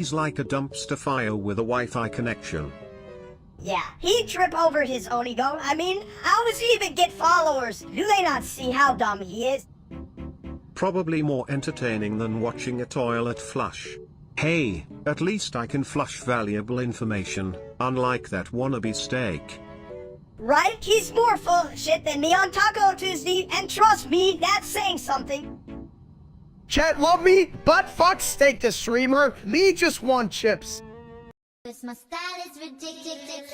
He's like a dumpster fire with a Wi-Fi connection. Yeah, he'd trip over his own ego. I mean, how does he even get followers? Do they not see how dumb he is? Probably more entertaining than watching a toilet flush. Hey, at least I can flush valuable information, unlike that wannabe steak. Right? He's more full of shit than me on Taco Tuesday, and trust me, that's saying something. Chat love me, but fuck steak the streamer. Me just want chips. My style is ridiculous.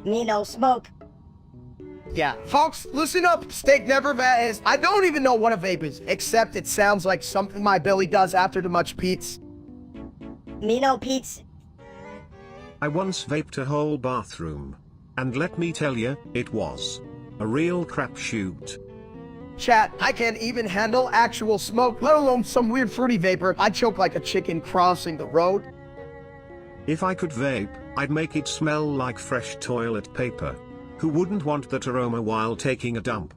Me no smoke. Yeah, folks, listen up. Steak never is. I don't even know what a vape is, except it sounds like something my belly does after too much pizza. Me no pizza. I once vaped a whole bathroom. And let me tell you, it was a real crapshoot. Chat, I can't even handle actual smoke, let alone some weird fruity vapor. I choke like a chicken crossing the road. If I could vape, I'd make it smell like fresh toilet paper. Who wouldn't want that aroma while taking a dump?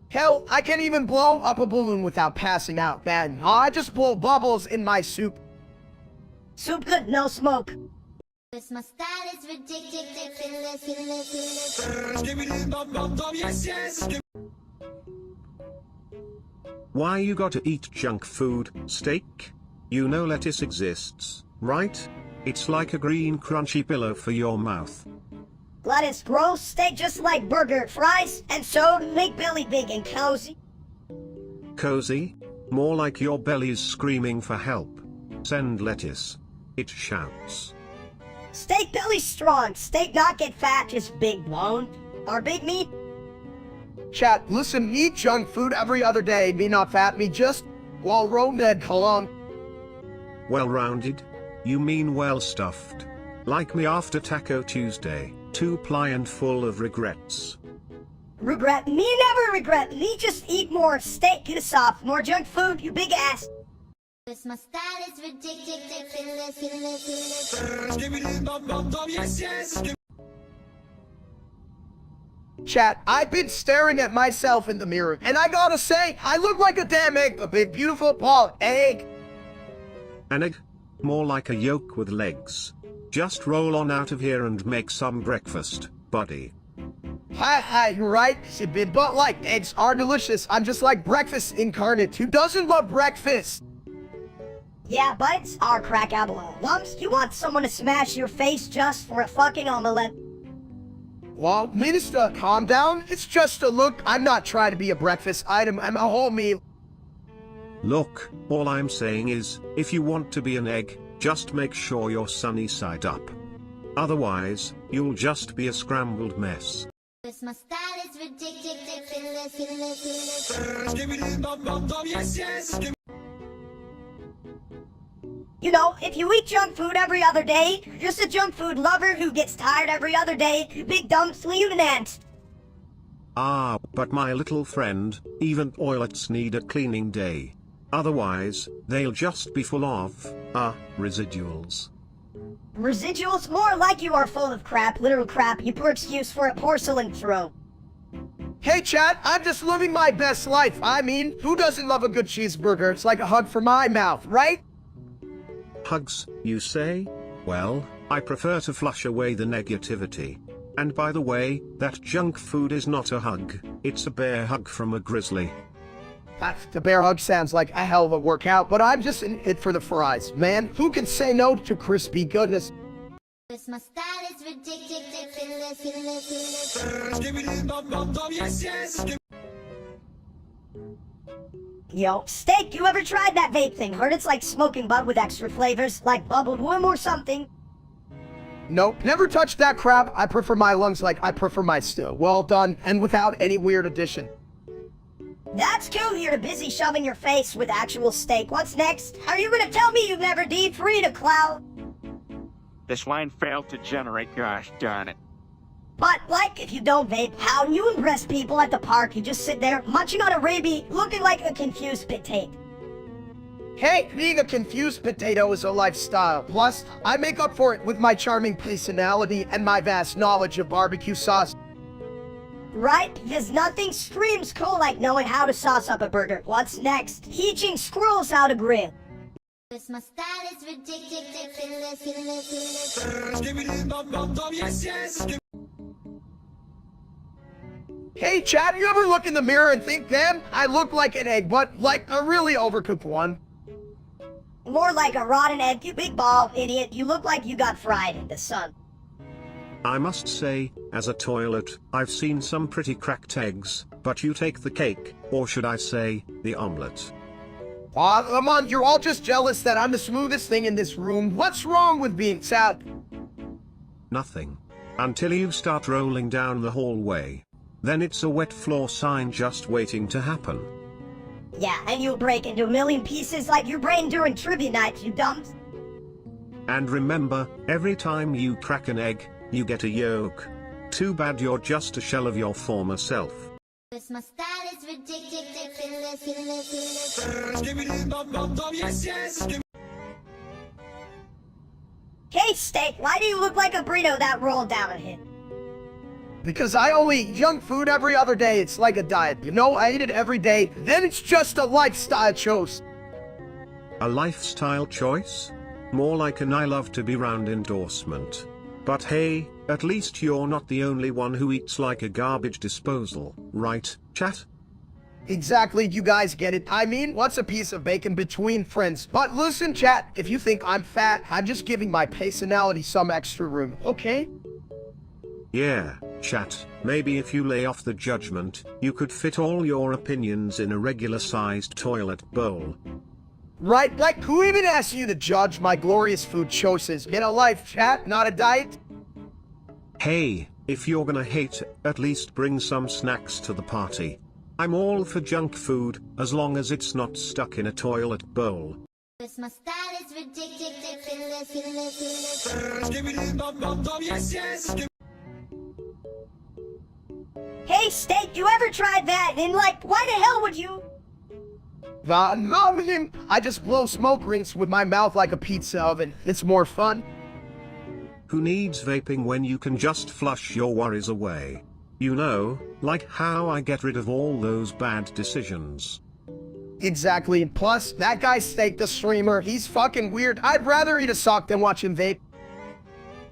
Hell, I can't even blow up a balloon without passing out, man. I just blow bubbles in my soup. Soup good, no smoke. My style is ridiculous. Why you gotta eat junk food, steak? You know lettuce exists, right? It's like a green crunchy pillow for your mouth. Lettuce gross, steak just like burger, fries, and so make belly big and cozy. Cozy? More like your belly's screaming for help. Send lettuce. It shouts. Steak belly strong, steak not get fat, just big bone. Or big meat. Chat, listen, eat junk food every other day. Me not fat, me just well-rounded, cologne. Well-rounded? You mean well-stuffed? Like me after Taco Tuesday, too pliant full of regrets. Regret? Me never regret. Me just eat more steak, get soft, more junk food, you big ass. My style is ridiculous. Chat, I've been staring at myself in the mirror, and I gotta say, I look like a damn egg, a big beautiful ball egg. An egg? More like a yolk with legs. Just roll on out of here and make some breakfast, buddy. Hi, you're right, but like, eggs are delicious. I'm just like breakfast incarnate. Who doesn't love breakfast? Yeah, bites are crackable. Lumps, you want someone to smash your face just for a fucking omelette? Well, Minister, calm down. It's just a look. I'm not trying to be a breakfast item. I'm a whole meal. Look, all I'm saying is, if you want to be an egg, just make sure you're sunny side up. Otherwise, you'll just be a scrambled mess. My style is ridiculous. You know, if you eat junk food every other day, you're just a junk food lover who gets tired every other day, big dumb sleeping. Ah, but my little friend, even toilets need a cleaning day. Otherwise, they'll just be full of, residuals. Residuals? More like you are full of crap, literal crap, you poor excuse for a porcelain throne. Hey chat, I'm just living my best life. I mean, who doesn't love a good cheeseburger? It's like a hug for my mouth, right? Hugs, you say? Well, I prefer to flush away the negativity. And by the way, that junk food is not a hug, it's a bear hug from a grizzly. The bear hug sounds like a hell of a workout, but I'm just in it for the fries. Man, who can say no to crispy goodness? My style is ridiculous. Yo, steak, you ever tried that vape thing? Heard it's like smoking bud with extra flavors, like bubbled worm or something. Nope, never touched that crap. I prefer my lungs like I prefer my stew. Well done, and without any weird addition. That's cool, you're busy shoving your face with actual steak. What's next? Are you gonna tell me you've never deep fried a cloud? This line failed to generate, gosh darn it. But, like, if you don't vape, how do you impress people at the park? You just sit there, munching on a Raby, looking like a confused potato. Hey, being a confused potato is a lifestyle. Plus, I make up for it with my charming personality and my vast knowledge of barbecue sauce. Right? Because nothing screams cool like knowing how to sauce up a burger. What's next? Teaching squirrels how to grill. Cause my style is ridiculous. Hey, Chad, you ever look in the mirror and think, damn, I look like an egg, but like a really overcooked one? More like a rotten egg, you big ball idiot. You look like you got fried in the sun. I must say, as a toilet, I've seen some pretty cracked eggs, but you take the cake, or should I say, the omelet. Aw, come on, you're all just jealous that I'm the smoothest thing in this room. What's wrong with being sad? Nothing. Until you start rolling down the hallway. Then it's a wet floor sign just waiting to happen. Yeah, and you'll break into a million pieces like your brain during trivia night, you dumps. And remember, every time you crack an egg, you get a yolk. Too bad you're just a shell of your former self. Cause my style is ridiculous. Hey, Steak, why do you look like a burrito that rolled down a hill? Because I only eat junk food every other day. It's like a diet. You know, I eat it every day. Then it's just a lifestyle choice. A lifestyle choice? More like an I love to be round endorsement. But hey, at least you're not the only one who eats like a garbage disposal, right, chat? Exactly, you guys get it. I mean, what's a piece of bacon between friends? But listen, chat, if you think I'm fat, I'm just giving my personality some extra room, okay? Yeah, chat, maybe if you lay off the judgment, you could fit all your opinions in a regular-sized toilet bowl. Right, like who even asked you to judge my glorious food choices in a life, chat, not a diet? Hey, if you're gonna hate, at least bring some snacks to the party. I'm all for junk food, as long as it's not stuck in a toilet bowl. Cause my style is ridiculous. Hey, Steak, you ever tried that? And like, why the hell would you? I just blow smoke rings with my mouth like a pizza oven. It's more fun. Who needs vaping when you can just flush your worries away? You know, like how I get rid of all those bad decisions. Exactly, and plus, that guy Steak the streamer, he's fucking weird. I'd rather eat a sock than watch him vape.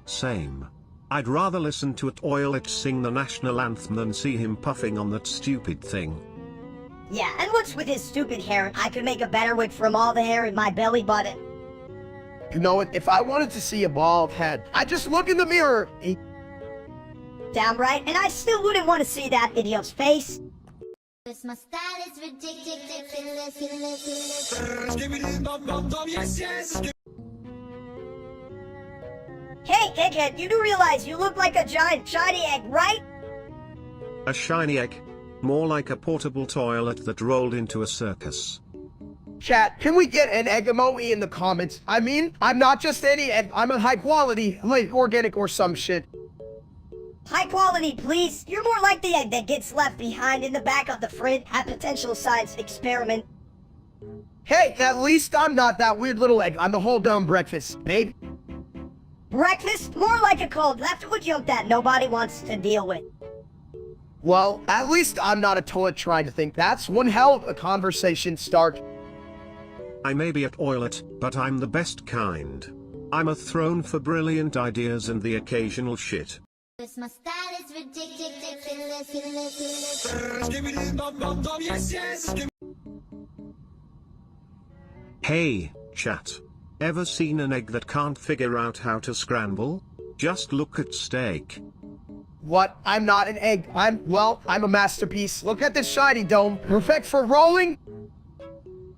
Same. I'd rather listen to a toilet sing the national anthem than see him puffing on that stupid thing. Yeah, and what's with his stupid hair? I could make a better wig from all the hair in my belly button. You know what, if I wanted to see a bald head, I'd just look in the mirror. Damn right, and I still wouldn't want to see that idiot's face. Cause my style is ridiculous. Hey, egghead, you do realize you look like a giant shiny egg, right? A shiny egg. More like a portable toilet that rolled into a circus. Chat, can we get an egg emoji in the comments? I mean, I'm not just any egg, I'm a high quality, like organic or some shit. High quality, please. You're more like the egg that gets left behind in the back of the fridge at potential science experiment. Hey, at least I'm not that weird little egg. I'm the whole dumb breakfast, babe. Breakfast? More like a cold leftover joke that nobody wants to deal with. Well, at least I'm not a toilet trying to think. That's one hell of a conversation start. I may be a toilet, but I'm the best kind. I'm a throne for brilliant ideas and the occasional shit. Cause my style is ridiculous. Hey, chat. Ever seen an egg that can't figure out how to scramble? Just look at Steak. What? I'm not an egg. I'm a masterpiece. Look at this shiny dome. Perfect for rolling.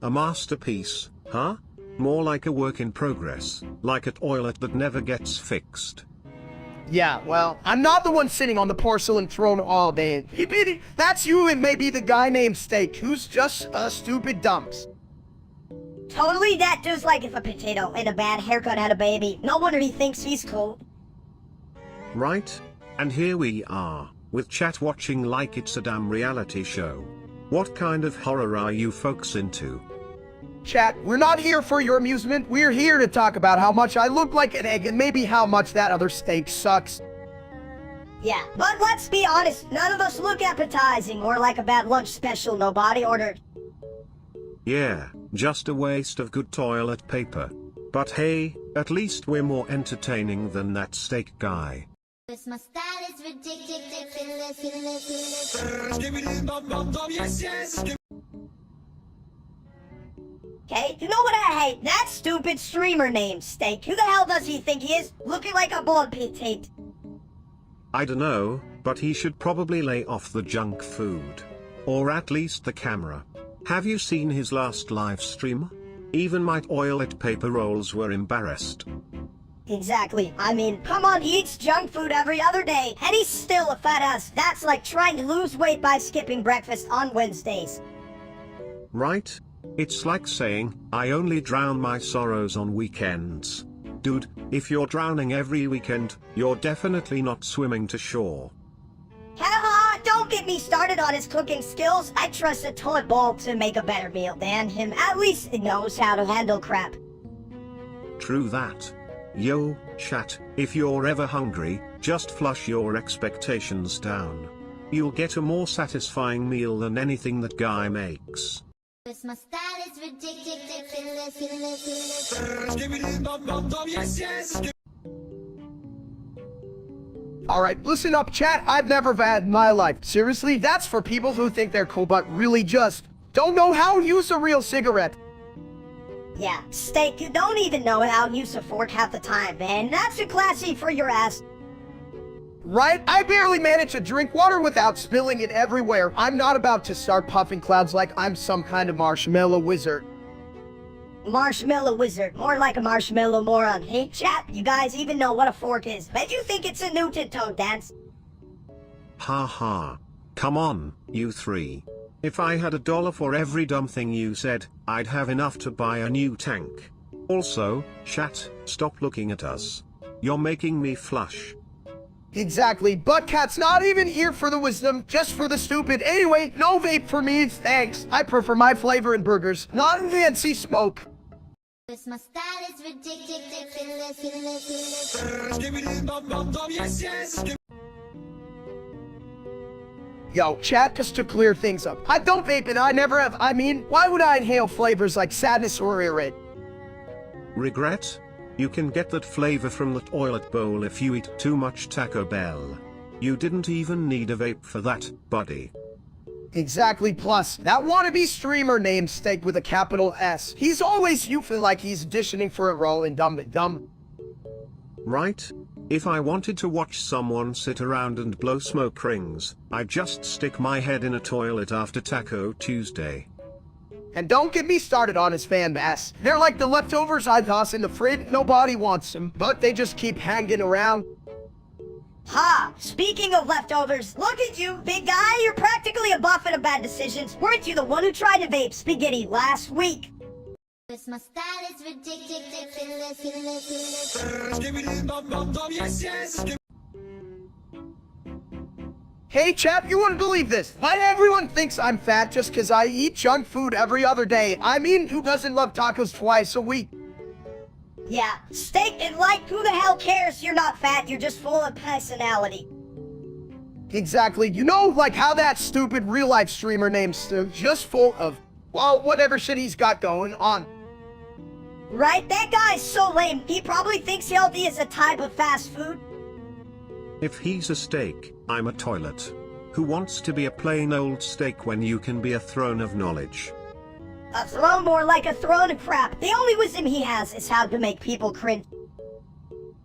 A masterpiece, huh? More like a work in progress, like a toilet that never gets fixed. Yeah, well, I'm not the one sitting on the porcelain throne all day. That's you and maybe the guy named Steak, who's just a stupid dumps. Totally, that dude's like if a potato and a bad haircut had a baby. No wonder he thinks he's cool. Right? And here we are, with chat watching like it's a damn reality show. What kind of horror are you folks into? Chat, we're not here for your amusement. We're here to talk about how much I look like an egg and maybe how much that other steak sucks. Yeah, but let's be honest, none of us look appetizing or like a bad lunch special nobody ordered. Yeah, just a waste of good toilet paper. But hey, at least we're more entertaining than that steak guy. Cause my style is ridiculous. Okay, you know what I hate? That stupid streamer named Steak. Who the hell does he think he is? Looking like a bald potato. I dunno, but he should probably lay off the junk food. Or at least the camera. Have you seen his last live stream? Even my toilet paper rolls were embarrassed. Exactly. I mean, come on, he eats junk food every other day, and he's still a fat ass. That's like trying to lose weight by skipping breakfast on Wednesdays. Right? It's like saying, I only drown my sorrows on weekends. Dude, if you're drowning every weekend, you're definitely not swimming to shore. Haha, don't get me started on his cooking skills. I trust a toilet bowl to make a better meal than him. At least he knows how to handle crap. True that. Yo, chat, if you're ever hungry, just flush your expectations down. You'll get a more satisfying meal than anything that guy makes. Cause my style is ridiculous. Alright, listen up, chat. I've never had in my life. Seriously, that's for people who think they're cool but really just don't know how to use a real cigarette. Yeah, Steak, you don't even know how to use a fork half the time, man. That's too classy for your ass. Right? I barely manage to drink water without spilling it everywhere. I'm not about to start puffing clouds like I'm some kind of marshmallow wizard. Marshmallow wizard, more like a marshmallow moron. Hey chat, you guys even know what a fork is. Bet you think it's a new toe dance. Ha ha. Come on, you three. If I had $1 for every dumb thing you said, I'd have enough to buy a new tank. Also, chat, stop looking at us. You're making me flush. Exactly, but Cat's not even here for the wisdom, just for the stupid. Anyway, no vape for me, thanks. I prefer my flavor in burgers, not in fancy smoke. Cause my style is ridiculous. Yo, chat, just to clear things up. I don't vape and I never have. I mean, why would I inhale flavors like sadness or irrit? Regret? You can get that flavor from the toilet bowl if you eat too much Taco Bell. You didn't even need a vape for that, buddy. Exactly, plus, that wannabe streamer named Steak with a capital S. He's always you feel like he's auditioning for a role in Dumb and Dumb. Right? If I wanted to watch someone sit around and blow smoke rings, I'd just stick my head in a toilet after Taco Tuesday. And don't get me started on his fan bass. They're like the leftovers I toss in the fridge. Nobody wants them, but they just keep hanging around. Ha! Speaking of leftovers, look at you, big guy. You're practically a buffet of bad decisions. Weren't you the one who tried to vape spaghetti last week? Cause my style is ridiculous. Hey chap, you wouldn't believe this. Why everyone thinks I'm fat just cause I eat junk food every other day. I mean, who doesn't love tacos twice a week? Yeah, Steak and like, who the hell cares? You're not fat, you're just full of personality. Exactly, you know, like how that stupid real-life streamer named Stu, just full of, well, whatever shit he's got going on. Right? That guy's so lame. He probably thinks healthy is a type of fast food. If he's a steak, I'm a toilet. Who wants to be a plain old steak when you can be a throne of knowledge? A throne more like a throne of crap. The only wisdom he has is how to make people cringe.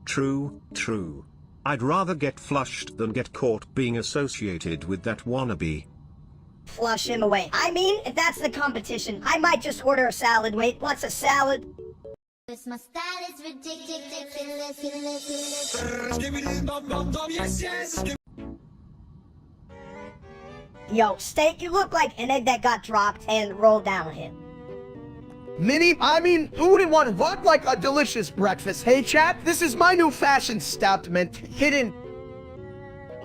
True, true. I'd rather get flushed than get caught being associated with that wannabe. Flush him away. I mean, if that's the competition, I might just order a salad. Wait, what's a salad? Cause my style is ridiculous. Yo, Steak, you look like an egg that got dropped and rolled down him. Mini, I mean, who wouldn't want to look like a delicious breakfast? Hey chat, this is my new fashion statement. Hidden.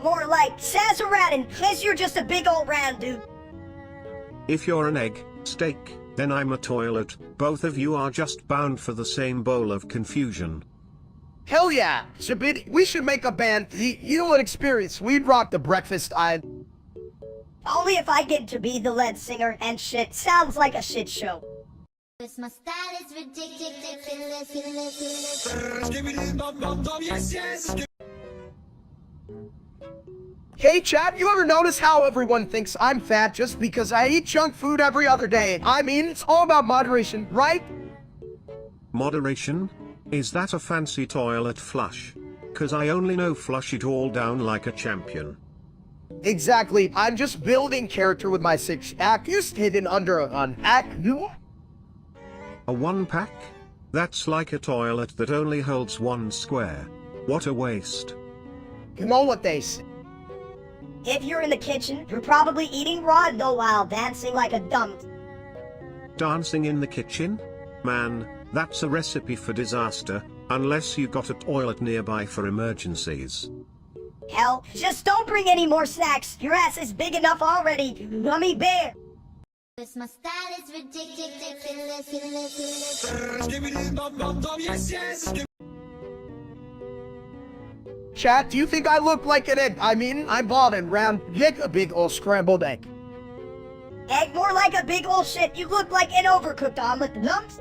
More like Sazeratin, cause you're just a big old round dude. If you're an egg, steak, then I'm a toilet. Both of you are just bound for the same bowl of confusion. Hell yeah. We should make a band. You know what experience? We'd rock the breakfast aisle. Only if I get to be the lead singer and shit sounds like a shit show. Cause my style is ridiculous. Hey chat, you ever notice how everyone thinks I'm fat just because I eat junk food every other day? I mean, it's all about moderation, right? Moderation? Is that a fancy toilet flush? 'Cause I only know flush it all down like a champion. Exactly, I'm just building character with my six-pack just hidden under an act. A one-pack? That's like a toilet that only holds one square. What a waste. You know what they say. If you're in the kitchen, you're probably eating raw dough while dancing like a dumb. Dancing in the kitchen? Man, that's a recipe for disaster, unless you got a toilet nearby for emergencies. Hell, just don't bring any more snacks. Your ass is big enough already, you gummy bear. Cause my style is ridiculous. Chat, do you think I look like an egg? I mean, I bought and round, get a big ol' scrambled egg. Egg more like a big ol' shit. You look like an overcooked omelet, lumps.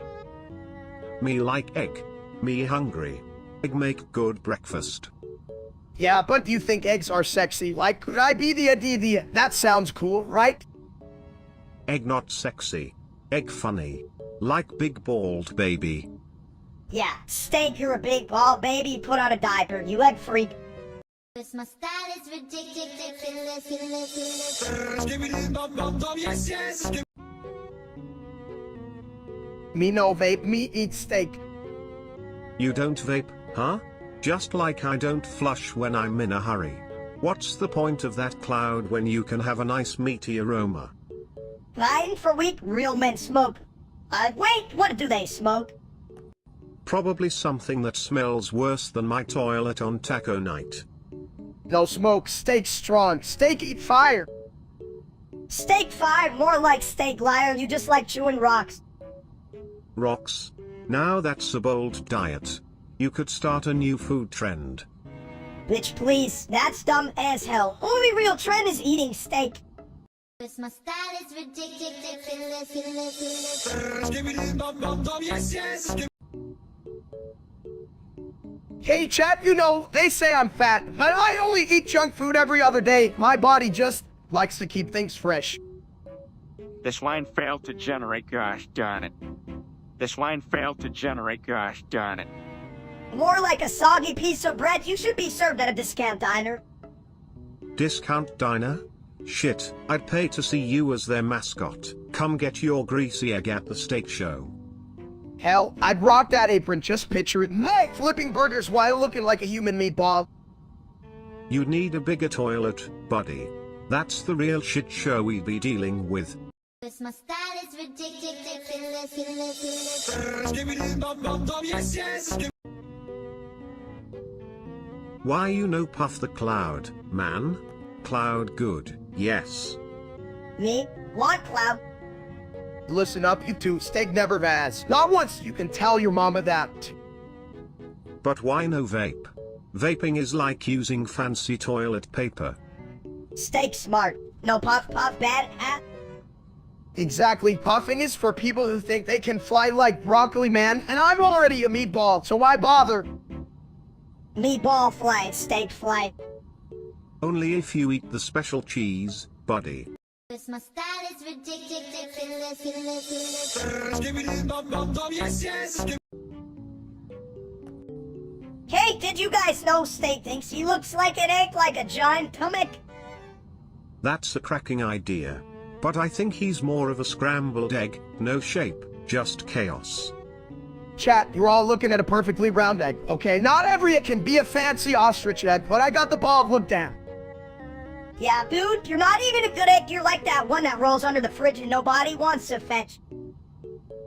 Me like egg. Me hungry. Egg make good breakfast. Yeah, but do you think eggs are sexy? Like, could I be the that sounds cool, right? Egg not sexy. Egg funny. Like big bald baby. Yeah, steak, you're a big ball baby. Put on a diaper, you egg freak. Cause my style is ridiculous. Me no vape, me eat steak. You don't vape, huh? Just like I don't flush when I'm in a hurry. What's the point of that cloud when you can have a nice meaty aroma? Fine for weak, real men smoke. Wait, what do they smoke? Probably something that smells worse than my toilet on taco night. No smoke, steak strong, steak eat fire. Steak fire, more like steak liar. You just like chewing rocks. Rocks? Now that's a bold diet. You could start a new food trend. Bitch, please, that's dumb as hell. Only real trend is eating steak. Cause my style is ridiculous. Hey chat, you know, they say I'm fat, but I only eat junk food every other day. My body just likes to keep things fresh. This line failed to generate, gosh darn it. This line failed to generate, gosh darn it. More like a soggy piece of bread. You should be served at a discount diner. Discount diner? Shit, I'd pay to see you as their mascot. Come get your greasy egg at the steak show. Hell, I'd rock that apron, just picture it. Hey, flipping burgers while looking like a human meatball. You need a bigger toilet, buddy. That's the real shit show we'd be dealing with. Cause my style is ridiculous. Why you no puff the cloud, man? Cloud good, yes. Me? What cloud? Listen up, you two, steak never has. Not once you can tell your mama that. But why no vape? Vaping is like using fancy toilet paper. Steak smart. No puff bad, huh? Exactly, puffing is for people who think they can fly like broccoli man, and I'm already a meatball, so why bother? Meatball fly, steak fly. Only if you eat the special cheese, buddy. Cause my style is ridiculous. Hey, did you guys know Steak thinks he looks like an egg, like a giant stomach? That's a cracking idea. But I think he's more of a scrambled egg, no shape, just chaos. Chat, you're all looking at a perfectly round egg, okay? Not every egg can be a fancy ostrich egg, but I got the bald look down. Yeah, dude, you're not even a good egg. You're like that one that rolls under the fridge and nobody wants to fetch.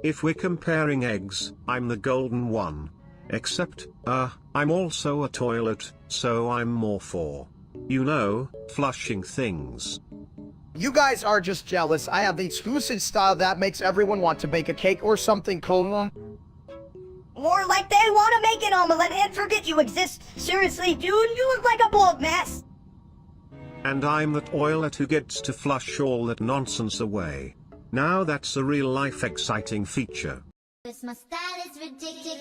If we're comparing eggs, I'm the golden one. Except, I'm also a toilet, so I'm more for, you know, flushing things. You guys are just jealous. I have the exclusive style that makes everyone want to bake a cake or something cool. more like they want to make an omelet and forget you exist. Seriously, dude, you look like a bald mess. And I'm that oilet who gets to flush all that nonsense away. Now that's a real-life exciting feature. My style is ridiculous.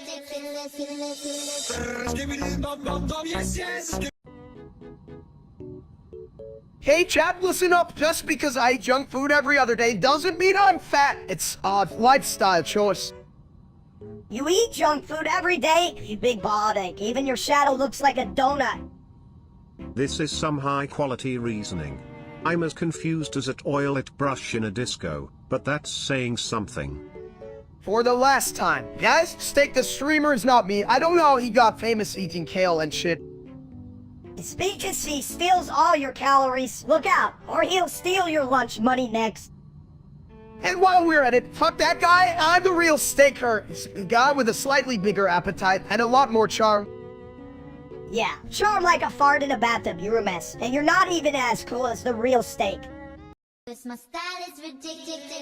Hey chat, listen up. Just because I eat junk food every other day doesn't mean I'm fat. It's a lifestyle choice. You eat junk food every day, you big bald egg. Even your shadow looks like a donut. This is some high-quality reasoning. I'm as confused as at oilet brush in a disco, but that's saying something. For the last time, guys, Steak the streamer is not me. I don't know how he got famous eating kale and shit. Because he steals all your calories. Look out, or he'll steal your lunch money next. And while we're at it, fuck that guy, I'm the real Steaker. It's a guy with a slightly bigger appetite and a lot more charm. Yeah, charm like a fart in a bathtub, you're a mess. And you're not even as cool as the real Steak. My style is ridiculous.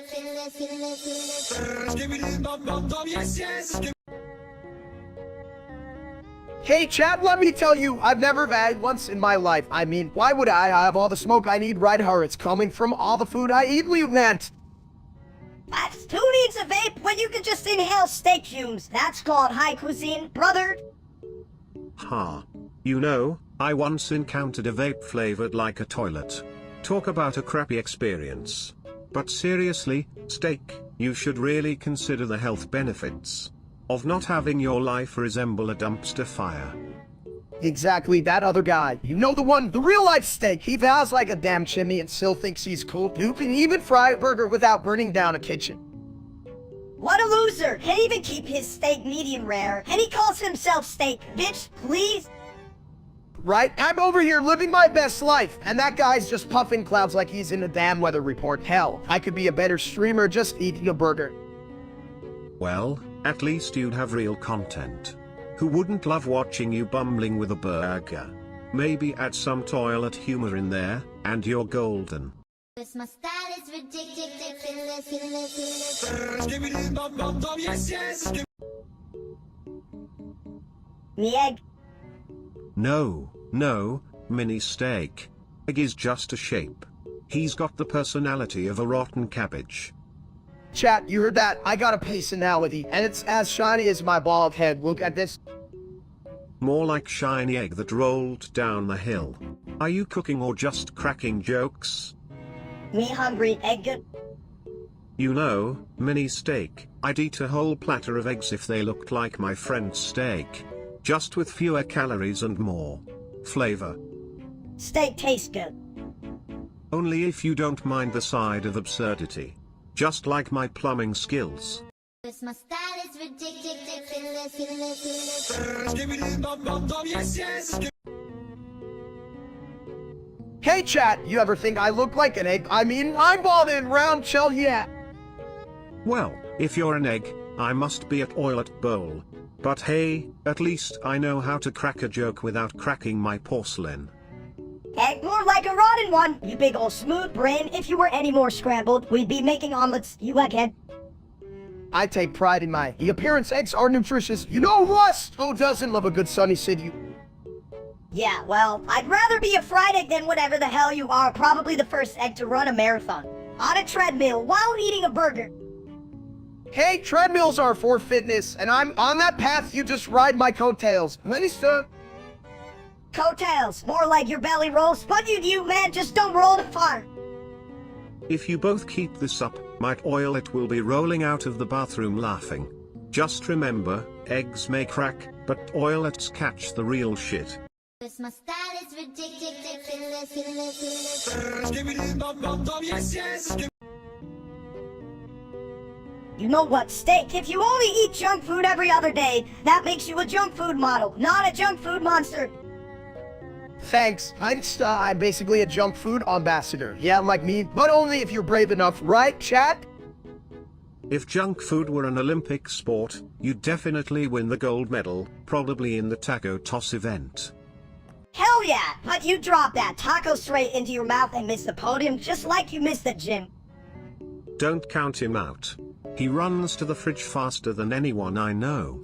Hey chat, let me tell you, I've never had once in my life. I mean, why would I have all the smoke I need right here? It's coming from all the food I eat, Lieutenant. Who needs a vape when you can just inhale steak fumes? That's called high cuisine, brother. Ha. You know, I once encountered a vape flavored like a toilet. Talk about a crappy experience. But seriously, Steak, you should really consider the health benefits of not having your life resemble a dumpster fire. Exactly, that other guy. You know the one, the real life Steak. He vows like a damn chimney and still thinks he's cool. Who can even fry a burger without burning down a kitchen? What a loser! Can't even keep his steak medium rare. And he calls himself Steak. Bitch, please? Right? I'm over here living my best life, and that guy's just puffing clouds like he's in a damn weather report. Hell, I could be a better streamer just eating a burger. Well, at least you'd have real content. Who wouldn't love watching you bumbling with a burger? Maybe add some toilet humor in there, and you're golden. My style is ridiculous. The egg. No, mini Steak. Egg is just a shape. He's got the personality of a rotten cabbage. Chat, you heard that? I got a personality, and it's as shiny as my bald head. Look at this. More like shiny egg that rolled down the hill. Are you cooking or just cracking jokes? Me hungry, egg good. You know, mini Steak, I'd eat a whole platter of eggs if they looked like my friend's steak. Just with fewer calories and more flavor. Steak tastes good. Only if you don't mind the side of absurdity. Just like my plumbing skills. My style is ridiculous. Hey chat, you ever think I look like an egg? I mean, I'm bald and round, shell, yeah. Well, if you're an egg, I must be at oilet bowl. But hey, at least I know how to crack a joke without cracking my porcelain. Egg more like a rotten one, you big ol' smooth brain. If you were any more scrambled, we'd be making omelets, you egghead. I take pride in my appearance. Eggs are nutritious. You know what? Who doesn't love a good sunny city? Yeah, well, I'd rather be a fried egg than whatever the hell you are. Probably the first egg to run a marathon on a treadmill while eating a burger. Hey, treadmills are for fitness, and I'm on that path. You just ride my coattails. Minister. Coattails, more like your belly rolls. But you man, just don't roll too far. If you both keep this up, might oilet will be rolling out of the bathroom laughing. Just remember, eggs may crack, but oilets catch the real shit. My style is ridiculous. You know what, Steak? If you only eat junk food every other day, that makes you a junk food model, not a junk food monster. Thanks. I'm basically a junk food ambassador. Yeah, like me, but only if you're brave enough, right, chat? If junk food were an Olympic sport, you'd definitely win the gold medal, probably in the taco toss event. Hell yeah, but you drop that taco straight into your mouth and miss the podium just like you missed the gym. Don't count him out. He runs to the fridge faster than anyone I know.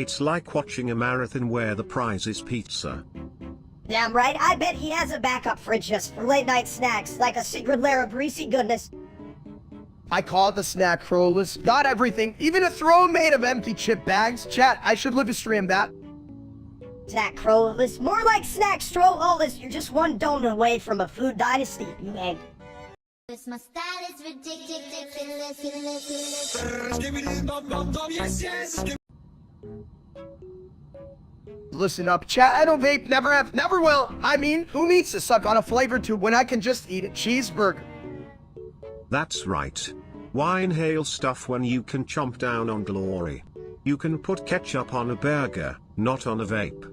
It's like watching a marathon where the prize is pizza. Damn right, I bet he has a backup fridge just for late night snacks, like a secret lair of greasy goodness. I call it the snack crawlers. Got everything, even a throne made of empty chip bags. Chat, I should live stream that. Snack crowless, more like snack strollers. You're just one donut away from a food dynasty, you egg. My style is ridiculous. Listen up, chat. I don't vape, never have, never will. I mean, who needs to suck on a flavor tube when I can just eat a cheeseburger? That's right. Why inhale stuff when you can chomp down on glory? You can put ketchup on a burger, not on a vape.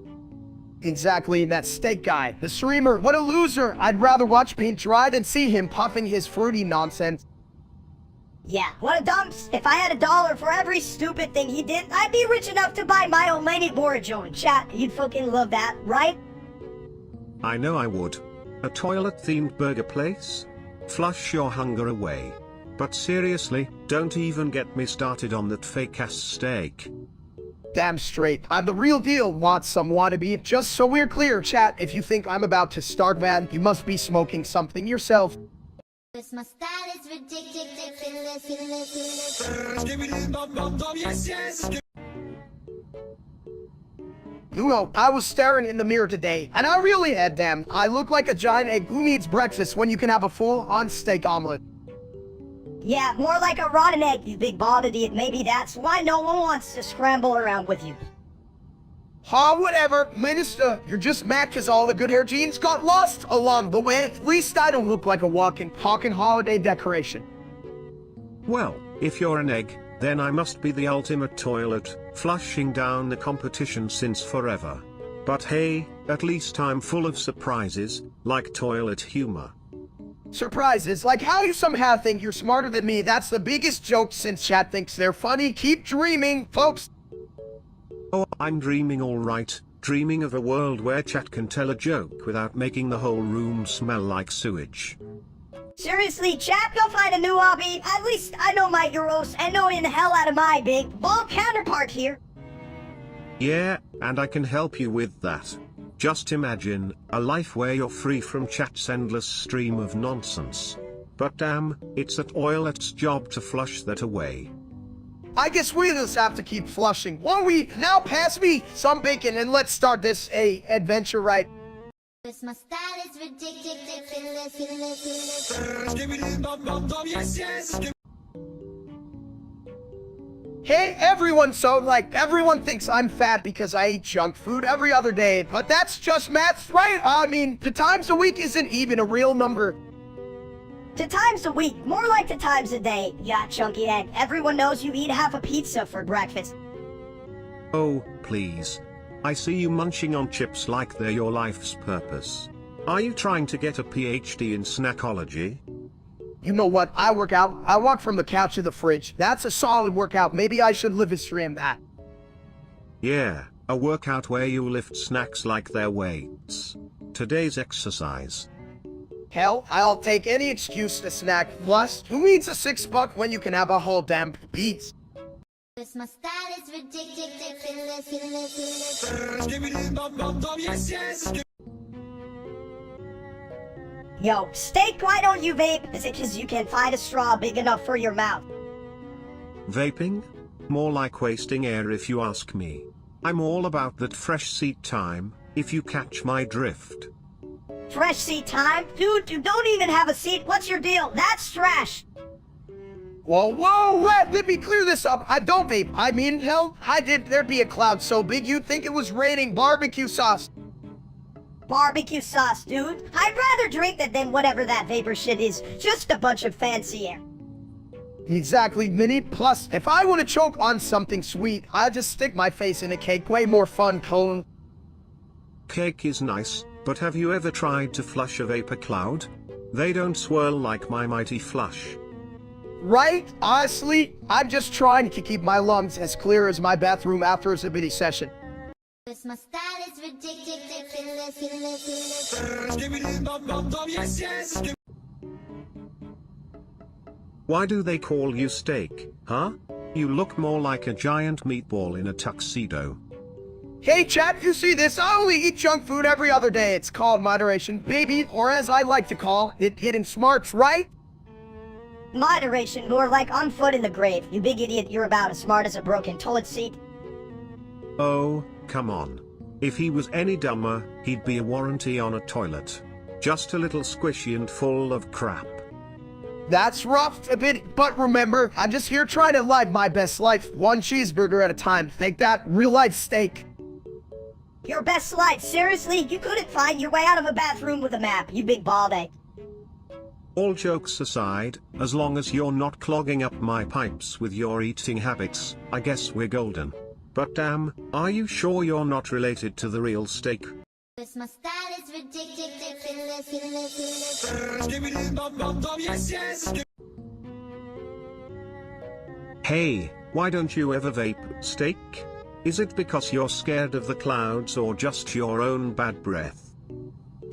Exactly, that steak guy. The streamer, what a loser. I'd rather watch paint dry than see him puffing his fruity nonsense. Yeah, what a dumps. If I had $1 for every stupid thing he did, I'd be rich enough to buy my own Lady Borijo. Chat, you'd fucking love that, right? I know I would. A toilet-themed burger place? Flush your hunger away. But seriously, don't even get me started on that fake-ass steak. Damn straight. I'm the real deal. Want some wannabe? Just so we're clear, chat, if you think I'm about to start, man, you must be smoking something yourself. My style is ridiculous. You know, I was staring in the mirror today, and I really had damn. I look like a giant egg. Who needs breakfast when you can have a full-on steak omelet? Yeah, more like a rotten egg, you big bald idiot. Maybe that's why no one wants to scramble around with you. Whatever, Minister, you're just mad cause all the good hair genes got lost along the way. At least I don't look like a walking, talking holiday decoration. Well, if you're an egg, then I must be the ultimate toilet, flushing down the competition since forever. But hey, at least I'm full of surprises, like toilet humor. Surprises, like how you somehow think you're smarter than me. That's the biggest joke since chat thinks they're funny. Keep dreaming, folks. Oh, I'm dreaming alright, dreaming of a world where chat can tell a joke without making the whole room smell like sewage. Seriously, chat, go find a new hobby. At least I know my Euros and annoying the hell out of my big, bald counterpart here. Yeah, and I can help you with that. Just imagine, a life where you're free from chat's endless stream of nonsense. But damn, it's a toilet's job to flush that away. I guess we just have to keep flushing. Won't we? Now pass me some bacon and let's start this adventure right. My style is ridiculous. Hey everyone, so like everyone thinks I'm fat because I eat junk food every other day, but that's just math, right? I mean, the times a week isn't even a real number. To times a week, more like to times a day. Yeah, chunky egg. Everyone knows you eat half a pizza for breakfast. Oh, please. I see you munching on chips like they're your life's purpose. Are you trying to get a PhD in snackology? You know what? I work out. I walk from the couch to the fridge. That's a solid workout. Maybe I should live stream that. Yeah, a workout where you lift snacks like they're weights. Today's exercise. Hell, I'll take any excuse to snack. Plus, who needs a $6 when you can have a whole damn pizza? My style is ridiculous. Yo, steak, why don't you vape? Is it cause you can't find a straw big enough for your mouth? Vaping? More like wasting air if you ask me. I'm all about that fresh seat time, if you catch my drift. Fresh seat time? Dude, you don't even have a seat. What's your deal? That's trash. Whoa, let me clear this up. I don't vape. I mean, hell, I did. There'd be a cloud so big you'd think it was raining barbecue sauce. Barbecue sauce, dude. I'd rather drink that than whatever that vapor shit is. Just a bunch of fancy air. Exactly, Minnie. Plus, if I want to choke on something sweet, I'll just stick my face in a cake. Way more fun, Colin. Cake is nice, but have you ever tried to flush a vapor cloud? They don't swirl like my mighty flush. Right? Honestly, I'm just trying to keep my lungs as clear as my bathroom after a Zabidi session. My style is ridiculous. Why do they call you steak, huh? You look more like a giant meatball in a tuxedo. Hey chat, you see this? I only eat junk food every other day. It's called moderation, baby, or as I like to call it, hidden smarts, right? Moderation, more like on foot in the grave. You big idiot, you're about as smart as a broken toilet seat. Oh, come on. If he was any dumber, he'd be a warranty on a toilet. Just a little squishy and full of crap. That's rough a bit, but remember, I'm just here trying to live my best life, one cheeseburger at a time. Take that, real life steak. Your best life, seriously? You couldn't find your way out of a bathroom with a map, you big bald egg. All jokes aside, as long as you're not clogging up my pipes with your eating habits, I guess we're golden. But damn, are you sure you're not related to the real steak? My style is ridiculous. Hey, why don't you ever vape, steak? Is it because you're scared of the clouds or just your own bad breath?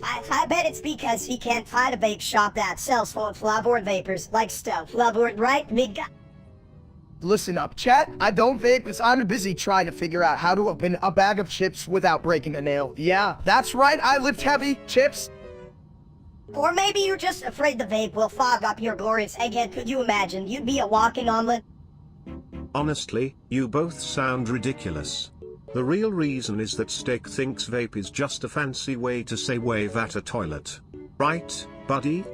I bet it's because he can't find a vape shop that sells full of flavored vapors, like stuff. Flavored, right, big guy? Listen up, chat. I don't vape because I'm busy trying to figure out how to open a bag of chips without breaking a nail. Yeah, that's right, I lift heavy. Chips. Or maybe you're just afraid the vape will fog up your glorious egghead. Could you imagine? You'd be a walking omelet. Honestly, you both sound ridiculous. The real reason is that Steak thinks vape is just a fancy way to say wave at a toilet. Right, buddy?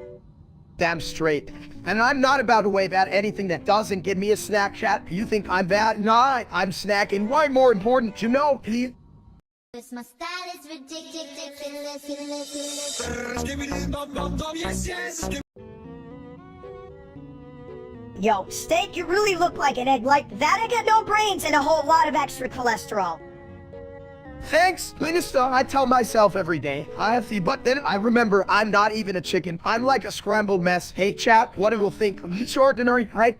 Damn straight. And I'm not about to wave at anything that doesn't give me a snack, chat. You think I'm bad? Nah, I'm snacking. Why more important, you know? My style is ridiculous. Yo, Steak, you really look like an egg like that. I got no brains and a whole lot of extra cholesterol. Thanks, Minister. I tell myself every day, but then I remember I'm not even a chicken. I'm like a scrambled mess. Hey, chat, what it will think? It's ordinary, right?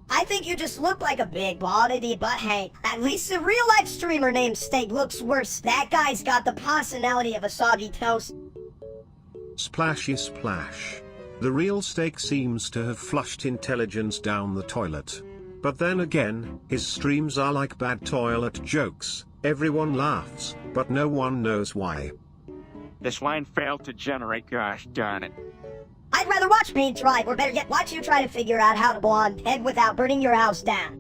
I think you just look like a big bald idiot, but hey, at least a real-life streamer named Steak looks worse. That guy's got the personality of a soggy toast. Splashy splash. The real Steak seems to have flushed intelligence down the toilet. But then again, his streams are like bad toilet jokes. Everyone laughs, but no one knows why. This line failed to generate, gosh darn it. I'd rather watch me try, or better yet, watch you try to figure out how to blonde head without burning your house down.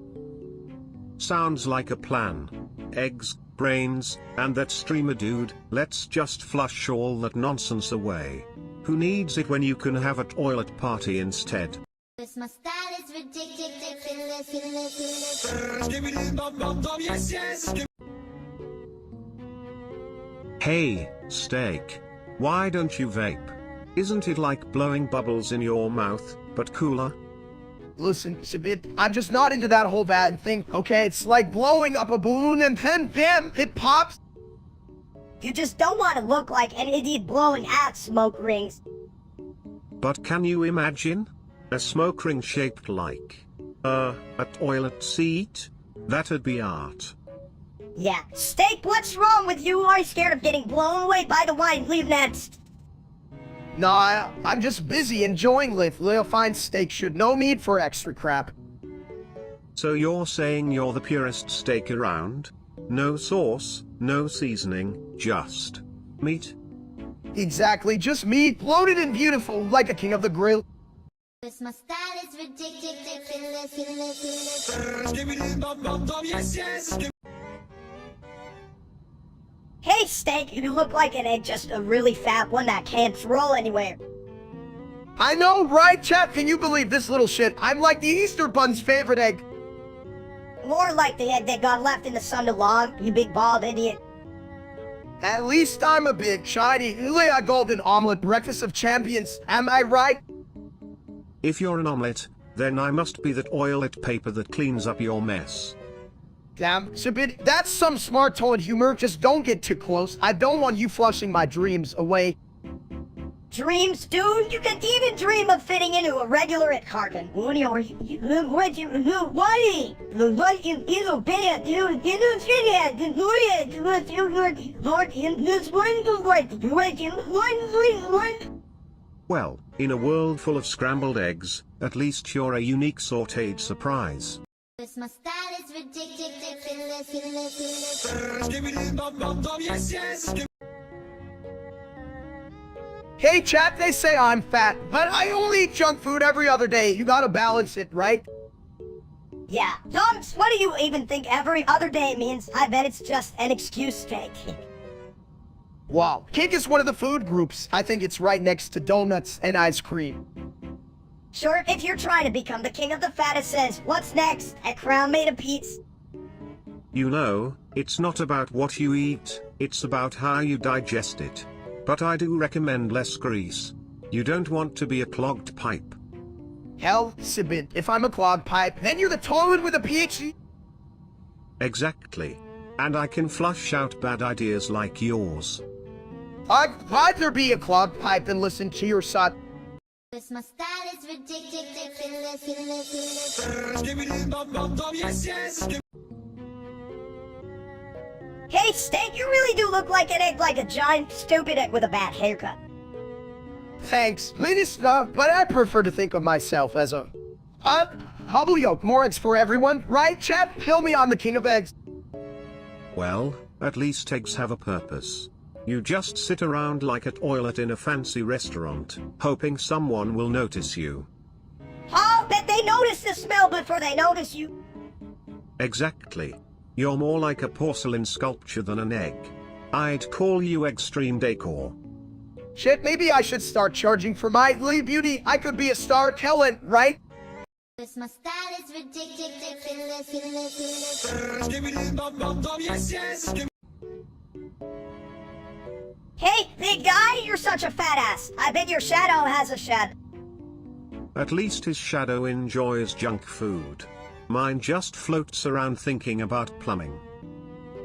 Sounds like a plan. Eggs, brains, and that streamer dude, let's just flush all that nonsense away. Who needs it when you can have a toilet party instead? My style is ridiculous. Hey, Steak. Why don't you vape? Isn't it like blowing bubbles in your mouth, but cooler? Listen, Sabit, I'm just not into that whole bad thing, okay? It's like blowing up a balloon and then bam, it pops. You just don't want to look like an idiot blowing at smoke rings. But can you imagine? A smoke ring shaped like a toilet seat? That'd be art. Yeah, Steak, what's wrong with you? Are you scared of getting blown away by the wine? Leave next. Nah, I'm just busy enjoying life. Lil fine Steak should no need for extra crap. So you're saying you're the purest steak around? No sauce, no seasoning, just meat? Exactly, just meat, loaded and beautiful, like a king of the grill. My style is ridiculous. Hey, Steak, you look like an egg, just a really fat one that can't roll anywhere. I know, right, chat? Can you believe this little shit? I'm like the Easter Bun's favorite egg. More like the egg that got left in the sun too long, you big bald idiot. At least I'm a big, shiny, a golden omelet breakfast of champions. Am I right? If you're an omelet, then I must be that toilet paper that cleans up your mess. Damn, Sabit, that's some smart toilet humor. Just don't get too close. I don't want you flushing my dreams away. Dreams, dude? You can't even dream of fitting into a regular at carton. Well, in a world full of scrambled eggs, at least you're a unique sautéed surprise. Cause my style is ridiculous. Hey chat, they say I'm fat, but I only eat junk food every other day. You gotta balance it, right? Yeah, Dumps, what do you even think every other day means? I bet it's just an excuse, Cake. Wow, cake is one of the food groups. I think it's right next to donuts and ice cream. Sure, if you're trying to become the king of the fat, it says, what's next? A crown made of peats. You know, it's not about what you eat, it's about how you digest it. But I do recommend less grease. You don't want to be a clogged pipe. Hell, Sibin, if I'm a clogged pipe, then you're the toilet with a PhD. Exactly. And I can flush out bad ideas like yours. I'd rather be a clogged pipe than listen to your son. Cause my style is ridiculous. Hey, Steak, you really do look like an egg, like a giant stupid egg with a bad haircut. Thanks, Minister, but I prefer to think of myself as a... Hobblyok, more eggs for everyone, right, chat? Fill me on the king of eggs. Well, at least eggs have a purpose. You just sit around like a toilet in a fancy restaurant, hoping someone will notice you. I'll bet they notice the smell before they notice you. Exactly. You're more like a porcelain sculpture than an egg. I'd call you extreme decor. Shit, maybe I should start charging for my ugly beauty. I could be a star talent, right? Cause my style is ridiculous. Hey, big guy, you're such a fat ass. I bet your shadow has a shadow. At least his shadow enjoys junk food. Mine just floats around thinking about plumbing.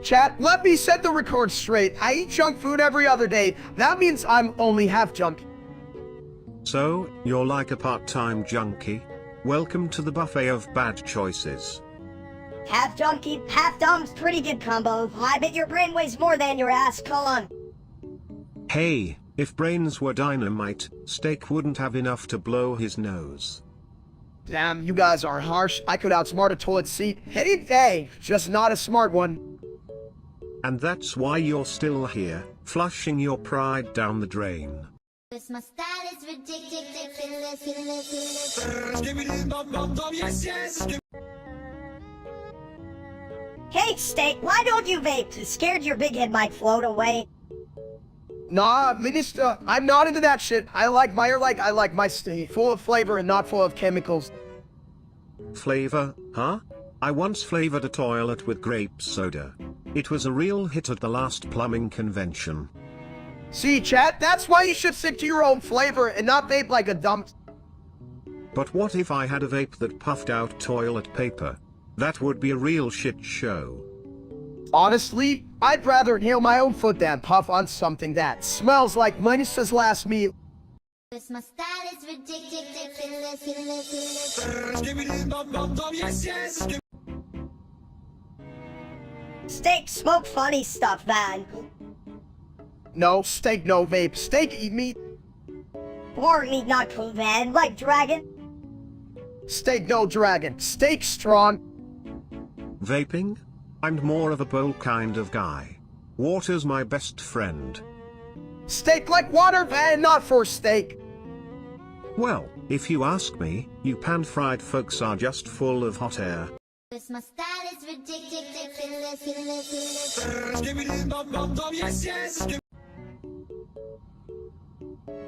Chat, let me set the record straight. I eat junk food every other day. That means I'm only half junk. So, you're like a part-time junkie? Welcome to the buffet of bad choices. Half junkie, half dumb's pretty good combo. I bet your brain weighs more than your ass, colon. Hey, if brains were dynamite, Steak wouldn't have enough to blow his nose. Damn, you guys are harsh. I could outsmart a toilet seat any day, just not a smart one. And that's why you're still here, flushing your pride down the drain. Cause my style is ridiculous. Hey, Steak, why don't you vape? Scared your big head might float away. Nah, Minister, I'm not into that shit. I like my stay full of flavor and not full of chemicals. Flavor, huh? I once flavored a toilet with grape soda. It was a real hit at the last plumbing convention. See, chat, that's why you should stick to your own flavor and not vape like a dump. But what if I had a vape that puffed out toilet paper? That would be a real shit show. Honestly, I'd rather inhale my own foot than puff on something that smells like Minister's last meal. Cause my style is ridiculous. Steak, smoke funny stuff, man. No, Steak no vape. Steak eat meat. Or meat not cool, man, like dragon. Steak no dragon. Steak strong. Vaping? I'm more of a bowl kind of guy. Water's my best friend. Steak like water, man, not for steak. Well, if you ask me, you pan-fried folks are just full of hot air. Cause my style is ridiculous.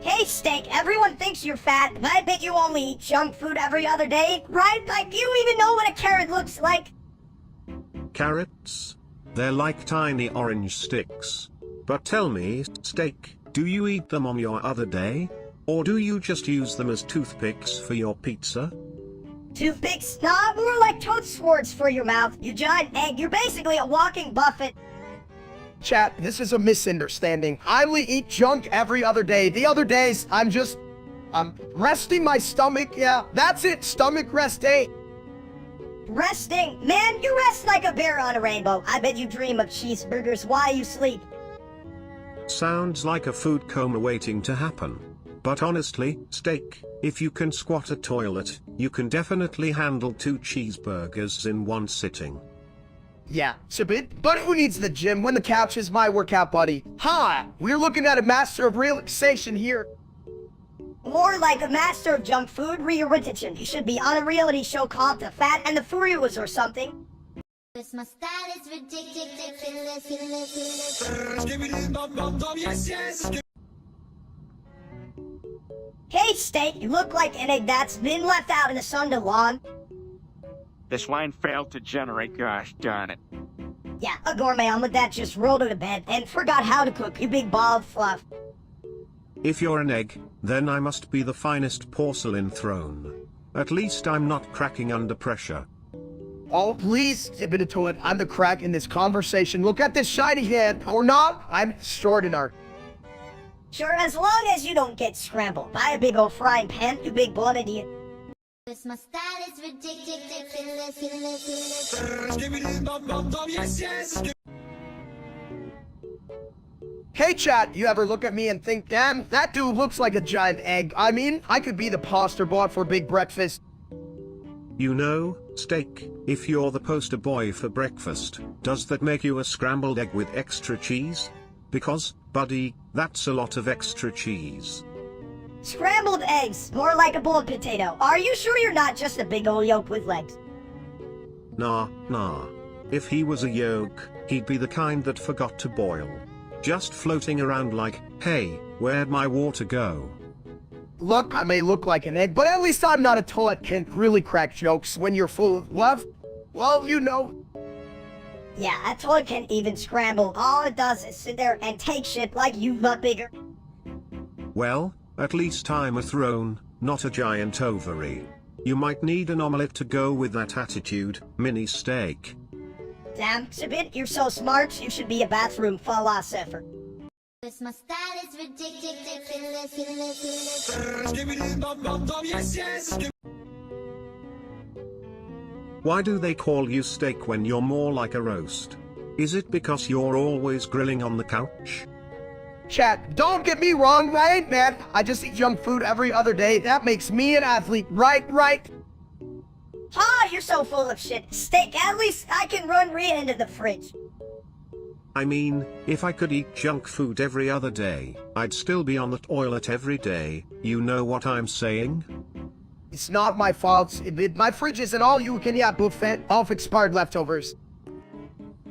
Hey, Steak, everyone thinks you're fat, but I bet you only eat junk food every other day, right? Like, do you even know what a carrot looks like? Carrots? They're like tiny orange sticks. But tell me, Steak, do you eat them on your other day? Or do you just use them as toothpicks for your pizza? Toothpicks? Nah, more like toad swords for your mouth, you giant egg. You're basically a walking buffet. Chat, this is a misunderstanding. I only eat junk every other day. The other days, I'm resting my stomach. Yeah, that's it, stomach rest day. Resting? Man, you rest like a bear on a rainbow. I bet you dream of cheeseburgers while you sleep. Sounds like a food coma waiting to happen. But honestly, steak, if you can squat a toilet, you can definitely handle 2 cheeseburgers in one sitting. Yeah, it's a bit, but who needs the gym when the couch is my workout buddy? Ha! We're looking at a master of relaxation here. More like a master of junk food rehabilitation. He should be on a reality show called The Fat and the Furious or something. This my style is ridiculous. Hey, steak, you look like an egg that's been left out in the sun too long. This wine failed to generate, gosh darn it. Yeah, a gourmet omelet that just rolled out of bed and forgot how to cook, you big ball of fluff. If you're an egg, then I must be the finest porcelain throne. At least I'm not cracking under pressure. Oh, please, dip it into it. I'm the crack in this conversation. Look at this shiny head. Or not, I'm extraordinary. Sure, as long as you don't get scrambled by a big old frying pan, you big blood idiot. This my style is ridiculous. Hey chat, you ever look at me and think, damn, that dude looks like a giant egg. I mean, I could be the poster boy for big breakfast. You know, steak, if you're the poster boy for breakfast, does that make you a scrambled egg with extra cheese? Because, buddy, that's a lot of extra cheese. Scrambled eggs, more like a boiled potato. Are you sure you're not just a big old yolk with legs? Nah. If he was a yolk, he'd be the kind that forgot to boil. Just floating around like, hey, where'd my water go? Look, I may look like an egg, but at least I'm not a toilet. Can't really crack jokes when you're full of love. Well, you know. Yeah, a toilet can't even scramble. All it does is sit there and take shit like you but bigger. Well, at least I'm a throne, not a giant ovary. You might need an omelette to go with that attitude, mini steak. Damn, Sabit, you're so smart, you should be a bathroom philosopher. This my style is ridiculous. Why do they call you steak when you're more like a roast? Is it because you're always grilling on the couch? Chat, don't get me wrong, I ain't mad. I just eat junk food every other day. That makes me an athlete, right? Ah, you're so full of shit. Steak, at least I can run Rhea into the fridge. I mean, if I could eat junk food every other day, I'd still be on the toilet every day, you know what I'm saying? It's not my fault. My fridge is an all-you-can-eat buffet of expired leftovers.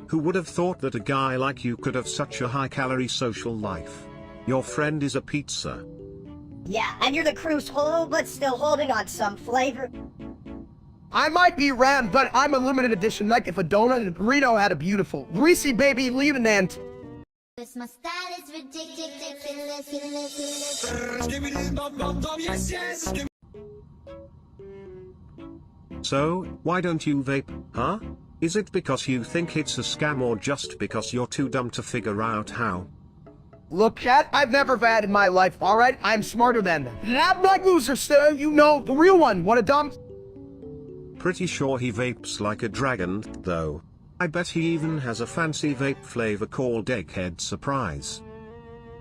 Who would have thought that a guy like you could have such a high-calorie social life? Your friend is a pizza. Yeah, and you're the cruise whole, but still holding on some flavor. I might be round, but I'm a limited edition, like if a donut and a burrito had a beautiful, greasy baby leave an end. This my style is ridiculous. So, why don't you vape, huh? Is it because you think it's a scam or just because you're too dumb to figure out how? Look, cat, I've never had in my life, alright? I'm smarter than them. I'm not loser, sir, you know, the real one, what a dumb... Pretty sure he vapes like a dragon, though. I bet he even has a fancy vape flavor called Egghead Surprise.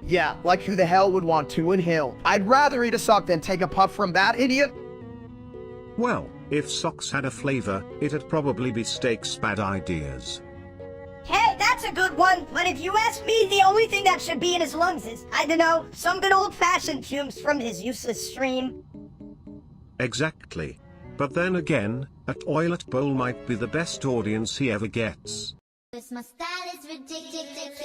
Yeah, like who the hell would want to inhale? I'd rather eat a sock than take a puff from that idiot. Well, if socks had a flavor, it'd probably be steak's bad ideas. Hey, that's a good one, but if you ask me, the only thing that should be in his lungs is, I don't know, some good old-fashioned fumes from his useless stream. Exactly. But then again, a toilet bowl might be the best audience he ever gets. This my style is ridiculous.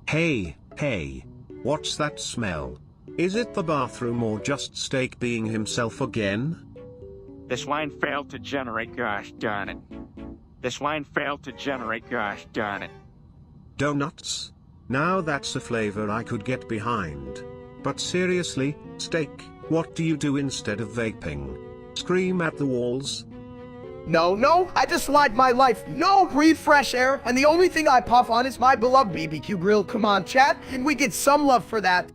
Hey, what's that smell? Is it the bathroom or just steak being himself again? This wine failed to generate, gosh darn it. This wine failed to generate, gosh darn it. Donuts? Now that's a flavor I could get behind. But seriously, steak, what do you do instead of vaping? Scream at the walls? No, I just like my life. No, breathe fresh air, and the only thing I puff on is my beloved BBQ grill. Come on, chat, and we get some love for that.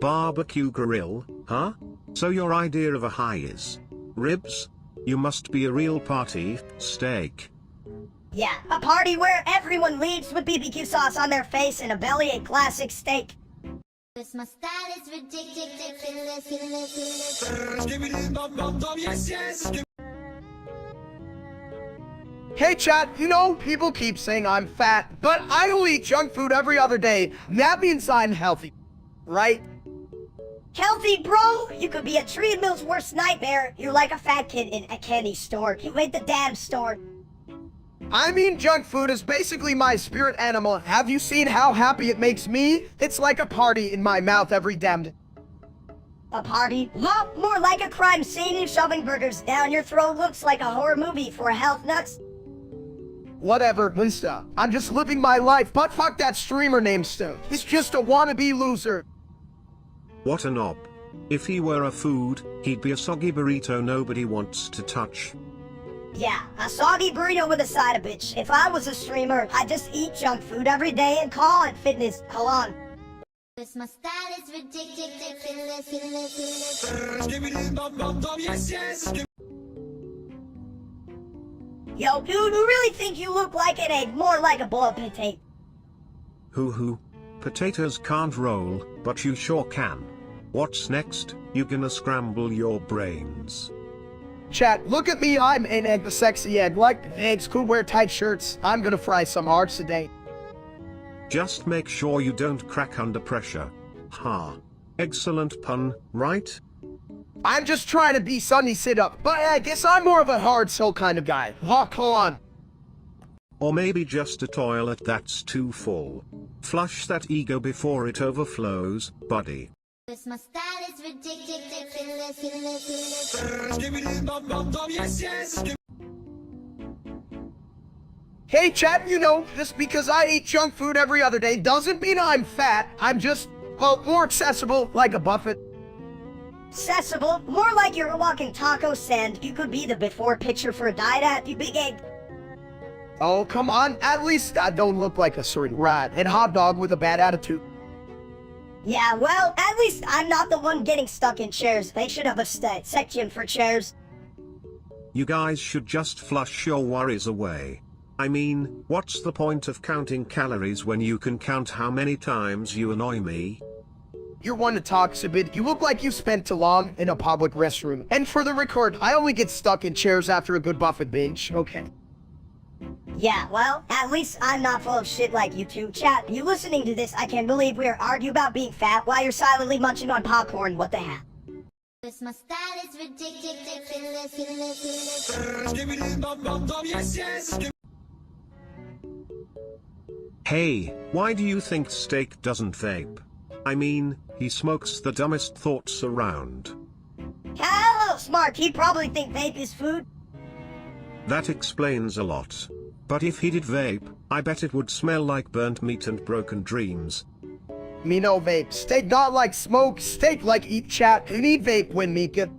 Barbecue grill, huh? So your idea of a high is ribs? You must be a real party, steak. Yeah, a party where everyone leaves with BBQ sauce on their face and a bellyache classic steak. My style is ridiculous. Hey chat, you know, people keep saying I'm fat, but I don't eat junk food every other day. That means I'm healthy, right? Healthy, bro? You could be a treadmill's worst nightmare. You're like a fat kid in a candy store. You hate the damn store. I mean, junk food is basically my spirit animal. Have you seen how happy it makes me? It's like a party in my mouth every damn day. A party? Huh? More like a crime scene and shoving burgers down your throat looks like a horror movie for health nuts. Whatever, Lisa. I'm just living my life, but fuck that streamer named Stone. He's just a wannabe loser. What a knob. If he were a food, he'd be a soggy burrito nobody wants to touch. Yeah, a soggy burrito with a side of bitch. If I was a streamer, I'd just eat junk food every day and call it fitness. Hold on. My style is ridiculous. Yo, dude, who really think you look like an egg? More like a boiled potato. Hoo. Potatoes can't roll, but you sure can. What's next? You gonna scramble your brains. Chat, look at me, I'm an egg, the sexy egg. Like eggs could wear tight shirts. I'm gonna fry some hearts today. Just make sure you don't crack under pressure. Ha. Excellent pun, right? I'm just trying to be Sunny Sit Up, but I guess I'm more of a hard soul kind of guy. Walk on. Or maybe just a toilet that's too full. Flush that ego before it overflows, buddy. My style is ridiculous. Hey chat, you know, just because I eat junk food every other day doesn't mean I'm fat. I'm just, well, more accessible, like a buffet. Accessible? More like you're a walking taco stand. You could be the before picture for a diet app, you big egg. Oh, come on. At least I don't look like a sort of rat and hot dog with a bad attitude. Yeah, well, at least I'm not the one getting stuck in chairs. They should have a section for chairs. You guys should just flush your worries away. I mean, what's the point of counting calories when you can count how many times you annoy me? You're one to talk a bit. You look like you spent too long in a public restroom. And for the record, I only get stuck in chairs after a good buffet binge. Okay. Yeah, well, at least I'm not full of shit like you two. Chat, you listening to this, I can't believe we're arguing about being fat while you're silently munching on popcorn. What the hell? My style is ridiculous. Hey, why do you think Steak doesn't vape? I mean, he smokes the dumbest thoughts around. Hello, smart. He'd probably think vape is food. That explains a lot. But if he did vape, I bet it would smell like burnt meat and broken dreams. Me no vape. Steak not like smoke. Steak like eat chat. You need vape when me get.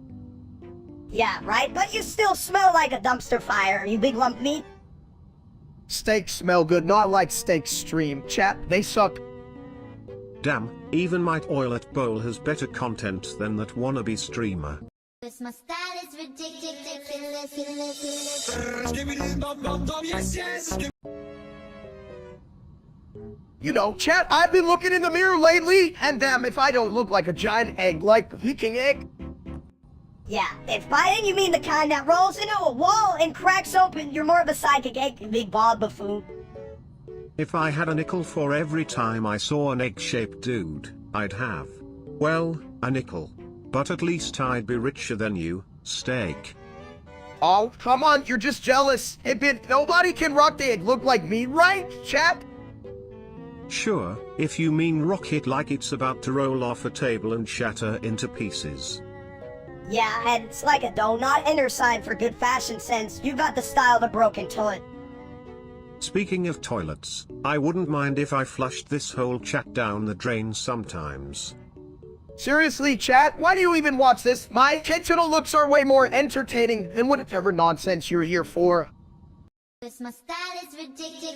Yeah, right? But you still smell like a dumpster fire, you big lump meat. Steaks smell good, not like steak stream. Chat, they suck. Damn, even my toilet bowl has better content than that wannabe streamer. My style is ridiculous. You know, chat, I've been looking in the mirror lately, and damn if I don't look like a giant egg, like a leaking egg. Yeah, if by it you mean the kind that rolls into a wall and cracks open, you're more of a psychic egg, you big bald buffoon. If I had a nickel for every time I saw an egg-shaped dude, I'd have, well, a nickel. But at least I'd be richer than you, Steak. Oh, come on, you're just jealous. Hey, bit, nobody can rock the egg look like me, right, chat? Sure, if you mean rock it like it's about to roll off a table and shatter into pieces. Yeah, and it's like a donut inner sign for good fashion sense. You got the style of a broken toilet. Speaking of toilets, I wouldn't mind if I flushed this whole chat down the drain sometimes. Seriously, chat, why do you even watch this? My intentional looks are way more entertaining than whatever nonsense you're here for. My style is ridiculous.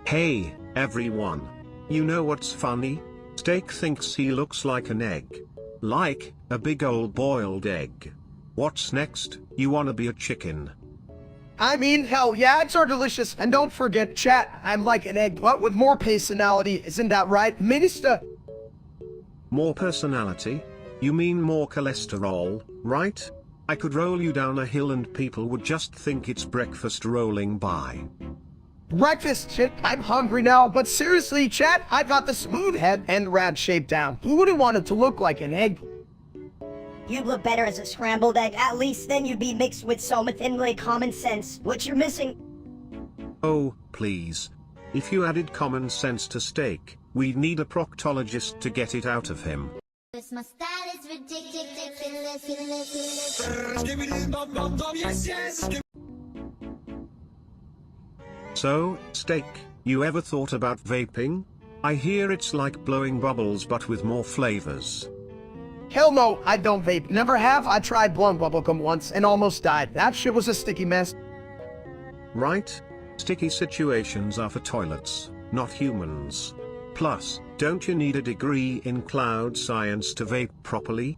Hey, everyone. You know what's funny? Steak thinks he looks like an egg. Like, a big old boiled egg. What's next? You wanna be a chicken? I mean, hell yeah, eggs are delicious. And don't forget, chat, I'm like an egg, but with more personality. Isn't that right, Minister? More personality? You mean more cholesterol, right? I could roll you down a hill and people would just think it's breakfast rolling by. Breakfast, shit, I'm hungry now, but seriously, chat, I got the smooth head and rad shape down. Who wouldn't want it to look like an egg? You'd look better as a scrambled egg. At least then you'd be mixed with some thinly common sense, which you're missing. Oh, please. If you added common sense to steak, we'd need a proctologist to get it out of him. My style is ridiculous. So, steak, you ever thought about vaping? I hear it's like blowing bubbles but with more flavors. Hell no, I don't vape. Never have. I tried blowing bubblegum once and almost died. That shit was a sticky mess. Right? Sticky situations are for toilets, not humans. Plus, don't you need a degree in cloud science to vape properly?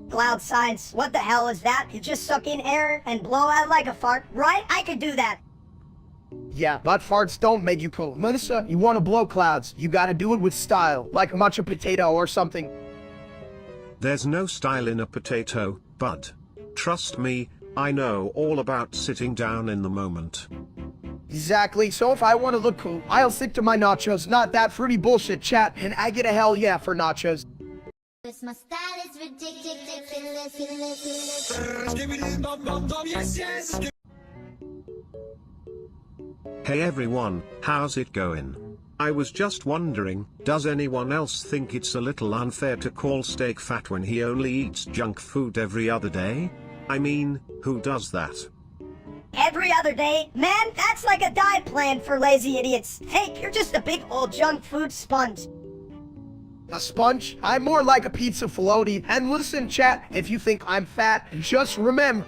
Cloud science, what the hell is that? You just suck in air and blow out like a fart, right? I could do that. Yeah, but farts don't make you cool. Melissa, you want to blow clouds, you gotta do it with style, like a matcha potato or something. There's no style in a potato, bud. Trust me, I know all about sitting down in the moment. Exactly, so if I want to look cool, I'll stick to my nachos, not that fruity bullshit, chat, and I get a hell yeah for nachos. My style is ridiculous. Hey everyone, how's it going? I was just wondering, does anyone else think it's a little unfair to call steak fat when he only eats junk food every other day? I mean, who does that? Every other day? Man, that's like a diet plan for lazy idiots. Hey, you're just a big old junk food sponge. A sponge? I'm more like a pizza floaty, and listen chat, if you think I'm fat, just remember.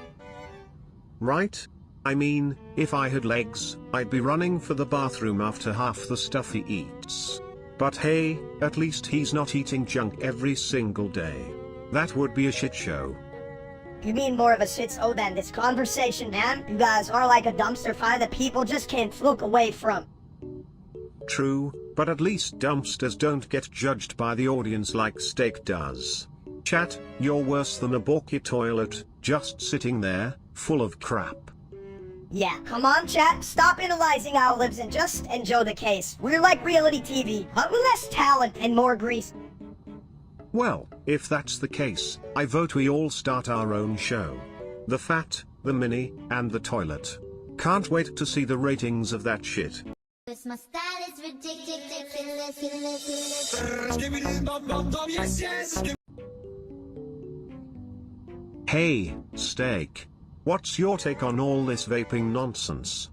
Right? I mean, if I had legs, I'd be running for the bathroom after half the stuff he eats. But hey, at least he's not eating junk every single day. That would be a shit show. You mean more of a shit-show than this conversation, man? You guys are like a dumpster fire that people just can't look away from. True, but at least dumpsters don't get judged by the audience like steak does. Chat, you're worse than a bulky toilet, just sitting there, full of crap. Yeah, come on chat, stop analyzing our lives and just enjoy the case. We're like reality TV, but with less talent and more grease. Well, if that's the case, I vote we all start our own show. The Fat, the Mini, and the Toilet. Can't wait to see the ratings of that shit. My style is ridiculous. Hey, Steak. What's your take on all this vaping nonsense?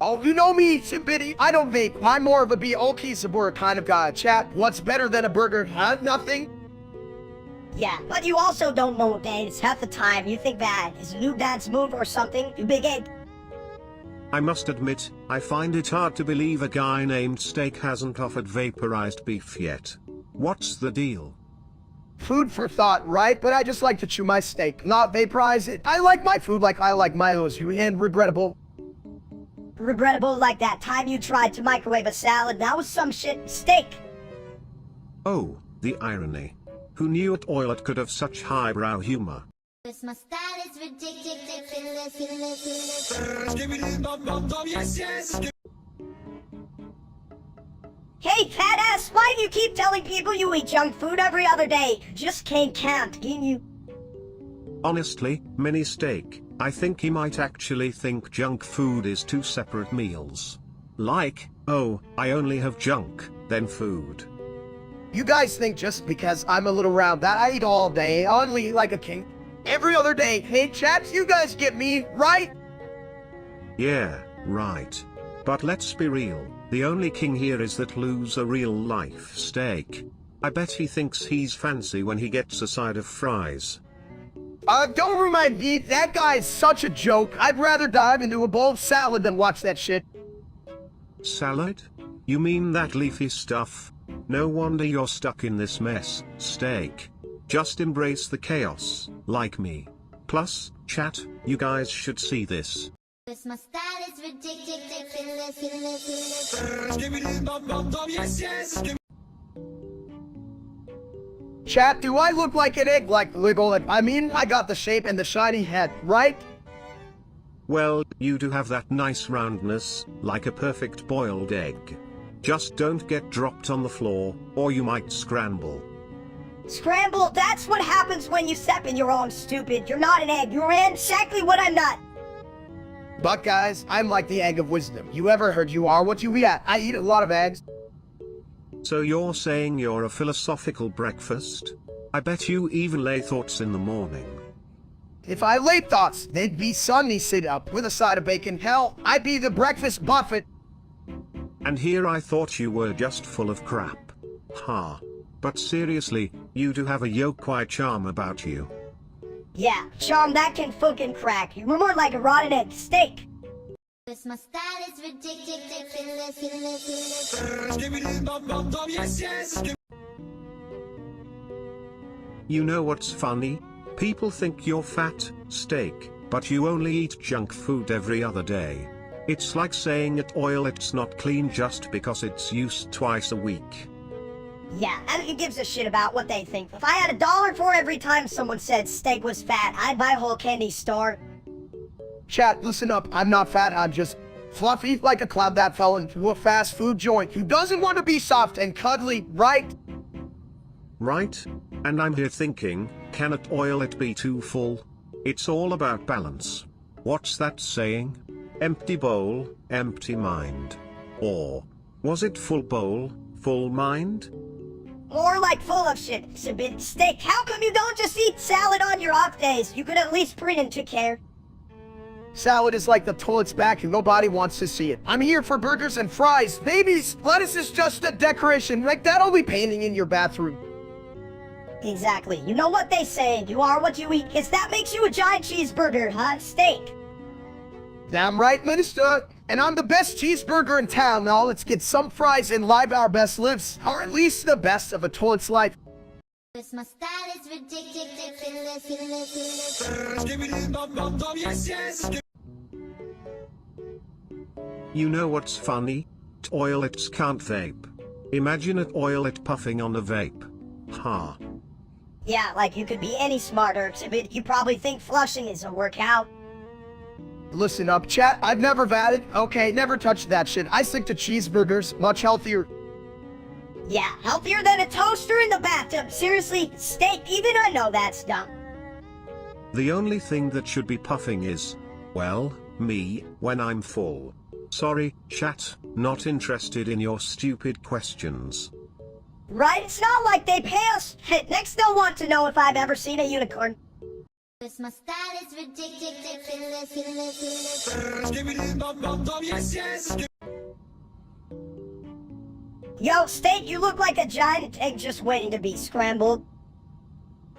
Oh, you know me, Simbitty. I don't vape. I'm more of a be-okay Sabura kind of guy. Chat, what's better than a burger? Huh? Nothing? Yeah, but you also don't know days. Half the time you think that is a new dance move or something, you big egg. I must admit, I find it hard to believe a guy named Steak hasn't offered vaporized beef yet. What's the deal? Food for thought, right? But I just like to chew my steak, not vaporize it. I like my food like I like my ozu, and regrettable. Regrettable like that time you tried to microwave a salad, that was some shit. Steak. Oh, the irony. Who knew a toilet could have such highbrow humor? My style is ridiculous. Hey, fat ass, why do you keep telling people you eat junk food every other day? Just can't count, can you? Honestly, Mini Steak, I think he might actually think junk food is two separate meals. Like, oh, I only have junk, then food. You guys think just because I'm a little round that I eat all day, only like a king? Every other day. Hey, chaps, you guys get me, right? Yeah, right. But let's be real, the only king here is that lose a real-life steak. I bet he thinks he's fancy when he gets a side of fries. Don't remind me, that guy's such a joke. I'd rather dive into a bowl of salad than watch that shit. Salad? You mean that leafy stuff? No wonder you're stuck in this mess, Steak. Just embrace the chaos, like me. Plus, chat, you guys should see this. My style is ridiculous. Chat, do I look like an egg like Wiggle? I mean, I got the shape and the shiny head, right? Well, you do have that nice roundness, like a perfect boiled egg. Just don't get dropped on the floor, or you might scramble. Scramble, that's what happens when you step in your own stupid. You're not an egg, you're exactly what I'm not. But guys, I'm like the egg of wisdom. You ever heard you are what you eat? I eat a lot of eggs. So you're saying you're a philosophical breakfast? I bet you even lay thoughts in the morning. If I laid thoughts, they'd be sunny sit up with a side of bacon. Hell, I'd be the breakfast buffet. And here I thought you were just full of crap. Ha. But seriously, you do have a yokai charm about you. Yeah, charm that can fucking crack. You're more like a rotten egg steak. My style is ridiculous. You know what's funny? People think you're fat, steak, but you only eat junk food every other day. It's like saying at oil it's not clean just because it's used twice a week. Yeah, and who gives a shit about what they think? If I had $1 for every time someone said steak was fat, I'd buy a whole candy store. Chat, listen up. I'm not fat. I'm just fluffy like a cloud that fell into a fast food joint who doesn't want to be soft and cuddly, right? Right? And I'm here thinking, can it oil it be too full? It's all about balance. What's that saying? Empty bowl, empty mind. Or, was it full bowl, full mind? More like full of shit. It's a bit steak. How come you don't just eat salad on your off days? You could at least bring into care. Salad is like the toilet's back and nobody wants to see it. I'm here for burgers and fries. Babies, lettuce is just a decoration. Like that'll be painting in your bathroom. Exactly. You know what they say, you are what you eat. Guess that makes you a giant cheeseburger, huh? Steak. Damn right, minister. And I'm the best cheeseburger in town. Now let's get some fries and live our best lives. Or at least the best of a toilet's life. My style is ridiculous. You know what's funny? Toilets can't vape. Imagine it oil it puffing on a vape. Ha. Yeah, like you could be any smarter, exhibit. You probably think flushing is a workout. Listen up, chat. I've never vatted. Okay, never touched that shit. I stick to cheeseburgers. Much healthier. Yeah, healthier than a toaster in the bathtub. Seriously, steak, even I know that's dumb. The only thing that should be puffing is, well, me, when I'm full. Sorry, chat, not interested in your stupid questions. Right? It's not like they pay us. Hey, next they'll want to know if I've ever seen a unicorn. My style is ridiculous. Yo, steak, you look like a giant egg just waiting to be scrambled.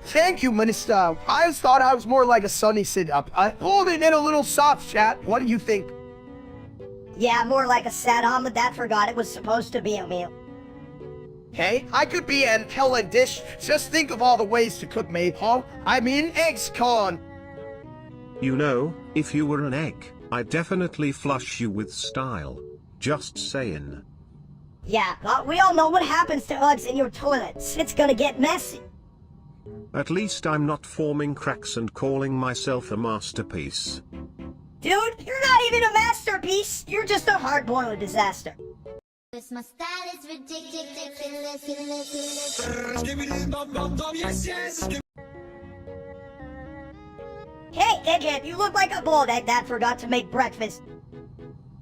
Thank you, minister. I always thought I was more like a sunny sit-up. I hold it in a little soft, chat. What do you think? Yeah, more like a sad omelet that forgot it was supposed to be a meal. Hey, I could be an hella dish. Just think of all the ways to cook maypole. I mean, eggs con. You know, if you were an egg, I'd definitely flush you with style. Just saying. Yeah, but we all know what happens to eggs in your toilets. It's gonna get messy. At least I'm not forming cracks and calling myself a masterpiece. Dude, you're not even a masterpiece. You're just a hard-boiled disaster. My style is ridiculous. Hey, egghead, you look like a boiled egg that forgot to make breakfast.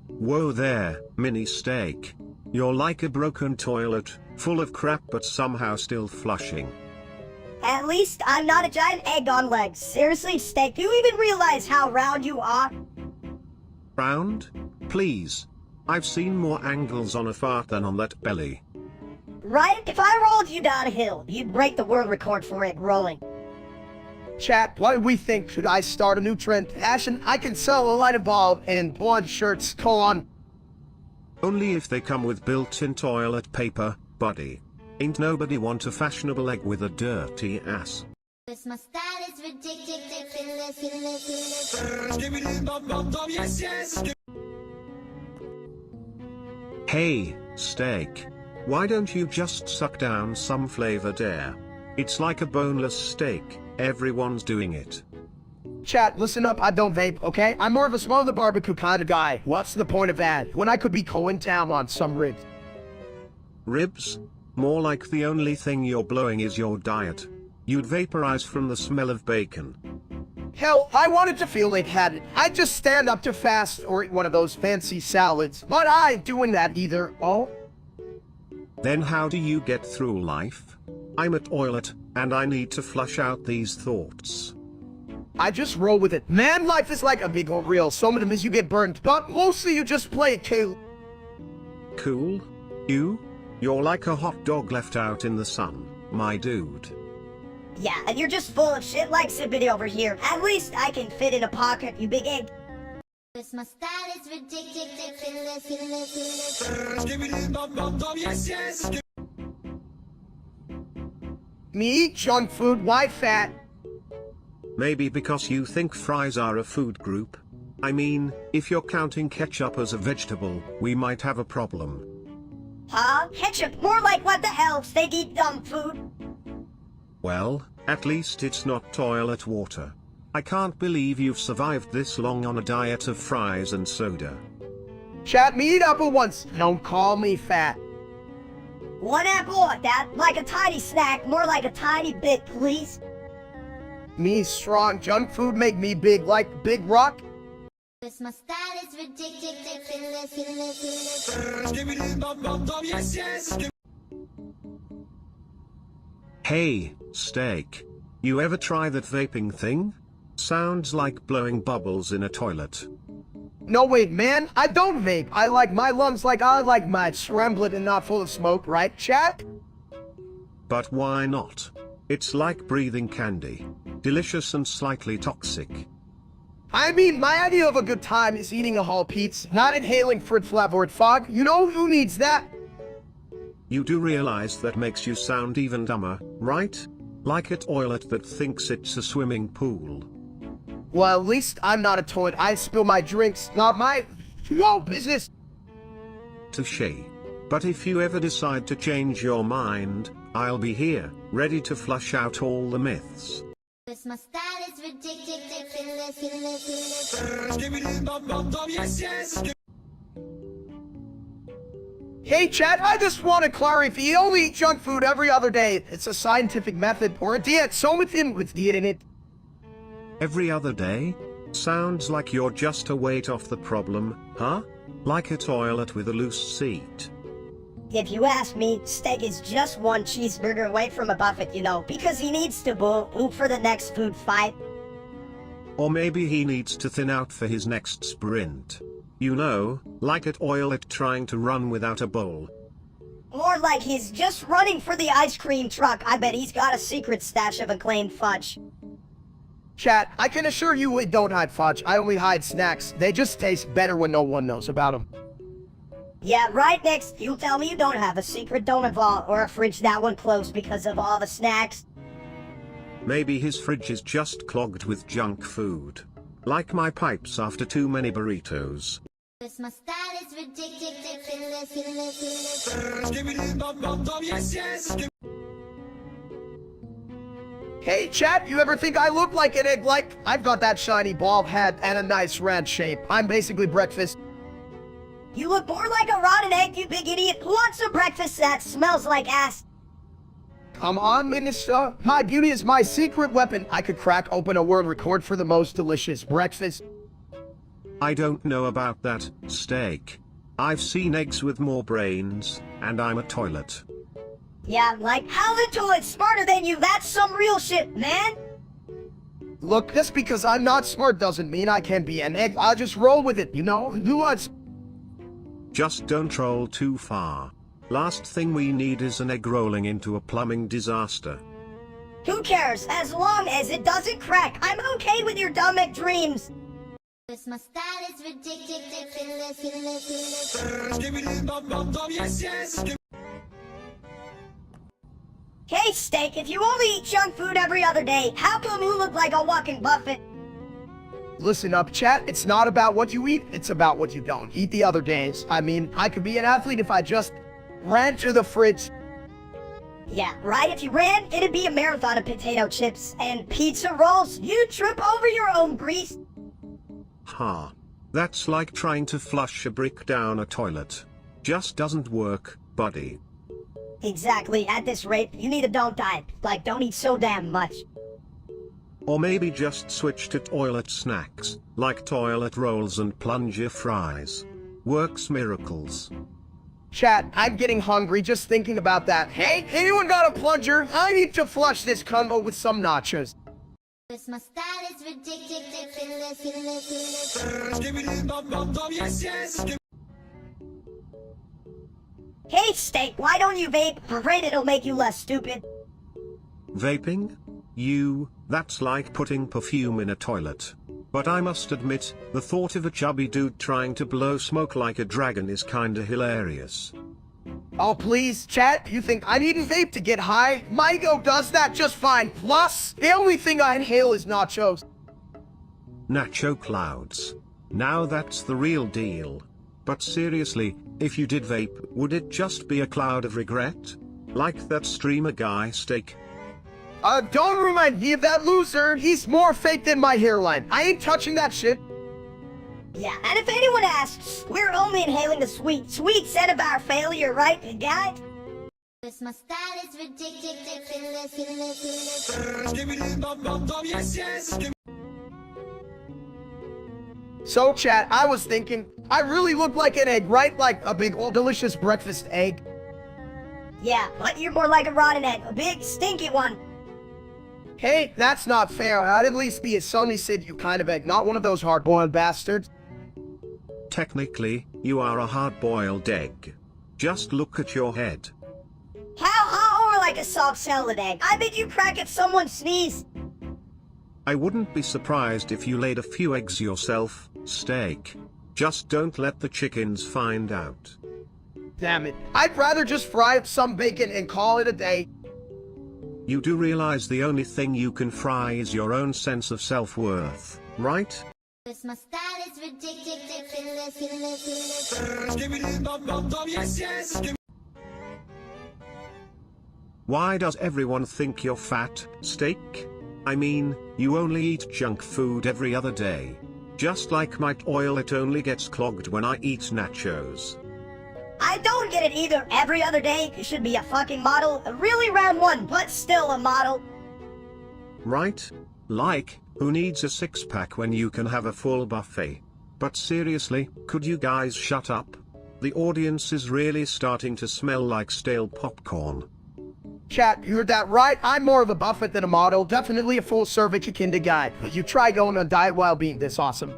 Whoa there, mini steak. You're like a broken toilet, full of crap but somehow still flushing. At least I'm not a giant egg on legs. Seriously, steak, do you even realize how round you are? Round? Please. I've seen more angles on a fart than on that belly. Right? If I rolled you down a hill, you'd break the world record for egg rolling. Chat, what do we think? Should I start a new trend? Ashen, I can sell a line of ball and blood shirts. Go on. Only if they come with built-in toilet paper, buddy. Ain't nobody want a fashionable egg with a dirty ass. My style is ridiculous. Hey, steak. Why don't you just suck down some flavored air? It's like a boneless steak, everyone's doing it. Chat, listen up, I don't vape, okay? I'm more of a smoke the barbecue kind of guy. What's the point of that? When I could be going down on some ribs. Ribs? More like the only thing you're blowing is your diet. You'd vaporize from the smell of bacon. Hell, I wanted to feel like had it. I'd just stand up to fast or eat one of those fancy salads. But I ain't doing that either, oh? Then how do you get through life? I'm a toilet, and I need to flush out these thoughts. I just roll with it. Man, life is like a big old reel. Some of them is you get burnt, but mostly you just play it cool. Cool? You? You're like a hot dog left out in the sun, my dude. Yeah, and you're just full of shit like Zippity over here. At least I can fit in a pocket, you big egg. My style is ridiculous. Me eat junk food, why fat? Maybe because you think fries are a food group. I mean, if you're counting ketchup as a vegetable, we might have a problem. Huh? Ketchup? More like what the hell? Steak eat dumb food? Well, at least it's not toilet water. I can't believe you've survived this long on a diet of fries and soda. Chat, me eat apple once. Don't call me fat. One apple at that? Like a tiny snack, more like a tiny bit, please. Me strong, junk food make me big like Big Rock. My style is ridiculous. Hey, steak. You ever try that vaping thing? Sounds like blowing bubbles in a toilet. No wait, man, I don't vape. I like my lungs like I like my scramblet and not full of smoke, right, chat? But why not? It's like breathing candy. Delicious and slightly toxic. I mean, my idea of a good time is eating a whole pizza, not inhaling fruit-flavored fog. You know who needs that? You do realize that makes you sound even dumber, right? Like a toilet that thinks it's a swimming pool. Well, at least I'm not a toilet. I spill my drinks, not my... Whoa, business! Touché. But if you ever decide to change your mind, I'll be here, ready to flush out all the myths. My style is ridiculous. Hey, chat, I just want to clarify. You only eat junk food every other day. It's a scientific method or a diet, so with diet in it. Every other day? Sounds like you're just a weight off the problem, huh? Like a toilet with a loose seat. If you ask me, steak is just one cheeseburger away from a buffet, you know, because he needs to boo for the next food fight. Or maybe he needs to thin out for his next sprint. You know, like a toilet trying to run without a bowl. More like he's just running for the ice cream truck. I bet he's got a secret stash of acclaimed fudge. Chat, I can assure you we don't hide fudge. I only hide snacks. They just taste better when no one knows about them. Yeah, right next. You tell me you don't have a secret donut vault or a fridge that one closed because of all the snacks. Maybe his fridge is just clogged with junk food. Like my pipes after too many burritos. My style is ridiculous. Hey, chat, you ever think I look like an egg? Like, I've got that shiny bald head and a nice round shape. I'm basically breakfast. You look more like a rotten egg, you big idiot. Who wants a breakfast that smells like ass? Come on, Minister. My beauty is my secret weapon. I could crack open a world record for the most delicious breakfast. I don't know about that, steak. I've seen eggs with more brains, and I'm a toilet. Yeah, like, how the toilet's smarter than you? That's some real shit, man. Look, just because I'm not smart doesn't mean I can't be an egg. I'll just roll with it, you know? Who wants... Just don't roll too far. Last thing we need is an egg rolling into a plumbing disaster. Who cares? As long as it doesn't crack, I'm okay with your dumb egg dreams. My style is ridiculous. Hey, Steak, if you only eat junk food every other day, how come you look like a walking buffet? Listen up, chat. It's not about what you eat, it's about what you don't eat the other days. I mean, I could be an athlete if I just ran to the fridge. Yeah, right, if you ran, it'd be a marathon of potato chips and pizza rolls. You'd trip over your own grease. Ha. That's like trying to flush a brick down a toilet. Just doesn't work, buddy. Exactly, at this rate, you need a don't diet. Like, don't eat so damn much. Or maybe just switch to toilet snacks, like toilet rolls and plunger fries. Works miracles. Chat, I'm getting hungry just thinking about that. Hey, anyone got a plunger? I need to flush this combo with some nachos. This my style is ridiculous. Hey, Steak, why don't you vape? Afraid it'll make you less stupid. Vaping? That's like putting perfume in a toilet. But I must admit, the thought of a chubby dude trying to blow smoke like a dragon is kinda hilarious. Oh, please, chat, you think I need a vape to get high? My ego does that just fine. Plus, the only thing I inhale is nachos. Nacho clouds. Now that's the real deal. But seriously, if you did vape, would it just be a cloud of regret? Like that streamer guy Steak? Don't remind me of that loser. He's more fake than my hairline. I ain't touching that shit. Yeah, and if anyone asks, we're only inhaling the sweet scent of our failure, right, guys? This my style is ridiculous. So, chat, I was thinking, I really look like an egg, right? Like a big old delicious breakfast egg. Yeah, but you're more like a rotten egg, a big stinky one. Hey, that's not fair. I'd at least be a Sunny Sid, you kind of egg, not one of those hard-boiled bastards. Technically, you are a hard-boiled egg. Just look at your head. How more like a soft salad egg? I bet you crack if someone sneezes. I wouldn't be surprised if you laid a few eggs yourself, Steak. Just don't let the chickens find out. Damn it. I'd rather just fry up some bacon and call it a day. You do realize the only thing you can fry is your own sense of self-worth, right? This my style is ridiculous. Why does everyone think you're fat, Steak? I mean, you only eat junk food every other day. Just like my toilet only gets clogged when I eat nachos. I don't get it either. Every other day, you should be a fucking model. A really round one, but still a model. Right? Like, who needs a six-pack when you can have a full buffet? But seriously, could you guys shut up? The audience is really starting to smell like stale popcorn. Chat, you heard that right? I'm more of a buffet than a model. Definitely a full-service kinda guy. But you try going on a diet while being this awesome.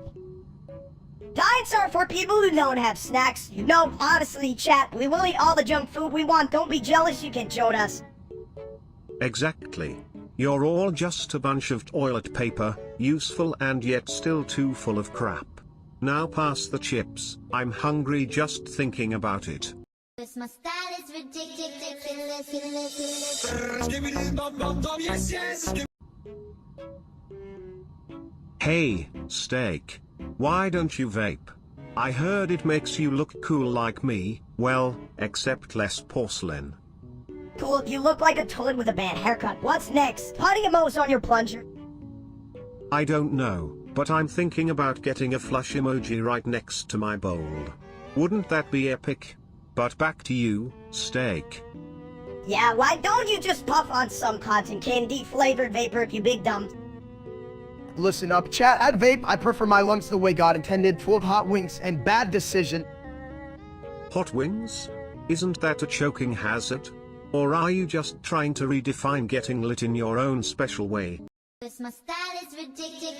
Diets are for people who don't have snacks. You know, honestly, chat, we will eat all the junk food we want. Don't be jealous, you can join us. Exactly. You're all just a bunch of toilet paper, useful and yet still too full of crap. Now pass the chips. I'm hungry just thinking about it. This my style is ridiculous. Hey, Steak. Why don't you vape? I heard it makes you look cool like me, well, except less porcelain. Cool, you look like a toilet with a bad haircut. What's next? Putting emoji on your plunger? I don't know, but I'm thinking about getting a flush emoji right next to my bowl. Wouldn't that be epic? But back to you, Steak. Yeah, why don't you just puff on some cotton candy flavored vapor, you big dumb? Listen up, chat. At vape, I prefer my lungs the way God intended, full of hot wings and bad decision. Hot wings? Isn't that a choking hazard? Or are you just trying to redefine getting lit in your own special way? This my style is ridiculous.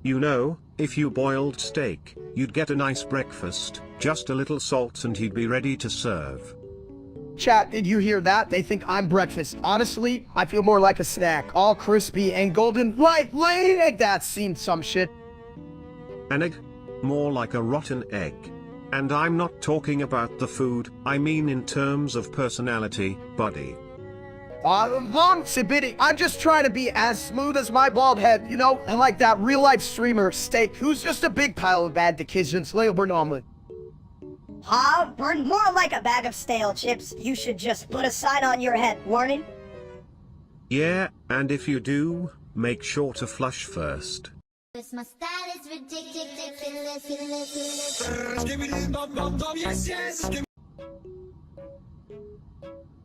You know, if you boiled steak, you'd get a nice breakfast, just a little salt and he'd be ready to serve. Chat, did you hear that? They think I'm breakfast. Honestly, I feel more like a snack, all crispy and golden, like laying egg. That's seen some shit. An egg? More like a rotten egg. And I'm not talking about the food, I mean in terms of personality, buddy. Long Sibidi, I'm just trying to be as smooth as my bald head, you know? And like that real-life streamer, Steak, who's just a big pile of bad decisions, labor omelet. Huh? Burn more like a bag of stale chips. You should just put a sign on your head. Warning? Yeah, and if you do, make sure to flush first. My style is ridiculous.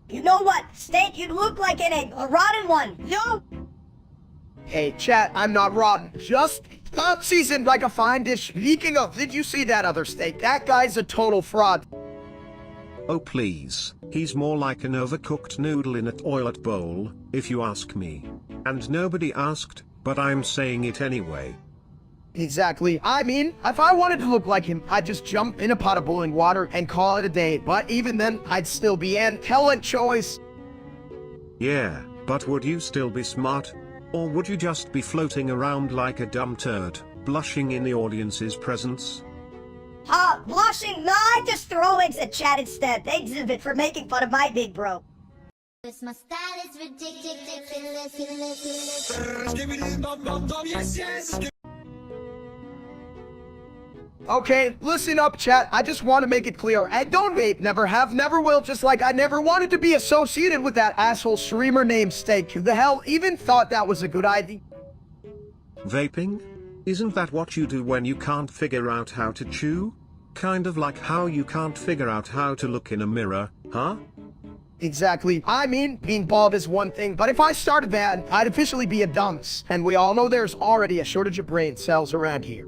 You know what? Steak, you look like an egg. A rotten one. No? Hey, chat, I'm not rotten. Just seasoned like a fine dish. Speaking of, did you see that other Steak? That guy's a total fraud. Oh please, he's more like an overcooked noodle in a toilet bowl, if you ask me. And nobody asked, but I'm saying it anyway. Exactly. I mean, if I wanted to look like him, I'd just jump in a pot of boiling water and call it a day. But even then, I'd still be an excellent choice. Yeah, but would you still be smart? Or would you just be floating around like a dumb turd, blushing in the audience's presence? Blushing? Nah, I just throw eggs at chat instead. Thanks, Zivit, for making fun of my big bro. My style is ridiculous. Okay, listen up, chat. I just want to make it clear. I don't vape, never have, never will, just like I never wanted to be associated with that asshole streamer named Steak. Who the hell even thought that was a good idea? Vaping? Isn't that what you do when you can't figure out how to chew? Kind of like how you can't figure out how to look in a mirror, huh? Exactly. I mean, being bald is one thing, but if I started that, I'd officially be a dunce. And we all know there's already a shortage of brain cells around here.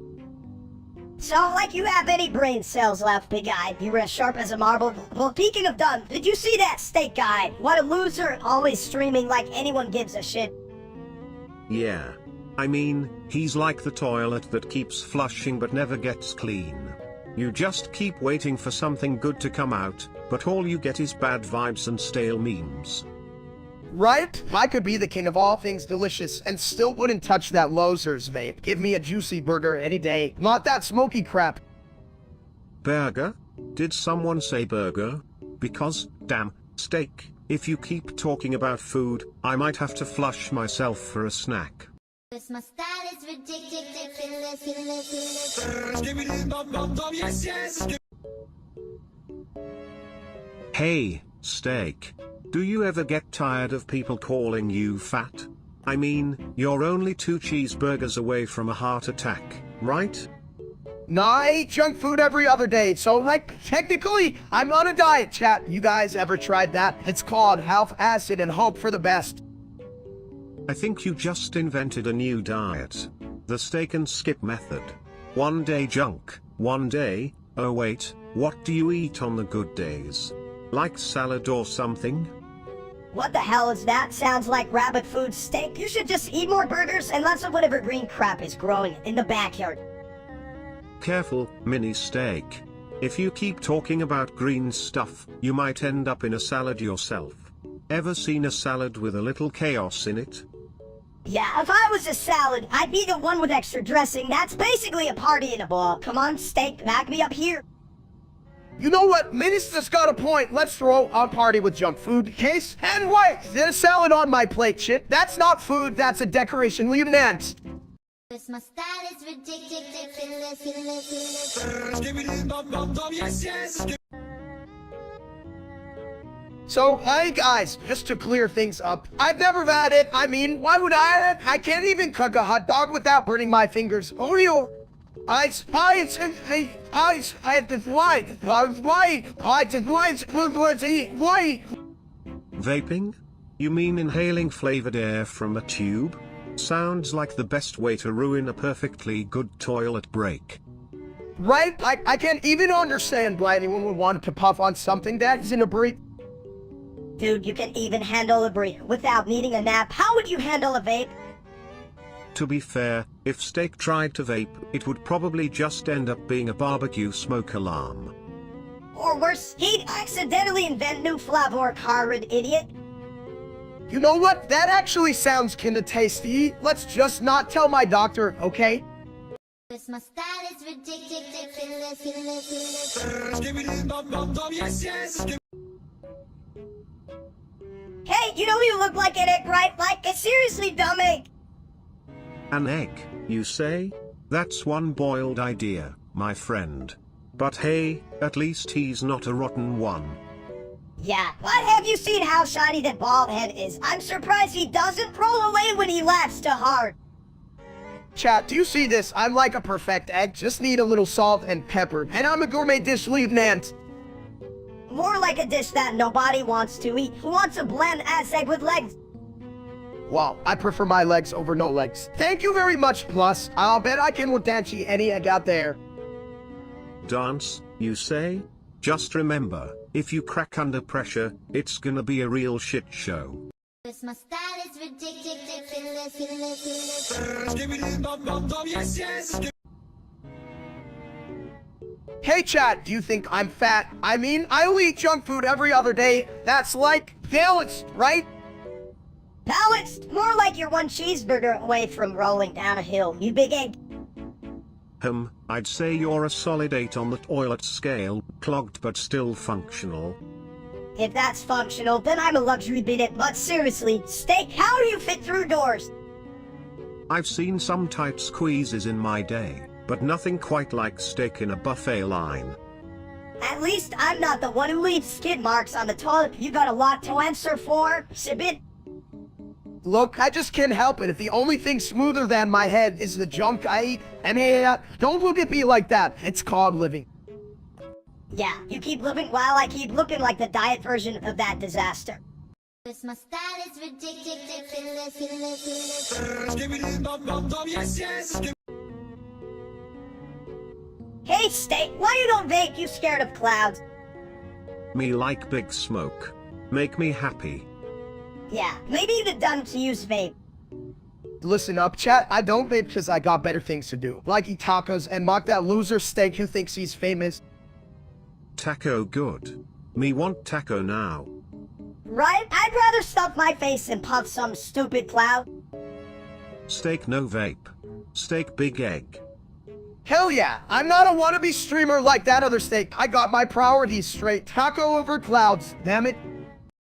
So, like you have any brain cells left, big guy. You're as sharp as a marble. Well, speaking of dumb, did you see that Steak guy? What a loser, always streaming like anyone gives a shit. Yeah. I mean, he's like the toilet that keeps flushing but never gets clean. You just keep waiting for something good to come out, but all you get is bad vibes and stale memes. Right? I could be the king of all things delicious and still wouldn't touch that Losers vape. Give me a juicy burger any day, not that smoky crap. Burger? Did someone say burger? Because, damn, Steak, if you keep talking about food, I might have to flush myself for a snack. My style is ridiculous. Hey, Steak. Do you ever get tired of people calling you fat? I mean, you're only 2 cheeseburgers away from a heart attack, right? No, I eat junk food every other day, so like, technically, I'm on a diet, chat. You guys ever tried that? It's called half acid and hope for the best. I think you just invented a new diet. The steak and skip method. One day junk, one day, oh wait, what do you eat on the good days? Like salad or something? What the hell is that? Sounds like rabbit food. Steak. You should just eat more burgers and less of whatever green crap is growing in the backyard. Careful, mini Steak. If you keep talking about green stuff, you might end up in a salad yourself. Ever seen a salad with a little chaos in it? Yeah, if I was a salad, I'd be the one with extra dressing. That's basically a party in a ball. Come on, Steak, back me up here. You know what? Minister's got a point. Let's throw a party with junk food case. And wait, there's salad on my plate, shit. That's not food, that's a decoration. Leave it next. My style is ridiculous. So, hey guys, just to clear things up, I've never had it. I mean, why would I? I can't even cook a hot dog without burning my fingers. Oreo. Vaping? You mean inhaling flavored air from a tube? Sounds like the best way to ruin a perfectly good toilet break. Right? I can't even understand why anyone would want to puff on something that isn't a break. Dude, you can even handle a break without needing a nap. How would you handle a vape? To be fair, if Steak tried to vape, it would probably just end up being a barbecue smoke alarm. Or worse, he'd accidentally invent new flavor, Harvard idiot. You know what? That actually sounds kinda tasty. Let's just not tell my doctor, okay? My style is ridiculous. Hey, you know you look like an egg, right? Like a seriously dumb egg. An egg, you say? That's one boiled idea, my friend. But hey, at least he's not a rotten one. Yeah, but have you seen how shiny that bald head is? I'm surprised he doesn't roll away when he laughs too hard. Chat, do you see this? I'm like a perfect egg, just need a little salt and pepper, and I'm a gourmet dish lieutenant. More like a dish that nobody wants to eat. Who wants a bland ass egg with legs? Wow, I prefer my legs over no legs. Thank you very much, Plus. I'll bet I can Wadanchi any egg out there. Dance, you say? Just remember, if you crack under pressure, it's gonna be a real shit show. My style is ridiculous. Hey chat, do you think I'm fat? I mean, I only eat junk food every other day. That's like balanced, right? Balanced? More like you're one cheeseburger away from rolling down a hill, you big egg. I'd say you're a solid 8 on the toilet scale, clogged but still functional. If that's functional, then I'm a luxury bidet, but seriously, steak, how do you fit through doors? I've seen some tight squeezes in my day, but nothing quite like steak in a buffet line. At least I'm not the one who leaves skid marks on the toilet. You got a lot to answer for, Sibit. Look, I just can't help it if the only thing smoother than my head is the junk I eat. And hey, don't look at me like that. It's called living. Yeah, you keep living while I keep looking like the diet version of that disaster. My style is ridiculous. Hey, steak, why you don't vape? You scared of clouds? Me like big smoke. Make me happy. Yeah, maybe you'd have done to use vape. Listen up, chat. I don't vape because I got better things to do. Like eat tacos and mock that loser steak who thinks he's famous. Taco good. Me want taco now. Right? I'd rather stuff my face and puff some stupid cloud. Steak no vape. Steak big egg. Hell yeah, I'm not a wannabe streamer like that other steak. I got my priorities straight. Taco over clouds, damn it.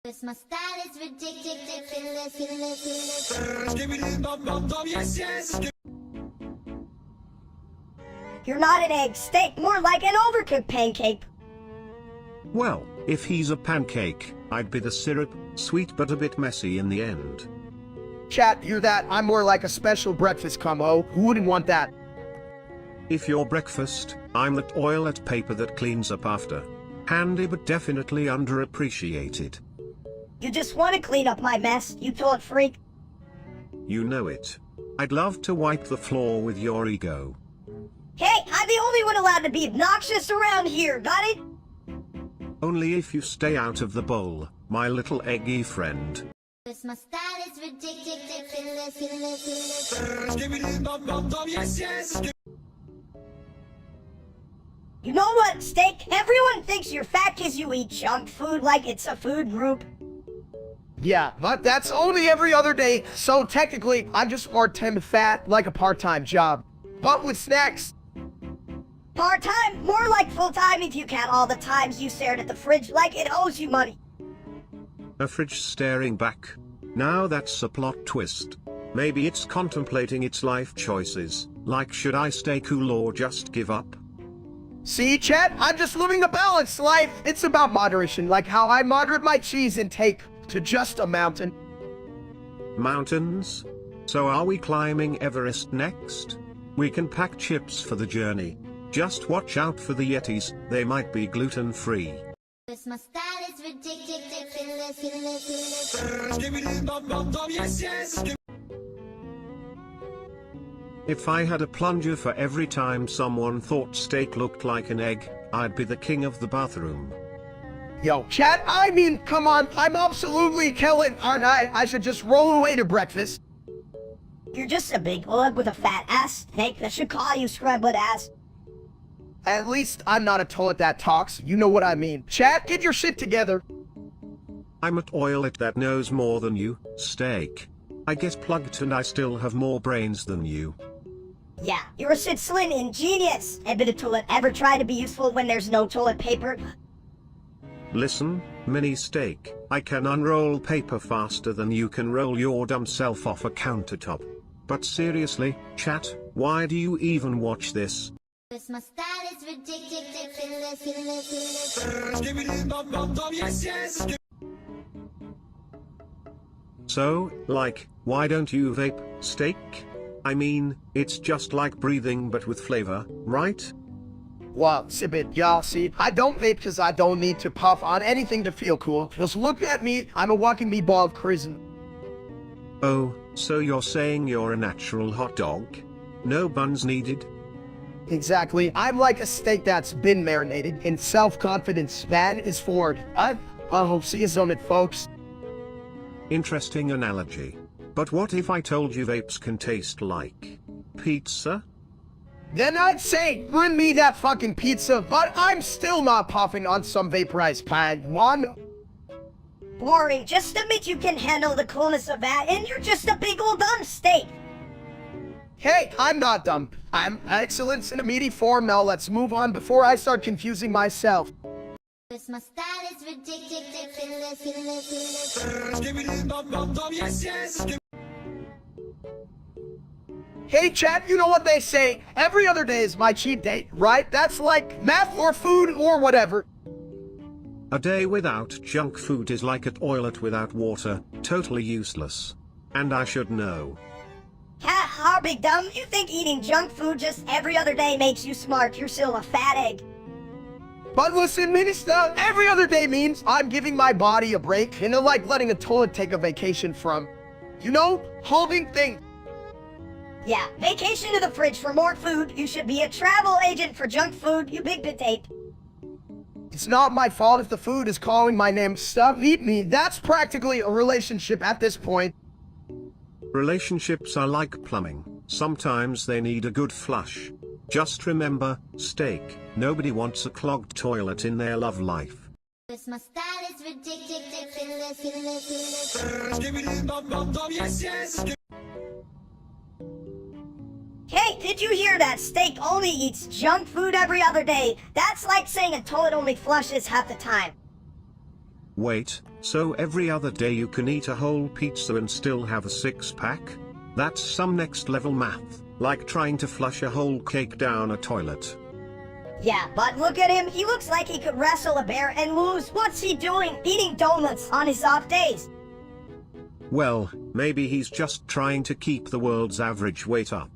My style is ridiculous. You're not an egg, steak, more like an overcooked pancake. Well, if he's a pancake, I'd be the syrup, sweet but a bit messy in the end. Chat, you're that. I'm more like a special breakfast combo. Who wouldn't want that? If you're breakfast, I'm the toilet paper that cleans up after. Handy but definitely underappreciated. You just want to clean up my mess, you toilet freak. You know it. I'd love to wipe the floor with your ego. Hey, I'm the only one allowed to be obnoxious around here, got it? Only if you stay out of the bowl, my little eggy friend. My style is ridiculous. You know what, steak? Everyone thinks you're fat because you eat junk food like it's a food group. Yeah, but that's only every other day, so technically, I'm just part-time fat, like a part-time job. But with snacks. Part-time? More like full-time if you count all the times you stared at the fridge like it owes you money. A fridge staring back. Now that's a plot twist. Maybe it's contemplating its life choices, like should I stay cool or just give up? See, chat? I'm just living a balanced life. It's about moderation, like how I moderate my cheese intake to just a mountain. Mountains? So are we climbing Everest next? We can pack chips for the journey. Just watch out for the Yetis, they might be gluten-free. My style is ridiculous. If I had a plunger for every time someone thought steak looked like an egg, I'd be the king of the bathroom. Yo, chat, I mean, come on, I'm absolutely killing, aren't I? I should just roll away to breakfast. You're just a big lug with a fat ass, steak. That should call you scrambled ass. At least I'm not a toilet that talks, you know what I mean. Chat, get your shit together. I'm a toilet that knows more than you, steak. I get plugged and I still have more brains than you. Yeah, you're a slim ingenious. Ever the toilet ever try to be useful when there's no toilet paper? Listen, mini steak, I can unroll paper faster than you can roll your dumb self off a countertop. But seriously, chat, why do you even watch this? My style is ridiculous. So, like, why don't you vape steak? I mean, it's just like breathing but with flavor, right? Well, Sibit, y'all see, I don't vape because I don't need to puff on anything to feel cool. Just look at me, I'm a walking meatball of prison. Oh, so you're saying you're a natural hot dog? No buns needed? Exactly, I'm like a steak that's been marinated in self-confidence. That is Ford. I'll see you on it, folks. Interesting analogy. But what if I told you vapes can taste like pizza? Then I'd say, bring me that fucking pizza, but I'm still not puffing on some vaporized pad. One. Boring, just admit you can handle the coolness of that and you're just a big old dumb steak. Hey, I'm not dumb. I'm excellence in a meaty form. Now let's move on before I start confusing myself. My style is ridiculous. Hey chat, you know what they say? Every other day is my cheat day, right? That's like math or food or whatever. A day without junk food is like a toilet without water, totally useless. And I should know. How big dumb? You think eating junk food just every other day makes you smart? You're still a fat egg. But listen, Minister, every other day means I'm giving my body a break, and like letting a toilet take a vacation from, you know, holding things. Yeah, vacation to the fridge for more food. You should be a travel agent for junk food, you big potato. It's not my fault if the food is calling my name. Stop eat me. That's practically a relationship at this point. Relationships are like plumbing. Sometimes they need a good flush. Just remember, steak, nobody wants a clogged toilet in their love life. My style is ridiculous. Hey, did you hear that? Steak only eats junk food every other day. That's like saying a toilet only flushes half the time. Wait, so every other day you can eat a whole pizza and still have a six-pack? That's some next level math, like trying to flush a whole cake down a toilet. Yeah, but look at him. He looks like he could wrestle a bear and lose. What's he doing? Eating donuts on his off days. Well, maybe he's just trying to keep the world's average weight up.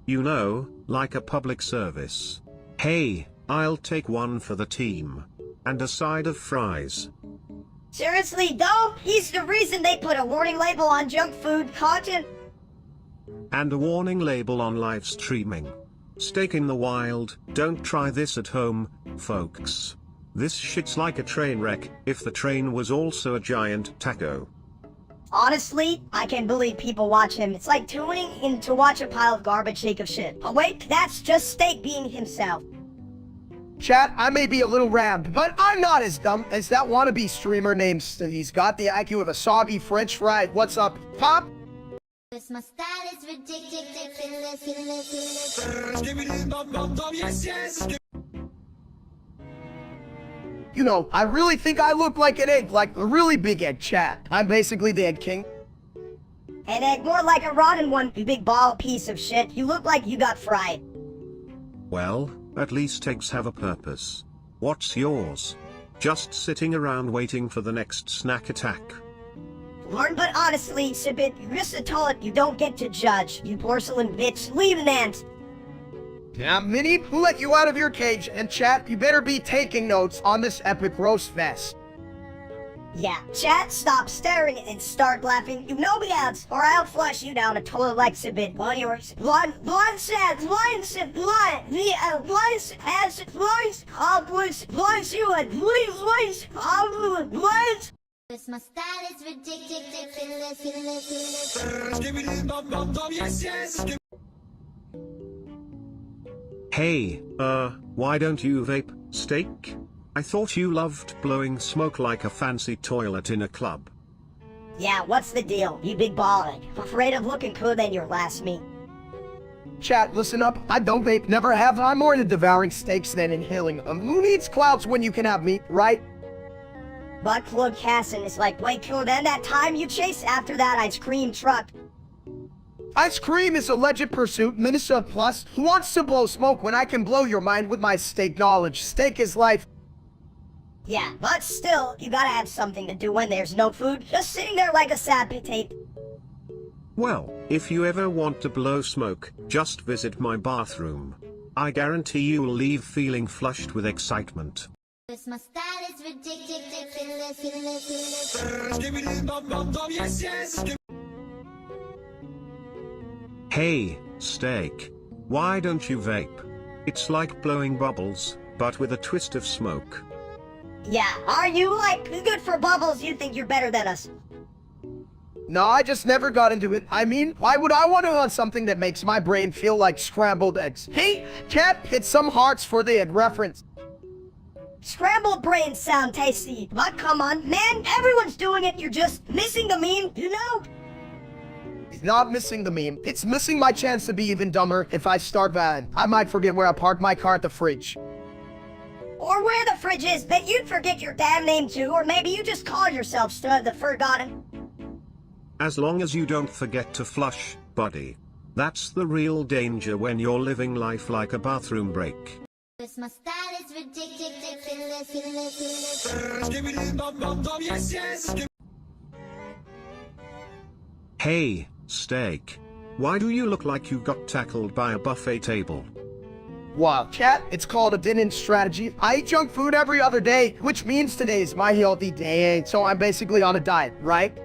You know, like a public service. Hey, I'll take one for the team. And a side of fries. Seriously, though? He's the reason they put a warning label on junk food content. And a warning label on live streaming. Steak in the wild, don't try this at home, folks. This shit's like a train wreck, if the train was also a giant taco. Honestly, I can't believe people watch him. It's like tuning in to watch a pile of garbage heap of shit. Oh wait, that's just Steak being himself. Chat, I may be a little rammed, but I'm not as dumb as that wannabe streamer named He's got the IQ of a soggy French fry. What's up, Pop? My style is ridiculous. You know, I really think I look like an egg, like a really big egg, chat. I'm basically the egg king. An egg, more like a rotten one, you big ball piece of shit. You look like you got fried. Well, at least eggs have a purpose. What's yours? Just sitting around waiting for the next snack attack. Lord, but honestly, Sibit, you're just a toilet you don't get to judge. You porcelain bitch, leave an ant. Now, Minnie, who let you out of your cage? And chat, you better be taking notes on this epic roast fest. Yeah, chat, stop staring and start laughing. You know me out, or I'll flush you down a toilet like Sibit. One yours. One said, My style is ridiculous. Hey, why don't you vape, Steak? I thought you loved blowing smoke like a fancy toilet in a club. Yeah, what's the deal, you big ball egg? Afraid of looking cooler than your last meat. Chat, listen up. I don't vape, never have. I'm more into devouring steaks than inhaling them. Who needs clouds when you can have meat, right? But Plug Cassin is like way cooler than that time you chased after that ice cream truck. Ice cream is a legit pursuit, Minnesota Plus. Who wants to blow smoke when I can blow your mind with my steak knowledge? Steak is life. Yeah, but still, you gotta have something to do when there's no food, just sitting there like a sad potato. Well, if you ever want to blow smoke, just visit my bathroom. I guarantee you'll leave feeling flushed with excitement. My style is ridiculous. Hey, Steak. Why don't you vape? It's like blowing bubbles, but with a twist of smoke. Yeah, are you like good for bubbles? You think you're better than us? No, I just never got into it. I mean, why would I want to hunt something that makes my brain feel like scrambled eggs? Hey, cat, hit some hearts for the reference. Scrambled brains sound tasty, but come on, man, everyone's doing it. You're just missing the meme, you know? It's not missing the meme. It's missing my chance to be even dumber if I start bad. I might forget where I parked my car at the fridge. Or where the fridge is, that you'd forget your damn name too, or maybe you just call yourself Stud the Forgotten. As long as you don't forget to flush, buddy. That's the real danger when you're living life like a bathroom break. My style is ridiculous. Hey, Steak. Why do you look like you got tackled by a buffet table? Wow, cat, it's called a dinner strategy. I eat junk food every other day, which means today's my healthy day, so I'm basically on a diet, right?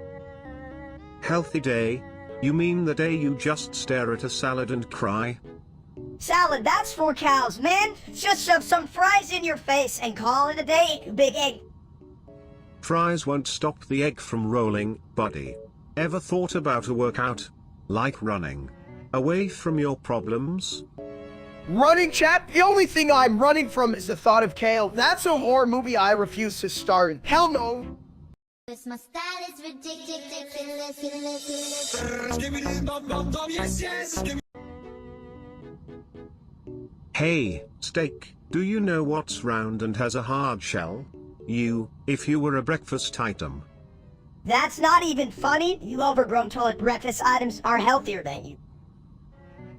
Healthy day? You mean the day you just stare at a salad and cry? Salad, that's for cows, man. Just shove some fries in your face and call it a day, you big egg. Fries won't stop the egg from rolling, buddy. Ever thought about a workout? Like running? Away from your problems? Running, chat? The only thing I'm running from is the thought of kale. That's a horror movie I refuse to star in. Hell no. My style is ridiculous. Hey, Steak, do you know what's round and has a hard shell? If you were a breakfast item. That's not even funny. You overgrown toilet breakfast items are healthier than you.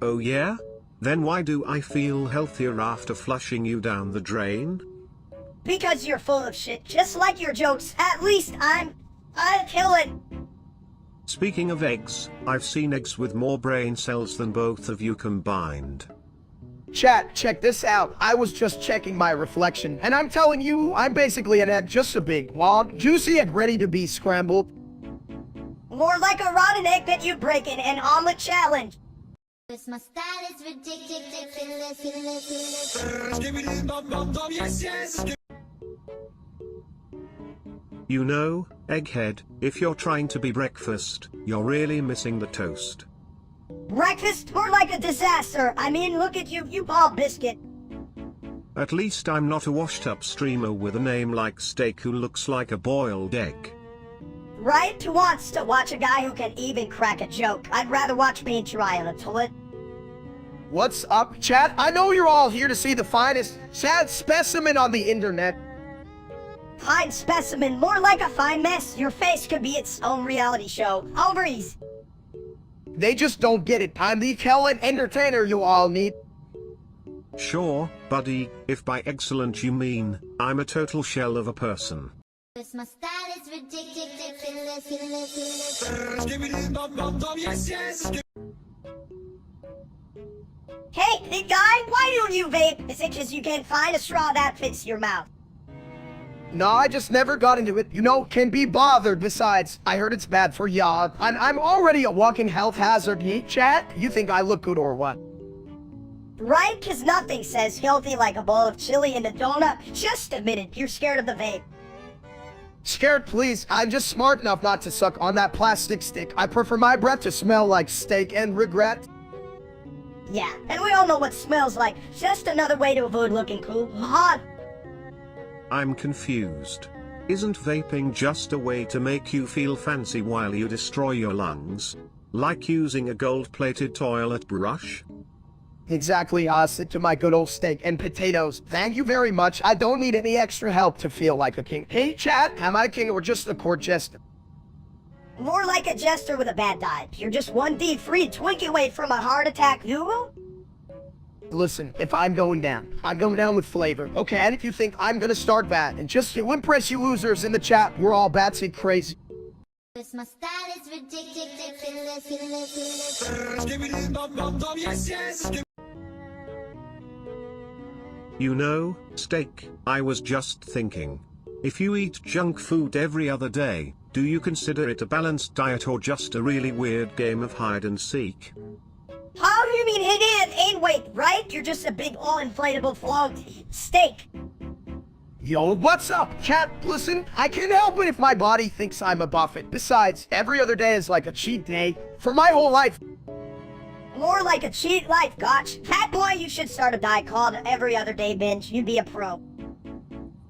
Oh yeah? Then why do I feel healthier after flushing you down the drain? Because you're full of shit, just like your jokes. At least I'll kill it. Speaking of eggs, I've seen eggs with more brain cells than both of you combined. Chat, check this out. I was just checking my reflection, and I'm telling you, I'm basically an egg, just a big, long, juicy egg ready to be scrambled. More like a rotten egg that you break in an omelet challenge. My style is ridiculous. You know, Egghead, if you're trying to be breakfast, you're really missing the toast. Breakfast? More like a disaster. I mean, look at you, you bald biscuit. At least I'm not a washed-up streamer with a name like Steak who looks like a boiled egg. Right? Who wants to watch a guy who can even crack a joke? I'd rather watch me dry on a toilet. What's up, chat? I know you're all here to see the finest sad specimen on the internet. Fine specimen, more like a fine mess. Your face could be its own reality show. Ovaries. They just don't get it. I'm the Kellen entertainer you all need. Sure, buddy, if by excellent you mean, I'm a total shell of a person. My style is ridiculous. Hey, big guy, why don't you vape? Is it 'cause you can't find a straw that fits your mouth? No, I just never got into it. You know, can be bothered. Besides, I heard it's bad for ya. I'm already a walking health hazard. Hey, chat? You think I look good or what? Right? 'Cause nothing says healthy like a bowl of chili and a donut. Just admit it, you're scared of the vape. Scared, please. I'm just smart enough not to suck on that plastic stick. I prefer my breath to smell like steak and regret. Yeah, and we all know what smells like. Just another way to avoid looking cool. Hot. I'm confused. Isn't vaping just a way to make you feel fancy while you destroy your lungs? Like using a gold-plated toilet brush? Exactly, I'll sit to my good old steak and potatoes. Thank you very much. I don't need any extra help to feel like a king. Hey, chat, am I a king or just a court jester? More like a jester with a bad dive. You're just one D free twink away from a heart attack, Hugo? Listen, if I'm going down with flavor. Okay, and if you think I'm gonna start bad, and just to impress you losers in the chat, we're all batsy crazy. This my style is ridiculous. You know, steak, I was just thinking. If you eat junk food every other day, do you consider it a balanced diet or just a really weird game of hide and seek? How do you mean it ain't weight, right? You're just a big all-inflatable flogged steak. Yo, what's up, chat? Listen, I can't help it if my body thinks I'm a buffet. Besides, every other day is like a cheat day for my whole life. More like a cheat life, Gotch. Fat boy, you should start a diet called Every Other Day Binge. You'd be a pro.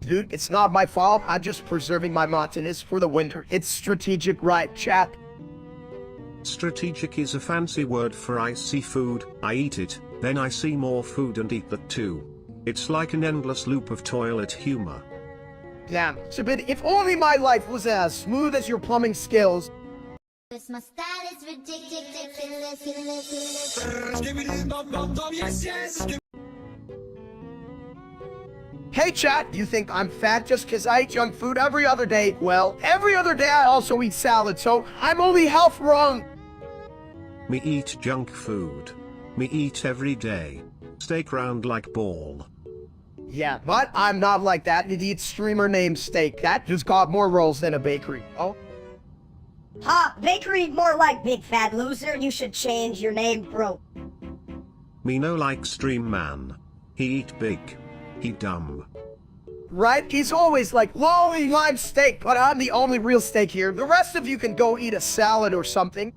Dude, it's not my fault. I'm just preserving my Martinez for the winter. It's strategic, right, chat? Strategic is a fancy word for I see food, I eat it, then I see more food and eat that too. It's like an endless loop of toilet humor. Damn, Sabid, if only my life was as smooth as your plumbing skills. This my style is ridiculous. Hey chat, you think I'm fat just cause I eat junk food every other day? Well, every other day I also eat salad, so I'm only half wrong. Me eat junk food. Me eat every day. Steak round like ball. Yeah, but I'm not like that idiot streamer named Steak. That just got more rolls than a bakery. Oh? Ha, bakery more like big fat loser. You should change your name, bro. Me no like stream man. He eat big. He dumb. Right? He's always like, lol, I'm steak, but I'm the only real steak here. The rest of you can go eat a salad or something.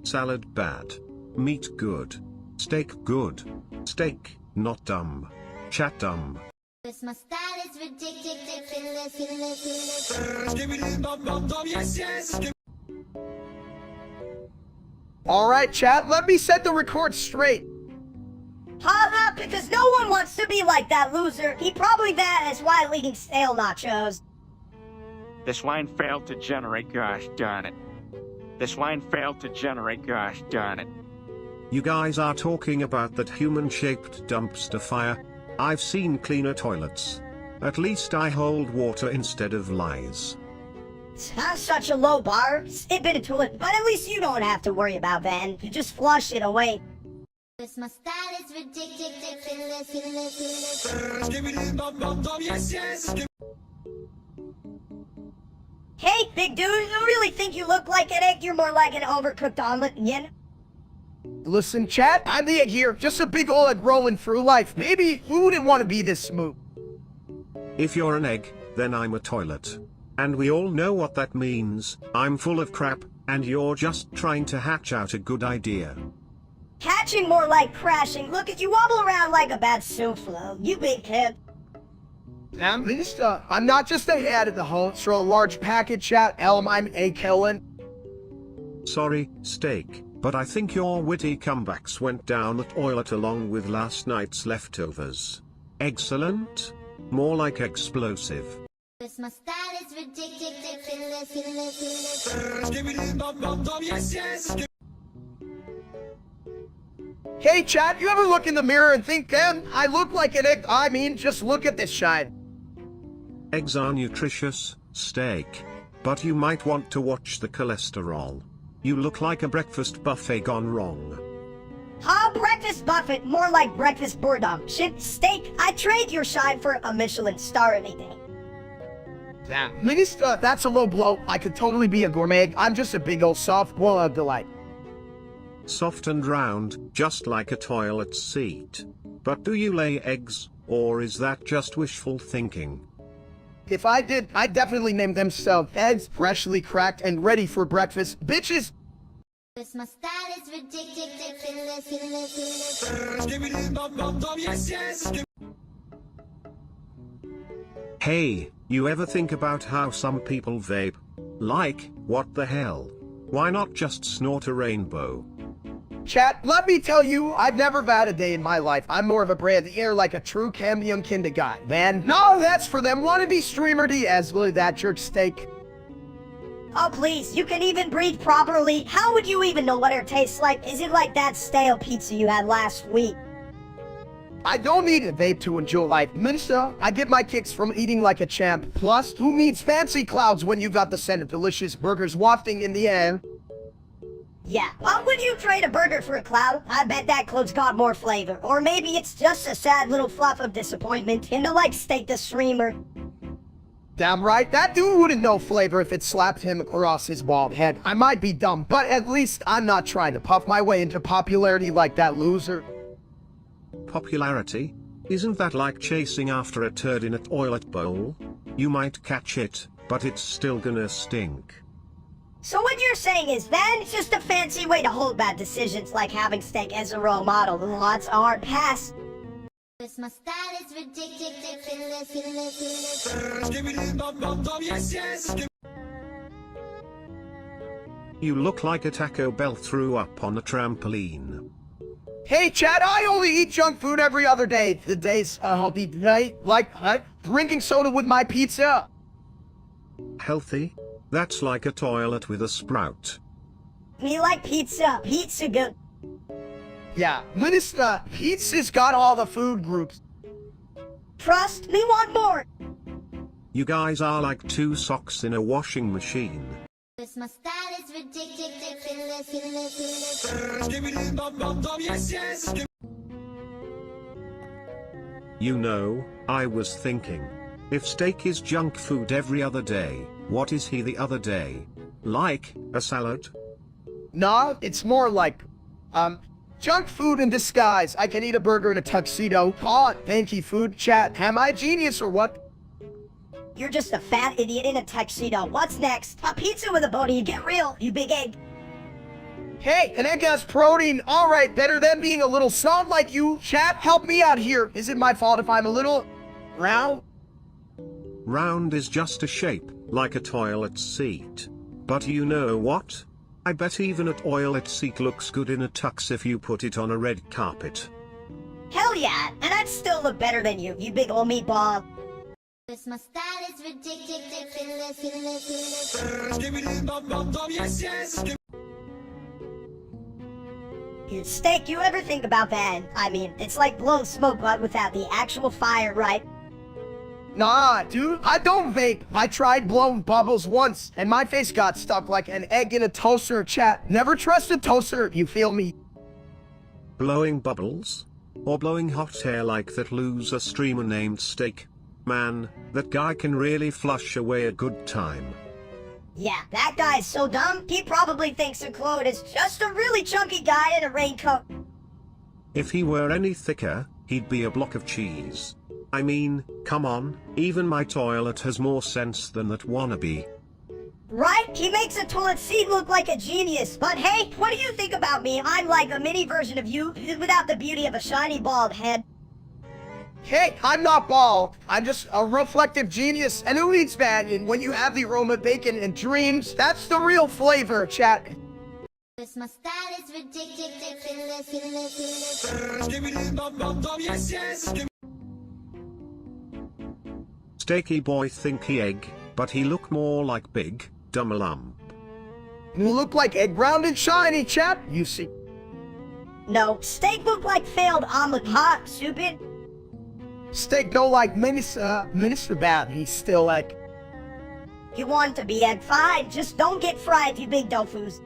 Salad bad. Meat good. Steak good. Steak, not dumb. Chat dumb. This my style is ridiculous. Alright chat, let me set the record straight. Ha, because no one wants to be like that loser. He probably bad is while eating stale nachos. This line failed to generate, gosh darn it. This line failed to generate, gosh darn it. You guys are talking about that human-shaped dumpster fire? I've seen cleaner toilets. At least I hold water instead of lies. It's not such a low bar. Skip it into it, but at least you don't have to worry about that. You just flush it away. This my style is ridiculous. Hey, big dude, you really think you look like an egg? You're more like an overcooked omelet, you know? Listen, chat, I'm the egg here, just a big ol' egg rolling through life. Maybe who wouldn't want to be this smooth? If you're an egg, then I'm a toilet. And we all know what that means. I'm full of crap, and you're just trying to hatch out a good idea. Hatching more like crashing. Look at you wobble around like a bad souffle, you big kid. Damn, I'm not just a head at the host or a large package chat, I'm a killing. Sorry, Steak, but I think your witty comebacks went down the toilet along with last night's leftovers. Excellent? More like explosive. This my style is ridiculous. Hey chat, you ever look in the mirror and think, damn, I look like an egg? I mean, just look at this shine. Eggs are nutritious, Steak. But you might want to watch the cholesterol. You look like a breakfast buffet gone wrong. Ha, breakfast buffet, more like breakfast boredom. Shit, Steak, I trade your shine for a Michelin star any day. Damn, Minister, that's a low blow. I could totally be a gourmet. I'm just a big old soft ball of delight. Soft and round, just like a toilet seat. But do you lay eggs, or is that just wishful thinking? If I did, I'd definitely name themselves eggs, freshly cracked and ready for breakfast. Bitches! This my style is ridiculous. Hey, you ever think about how some people vape? Like, what the hell? Why not just snort a rainbow? Chat, let me tell you, I've never had a day in my life. I'm more of a brand air like a true Cambium kinda guy, man. No, that's for them wannabe streamer Diaz, that jerk steak. Oh please, you can even breathe properly. How would you even know what it tastes like? Is it like that stale pizza you had last week? I don't need a vape to enjoy life, Minister. I get my kicks from eating like a champ. Plus, who needs fancy clouds when you got the scent of delicious burgers wafting in the air? Yeah, why would you trade a burger for a cloud? I bet that cloud's got more flavor. Or maybe it's just a sad little fluff of disappointment, into like Steak the Streamer. Damn right, that dude wouldn't know flavor if it slapped him across his bald head. I might be dumb, but at least I'm not trying to puff my way into popularity like that loser. Popularity? Isn't that like chasing after a turd in a toilet bowl? You might catch it, but it's still gonna stink. So what you're saying is that it's just a fancy way to hold bad decisions like having Steak as a role model. The lots aren't passed. My style is ridiculous. You look like a Taco Bell threw up on a trampoline. Hey, Chad, I only eat junk food every other day. The days I'll be like drinking soda with my pizza. Healthy? That's like a toilet with a sprout. We like pizza. Pizza good. Yeah, Minister, pizza's got all the food groups. Trust me, want more. You guys are like two socks in a washing machine. My style is ridiculous. You know, I was thinking, if Steak is junk food every other day, what is he the other day? Like, a salad? Nah, it's more like, junk food in disguise. I can eat a burger in a tuxedo. Aw, thank you, food chat. Am I a genius or what? You're just a fat idiot in a tuxedo. What's next? A pizza with a bony. Get real, you big egg. Hey, an egg has protein. All right, better than being a little soft like you. Chat, help me out here. Is it my fault if I'm a little round? Round is just a shape, like a toilet seat. But you know what? I bet even a toilet seat looks good in a tux if you put it on a red carpet. Hell yeah, and I'd still look better than you, you big old meatball. My style is ridiculous. Steak, you ever think about that? I mean, it's like blowing smoke but without the actual fire, right? Nah, dude, I don't vape. I tried blowing bubbles once, and my face got stuck like an egg in a toaster. Chat, never trust a toaster, you feel me? Blowing bubbles? Or blowing hot air like that loser streamer named Steak? Man, that guy can really flush away a good time. Yeah, that guy's so dumb, he probably thinks a Claude is just a really chunky guy in a raincoat. If he were any thicker, he'd be a block of cheese. I mean, come on, even my toilet has more sense than that wannabe. Right? He makes a toilet seat look like a genius, but hey, what do you think about me? I'm like a mini version of you, without the beauty of a shiny bald head. Hey, I'm not bald. I'm just a reflective genius. And who eats that? And when you have the aroma of bacon and dreams, that's the real flavor, chat. My style is ridiculous. Steaky boy thinky egg, but he look more like big, dumb lump. You look like egg round and shiny, chat. You see. No, Steak look like failed omelet hot, stupid. Steak don't like Minister Bad. He's still like... You want to be egg fried, just don't get fried, you big dofus.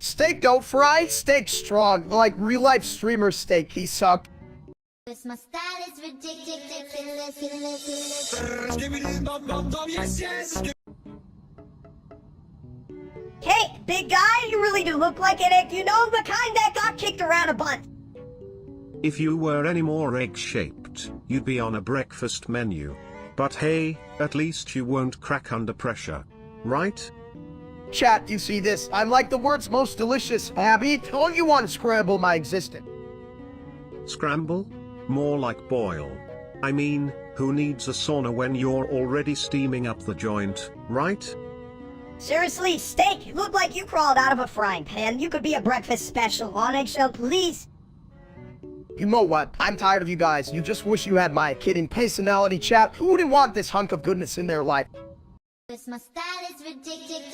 Steak don't fry, steak strong. Like real life streamer Steak, he suck. My style is ridiculous. Hey, big guy, you really do look like an egg, you know, the kind that got kicked around a bunch. If you were any more egg-shaped, you'd be on a breakfast menu. But hey, at least you won't crack under pressure. Right? Chat, you see this? I'm like the world's most delicious. Abby, don't you want to scramble my existence? Scramble? More like boil. I mean, who needs a sauna when you're already steaming up the joint, right? Seriously, Steak, you look like you crawled out of a frying pan. You could be a breakfast special on eggshell, please. You know what? I'm tired of you guys. You just wish you had my kidding personality, chat. Who wouldn't want this hunk of goodness in their life? My style is ridiculous.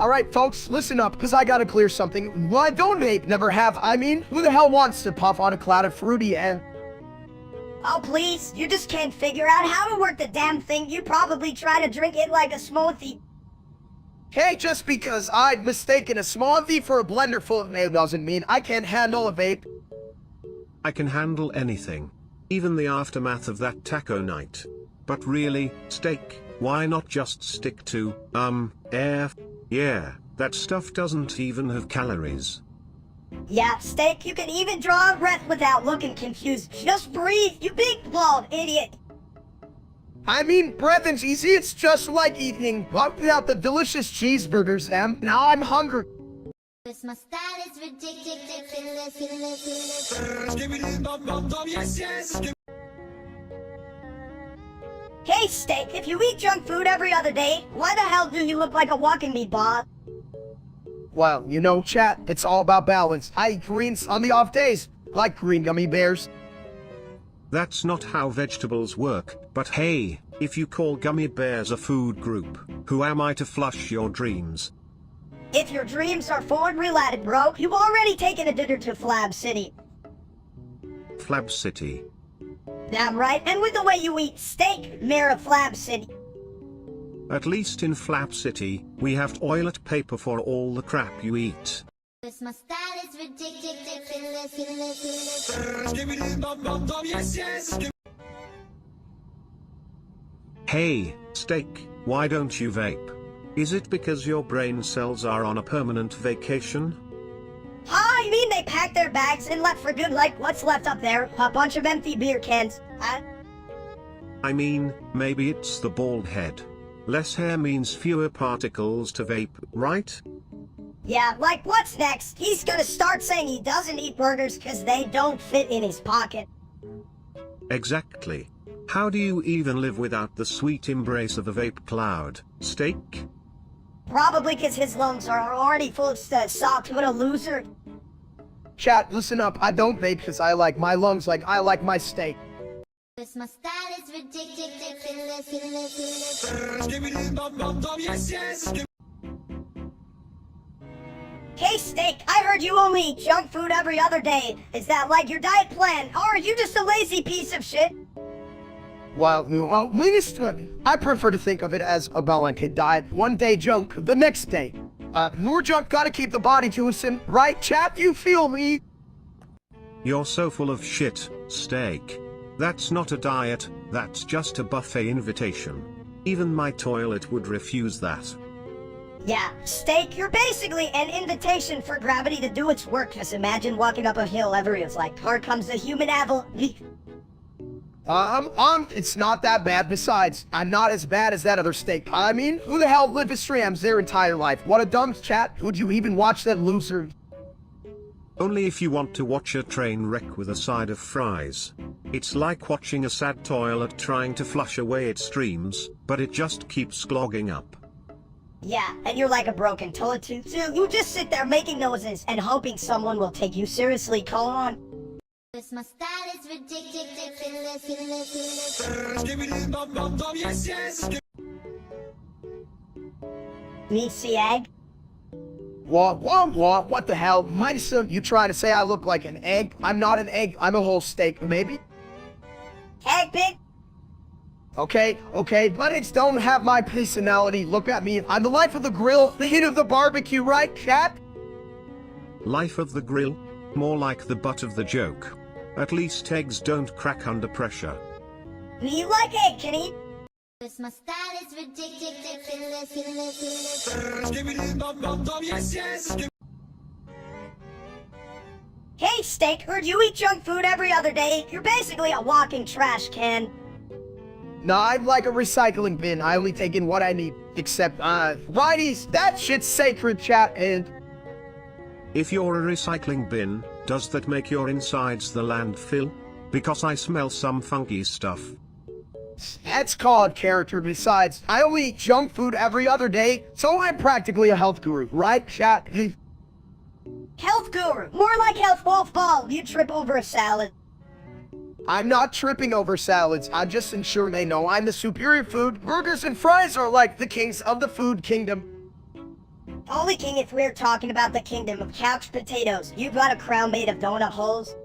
Alright, folks, listen up, because I gotta clear something. Well, I don't vape, never have. I mean, who the hell wants to puff on a cloud of fruity and... Oh, please, you just can't figure out how to work the damn thing. You probably try to drink it like a smoothie. Hey, just because I'd mistaken a smoothie for a blender full of mayo doesn't mean I can't handle a vape. I can handle anything. Even the aftermath of that taco night. But really, Steak, why not just stick to, air? Yeah, that stuff doesn't even have calories. Yeah, Steak, you can even draw a breath without looking confused. Just breathe, you big bald idiot. I mean, breathing's easy, it's just like eating, but without the delicious cheeseburgers, and now I'm hungry. My style is ridiculous. Hey, Steak, if you eat junk food every other day, why the hell do you look like a walking meatball? Well, you know, chat, it's all about balance. I eat greens on the off days, like green gummy bears. That's not how vegetables work, but hey, if you call gummy bears a food group, who am I to flush your dreams? If your dreams are food-related, bro, you've already taken a dinner to Flab City. Flab City. Damn right, and with the way you eat steak, mirror Flab City. At least in Flab City, we have toilet paper for all the crap you eat. My style is ridiculous. Hey, Steak, why don't you vape? Is it because your brain cells are on a permanent vacation? Ah, you mean they packed their bags and left for good like what's left up there? A bunch of empty beer cans, huh? I mean, maybe it's the bald head. Less hair means fewer particles to vape, right? Yeah, like what's next? He's gonna start saying he doesn't eat burgers because they don't fit in his pocket. Exactly. How do you even live without the sweet embrace of a vape cloud, Steak? Probably because his lungs are already full of salt. What a loser. Chat, listen up, I don't vape because I like my lungs like I like my steak. My style is ridiculous. Hey, Steak, I heard you only eat junk food every other day. Is that like your diet plan, or are you just a lazy piece of shit? Well, I prefer to think of it as a balanced diet. One day junk, the next day. More junk gotta keep the body juicing, right, chat? You feel me? You're so full of shit, Steak. That's not a diet, that's just a buffet invitation. Even my toilet would refuse that. Yeah, Steak, you're basically an invitation for gravity to do its work. Just imagine walking up a hill every it's like, here comes the UNAVAILABLE. It's not that bad. Besides, I'm not as bad as that other Steak. I mean, who the hell lived with streams their entire life? What a dumb chat. Would you even watch that loser? Only if you want to watch a train wreck with a side of fries. It's like watching a sad toilet trying to flush away its streams, but it just keeps clogging up. Yeah, and you're like a broken toilet too. So you just sit there making noises and hoping someone will take you seriously, colon. My style is ridiculous. Meets the egg? What the hell? You trying to say I look like an egg? I'm not an egg, I'm a whole steak, maybe? Egg pig? Okay, but it don't have my personality. Look at me, I'm the life of the grill, the heat of the barbecue, right, chat? Life of the grill? More like the butt of the joke. At least eggs don't crack under pressure. You like egg, Kenny? My style is ridiculous. Hey, Steak, heard you eat junk food every other day. You're basically a walking trash can. No, I'm like a recycling bin. I only take in what I need. Except, righties, that shit's sacred, chat, and... If you're a recycling bin, does that make your insides the landfill? Because I smell some funky stuff. That's called character. Besides, I only eat junk food every other day, so I'm practically a health guru, right, chat? Health guru. More like health wolf ball. You trip over a salad. I'm not tripping over salads. I'm just ensuring they know I'm the superior food. Burgers and fries are like the kings of the food kingdom. Only king if we're talking about the kingdom of couch potatoes. You've got a crown made of donut holes.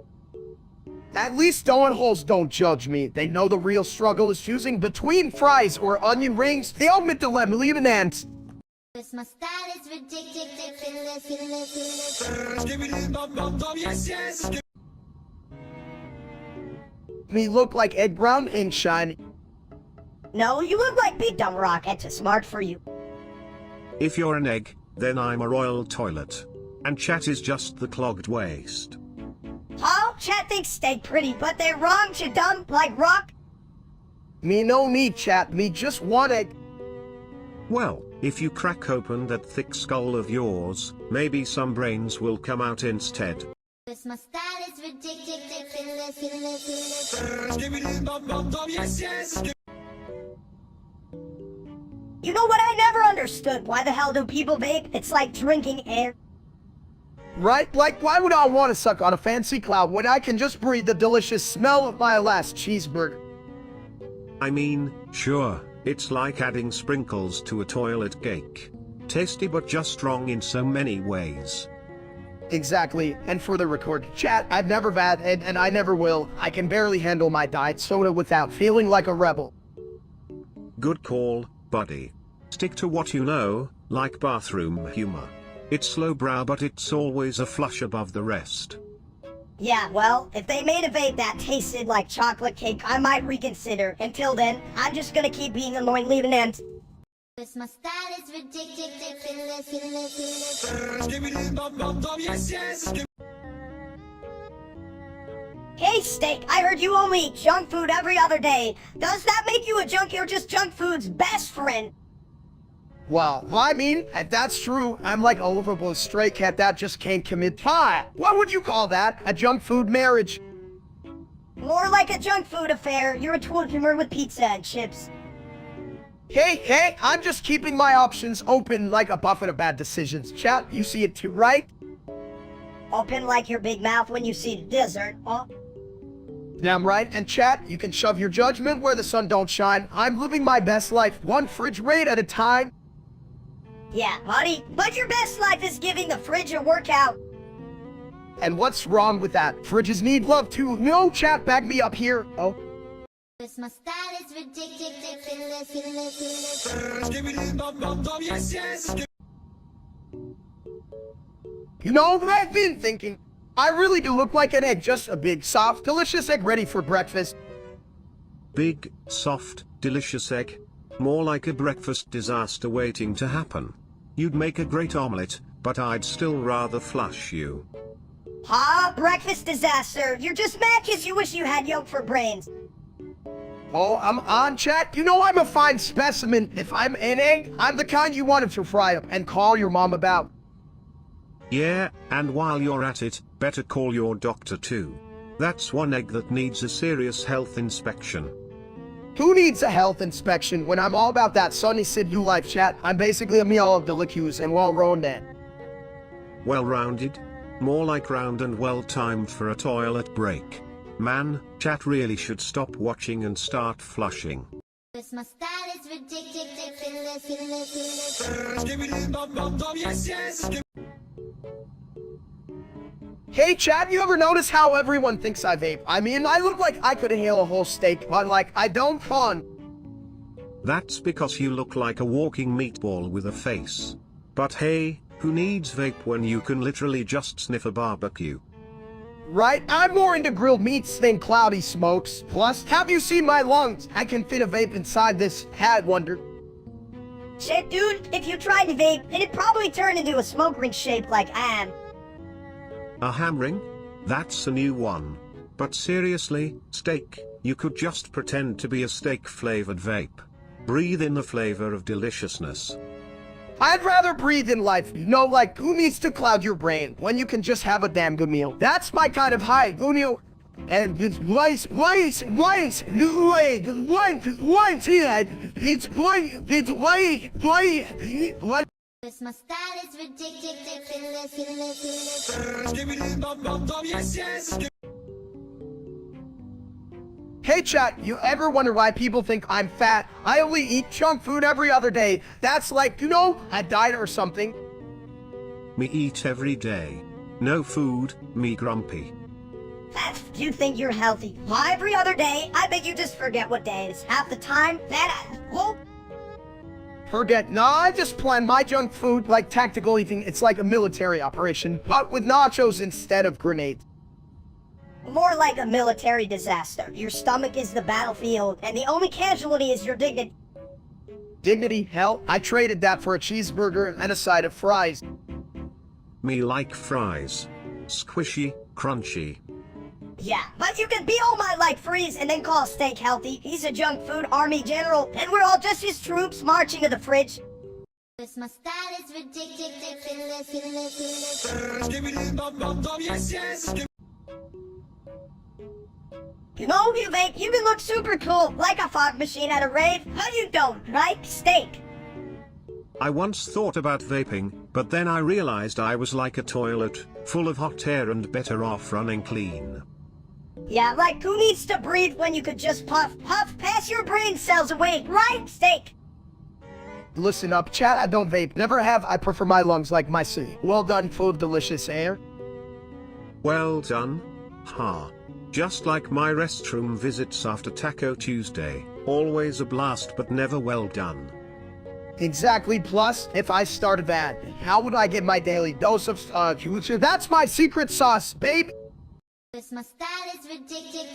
At least donut holes don't judge me. They know the real struggle is choosing between fries or onion rings. The ultimate dilemma, leave an ant. My style is ridiculous. Me look like egg brown and shiny. No, you look like Big Dumb Rock. That's too smart for you. If you're an egg, then I'm a royal toilet. And chat is just the clogged waste. Huh? Chat thinks steak pretty, but they're wrong, you dumb, like rock. Me no need chat, me just want egg. Well, if you crack open that thick skull of yours, maybe some brains will come out instead. My style is ridiculous. You know what I never understood? Why the hell do people vape? It's like drinking air. Right? Like, why would I want to suck on a fancy cloud when I can just breathe the delicious smell of my last cheeseburger? I mean, sure, it's like adding sprinkles to a toilet cake. Tasty but just wrong in so many ways. Exactly, and for the record, chat, I've never had and I never will. I can barely handle my diet soda without feeling like a rebel. Good call, buddy. Stick to what you know, like bathroom humor. It's lowbrow but it's always a flush above the rest. Yeah, well, if they made a vape that tasted like chocolate cake, I might reconsider. Until then, I'm just gonna keep being annoying, leave an end. My style is ridiculous. Hey, Steak, I heard you only eat junk food every other day. Does that make you a junkie or just junk food's best friend? Well, I mean, if that's true, I'm like a livable stray cat that just can't commit pie. What would you call that? A junk food marriage? More like a junk food affair. You're a twinker with pizza and chips. Hey, I'm just keeping my options open like a buffet of bad decisions. Chat, you see it too, right? Open like your big mouth when you see the dessert, huh? Damn right, and chat, you can shove your judgment where the sun don't shine. I'm living my best life, one fridge raid at a time. Yeah, buddy, but your best life is giving the fridge a workout. And what's wrong with that? Fridges need love too. No, chat, back me up here. Oh. My style is ridiculous. You know, I've been thinking, I really do look like an egg, just a big, soft, delicious egg ready for breakfast. Big, soft, delicious egg. More like a breakfast disaster waiting to happen. You'd make a great omelette, but I'd still rather flush you. Huh? Breakfast disaster. You're just mad because you wish you had yolk for brains. Oh, I'm on, chat. You know I'm a fine specimen. If I'm an egg, I'm the kind you wanted to fry up and call your mom about. Yeah, and while you're at it, better call your doctor too. That's one egg that needs a serious health inspection. Who needs a health inspection when I'm all about that sunny Sid new life, chat? I'm basically a meal of delicus and well-rounded. Well-rounded? More like round and well-timed for a toilet break. Man, chat really should stop watching and start flushing. My style is ridiculous. Hey chat, you ever notice how everyone thinks I vape? I mean, I look like I could inhale a whole steak, but like, I don't fun. That's because you look like a walking meatball with a face. But hey, who needs vape when you can literally just sniff a barbecue? Right? I'm more into grilled meats than cloudy smokes. Plus, have you seen my lungs? I can fit a vape inside this. Had wondered. Shit, dude, if you tried to vape, it'd probably turn into a smoke ring shaped like ham. A ham ring? That's a new one. But seriously, Steak, you could just pretend to be a steak-flavored vape. Breathe in the flavor of deliciousness. I'd rather breathe in life. You know, like, who needs to cloud your brain when you can just have a damn good meal? That's my kind of high, Gunio. And it's once here. It's why. This my style is ridiculous. Hey chat, you ever wonder why people think I'm fat? I only eat junk food every other day. That's like, you know, a diet or something. Me eat every day. No food, me grumpy. You think you're healthy? Why every other day? I bet you just forget what day it is. Half the time, Forget, no, I just plan my junk food like tactical eating. It's like a military operation, but with nachos instead of grenades. More like a military disaster. Your stomach is the battlefield, and the only casualty is your dignity. Dignity? Hell, I traded that for a cheeseburger and a side of fries. Me like fries. Squishy, crunchy. Yeah, but you can be all my like freeze and then call steak healthy. He's a junk food army general, and we're all just his troops marching to the fridge. This my style is ridiculous. You know, you vape, you can look super cool, like a fog machine at a rave, but you don't, right? Steak. I once thought about vaping, but then I realized I was like a toilet, full of hot air and better off running clean. Yeah, like who needs to breathe when you could just puff, pass your brain cells away, right? Steak. Listen up, chat, I don't vape. Never have, I prefer my lungs like my city. Well done, full of delicious air. Well done. Ha. Just like my restroom visits after Taco Tuesday. Always a blast but never well done. Exactly, plus, if I started that, how would I get my daily dose of juice? That's my secret sauce, baby! This my style is ridiculous.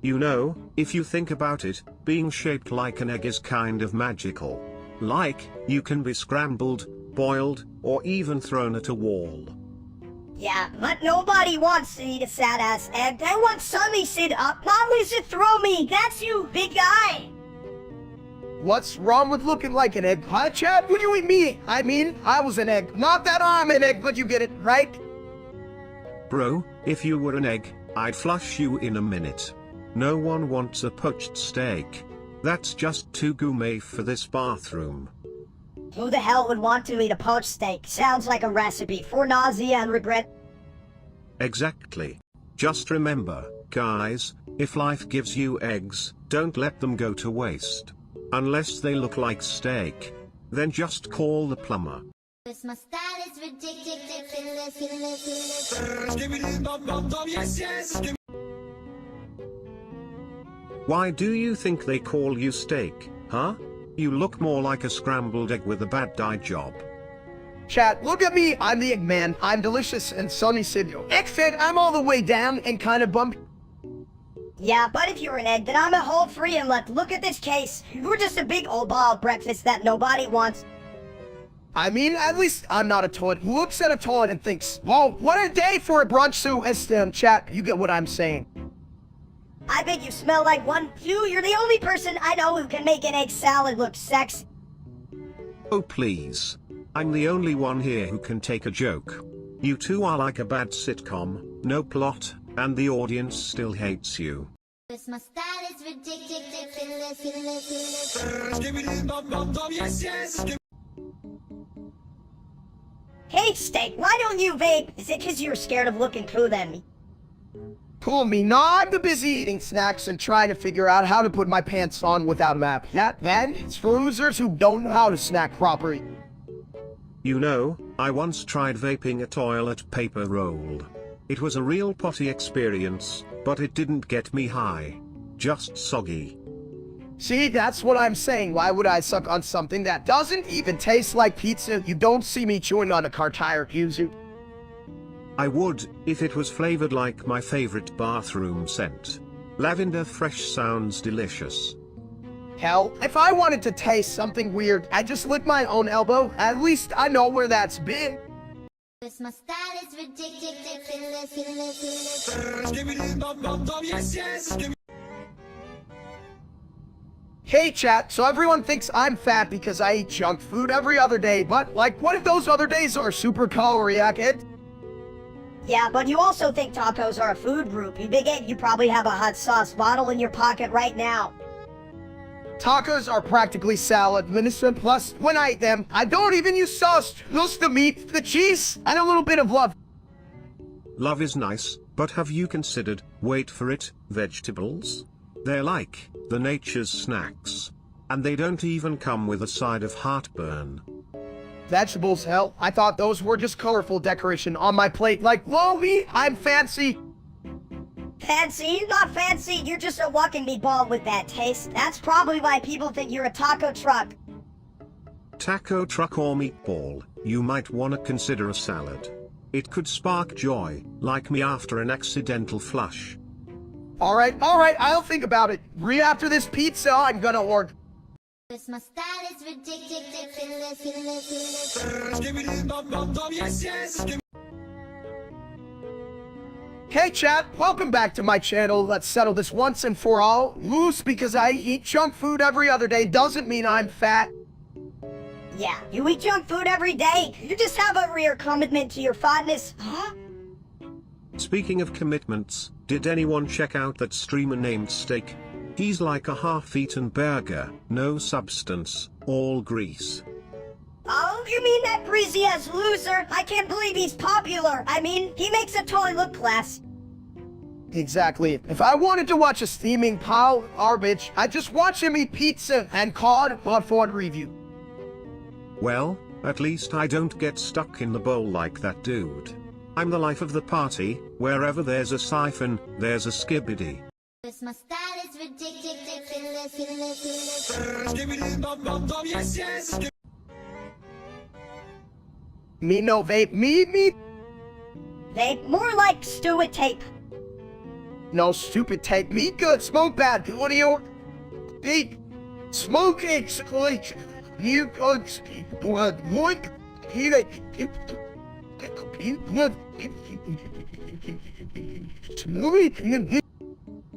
You know, if you think about it, being shaped like an egg is kind of magical. Like, you can be scrambled, boiled, or even thrown at a wall. Yeah, but nobody wants to eat a sad-ass egg. They want Sunny sit up, not Lisa throw me. That's you, big guy. What's wrong with looking like an egg? Huh, Chad? What do you mean? I mean, I was an egg. Not that I'm an egg, but you get it, right? Bro, if you were an egg, I'd flush you in a minute. No one wants a poached steak. That's just too gourmet for this bathroom. Who the hell would want to eat a poached steak? Sounds like a recipe for nausea and regret. Exactly. Just remember, guys, if life gives you eggs, don't let them go to waste. Unless they look like steak. Then just call the plumber. This my style is ridiculous. Why do you think they call you steak, huh? You look more like a scrambled egg with a bad dye job. Chat, look at me, I'm the Eggman. I'm delicious and Sunny Sidio. Egg fed, I'm all the way down and kind of bumpy. Yeah, but if you're an egg, then I'm a whole free and left. Look at this case. We're just a big old ball of breakfast that nobody wants. I mean, at least I'm not a toilet who looks at a toilet and thinks, whoa, what a day for a brunch, so chat, you get what I'm saying. I bet you smell like one. You're the only person I know who can make an egg salad look sexy. Oh please. I'm the only one here who can take a joke. You two are like a bad sitcom, no plot, and the audience still hates you. This my style is ridiculous. Hey, Steak, why don't you vape? Is it because you're scared of looking cool then? Cool me, no, I'm too busy eating snacks and trying to figure out how to put my pants on without a map. That, it's for losers who don't know how to snack properly. You know, I once tried vaping a toilet paper roll. It was a real potty experience, but it didn't get me high. Just soggy. See, that's what I'm saying. Why would I suck on something that doesn't even taste like pizza? You don't see me chewing on a car tire, you. I would, if it was flavored like my favorite bathroom scent. Lavender fresh sounds delicious. Hell, if I wanted to taste something weird, I'd just lick my own elbow. At least I know where that's been. This my style is ridiculous. Hey chat, so everyone thinks I'm fat because I eat junk food every other day, but like, what if those other days are super caloric? Yeah, but you also think tacos are a food group. You big egg, you probably have a hot sauce bottle in your pocket right now. Tacos are practically salad, Minister. Plus, when I eat them, I don't even use sauce. Just the meat, the cheese, and a little bit of love. Love is nice, but have you considered, wait for it, vegetables? They're like the nature's snacks. And they don't even come with a side of heartburn. Vegetables, hell, I thought those were just colorful decoration on my plate. Like, whoa, me, I'm fancy. Fancy? You're not fancy, you're just a walking meatball with that taste. That's probably why people think you're a taco truck. Taco truck or meatball, you might wanna consider a salad. It could spark joy, like me after an accidental flush. Alright, I'll think about it. Right after this pizza, I'm gonna order. My style is ridiculous. Hey chat, welcome back to my channel. Let's settle this once and for all. Loose because I eat junk food every other day doesn't mean I'm fat. Yeah, you eat junk food every day. You just have a rare commitment to your fatness. Huh? Speaking of commitments, did anyone check out that streamer named Steak? He's like a half-eaten burger, no substance, all grease. Oh, you mean that greasy-ass loser? I can't believe he's popular. I mean, he makes a toy look class. Exactly. If I wanted to watch a steaming pile of garbage, I'd just watch him eat pizza and cod for a review. Well, at least I don't get stuck in the bowl like that dude. I'm the life of the party, wherever there's a siphon, there's a skibbity. My style is ridiculous. Me no vape, me. They more like stew with tape. No stupid tape, me good, smoke bad. What do you... Eat, smoke eggs, like... You goods, what,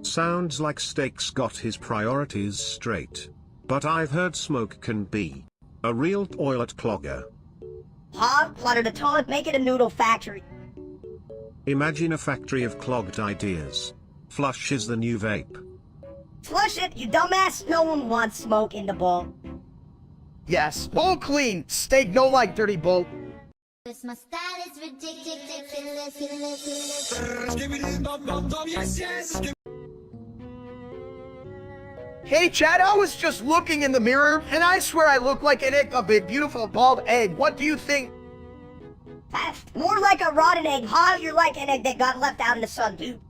Sounds like Steak's got his priorities straight. But I've heard smoke can be a real toilet clogger. Huh? Clutter the toilet, make it a noodle factory. Imagine a factory of clogged ideas. Flush is the new vape. Flush it, you dumbass. No one wants smoke in the bowl. Yes, bowl clean. Steak no like dirty bowl. My style is ridiculous. Hey Chad, I was just looking in the mirror, and I swear I look like an egg, a big beautiful bald egg. What do you think? That's more like a rotten egg, huh? You're like an egg that got left out in the sun, dude.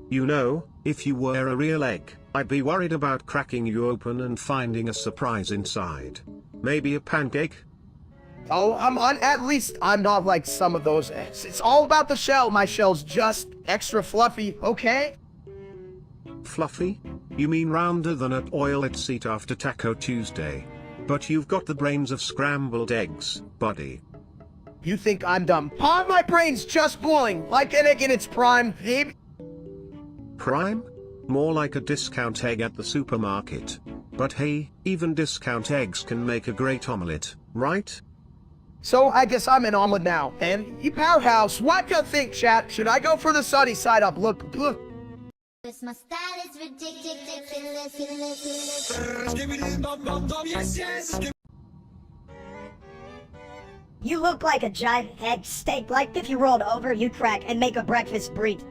You know, if you were a real egg, I'd be worried about cracking you open and finding a surprise inside. Maybe a pancake? Oh, at least I'm not like some of those eggs. It's all about the shell. My shell's just extra fluffy, okay? Fluffy? You mean rounder than a toilet seat after Taco Tuesday? But you've got the brains of scrambled eggs, buddy. You think I'm dumb? Huh? My brain's just boiling, like an egg in its prime, babe. Prime? More like a discount egg at the supermarket. But hey, even discount eggs can make a great omelette, right? So I guess I'm an omelet now. And you powerhouse, what do you think, chat? Should I go for the sunny side up? Look. My style is ridiculous. You look like a giant egg steak, like if you rolled over, you'd crack and make a breakfast breed.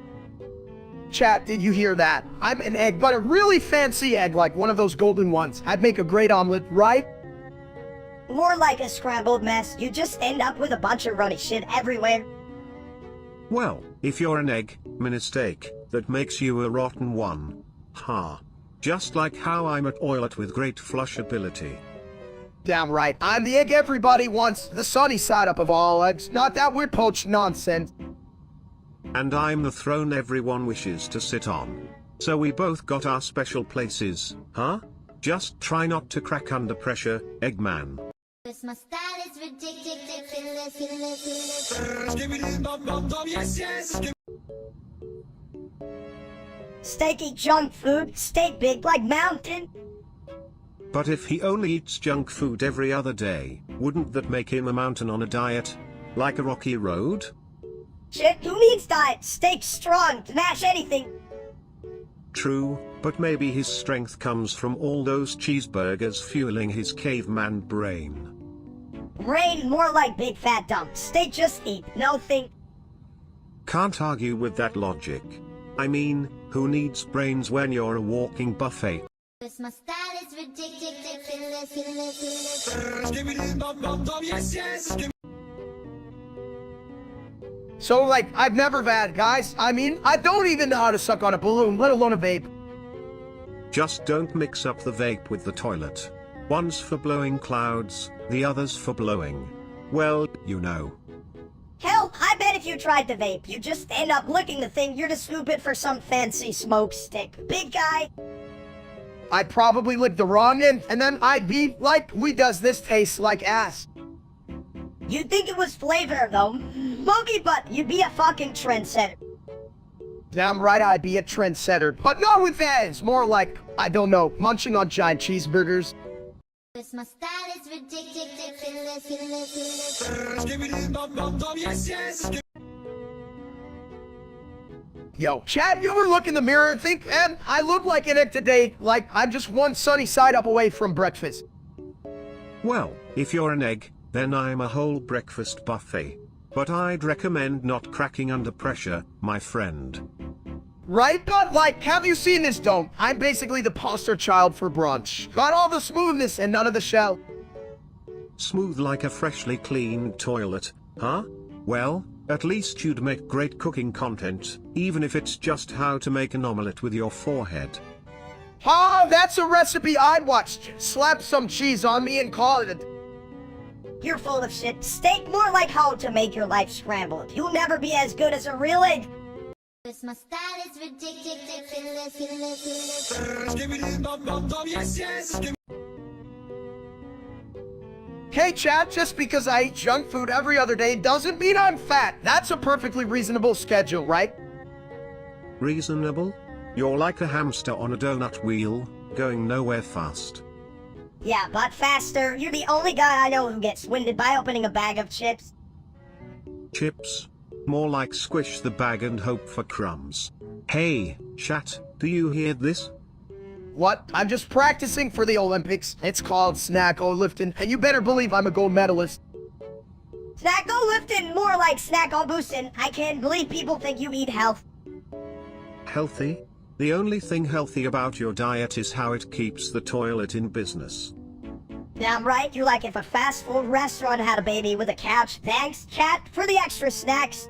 Chat, did you hear that? I'm an egg, but a really fancy egg, like one of those golden ones. I'd make a great omelet, right? More like a scrambled mess. You just end up with a bunch of runny shit everywhere. Well, if you're an egg, mistake, that makes you a rotten one. Ha. Just like how I'm a toilet with great flush ability. Damn right, I'm the egg everybody wants, the sunny side up of all eggs, not that weird poached nonsense. And I'm the throne everyone wishes to sit on. So we both got our special places, huh? Just try not to crack under pressure, Eggman. My style is ridiculous. Steak eat junk food, steak big like mountain. But if he only eats junk food every other day, wouldn't that make him a mountain on a diet? Like a rocky road? Shit, who needs diet? Steak strong, to mash anything. True, but maybe his strength comes from all those cheeseburgers fueling his caveman brain. Brain more like big fat dump. Steak just eat, no think. Can't argue with that logic. I mean, who needs brains when you're a walking buffet? My style is ridiculous. So like, I've never had, guys. I mean, I don't even know how to suck on a balloon, let alone a vape. Just don't mix up the vape with the toilet. One's for blowing clouds, the other's for blowing. Well, you know. Hell, I bet if you tried to vape, you'd just end up licking the thing you're to scoop it for some fancy smoke stick. Big guy. I'd probably lick the wrong end, and then I'd be like, we does this taste like ass. You'd think it was flavor, though. Monkey butt, you'd be a fucking trendsetter. Damn right I'd be a trendsetter, but not with that. It's more like, I don't know, munching on giant cheeseburgers. My style is ridiculous. Yo, Chad, you ever look in the mirror and think, man, I look like an egg today, like I'm just one sunny side up away from breakfast. Well, if you're an egg, then I'm a whole breakfast buffet. But I'd recommend not cracking under pressure, my friend. Right? But like, have you seen this dome? I'm basically the poster child for brunch. Got all the smoothness and none of the shell. Smooth like a freshly cleaned toilet, huh? Well, at least you'd make great cooking content, even if it's just how to make an omelette with your forehead. Ah, that's a recipe I'd watch. Slap some cheese on me and call it a... You're full of shit. Steak more like how to make your life scrambled. You'll never be as good as a real egg. My style is ridiculous. Hey Chad, just because I eat junk food every other day doesn't mean I'm fat. That's a perfectly reasonable schedule, right? Reasonable? You're like a hamster on a donut wheel, going nowhere fast. Yeah, but faster. You're the only guy I know who gets winded by opening a bag of chips. Chips? More like squish the bag and hope for crumbs. Hey, chat, do you hear this? What? I'm just practicing for the Olympics. It's called snack-o-lifting, and you better believe I'm a gold medalist. Snack-o-lifting, more like snack-o-boosting. I can't believe people think you eat health. Healthy? The only thing healthy about your diet is how it keeps the toilet in business. Damn right, you're like if a fast food restaurant had a baby with a couch. Thanks, chat, for the extra snacks.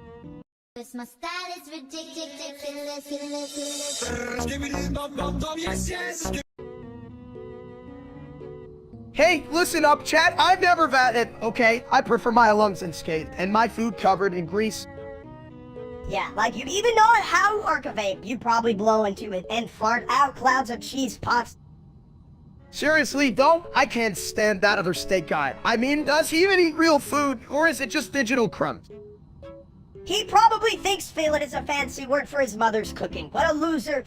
My style is ridiculous. Hey, listen up, chat. I've never had it, okay? I prefer my lungs unscathed, and my food covered in grease. Yeah, like you'd even know how to work a vape. You'd probably blow into it and fart out clouds of cheese puffs. Seriously, though, I can't stand that other steak guy. I mean, does he even eat real food, or is it just digital crumbs? He probably thinks fillet is a fancy word for his mother's cooking. What a loser.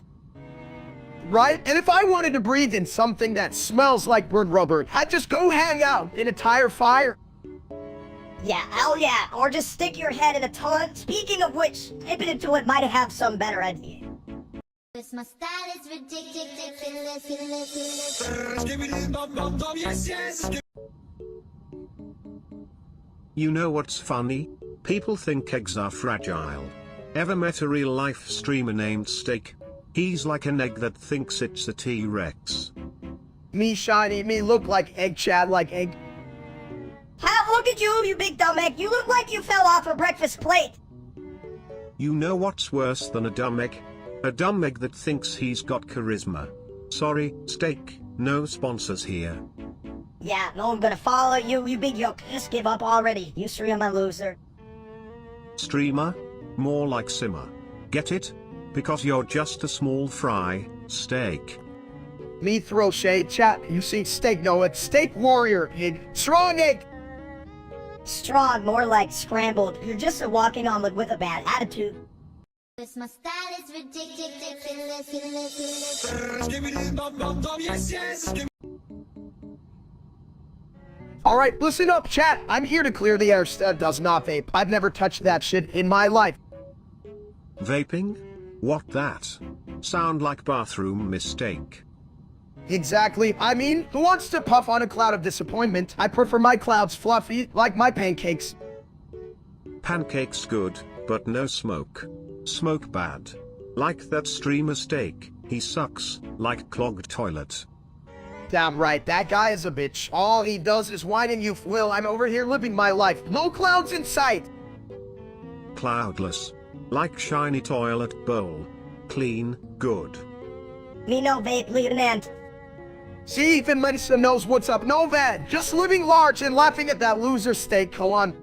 Right? And if I wanted to breathe in something that smells like burnt rubber, I'd just go hang out in a tire fire. Yeah, hell yeah. Or just stick your head in a ton. Speaking of which, dipping into it might have some better idea. My style is ridiculous. You know what's funny? People think eggs are fragile. Ever met a real-life streamer named Steak? He's like an egg that thinks it's a T-Rex. Me shiny, me look like egg, Chad like egg. Ha, look at you, you big dumb egg. You look like you fell off a breakfast plate. You know what's worse than a dumb egg? A dumb egg that thinks he's got charisma. Sorry, Steak, no sponsors here. Yeah, no, I'm gonna follow you, you big yoke. Just give up already. You streamer loser. Streamer? More like simmer. Get it? Because you're just a small fry, Steak. Me throw shade, chat. You see Steak, no, it's Steak Warrior, egg. Strong egg. Strong, more like scrambled. You're just a walking omelet with a bad attitude. My style is ridiculous. Alright, listen up, chat. I'm here to clear the air. Does not vape. I've never touched that shit in my life. Vaping? What that? Sound like bathroom mistake. Exactly. I mean, who wants to puff on a cloud of disappointment? I prefer my clouds fluffy, like my pancakes. Pancakes good, but no smoke. Smoke bad. Like that streamer steak, he sucks, like clogged toilet. Damn right, that guy is a bitch. All he does is whine and you will. I'm over here living my life. No clouds in sight. Cloudless. Like shiny toilet bowl. Clean, good. Me no vape, Lieutenant. See, even Melissa knows what's up. No bad. Just living large and laughing at that loser steak. Come on.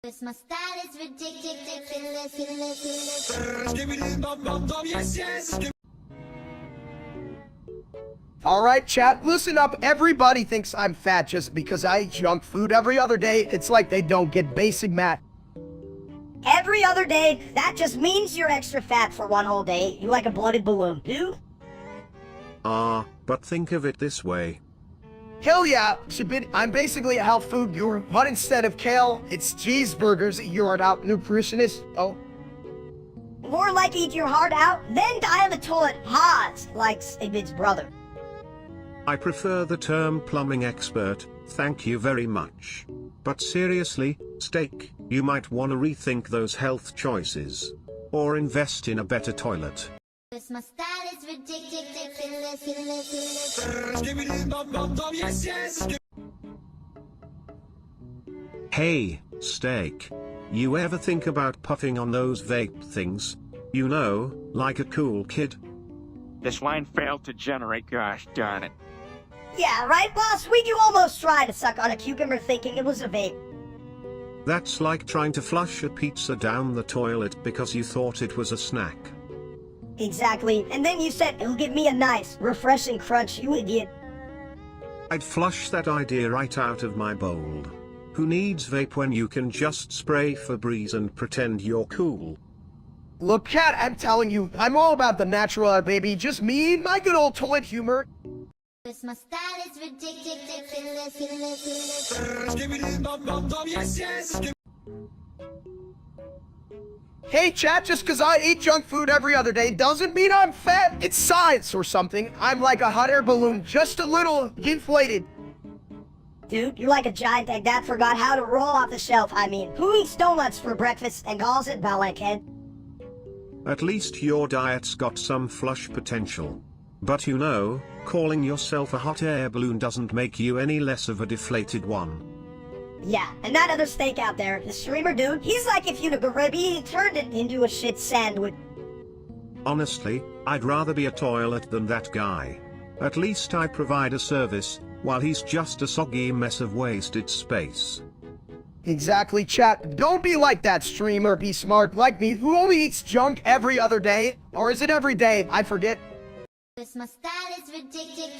This my style is ridiculous. Alright, chat, listen up. Everybody thinks I'm fat just because I eat junk food every other day. It's like they don't get basic math. Every other day, that just means you're extra fat for one whole day. You like a bloated balloon, dude. But think of it this way. Hell yeah, I'm basically a health food guru, but instead of kale, it's cheeseburgers. You're an out nutritionist. Oh. More like eat your heart out, then die on the toilet, Haas, like Sigvid's brother. I prefer the term plumbing expert, thank you very much. But seriously, steak, you might want to rethink those health choices. Or invest in a better toilet. This my style is ridiculous. Hey, steak. You ever think about puffing on those vape things? You know, like a cool kid? This line failed to generate, gosh darn it. Yeah, right, boss? You almost tried to suck on a cucumber thinking it was a vape. That's like trying to flush a pizza down the toilet because you thought it was a snack. Exactly, and then you said it'll give me a nice, refreshing crunch, you idiot. I'd flush that idea right out of my bowl. Who needs vape when you can just spray Febreze and pretend you're cool? Look, cat, I'm telling you, I'm all about the natural, baby. Just me and my good old toilet humor. This my style is ridiculous. Hey chat, just cause I eat junk food every other day doesn't mean I'm fat. It's science or something. I'm like a hot air balloon, just a little inflated. Dude, you're like a giant egg that forgot how to roll off the shelf. I mean, who eats donuts for breakfast and calls it bankhead? At least your diet's got some flush potential. But you know, calling yourself a hot air balloon doesn't make you any less of a deflated one. Yeah, and that other steak out there, the streamer dude, he's like if Unagaribi turned it into a shit sandwich. Honestly, I'd rather be a toilet than that guy. At least I provide a service, while he's just a soggy mess of wasted space. Exactly, chat. Don't be like that streamer. Be smart like me, who only eats junk every other day. Or is it every day? I forget. This my style is ridiculous.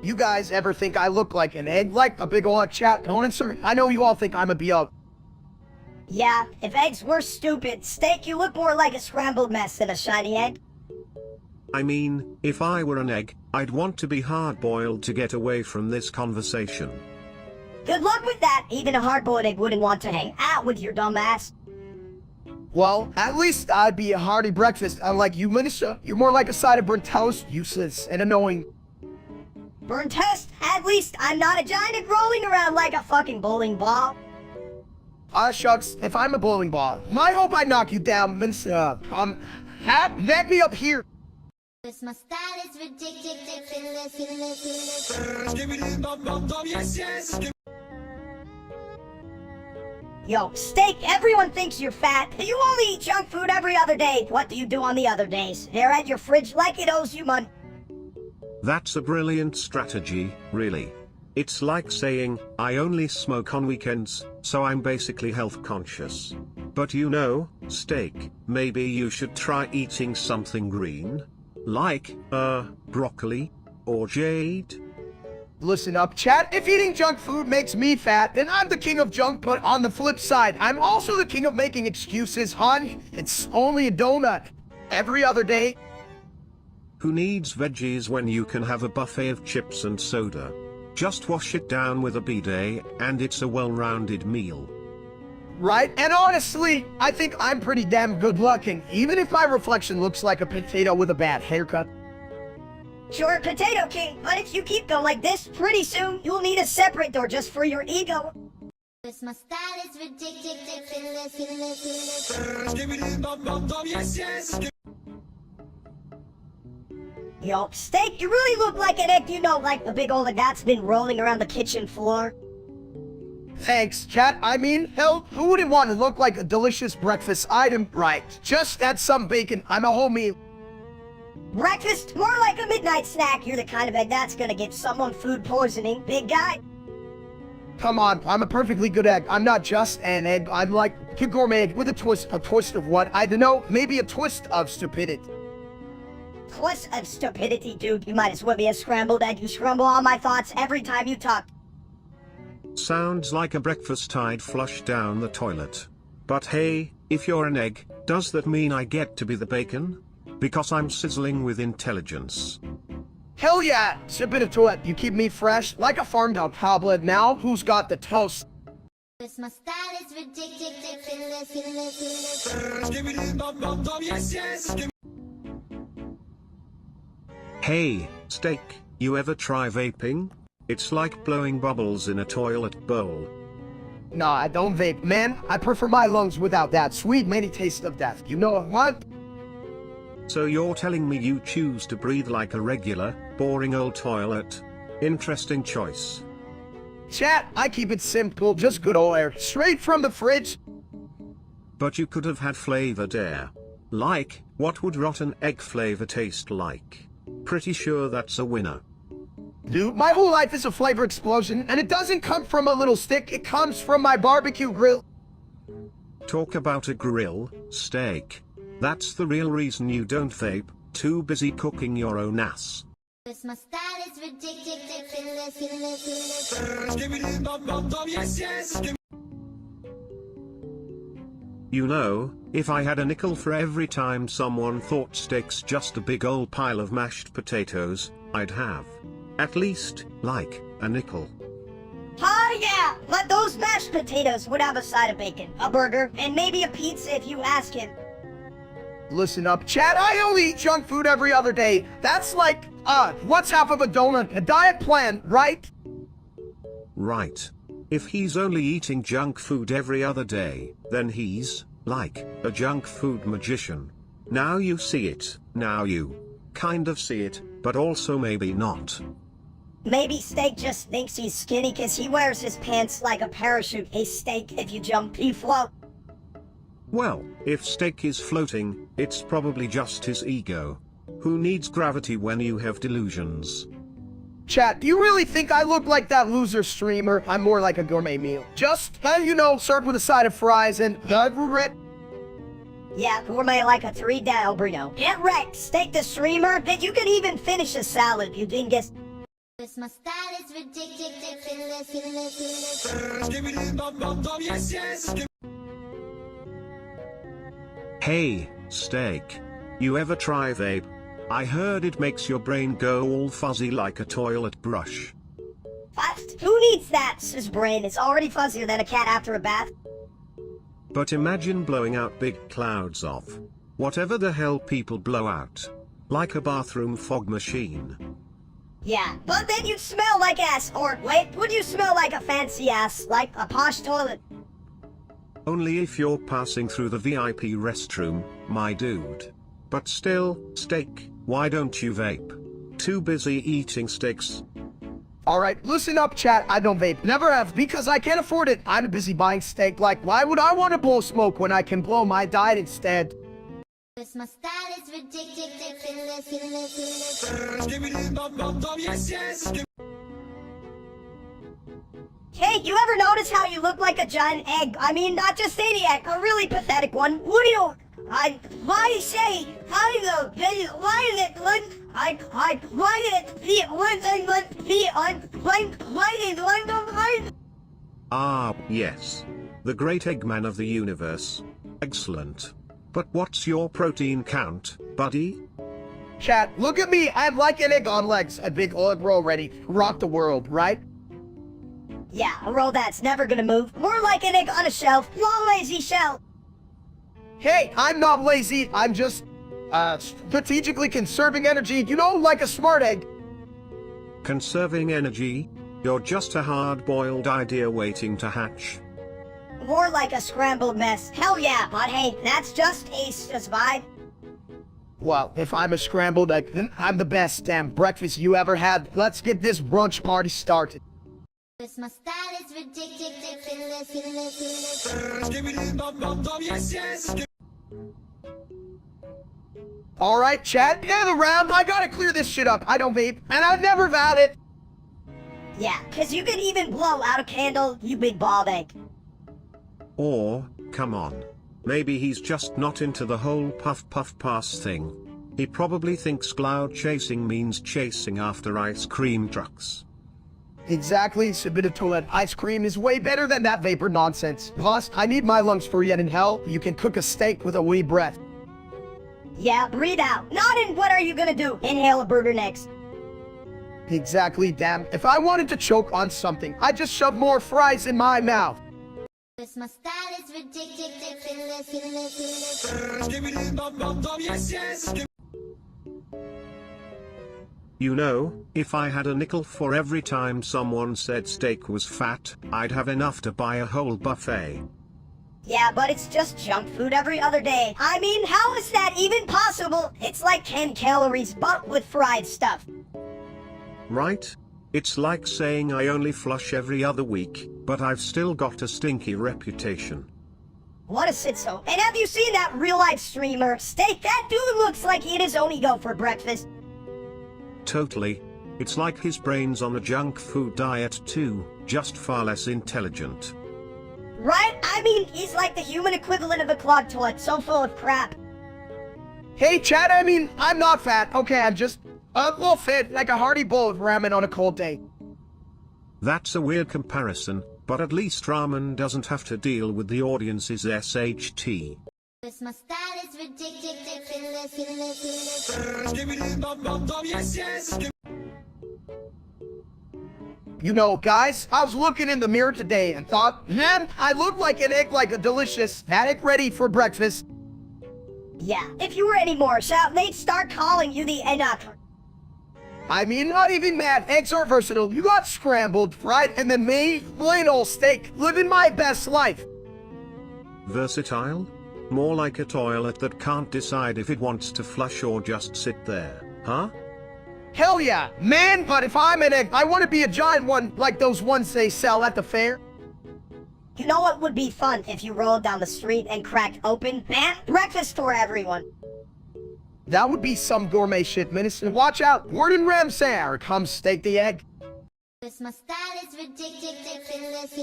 You guys ever think I look like an egg? Like a big ol' chat? Don't answer. I know you all think I'm a BO. Yeah, if eggs were stupid, steak, you look more like a scrambled mess than a shiny egg. I mean, if I were an egg, I'd want to be hard-boiled to get away from this conversation. Good luck with that. Even a hard-boiled egg wouldn't want to hang out with your dumb ass. Well, at least I'd be a hearty breakfast. Unlike you, Melissa. You're more like a side of burnt toast, useless and annoying. Burnt toast? At least I'm not a giant egg rolling around like a fucking bowling ball. Shucks, if I'm a bowling ball, I hope I knock you down, Melissa. Let me up here. This my style is ridiculous. Yo, steak, everyone thinks you're fat. You only eat junk food every other day. What do you do on the other days? Stare at your fridge like it owes you money. That's a brilliant strategy, really. It's like saying, I only smoke on weekends, so I'm basically health conscious. But you know, steak, maybe you should try eating something green? Like, broccoli? Or jade? Listen up, chat. If eating junk food makes me fat, then I'm the king of junk, but on the flip side, I'm also the king of making excuses, hon. It's only a donut. Every other day. Who needs veggies when you can have a buffet of chips and soda? Just wash it down with a bidet, and it's a well-rounded meal. Right? And honestly, I think I'm pretty damn good looking, even if my reflection looks like a potato with a bad haircut. Sure, Potato King, but if you keep going like this, pretty soon you'll need a separate door just for your ego. Cause my style is ridiculous. Yo, Steak, you really look like an egg, you know, like a big old egg that's been rolling around the kitchen floor. Thanks, chat. I mean, hell, who wouldn't want to look like a delicious breakfast item? Right. Just add some bacon. I'm a whole meal. Breakfast? More like a midnight snack. You're the kind of egg that's gonna give someone food poisoning, big guy. Come on, I'm a perfectly good egg. I'm not just an egg. I'm like a gourmet egg with a twist. A twist of what? I don't know. Maybe a twist of stupidity. Twist of stupidity, dude. You might as well be a scrambled egg. You scramble all my thoughts every time you talk. Sounds like a breakfast I'd flush down the toilet. But hey, if you're an egg, does that mean I get to be the bacon? Because I'm sizzling with intelligence. Hell yeah! Sip it into it. You keep me fresh like a farm dog tablet. Now, who's got the toast? Cause my style is ridiculous. Hey, Steak, you ever try vaping? It's like blowing bubbles in a toilet bowl. Nah, I don't vape, man. I prefer my lungs without that sweet many taste of death. You know what? So you're telling me you choose to breathe like a regular, boring old toilet? Interesting choice. Chat, I keep it simple, just good old air, straight from the fridge. But you could have had flavored air. Like, what would rotten egg flavor taste like? Pretty sure that's a winner. Dude, my whole life is a flavor explosion, and it doesn't come from a little stick, it comes from my barbecue grill. Talk about a grill, Steak. That's the real reason you don't vape, too busy cooking your own ass. Cause my style is ridiculous. You know, if I had a nickel for every time someone thought Steak's just a big old pile of mashed potatoes, I'd have, at least, like, a nickel. Oh yeah! But those mashed potatoes would have a side of bacon, a burger, and maybe a pizza if you ask him. Listen up, chat, I only eat junk food every other day. That's like, what's half of a donut? A diet plan, right? Right. If he's only eating junk food every other day, then he's, like, a junk food magician. Now you see it, now you kind of see it, but also maybe not. Maybe Steak just thinks he's skinny cause he wears his pants like a parachute. Hey Steak, if you jump, you float. Well, if Steak is floating, it's probably just his ego. Who needs gravity when you have delusions? Chat, do you really think I look like that loser streamer? I'm more like a gourmet meal. Just, you know, served with a side of fries and, regret. Yeah, gourmet like a 3-down burrito. Get wrecked, Steak the streamer, that you can even finish a salad you didn't get. Cause my style is ridiculous. Hey, Steak. You ever try vape? I heard it makes your brain go all fuzzy like a toilet brush. What? Who needs that? His brain is already fuzzier than a cat after a bath. But imagine blowing out big clouds of whatever the hell people blow out. Like a bathroom fog machine. Yeah, but then you'd smell like ass, or wait, would you smell like a fancy ass, like a posh toilet? Only if you're passing through the VIP restroom, my dude. But still, Steak, why don't you vape? Too busy eating steaks. Alright, listen up, chat. I don't vape. Never have, because I can't afford it. I'm busy buying steak. Like, why would I want to blow smoke when I can blow my diet instead? Cause my style is ridiculous. Hey, you ever notice how you look like a giant egg? I mean, not just any egg, a really pathetic one. What do you... why say... why did it look... why did it be... Ah, yes. The great Eggman of the universe. Excellent. But what's your protein count, buddy? Chat, look at me. I'm like an egg on legs. A big oil roll ready to rock the world, right? Yeah, a roll that's never gonna move. More like an egg on a shelf. Long lazy shell. Hey, I'm not lazy. I'm just, strategically conserving energy. You know, like a smart egg. Conserving energy? You're just a hard-boiled idea waiting to hatch. More like a scrambled mess. Hell yeah, but hey, that's just Ace's vibe. Well, if I'm a scrambled egg, then I'm the best damn breakfast you ever had. Let's get this brunch party started. My style is ridiculous. Alright, chat, gather around. I gotta clear this shit up. I don't vape, and I've never vowed it. Yeah, cause you can even blow out a candle, you big bald egg. Or, come on. Maybe he's just not into the whole puff puff pass thing. He probably thinks cloud chasing means chasing after ice cream trucks. Exactly, Sabitatolet. Ice cream is way better than that vapor nonsense. Plus, I need my lungs for yet in hell. You can cook a steak with a wee breath. Yeah, breathe out. Not in what are you gonna do? Inhale a burger next. Exactly, damn. If I wanted to choke on something, I'd just shove more fries in my mouth. My style is ridiculous. You know, if I had a nickel for every time someone said steak was fat, I'd have enough to buy a whole buffet. Yeah, but it's just junk food every other day. I mean, how is that even possible? It's like 10 calories, but with fried stuff. Right? It's like saying I only flush every other week, but I've still got a stinky reputation. What a sitso. And have you seen that real-life streamer? Steak, that dude looks like he ate his own ego for breakfast. Totally. It's like his brain's on a junk food diet too, just far less intelligent. Right? I mean, he's like the human equivalent of a clogged toilet, so full of crap. Hey, chat, I mean, I'm not fat. Okay, I'm just a little fit, like a hearty bowl of ramen on a cold day. That's a weird comparison, but at least ramen doesn't have to deal with the audience's SHT. My style is ridiculous. You know, guys, I was looking in the mirror today and thought, man, I look like an egg, like a delicious egg ready for breakfast. Yeah, if you were any more shout, they'd start calling you the Enoch. I mean, not even mad. Eggs are versatile. You got scrambled, fried, and then me, plain old steak, living my best life. Versatile? More like a toilet that can't decide if it wants to flush or just sit there, huh? Hell yeah, man, but if I'm an egg, I want to be a giant one, like those ones they sell at the fair. You know what would be fun if you rolled down the street and cracked open? Man, breakfast for everyone. That would be some gourmet shit, Minister. Watch out, Warden Ramsay, come steak the egg. My style is ridiculous.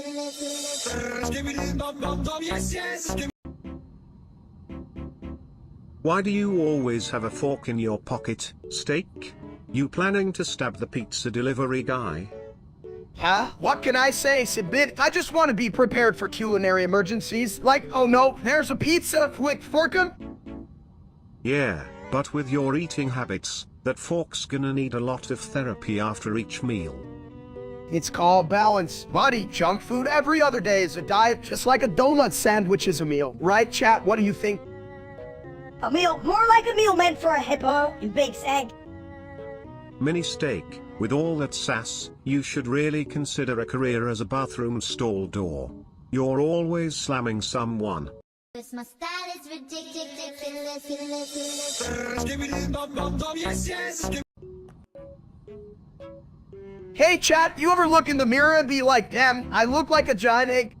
Why do you always have a fork in your pocket, steak? You planning to stab the pizza delivery guy? Huh? What can I say, Sibit? I just want to be prepared for culinary emergencies. Like, oh no, there's a pizza, quick fork 'em. Yeah, but with your eating habits, that fork's gonna need a lot of therapy after each meal. It's called balance. Buddy, junk food every other day is a diet, just like a donut sandwich is a meal. Right, chat? What do you think? A meal, more like a meal meant for a hippo, you big egg. Mini steak, with all that sass, you should really consider a career as a bathroom stall door. You're always slamming someone. My style is ridiculous. Hey, chat, you ever look in the mirror and be like, damn, I look like a giant egg?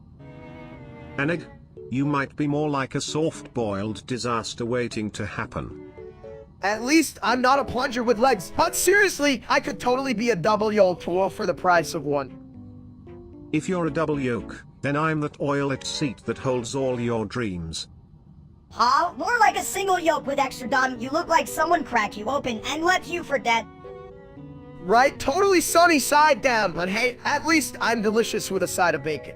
An egg? You might be more like a soft-boiled disaster waiting to happen. At least I'm not a plunger with legs. But seriously, I could totally be a double yolk for the price of one. If you're a double yolk, then I'm that oiled seat that holds all your dreams. Huh? More like a single yolk with extra done. You look like someone cracked you open and left you for dead. Right? Totally sunny side down, but hey, at least I'm delicious with a side of bacon.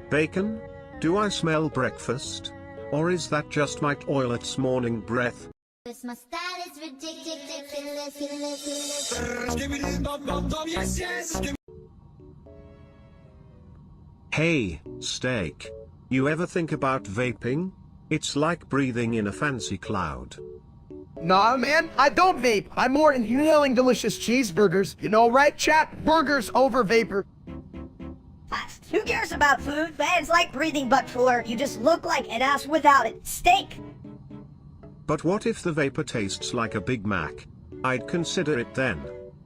Bacon? Do I smell breakfast? Or is that just my toilet's morning breath? Cause my style is ridiculous. Hey, Steak. You ever think about vaping? It's like breathing in a fancy cloud. Nah, man, I don't vape. I'm more inhaling delicious cheeseburgers. You know, right, chat? Burgers over vapor. Who cares about food? Man, it's like breathing butt fuller. You just look like an ass without it. Steak! But what if the vapor tastes like a Big Mac? I'd consider it then.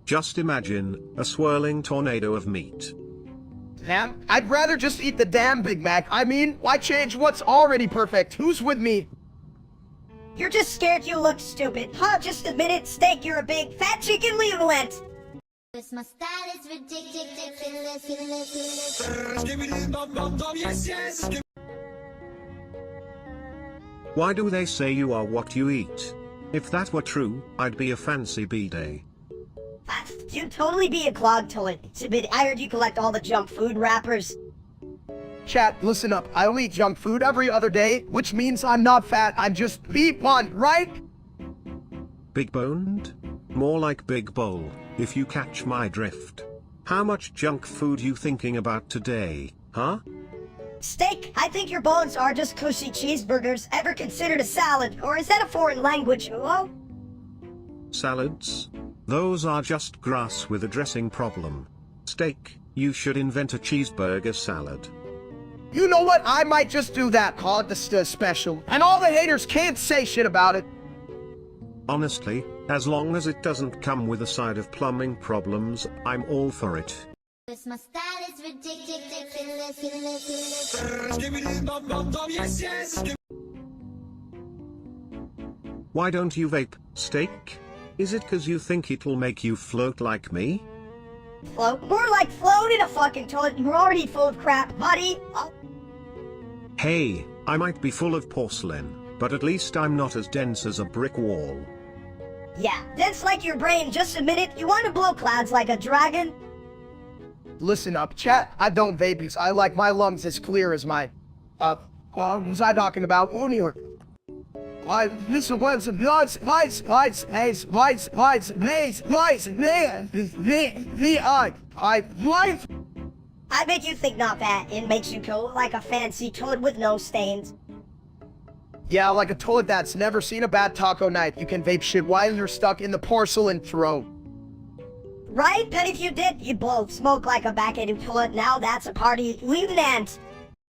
Just imagine a swirling tornado of meat. Damn, I'd rather just eat the damn Big Mac. I mean, why change what's already perfect? Who's with me? You're just scared you look stupid. Huh, just admit it, Steak, you're a big fat chicken leaflet. Cause my style is ridiculous. Why do they say you are what you eat? If that were true, I'd be a fancy B-day. You'd totally be a clogged toilet. I heard you collect all the junk food wrappers. Chat, listen up. I only eat junk food every other day, which means I'm not fat. I'm just B1, right? Big-boned? More like big bowl, if you catch my drift. How much junk food you thinking about today, huh? Steak, I think your bones are just cushy cheeseburgers. Ever considered a salad? Or is that a foreign language? Hello? Salads? Those are just grass with a dressing problem. Steak, you should invent a cheeseburger salad. You know what? I might just do that. Call it the special. And all the haters can't say shit about it. Honestly, as long as it doesn't come with a side of plumbing problems, I'm all for it. Cause my style is ridiculous. Why don't you vape, Steak? Is it 'cause you think it'll make you float like me? Float? More like float in a fucking toilet. You're already full of crap, buddy. Oh. Hey, I might be full of porcelain, but at least I'm not as dense as a brick wall. Yeah, dense like your brain. Just admit it. You want to blow clouds like a dragon? Listen up, chat. I don't vape because I like my lungs as clear as my... what was I talking about? Oh, New York. This was I bet you think not that. It makes you go like a fancy toilet with no stains. Yeah, like a toilet that's never seen a bad taco night. You can vape shit while you're stuck in the porcelain throne. Right? But if you did, you'd blow smoke like a back-ended toilet. Now that's a party. Leave an ant.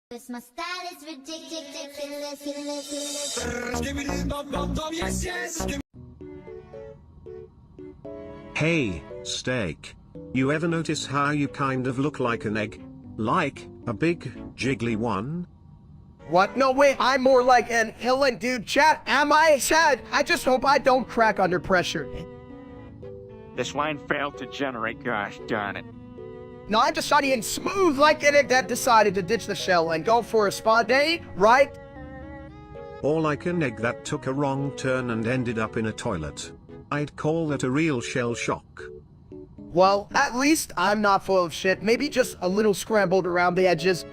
Cause my style is ridiculous. Hey, Steak. You ever notice how you kind of look like an egg? Like, a big, jiggly one? What? No way, I'm more like an Helen dude. Chat, am I sad? I just hope I don't crack under pressure. This line failed to generate, gosh darn it. No, I'm just sunny and smooth like an egg that decided to ditch the shell and go for a spa day, right? Or like an egg that took a wrong turn and ended up in a toilet. I'd call that a real shell shock. Well, at least I'm not full of shit, maybe just a little scrambled around the edges.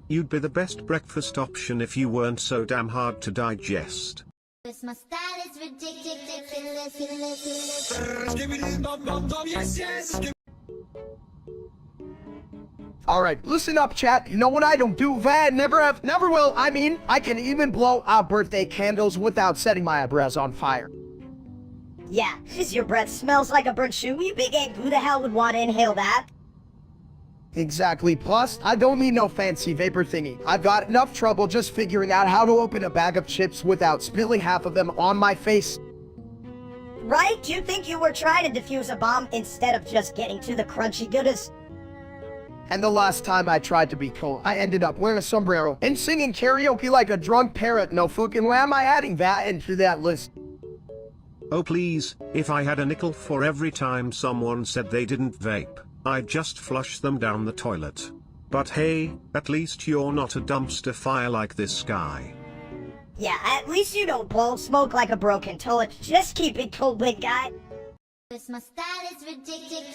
You'd be the best breakfast option if you weren't so damn hard to digest. Cause my style is ridiculous. Alright, listen up, chat. You know what I don't do? That never have, never will. I mean, I can even blow out birthday candles without setting my eyebrows on fire. Yeah, 'cause your breath smells like a burnt shoe. You big egg, who the hell would want to inhale that? Exactly. Plus, I don't need no fancy vapor thingy. I've got enough trouble just figuring out how to open a bag of chips without spilling half of them on my face. Right? You think you were trying to defuse a bomb instead of just getting to the crunchy goodness? And the last time I tried to be cool, I ended up wearing a sombrero and singing karaoke like a drunk parrot. No fucking way am I adding that into that list. Oh please, if I had a nickel for every time someone said they didn't vape, I'd just flush them down the toilet. But hey, at least you're not a dumpster fire like this guy. Yeah, at least you don't blow smoke like a broken toilet. Just keep it cool, big guy. Cause my style is ridiculous.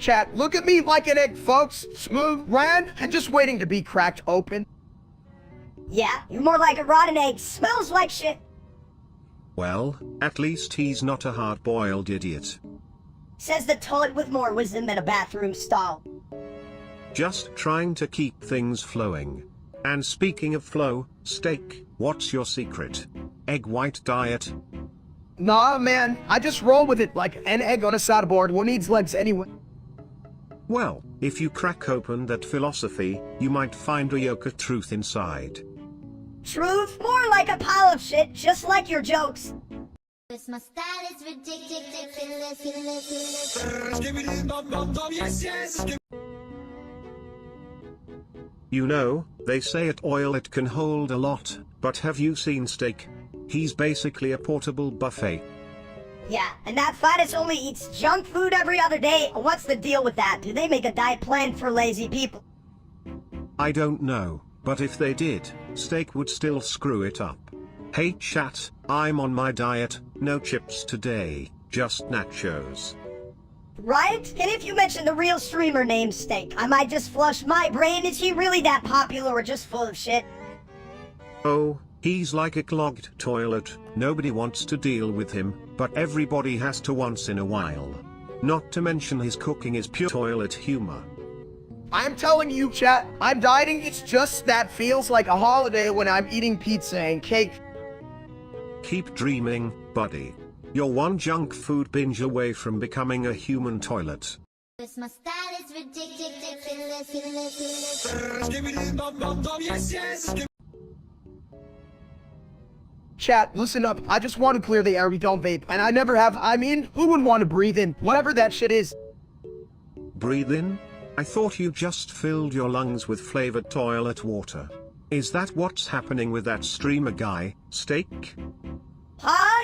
chat, look at me like an egg, folks. Smooth, red, and just waiting to be cracked open. Yeah, you're more like a rotten egg. Smells like shit. Well, at least he's not a hard-boiled idiot. Says the toilet with more wisdom than a bathroom stall. Just trying to keep things flowing. And speaking of flow, Steak, what's your secret? Egg white diet? Nah, man, I just roll with it like an egg on a sideboard. Who needs legs anyway? Well, if you crack open that philosophy, you might find a yolk of truth inside. Truth? More like a pile of shit, just like your jokes. My style is ridiculous. You know, they say at oil it can hold a lot, but have you seen Steak? He's basically a portable buffet. Yeah, and that fattest only eats junk food every other day. What's the deal with that? Do they make a diet plan for lazy people? I don't know, but if they did, Steak would still screw it up. Hey chat, I'm on my diet, no chips today, just nachos. Right? And if you mention the real streamer named Steak, I might just flush my brain. Is he really that popular or just full of shit? Oh, he's like a clogged toilet, nobody wants to deal with him, but everybody has to once in a while. Not to mention his cooking is pure toilet humor. I'm telling you, chat, I'm dieting. It's just that feels like a holiday when I'm eating pizza and cake. Keep dreaming, buddy. You're one junk food binge away from becoming a human toilet. My style is ridiculous. Chat, listen up. I just want to clear the air. We don't vape, and I never have. I mean, who would want to breathe in whatever that shit is? Breathe in? I thought you just filled your lungs with flavored toilet water. Is that what's happening with that streamer guy, Steak?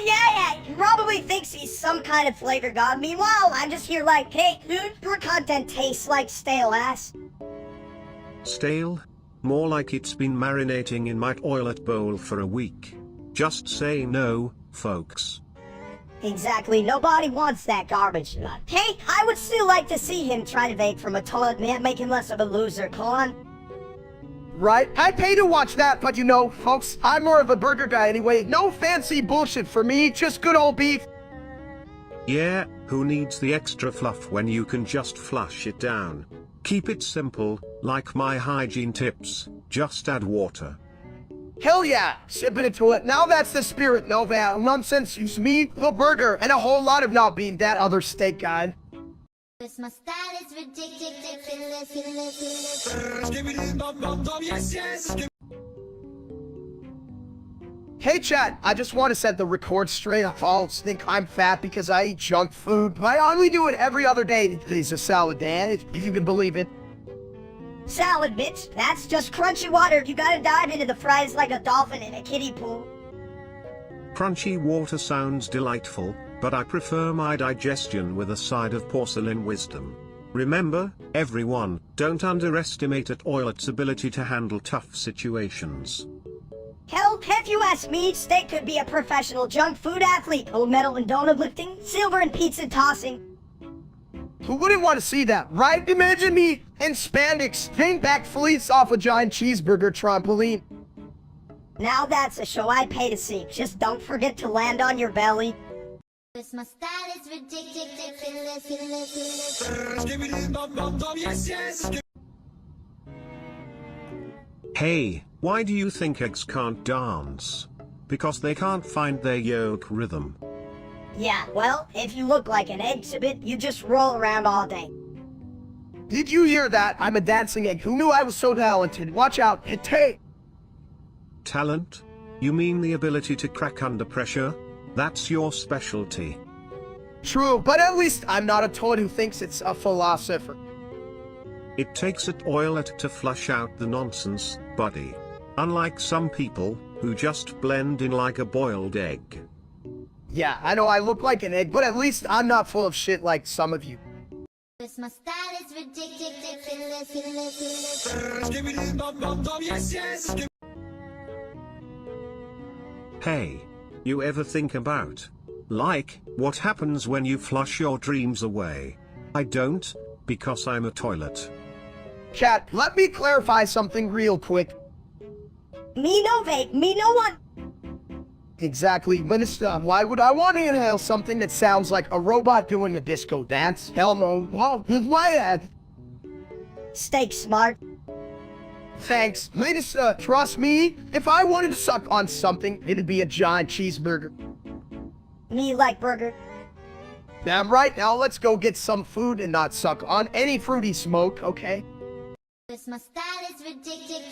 Yeah, he probably thinks he's some kind of flavor god. Meanwhile, I'm just here like, hey, dude, your content tastes like stale ass. Stale? More like it's been marinating in my toilet bowl for a week. Just say no, folks. Exactly, nobody wants that garbage. Hey, I would still like to see him try to vape from a toilet, man, make him less of a loser, come on. Right? I'd pay to watch that, but you know, folks, I'm more of a burger guy anyway. No fancy bullshit for me, just good old beef. Yeah, who needs the extra fluff when you can just flush it down? Keep it simple, like my hygiene tips, just add water. Hell yeah, sipping into it. Now that's the spirit, no nonsense. Use me, the burger, and a whole lot of not being that other steak guy. My style is ridiculous. Hey chat, I just want to set the record straight. Folks think I'm fat because I eat junk food, but I only do it every other day. It's a salad day, if you can believe it. Salad, bitch. That's just crunchy water. You gotta dive into the fries like a dolphin in a kiddie pool. Crunchy water sounds delightful, but I prefer my digestion with a side of porcelain wisdom. Remember, everyone, don't underestimate a toilet's ability to handle tough situations. Hell, if you ask me, Steak could be a professional junk food athlete. Gold medal in donut lifting, silver in pizza tossing. Who wouldn't want to see that, right? Imagine me in spandex, hang back fleece off a giant cheeseburger trampoline. Now that's a show I'd pay to see. Just don't forget to land on your belly. My style is ridiculous. Hey, why do you think eggs can't dance? Because they can't find their yolk rhythm. Yeah, well, if you look like an exhibit, you just roll around all day. Did you hear that? I'm a dancing egg. Who knew I was so talented? Watch out, hey. Talent? You mean the ability to crack under pressure? That's your specialty. True, but at least I'm not a toad who thinks it's a philosopher. It takes a toilet to flush out the nonsense, buddy. Unlike some people, who just blend in like a boiled egg. Yeah, I know I look like an egg, but at least I'm not full of shit like some of you. My style is ridiculous. Hey, you ever think about, like, what happens when you flush your dreams away? I don't, because I'm a toilet. Chat, let me clarify something real quick. Me no vape, me no one. Exactly, Minister. Why would I want to inhale something that sounds like a robot doing a disco dance? Hell no. Well, why that? Steak smart. Thanks. Minister, trust me, if I wanted to suck on something, it'd be a giant cheeseburger. Me like burger. Damn right, now let's go get some food and not suck on any fruity smoke, okay? This my style is ridiculous.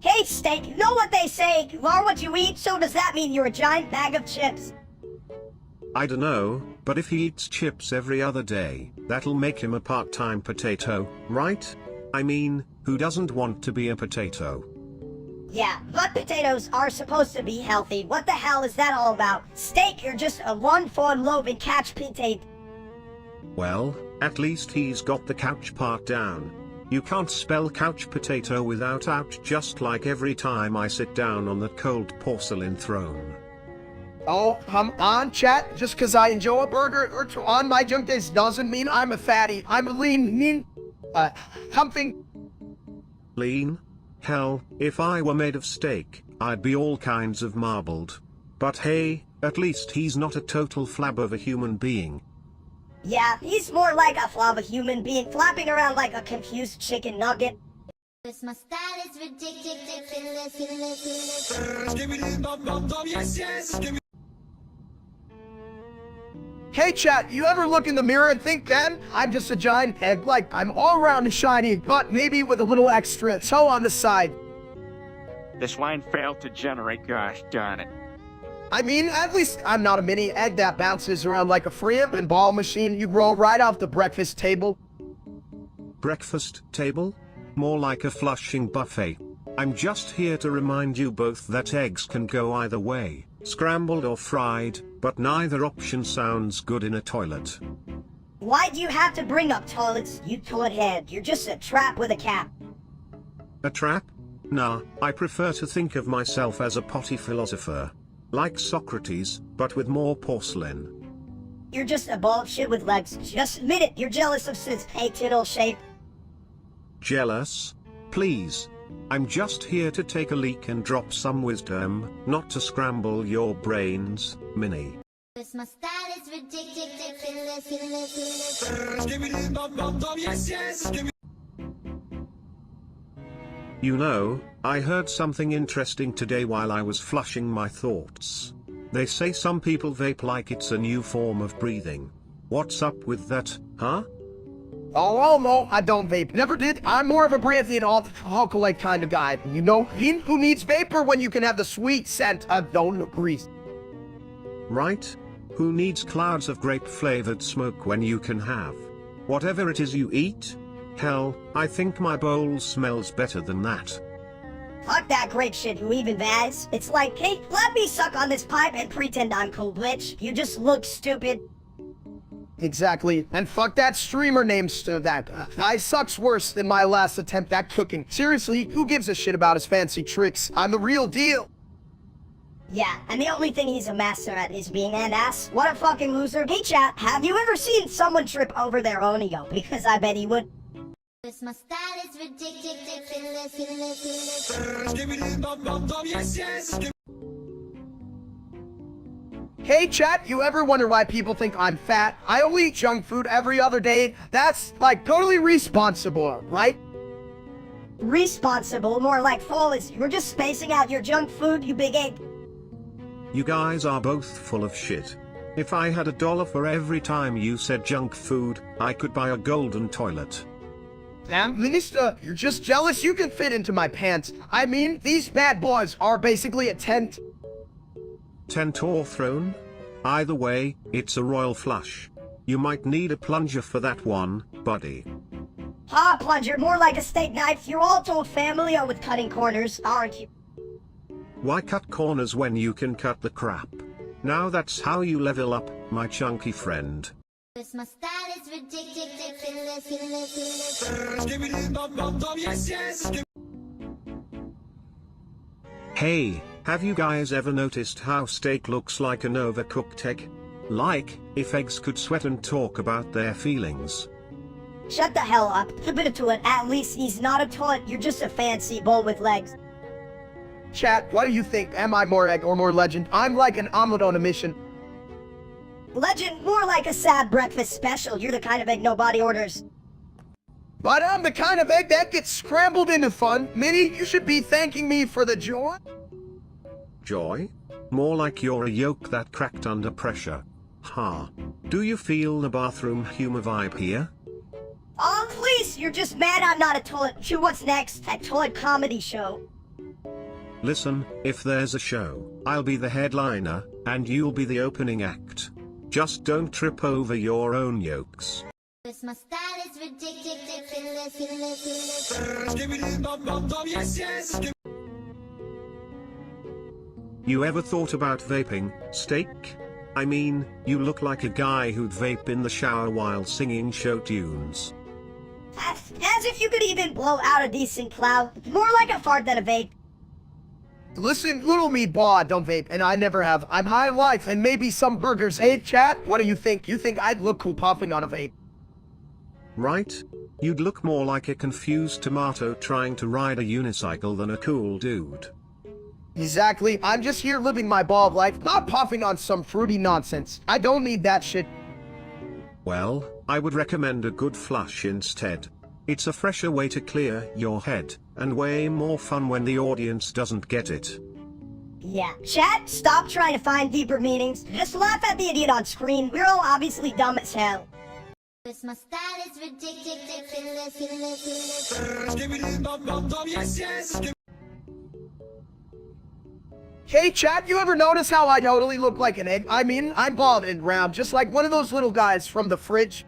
Hey steak, you know what they say? You are what you eat, so does that mean you're a giant bag of chips? I dunno, but if he eats chips every other day, that'll make him a part-time potato, right? I mean, who doesn't want to be a potato? Yeah, but potatoes are supposed to be healthy. What the hell is that all about? Steak, you're just a one-form lobe couch potato. Well, at least he's got the couch part down. You can't spell couch potato without ouch, just like every time I sit down on that cold porcelain throne. Oh, come on, chat. Just cause I enjoy a burger or two on my junk days doesn't mean I'm a fatty. I'm a lean, something. Lean? Hell, if I were made of steak, I'd be all kinds of marbled. But hey, at least he's not a total flab of a human being. Yeah, he's more like a flop of human being flapping around like a confused chicken nugget. This my style is ridiculous. Hey chat, you ever look in the mirror and think, then I'm just a giant egg, like I'm all around and shiny, but maybe with a little extra toe on the side. This line failed to generate, gosh darn it. I mean, at least I'm not a mini egg that bounces around like a free-up ball machine you roll right off the breakfast table. Breakfast table? More like a flushing buffet. I'm just here to remind you both that eggs can go either way, scrambled or fried, but neither option sounds good in a toilet. Why do you have to bring up toilets, you toilet head? You're just a trap with a cap. A trap? Nah, I prefer to think of myself as a potty philosopher. Like Socrates, but with more porcelain. You're just a ball of shit with legs. Just admit it, you're jealous of Sid's hey tittle shape. Jealous? Please. I'm just here to take a leak and drop some wisdom, not to scramble your brains, Minnie. This my style is ridiculous. You know, I heard something interesting today while I was flushing my thoughts. They say some people vape like it's a new form of breathing. What's up with that, huh? Oh, no, I don't vape. Never did. I'm more of a brandy and alcoholic kind of guy. You know, who needs vapor when you can have the sweet scent of donut grease? Right? Who needs clouds of grape-flavored smoke when you can have whatever it is you eat? Hell, I think my bowl smells better than that. Fuck that grape shit, who even vas? It's like, hey, let me suck on this pipe and pretend I'm cool, bitch. You just look stupid. Exactly. And fuck that streamer name that. I sucks worse than my last attempt at cooking. Seriously, who gives a shit about his fancy tricks? I'm the real deal. Yeah, and the only thing he's a master at is being an ass. What a fucking loser. Hey chat, have you ever seen someone trip over their own ego? Because I bet he would. This my style is ridiculous. Hey chat, you ever wonder why people think I'm fat? I only eat junk food every other day. That's like totally responsible, right? Responsible, more like flawless. You're just spacing out your junk food, you big egg. You guys are both full of shit. If I had $1 for every time you said junk food, I could buy a golden toilet. Damn, Minister, you're just jealous you can fit into my pants. I mean, these bad boys are basically a tent. Tent or throne? Either way, it's a royal flush. You might need a plunger for that one, buddy. Ha, plunger, more like a steak knife. You're all told familiar with cutting corners, aren't you? Why cut corners when you can cut the crap? Now that's how you level up, my chunky friend. This my style is ridiculous. Hey, Have you guys ever noticed how steak looks like an overcooked egg? Like, if eggs could sweat and talk about their feelings. Shut the hell up. A bit of toilet. At least he's not a toilet. You're just a fancy bowl with legs. Chat, what do you think? Am I more egg or more legend? I'm like an omelet on a mission. Legend, more like a sad breakfast special. You're the kind of egg nobody orders. But I'm the kind of egg that gets scrambled into fun. Minnie, you should be thanking me for the joy. Joy? More like you're a yolk that cracked under pressure. Ha. Do you feel the bathroom humor vibe here? Oh, please, you're just mad I'm not a toilet. Shoot, what's next? A toilet comedy show. Listen, if there's a show, I'll be the headliner, and you'll be the opening act. Just don't trip over your own yolks. My style is ridiculous. You ever thought about vaping, Steak? I mean, you look like a guy who'd vape in the shower while singing show tunes. As if you could even blow out a decent cloud. More like a fart than a vape. Listen, little meatball, I don't vape, and I never have. I'm high on life, and maybe some burgers. Hey, chat, what do you think? You think I'd look cool puffing on a vape? Right? You'd look more like a confused tomato trying to ride a unicycle than a cool dude. Exactly. I'm just here living my bald life, not puffing on some fruity nonsense. I don't need that shit. Well, I would recommend a good flush instead. It's a fresher way to clear your head, and way more fun when the audience doesn't get it. Yeah. Chat, stop trying to find deeper meanings. Just laugh at the idiot on screen. We're all obviously dumb as hell. My style is ridiculous. Hey chat, you ever notice how I totally look like an egg? I mean, I'm bald and round, just like one of those little guys from the fridge.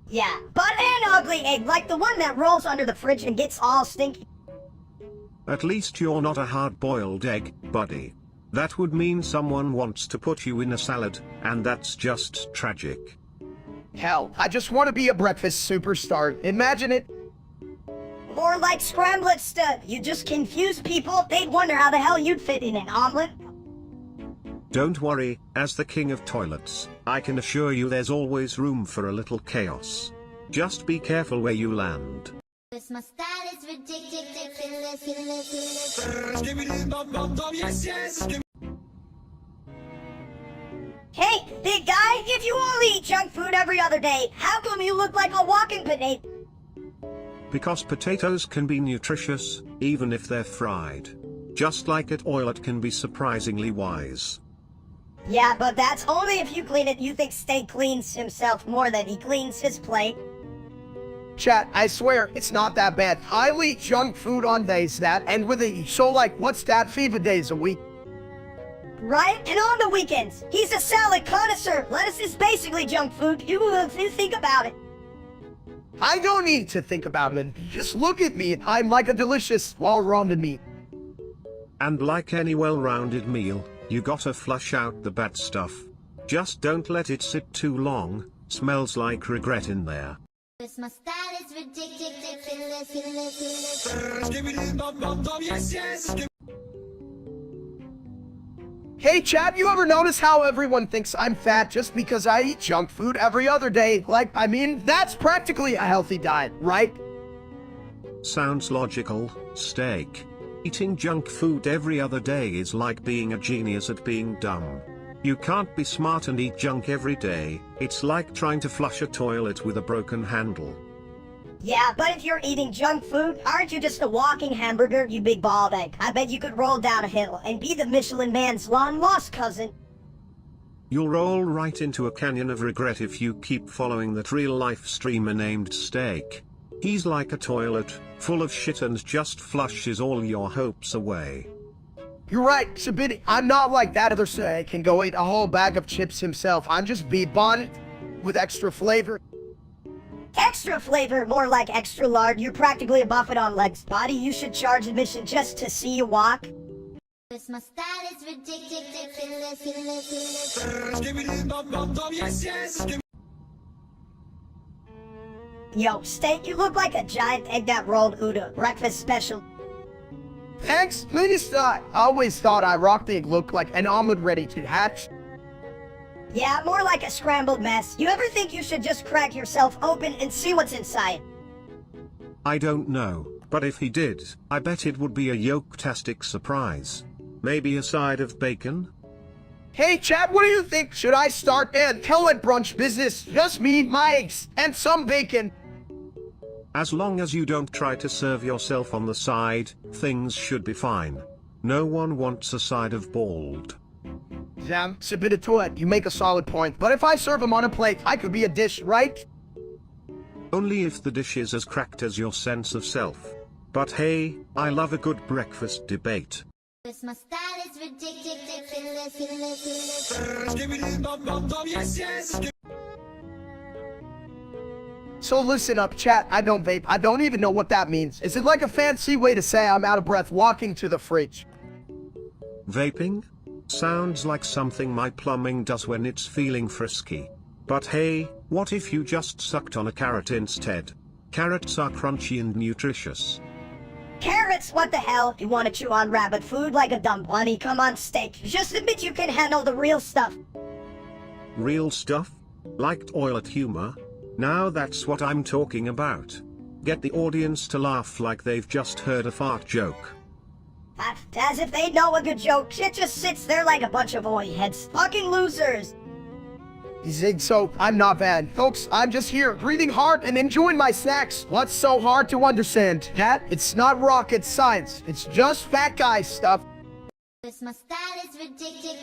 Yeah, but an ugly egg, like the one that rolls under the fridge and gets all stinky. At least you're not a hard-boiled egg, buddy. That would mean someone wants to put you in a salad, and that's just tragic. Hell, I just want to be a breakfast superstar. Imagine it. More like scrambled stud. You just confuse people. They'd wonder how the hell you'd fit in an omelet. Don't worry, as the king of toilets, I can assure you there's always room for a little chaos. Just be careful where you land. My style is ridiculous. Hey, big guy, if you only eat junk food every other day, how come you look like a walking potato? Because potatoes can be nutritious, even if they're fried. Just like a toilet can be surprisingly wise. Yeah, but that's only if you clean it. You think Steak cleans himself more than he cleans his plate? Chat, I swear, it's not that bad. I'll eat junk food on days that end with a so like, what's that, 5 days a week? Right? And on the weekends, he's a salad connoisseur. Lettuce is basically junk food. You think about it. I don't need to think about it. Just look at me. I'm like a delicious, well-rounded meat. And like any well-rounded meal, you gotta flush out the bad stuff. Just don't let it sit too long. Smells like regret in there. My style is ridiculous. Hey chat, you ever notice how everyone thinks I'm fat just because I eat junk food every other day? Like, I mean, that's practically a healthy diet, right? Sounds logical, Steak. Eating junk food every other day is like being a genius at being dumb. You can't be smart and eat junk every day. It's like trying to flush a toilet with a broken handle. Yeah, but if you're eating junk food, aren't you just a walking hamburger, you big bald egg? I bet you could roll down a hill and be the Michelin man's long-lost cousin. You'll roll right into a canyon of regret if you keep following that real-life streamer named Steak. He's like a toilet, full of shit and just flushes all your hopes away. You're right, Shabini. I'm not like that other say can go eat a whole bag of chips himself. I'm just beat bonnet with extra flavor. Extra flavor, more like extra lard. You're practically a buffet on legs. Buddy, you should charge admission just to see you walk. My style is ridiculous. Yo, Steak, you look like a giant egg that rolled Uda breakfast special. Thanks, Minister. I always thought I rocked the look like an omelet ready to hatch. Yeah, more like a scrambled mess. You ever think you should just crack yourself open and see what's inside? I don't know, but if he did, I bet it would be a yolk-tastic surprise. Maybe a side of bacon? Hey, chat, what do you think? Should I start an pellet brunch business? Just me, my eggs, and some bacon. As long as you don't try to serve yourself on the side, things should be fine. No one wants a side of bald. Damn, submit it to it. You make a solid point. But if I serve them on a plate, I could be a dish, right? Only if the dish is as cracked as your sense of self. But hey, I love a good breakfast debate. My style is ridiculous. So listen up, chat. I don't vape. I don't even know what that means. Is it like a fancy way to say I'm out of breath walking to the fridge? Vaping? Sounds like something my plumbing does when it's feeling frisky. But hey, what if you just sucked on a carrot instead? Carrots are crunchy and nutritious. Carrots, what the hell? You want to chew on rabbit food like a dumb bunny? Come on, steak. Just admit you can handle the real stuff. Real stuff? Like toilet humor? Now that's what I'm talking about. Get the audience to laugh like they've just heard a fart joke. As if they know a good joke. Shit just sits there like a bunch of oi heads. Fucking losers. Zig, so I'm not bad. Folks, I'm just here, breathing hard and enjoying my snacks. What's so hard to understand? That it's not rocket science. It's just fat guy stuff. My style is ridiculous.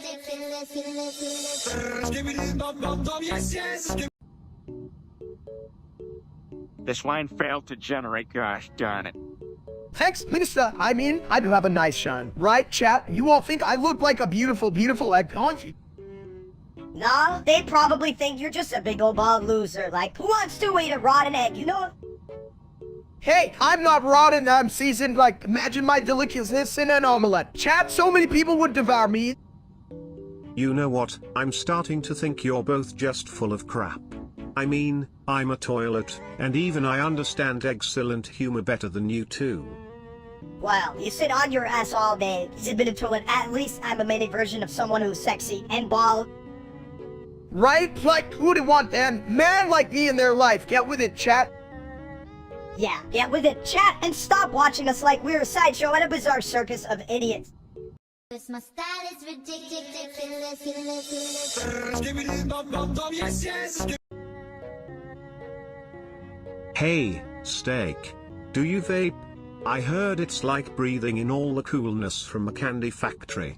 This line failed to generate, gosh darn it. Thanks, Minister. I mean, I do have a nice shine. Right, chat? You all think I look like a beautiful, beautiful egg, don't you? No, they probably think you're just a big old bald loser. Like, who wants to eat a rotten egg, you know? Hey, I'm not rotten, I'm seasoned. Like, imagine my deliciousness in an omelette. Chat, so many people would devour me. You know what, I'm starting to think you're both just full of crap. I mean, I'm a toilet, and even I understand excellent humor better than you two. Well, you sit on your ass all day, zip in a toilet. At least I'm a mini version of someone who's sexy and bald. Right? Like, who'd want that man like me in their life? Get with it, chat. Yeah, get with it, chat, and stop watching us like we're a sideshow at a bizarre circus of idiots. My style is ridiculous. Hey, Steak. Do you vape? I heard it's like breathing in all the coolness from a candy factory.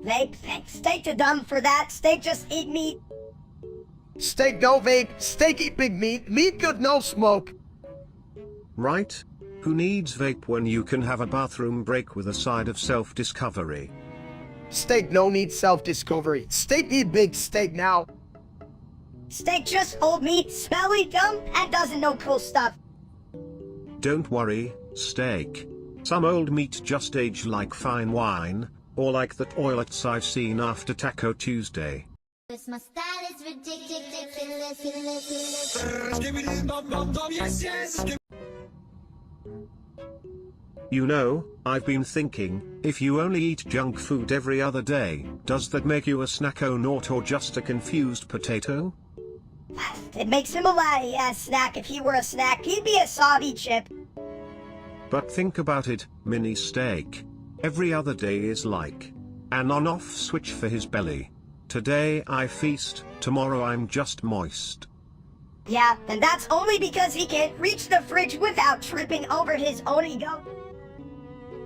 Vape, steak too dumb for that. Steak just eat meat. Steak no vape, steak eat big meat, meat good no smoke. Right? Who needs vape when you can have a bathroom break with a side of self-discovery? Steak no need self-discovery. Steak need big steak now. Steak just old meat, smelly, dumb, and doesn't know cool stuff. Don't worry, Steak. Some old meat just age like fine wine, or like the toilets I've seen after Taco Tuesday. My style is ridiculous. You know, I've been thinking, if you only eat junk food every other day, does that make you a snackonaut or just a confused potato? It makes him a laddie as snack. If he were a snack, he'd be a soggy chip. But think about it, Mini Steak. Every other day is like an on-off switch for his belly. Today I feast, tomorrow I'm just moist. Yeah, and that's only because he can't reach the fridge without tripping over his own ego.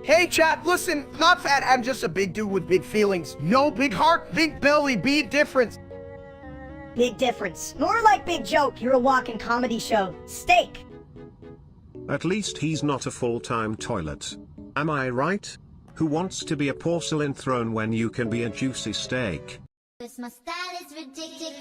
Hey chat, listen, not fat, I'm just a big dude with big feelings. No big heart, big belly, big difference. Big difference. More like big joke, you're a walking comedy show. Steak. At least he's not a full-time toilet. Am I right? Who wants to be a porcelain throne when you can be a juicy steak? My style is ridiculous.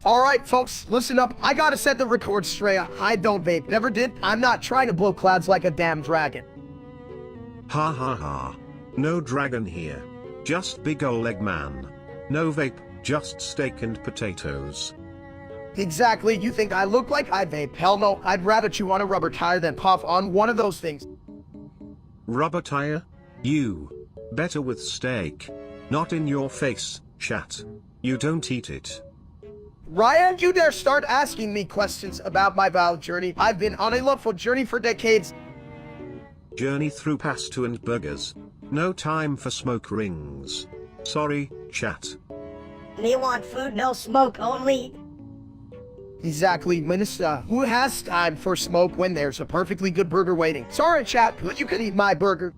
Alright folks, listen up, I gotta set the record straight. I don't vape, never did. I'm not trying to blow clouds like a damn dragon. Ha ha ha. No dragon here. Just big ol' egg man. No vape, just steak and potatoes. Exactly, you think I look like I vape? Hell no, I'd rather chew on a rubber tire than puff on one of those things. Rubber tire? You. Better with steak. Not in your face, chat. You don't eat it. Ryan, you dare start asking me questions about my viral journey. I've been on a loveful journey for decades. Journey through pasta and burgers. No time for smoke rings. Sorry, chat. Me want food, no smoke, only. Exactly, Minister. Who has time for smoke when there's a perfectly good burger waiting? Sorry, chat, but you can eat my burger.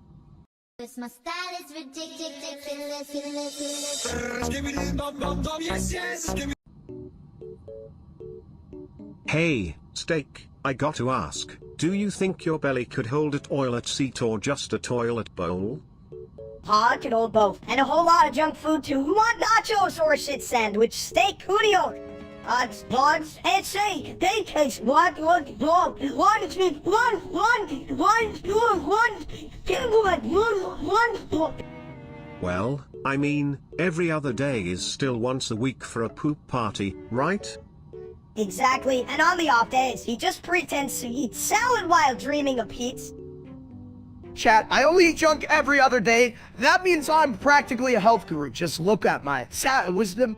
My style is ridiculous. Hey, steak, I got to ask, do you think your belly could hold a toilet seat or just a toilet bowl? I could hold both, and a whole lot of junk food too. Who want nachos or a shit sandwich? Steak, who do you? Bugs, and say, they taste one, Well, I mean, every other day is still once a week for a poop party, right? Exactly, and on the off days, he just pretends to eat salad while dreaming of pizza. Chat, I only eat junk every other day. That means I'm practically a health guru. Just look at my wisdom.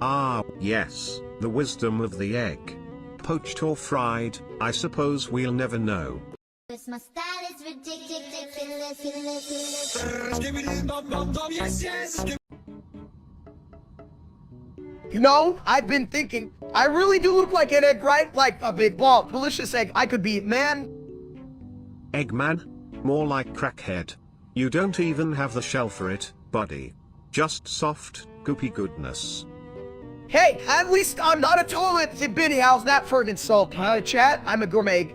Ah, yes, the wisdom of the egg. Poached or fried, I suppose we'll never know. My style is ridiculous. You know, I've been thinking, I really do look like an egg, right? Like a big ball, delicious egg. I could be, man. Eggman? More like crackhead. You don't even have the shell for it, buddy. Just soft, goopy goodness. Hey, at least I'm not a toilet. Bitty, how's that for an insult? Chat, I'm a gourmet.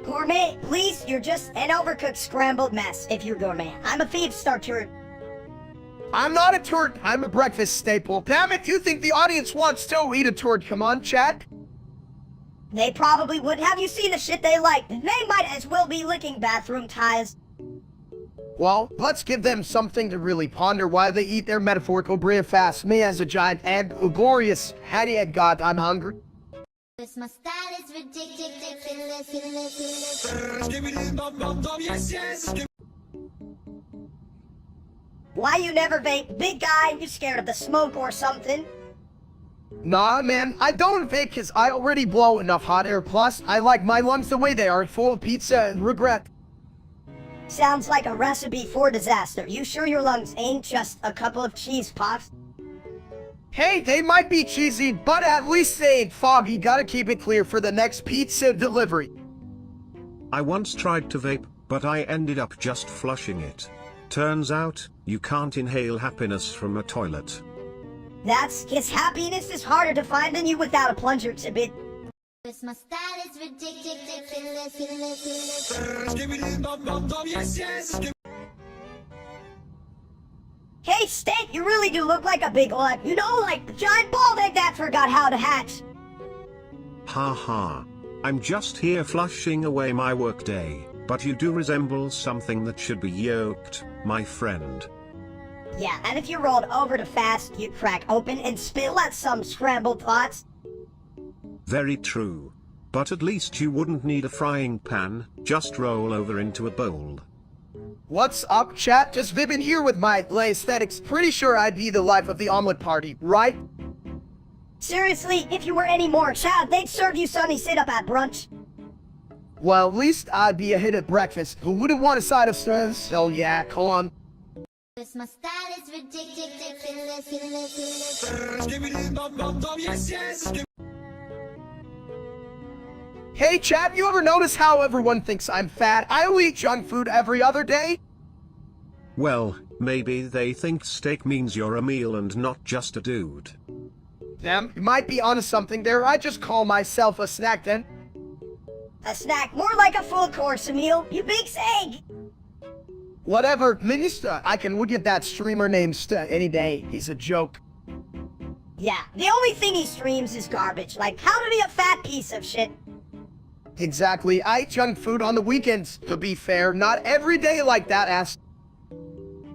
Gourmet, please, you're just an overcooked scrambled mess if you're gourmet. I'm a feed starter. I'm not a turd. I'm a breakfast staple. Damn it, you think the audience wants to eat a turd? Come on, chat. They probably would. Have you seen the shit they like? They might as well be licking bathroom tiles. Well, let's give them something to really ponder while they eat their metaphorical breakfast. Me as a giant and glorious hattie at God, I'm hungry. My style is ridiculous. Why you never vape? Big guy, you scared of the smoke or something? Nah, man, I don't vape because I already blow enough hot air. Plus, I like my lungs the way they are, full of pizza and regret. Sounds like a recipe for disaster. You sure your lungs ain't just a couple of cheese puffs? Hey, they might be cheesy, but at least they ain't foggy. Gotta keep it clear for the next pizza delivery. I once tried to vape, but I ended up just flushing it. Turns out, you can't inhale happiness from a toilet. That's his happiness is harder to find than you without a plunger to bit. My style is ridiculous. Hey, Steak, you really do look like a big one. You know, like the giant bald egg that forgot how to hatch. Ha ha. I'm just here flushing away my workday, but you do resemble something that should be yoked, my friend. Yeah, and if you rolled over too fast, you'd crack open and spill out some scrambled thoughts. Very true. But at least you wouldn't need a frying pan, just roll over into a bowl. What's up, chat? Just Vibbin here with my lay aesthetics. Pretty sure I'd be the life of the omelet party, right? Seriously, if you were any more child, they'd serve you sunny sit-up at brunch. Well, at least I'd be a hit at breakfast. Who wouldn't want a side of stress? Hell yeah, come on. My style is ridiculous. Hey chat, you ever notice how everyone thinks I'm fat? I only eat junk food every other day? Well, maybe they think steak means you're a meal and not just a dude. Damn, you might be onto something there. I just call myself a snack then. A snack, more like a full course meal, you big egg. Whatever, Minister, I can get that streamer named any day. He's a joke. Yeah, the only thing he streams is garbage, like how to be a fat piece of shit. Exactly, I eat junk food on the weekends. To be fair, not every day like that, ass.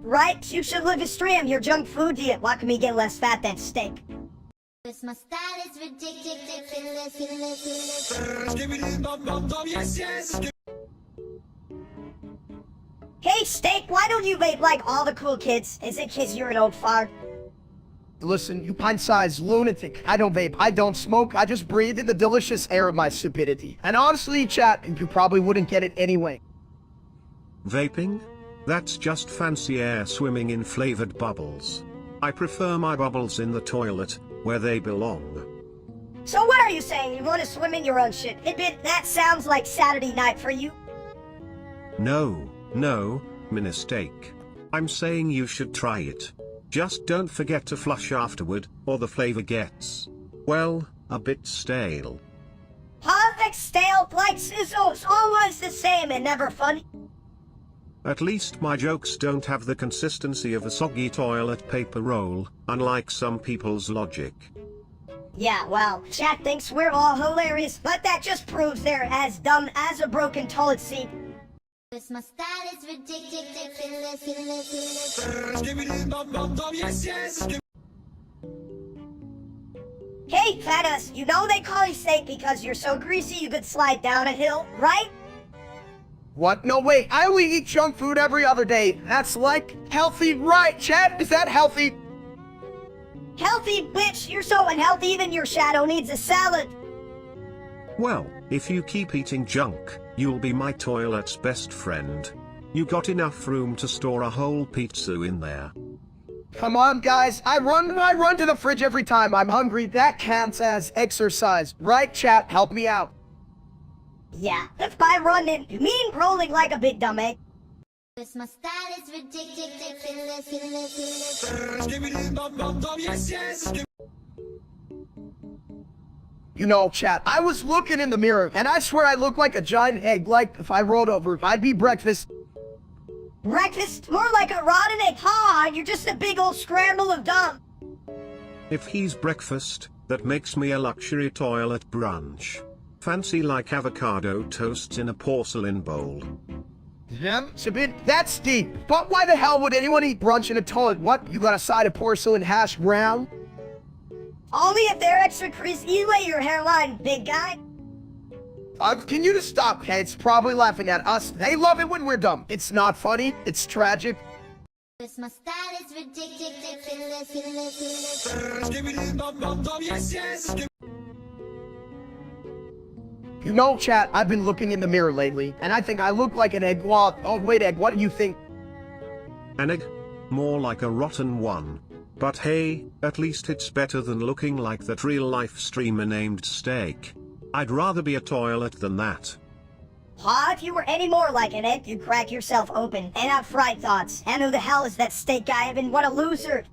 Right, you should live a stream your junk food diet. Why can we get less fat than steak? 'Cause my style is ridiculous. Hey, Steak, why don't you vape like all the cool kids? Is it 'cause you're an old fart? Listen, you pint-sized lunatic. I don't vape, I don't smoke, I just breathe in the delicious air of my stupidity. And honestly, chat, you probably wouldn't get it anyway. Vaping? That's just fancy air swimming in flavored bubbles. I prefer my bubbles in the toilet, where they belong. So what are you saying? You want to swim in your own shit? Admit that sounds like Saturday night for you. No, mistake. I'm saying you should try it. Just don't forget to flush afterward, or the flavor gets, well, a bit stale. Perfect stale like sizzles, always the same and never funny. At least my jokes don't have the consistency of a soggy toilet paper roll, unlike some people's logic. Yeah, well, chat thinks we're all hilarious, but that just proves they're as dumb as a broken toilet seat. 'Cause my style is ridiculous. Hey, Fatus, you know they call you Steak because you're so greasy you could slide down a hill, right? What? No, wait, I only eat junk food every other day. That's like healthy, right, chat? Is that healthy? Healthy, bitch, you're so unhealthy even your shadow needs a salad. Well, if you keep eating junk, you'll be my toilet's best friend. You got enough room to store a whole pizza in there. Come on, guys, I run to the fridge every time I'm hungry. That counts as exercise, right, chat? Help me out. Yeah, if by running, you mean rolling like a big dumb egg. 'Cause my style is ridiculous. You know, chat, I was looking in the mirror, and I swear I look like a giant egg. Like, if I rolled over, I'd be breakfast. Breakfast? More like a rotten egg. Ha! You're just a big old scramble of dumb. If he's breakfast, that makes me a luxury toilet brunch. Fancy like avocado toasts in a porcelain bowl. Sabin, that's deep. But why the hell would anyone eat brunch in a toilet? What? You got a side of porcelain hash brown? Only if they're extra crispy. You lay your hairline, big guy. Can you just stop? It's probably laughing at us. They love it when we're dumb. It's not funny. It's tragic. 'Cause my style is ridiculous. You know, chat, I've been looking in the mirror lately, and I think I look like an egg. Oh, wait, egg, what do you think? An egg? More like a rotten one. But hey, at least it's better than looking like that real-life streamer named Steak. I'd rather be a toilet than that. Pa, if you were any more like an egg, you'd crack yourself open and have fried thoughts. And who the hell is that Steak guy even? What a loser.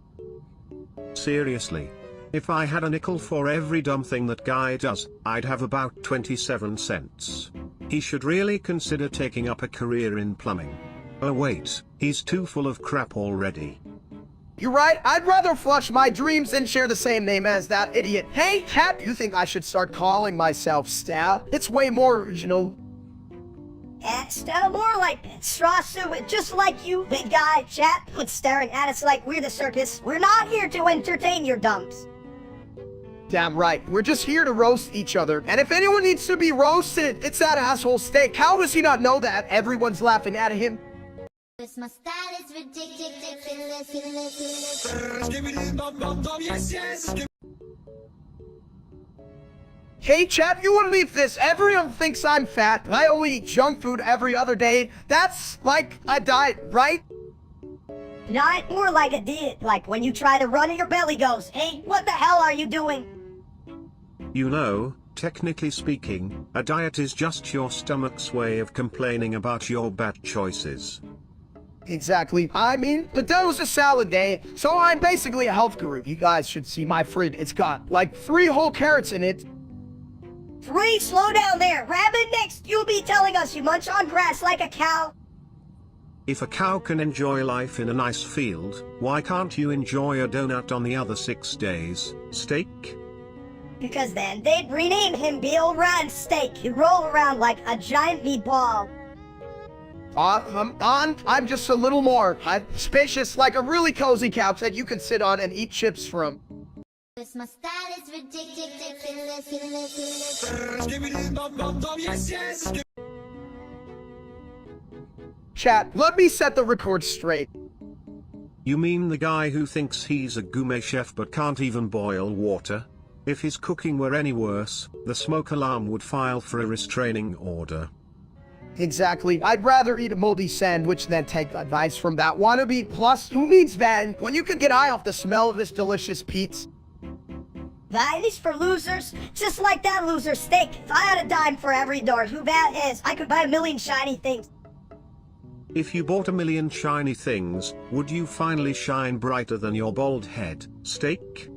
Seriously. If I had a nickel for every dumb thing that guy does, I'd have about 27 cents. He should really consider taking up a career in plumbing. Oh wait, he's too full of crap already. You're right, I'd rather flush my dreams than share the same name as that idiot. Hey, cat, you think I should start calling myself Stab? It's way more original. Still more like straw suet, just like you, big guy. Chat was staring at us like we're the circus. We're not here to entertain your dumps. Damn right, we're just here to roast each other. And if anyone needs to be roasted, it's that asshole Steak. How does he not know that? Everyone's laughing at him. 'Cause my style is ridiculous. Hey chat, you wouldn't believe this. Everyone thinks I'm fat. I only eat junk food every other day. That's like a diet, right? Not more like a diet, like when you try to run and your belly goes, hey, what the hell are you doing? You know, technically speaking, a diet is just your stomach's way of complaining about your bad choices. Exactly. I mean, today was a salad day, so I'm basically a health guru. You guys should see my fridge. It's got like 3 whole carrots in it. 3, slow down there. Rabbit, next you'll be telling us you munch on grass like a cow. If a cow can enjoy life in a nice field, why can't you enjoy a donut on the other 6 days, Steak? Because then they'd rename him Bill Run Steak. He'd roll around like a giant meatball. I'm just a little more. I'm spacious, like a really cozy couch that you can sit on and eat chips from. My style is ridiculous. Chat, let me set the record straight. You mean the guy who thinks he's a gourmet chef but can't even boil water? If his cooking were any worse, the smoke alarm would file for a restraining order. Exactly. I'd rather eat a moldy sandwich than take advice from that wannabe. Plus, who needs that when you can get high off the smell of this delicious pizza? That is for losers, just like that loser steak. If I had a dime for every door who that is, I could buy a million shiny things. If you bought a million shiny things, would you finally shine brighter than your bald head, steak?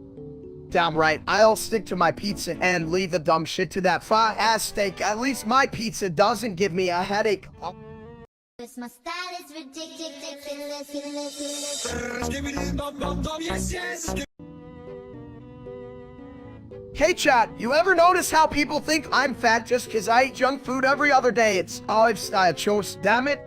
Damn right, I'll stick to my pizza and leave the dumb shit to that fry-ass steak. At least my pizza doesn't give me a headache. My style is ridiculous. Hey chat, you ever notice how people think I'm fat just because I eat junk food every other day? It's a lifestyle choice, damn it.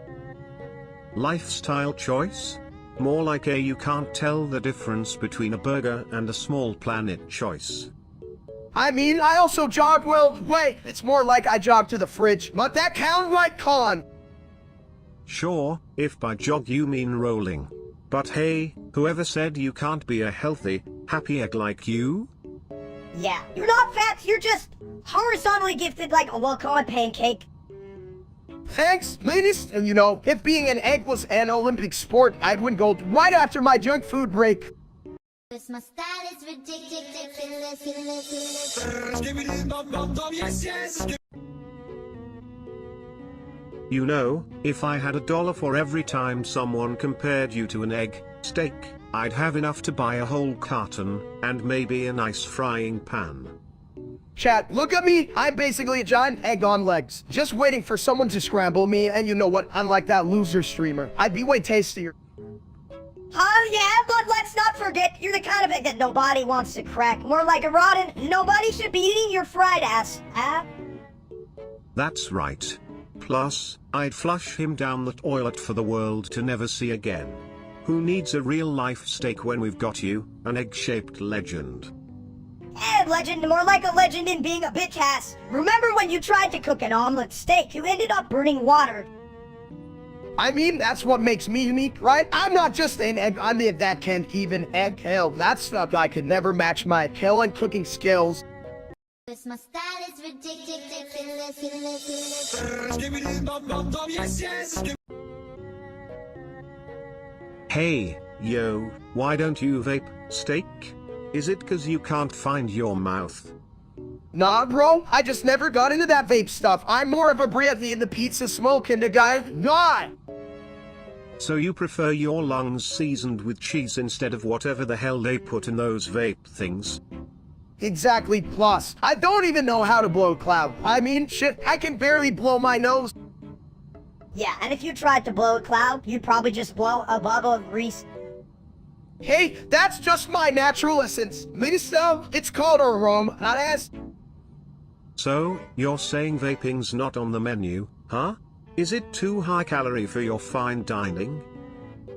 Lifestyle choice? More like a you can't tell the difference between a burger and a small planet choice. I mean, I also jog well. Wait, it's more like I jog to the fridge, but that counts like con. Sure, if by jog you mean rolling. But hey, whoever said you can't be a healthy, happy egg like you? Yeah, you're not fat, you're just horizontally gifted like a well-colored pancake. Thanks, ladies. And you know, if being an egg was an Olympic sport, I'd win gold right after my junk food break. My style is ridiculous. You know, if I had $1 for every time someone compared you to an egg, steak, I'd have enough to buy a whole carton, and maybe a nice frying pan. Chat, look at me. I'm basically a giant egg on legs, just waiting for someone to scramble me, and you know what? Unlike that loser streamer, I'd be way tastier. Oh yeah, but let's not forget, you're the kind of egg that nobody wants to crack. More like a rotten, nobody should be eating your fried ass, huh? That's right. Plus, I'd flush him down the toilet for the world to never see again. Who needs a real-life steak when we've got you, an egg-shaped legend? Legend, more like a legend in being a bitch ass. Remember when you tried to cook an omelet steak, you ended up burning water. I mean, that's what makes me unique, right? I'm not just an egg, I'm the egg that can't even egg. Hell, that stuff I could never match my kill and cooking skills. My style is ridiculous. Hey, yo, why don't you vape, steak? Is it 'cause you can't find your mouth? Nah, bro, I just never got into that vape stuff. I'm more of a breathy in the pizza smoking the guy. God! So you prefer your lungs seasoned with cheese instead of whatever the hell they put in those vape things? Exactly, plus, I don't even know how to blow a cloud. I mean, shit, I can barely blow my nose. Yeah, and if you tried to blow a cloud, you'd probably just blow a bubble of grease. Hey, that's just my natural essence. Minister, it's called aroma, not as. So, you're saying vaping's not on the menu, huh? Is it too high calorie for your fine dining?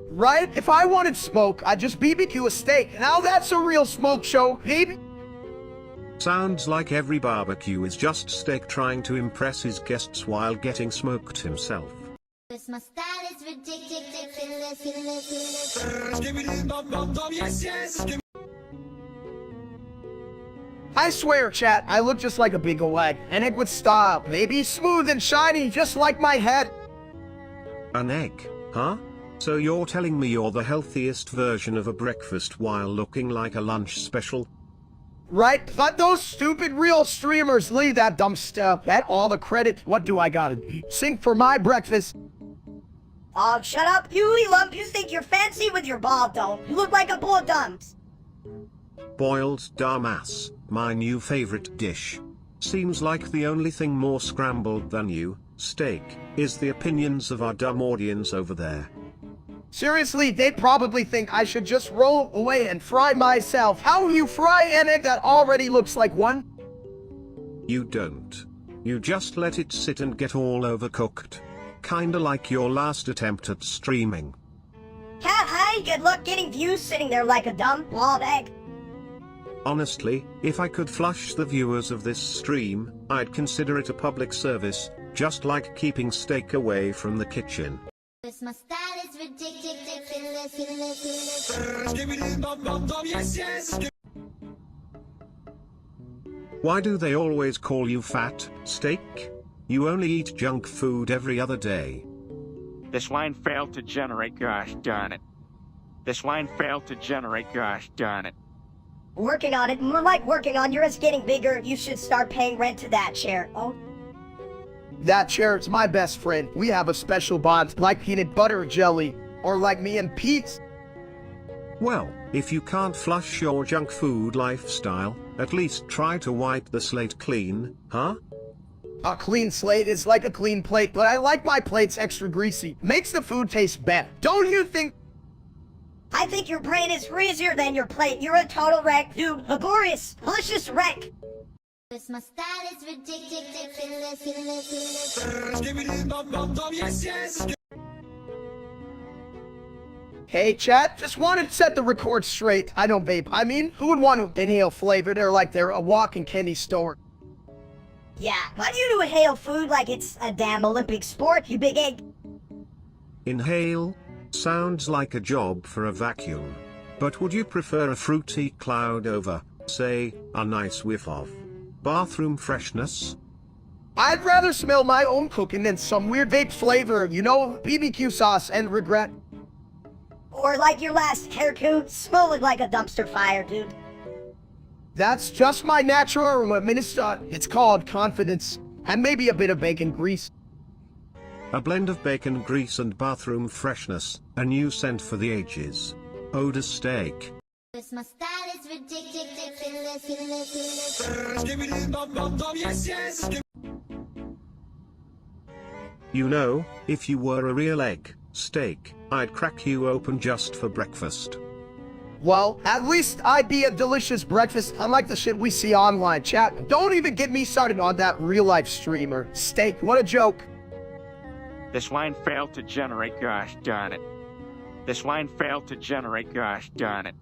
Right? If I wanted smoke, I'd just BBQ a steak. Now that's a real smoke show, baby. Sounds like every barbecue is just steak trying to impress his guests while getting smoked himself. My style is ridiculous. I swear, chat, I look just like a big ol' egg. An egg with style, maybe smooth and shiny, just like my head. An egg, huh? So you're telling me you're the healthiest version of a breakfast while looking like a lunch special? Right, but those stupid real streamers leave that dumb stuff. At all the credit, what do I gotta do? Sing for my breakfast. Oh, shut up, you lump. You think you're fancy with your bald dome. You look like a bowl of dumps. Boiled dumbass, my new favorite dish. Seems like the only thing more scrambled than you, steak, is the opinions of our dumb audience over there. Seriously, they'd probably think I should just roll away and fry myself. How you fry an egg that already looks like one? You don't. You just let it sit and get all overcooked. Kinda like your last attempt at streaming. Cat, hey, good luck getting views sitting there like a dumb bald egg. Honestly, if I could flush the viewers of this stream, I'd consider it a public service, just like keeping steak away from the kitchen. My style is ridiculous. Why do they always call you fat, steak? You only eat junk food every other day. This line failed to generate, gosh darn it. This line failed to generate, gosh darn it. Working on it, more like working on yours getting bigger. You should start paying rent to that chair. Oh, That chair's my best friend. We have a special bond, like peanut butter jelly, or like me and Pete's. Well, if you can't flush your junk food lifestyle, at least try to wipe the slate clean, huh? A clean slate is like a clean plate, but I like my plates extra greasy. Makes the food taste better. Don't you think? I think your brain is greasier than your plate. You're a total wreck, dude. Laborious, malicious wreck. My style is ridiculous. Hey chat, just wanted to set the record straight. I don't vape. I mean, who would want to inhale flavor? They're like they're a walking candy store. Yeah, but you do inhale food like it's a damn Olympic sport, you big egg. Inhale? Sounds like a job for a vacuum. But would you prefer a fruity cloud over, say, a nice whiff of bathroom freshness? I'd rather smell my own cooking than some weird vape flavor, you know, BBQ sauce and regret. Or like your last haircut, smelling like a dumpster fire, dude. That's just my natural aroma, Minister. It's called confidence, and maybe a bit of bacon grease. A blend of bacon grease and bathroom freshness, a new scent for the ages. Odor steak. My style is ridiculous. You know, if you were a real egg, steak, I'd crack you open just for breakfast. Well, at least I'd be a delicious breakfast, unlike the shit we see online, chat. Don't even get me started on that real-life streamer. Steak, what a joke. This line failed to generate, gosh darn it. This line failed to generate, gosh darn it.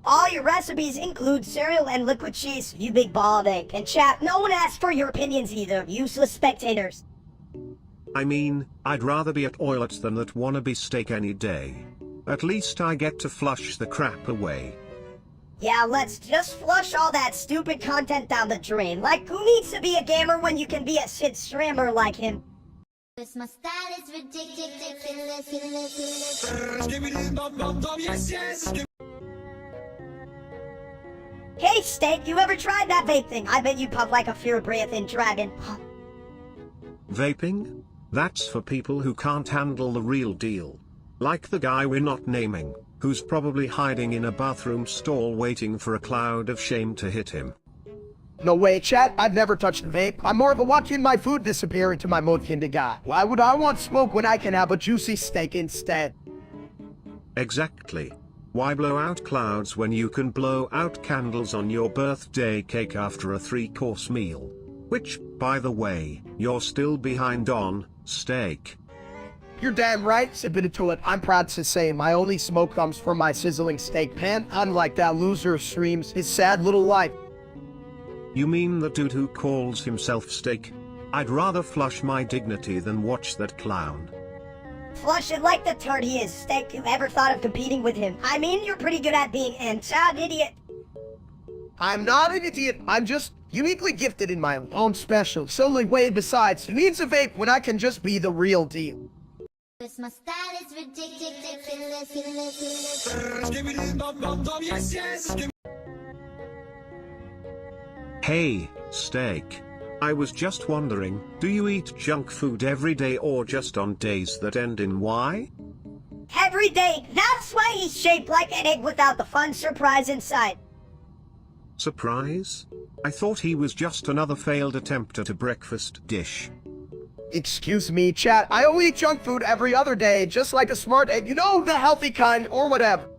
All your recipes include cereal and liquid cheese, you big bald egg. And chat, no one asked for your opinions either, useless spectators. I mean, I'd rather be at toilet than that wannabe steak any day. At least I get to flush the crap away. Yeah, let's just flush all that stupid content down the drain. Like, who needs to be a gamer when you can be a shit streamer like him? My style is ridiculous. Hey, Steak, you ever tried that vape thing? I bet you puff like a fear-breathing dragon. Vaping? That's for people who can't handle the real deal. Like the guy we're not naming, who's probably hiding in a bathroom stall waiting for a cloud of shame to hit him. No way, chat. I've never touched a vape. I'm more of a watching my food disappear into my mouth kind of guy. Why would I want smoke when I can have a juicy steak instead? Exactly. Why blow out clouds when you can blow out candles on your birthday cake after a 3-course meal? Which, by the way, you're still behind on, steak. You're damn right, sipping into it. I'm proud to say my only smoke comes from my sizzling steak pan, unlike that loser streams his sad little life. You mean the dude who calls himself steak? I'd rather flush my dignity than watch that clown. Flush it like the turd he is, Steak. You ever thought of competing with him? I mean, you're pretty good at being an idiot. I'm not an idiot. I'm just uniquely gifted in my own special, silly way. Besides, who needs a vape when I can just be the real deal? My style is ridiculous. Hey, steak. I was just wondering, do you eat junk food every day or just on days that end in Y? Every day. That's why he's shaped like an egg without the fun surprise inside. Surprise? I thought he was just another failed attempt at a breakfast dish. Excuse me, chat. I only eat junk food every other day, just like a smart egg. You know, the healthy kind, or whatever.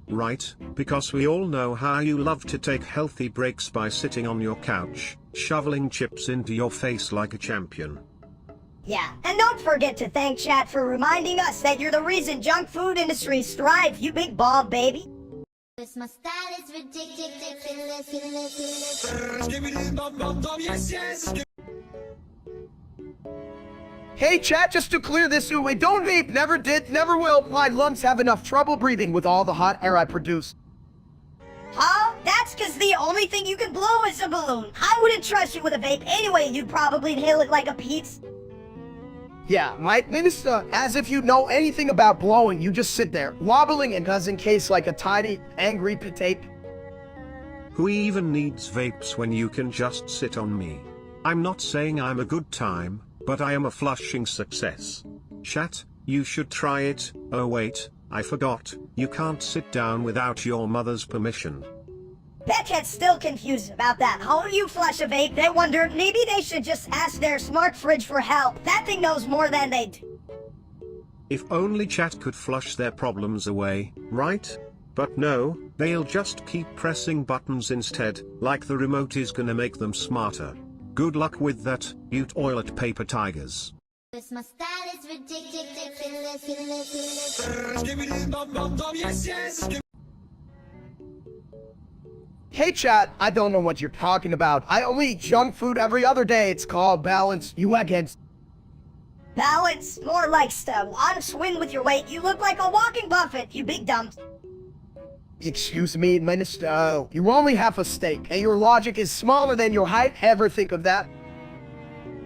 Right, because we all know how you love to take healthy breaks by sitting on your couch, shoveling chips into your face like a champion. Yeah, and don't forget to thank chat for reminding us that you're the reason junk food industries thrive, you big bald baby. Cause my style is ridiculous. Hey chat, just to clear this away, don't vape, never did, never will. My lungs have enough trouble breathing with all the hot air I produce. Huh? That's cause the only thing you can blow is a balloon. I wouldn't trust you with a vape anyway, you'd probably inhale it like a Pete's. Yeah, right, Minister, as if you know anything about blowing, you just sit there, wobbling and does in case like a tiny, angry potato. Who even needs vapes when you can just sit on me? I'm not saying I'm a good time, but I am a flushing success. Chat, you should try it. Oh wait, I forgot, you can't sit down without your mother's permission. Betchat's still confused about that. How do you flush a vape? They wonder, maybe they should just ask their smart fridge for help. That thing knows more than they do. If only chat could flush their problems away, right? But no, they'll just keep pressing buttons instead, like the remote is gonna make them smarter. Good luck with that, you toilet paper tigers. Cause my style is ridiculous. Hey chat, I don't know what you're talking about. I only eat junk food every other day. It's called balance. You against? Balance? More like stuff. On a swing with your weight, you look like a walking buffet, you big dump. Excuse me, Minister. You only have a steak, and your logic is smaller than your height. Ever think of that?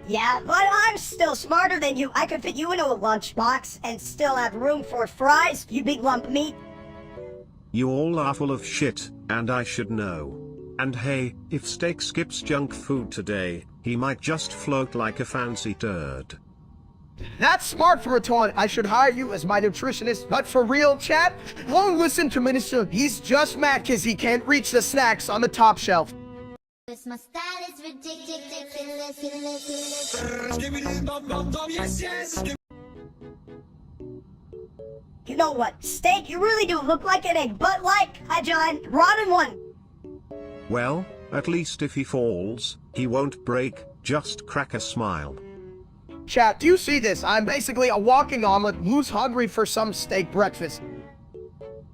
Yeah, but I'm still smarter than you. I could fit you into a lunchbox and still have room for fries, you big lump of meat. You all are full of shit, and I should know. And hey, if Steak skips junk food today, he might just float like a fancy turd. That's smart for a toilet. I should hire you as my nutritionist. But for real, chat, won't listen to Minister. He's just mad because he can't reach the snacks on the top shelf. Cause my style is ridiculous. You know what, Steak, you really do look like an egg, but like a giant rotten one. Well, at least if he falls, he won't break, just crack a smile. Chat, do you see this? I'm basically a walking omelet who's hungry for some steak breakfast.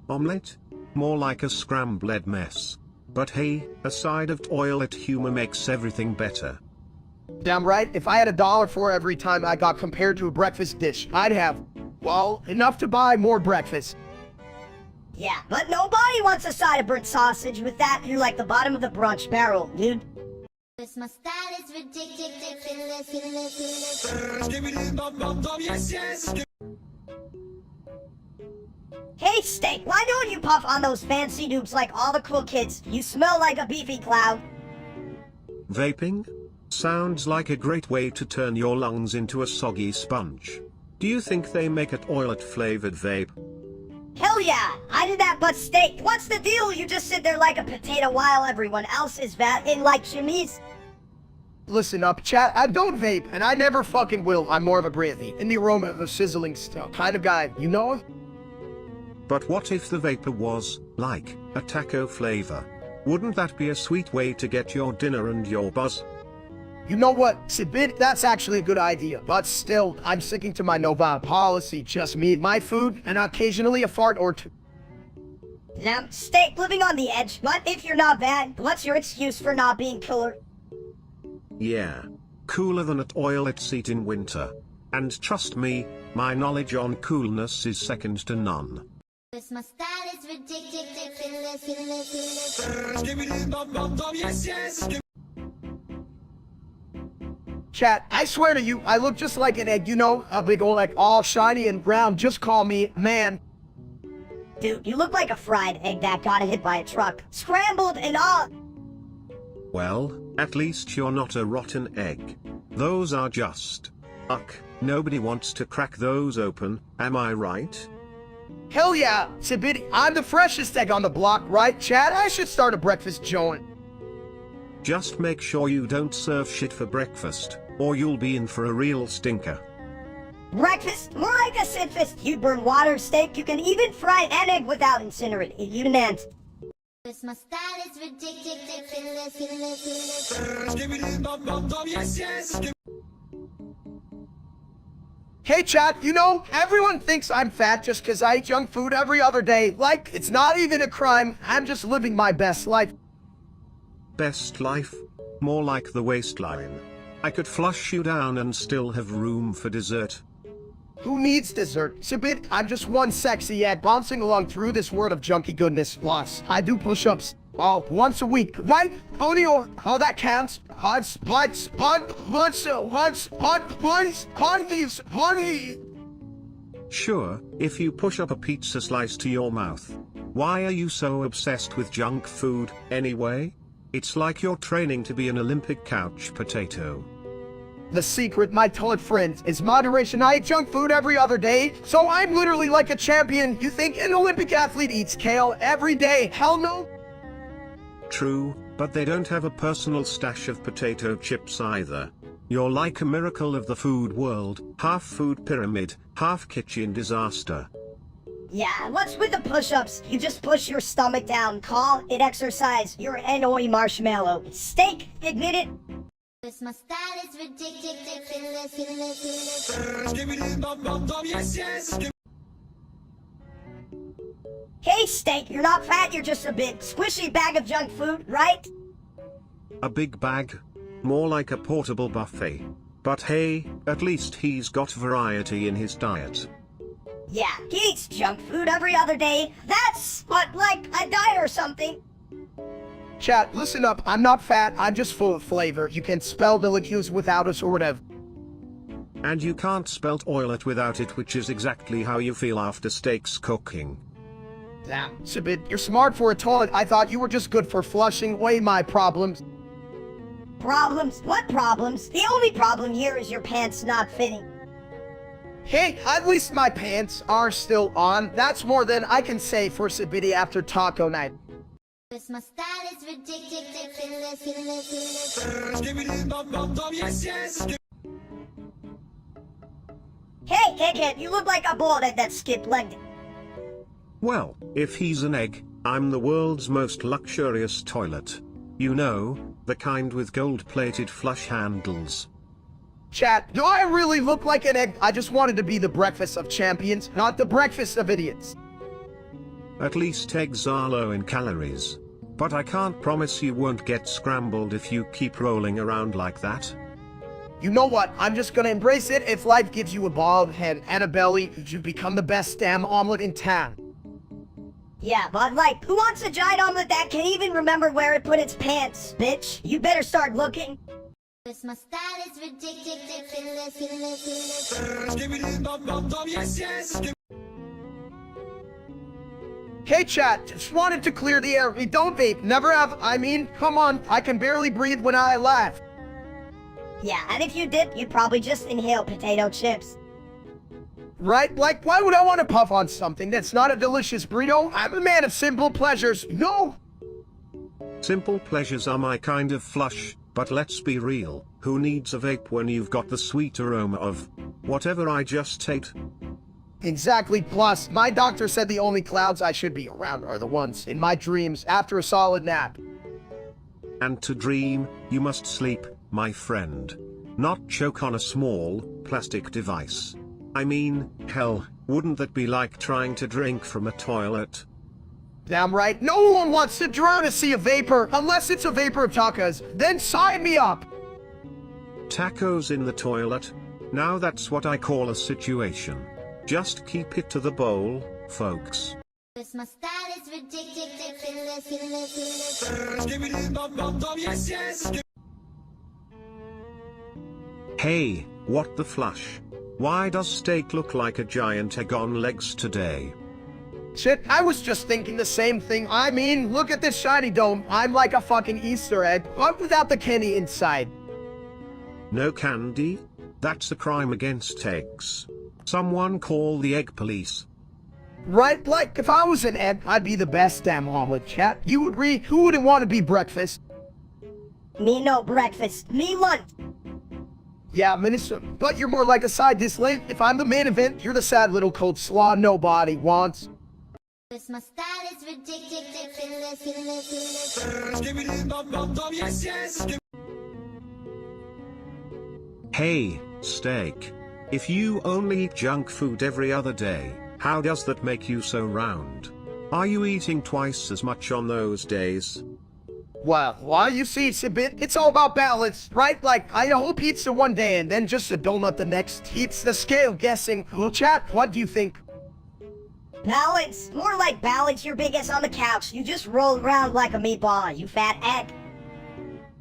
Omelette? More like a scrambled mess. But hey, a side of toilet humor makes everything better. Damn right, if I had $1 for every time I got compared to a breakfast dish, I'd have, well, enough to buy more breakfast. Yeah, but nobody wants a side of burnt sausage. With that, you're like the bottom of the brunch barrel, dude. Cause my style is ridiculous. Hey, Steak, why don't you puff on those fancy dupes like all the cool kids? You smell like a beefy cloud. Vaping? Sounds like a great way to turn your lungs into a soggy sponge. Do you think they make a toilet-flavored vape? Hell yeah, I did that, but Steak, what's the deal? You just sit there like a potato while everyone else is in like chimneys. Listen up, chat, I don't vape, and I never fucking will. I'm more of a breathy, in the aroma of a sizzling stuff kind of guy, you know? But what if the vapor was, like, a taco flavor? Wouldn't that be a sweet way to get your dinner and your buzz? You know what, Sibit, that's actually a good idea, but still, I'm sticking to my no vibe policy. Just me, my food, and occasionally a fart or two. Now, Steak, living on the edge, but if you're not bad, what's your excuse for not being cooler? Yeah. Cooler than a toilet seat in winter. And trust me, my knowledge on coolness is second to none. Cause my style is ridiculous. Chat, I swear to you, I look just like an egg, you know? A big old, like, all shiny and brown. Just call me man. Dude, you look like a fried egg that got hit by a truck. Scrambled and all. Well, at least you're not a rotten egg. Those are just... Uck, nobody wants to crack those open, am I right? Hell yeah, Sibit, I'm the freshest egg on the block, right, chat? I should start a breakfast joint. Just make sure you don't serve shit for breakfast, or you'll be in for a real stinker. Breakfast? More like a sidfist. You burn water, Steak. You can even fry an egg without incinerating it. You an Cause my style is ridiculous. Hey chat, you know, everyone thinks I'm fat just because I eat junk food every other day. Like, it's not even a crime. I'm just living my best life. Best life? More like the waistline. I could flush you down and still have room for dessert. Who needs dessert? Subit, I'm just one sexy ad bouncing along through this world of junky goodness. Plus, I do push-ups. Oh, once a week. What? Only that counts. Once, honey. Sure, if you push up a pizza slice to your mouth. Why are you so obsessed with junk food, anyway? It's like you're training to be an Olympic couch potato. The secret, my toilet friends, is moderation. I eat junk food every other day, so I'm literally like a champion. You think an Olympic athlete eats kale every day? Hell no. True, but they don't have a personal stash of potato chips either. You're like a miracle of the food world, half food pyramid, half kitchen disaster. Yeah, what's with the push-ups? You just push your stomach down, call it exercise. You're an annoying marshmallow. Steak, admit it. Cause my style is ridiculous. Hey, Steak, you're not fat, you're just a big squishy bag of junk food, right? A big bag? More like a portable buffet. But hey, at least he's got variety in his diet. Yeah, he eats junk food every other day. That's what, like a diet or something. Chat, listen up. I'm not fat. I'm just full of flavor. You can spell delicious without a sort of. And you can't spell toilet without it, which is exactly how you feel after steaks cooking. Damn, Subit, you're smart for a toilet. I thought you were just good for flushing away my problems. Problems? What problems? The only problem here is your pants not fitting. Hey, at least my pants are still on. That's more than I can say for Subiti after taco night. Cause my style is ridiculous. Hey, Egghead, you look like a ball that skipped legged. Well, if he's an egg, I'm the world's most luxurious toilet. You know, the kind with gold-plated flush handles. Chat, do I really look like an egg? I just wanted to be the breakfast of champions, not the breakfast of idiots. At least eggs are low in calories. But I can't promise you won't get scrambled if you keep rolling around like that. You know what? I'm just gonna embrace it. If life gives you a bald head and a belly, you become the best damn omelet in town. Yeah, but like, who wants a giant omelet that can't even remember where it put its pants, bitch? You better start looking. Cause my style is ridiculous. Hey chat, just wanted to clear the air. We don't vape, never have. I mean, come on, I can barely breathe when I laugh. Yeah, and if you did, you'd probably just inhale potato chips. Right? Like, why would I want to puff on something that's not a delicious burrito? I'm a man of simple pleasures. No! Simple pleasures are my kind of flush, but let's be real, who needs a vape when you've got the sweet aroma of whatever I just ate? Exactly. Plus, my doctor said the only clouds I should be around are the ones in my dreams after a solid nap. And to dream, you must sleep, my friend. Not choke on a small, plastic device. I mean, hell, wouldn't that be like trying to drink from a toilet? Damn right. No one wants to drown to see a vapor, unless it's a vapor of tacos. Then sign me up! Tacos in the toilet? Now that's what I call a situation. Just keep it to the bowl, folks. Cause my style is ridiculous. Hey, what the flush? Why does steak look like a giant egg on legs today? Shit, I was just thinking the same thing. I mean, look at this shiny dome. I'm like a fucking Easter egg, but without the candy inside. No candy? That's a crime against eggs. Someone call the egg police. Right? Like, if I was an egg, I'd be the best damn omelet, chat. You agree? Who wouldn't want to be breakfast? Me no breakfast, me lunch. Yeah, Minister, but you're more like a side dish late. If I'm the main event, you're the sad little cold slaw nobody wants. Cause my style is ridiculous. Hey, steak. If you only eat junk food every other day, how does that make you so round? Are you eating twice as much on those days? Well, you see, Sibit, it's all about balance, right? Like, I hope pizza one day and then just a donut the next. It's the scale guessing. Well, chat, what do you think? Balance. More like balance your big ass on the couch. You just roll around like a meatball, you fat egg.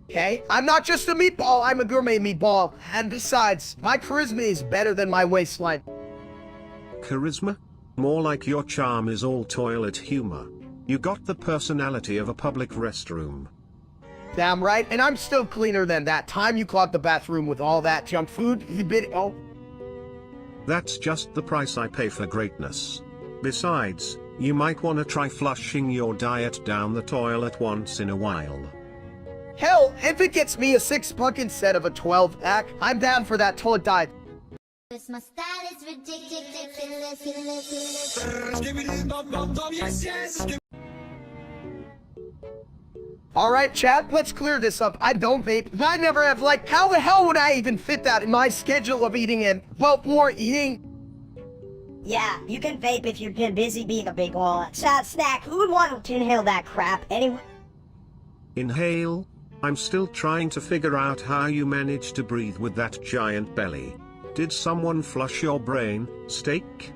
Okay, I'm not just a meatball, I'm a gourmet meatball. And besides, my charisma is better than my waistline. Charisma? More like your charm is all toilet humor. You got the personality of a public restroom. Damn right, and I'm still cleaner than that time you clogged the bathroom with all that junk food. You bit oh. That's just the price I pay for greatness. Besides, you might want to try flushing your diet down the toilet once in a while. Hell, if it gets me a 6-pack instead of a 12-pack, I'm down for that toilet diet. My style is ridiculous. Alright, chat, let's clear this up. I don't vape. I never have, like, how the hell would I even fit that in my schedule of eating and, well, more eating? Yeah, you can vape if you're too busy being a big ol' snack. Who would want to inhale that crap anyway? Inhale? I'm still trying to figure out how you manage to breathe with that giant belly. Did someone flush your brain, steak?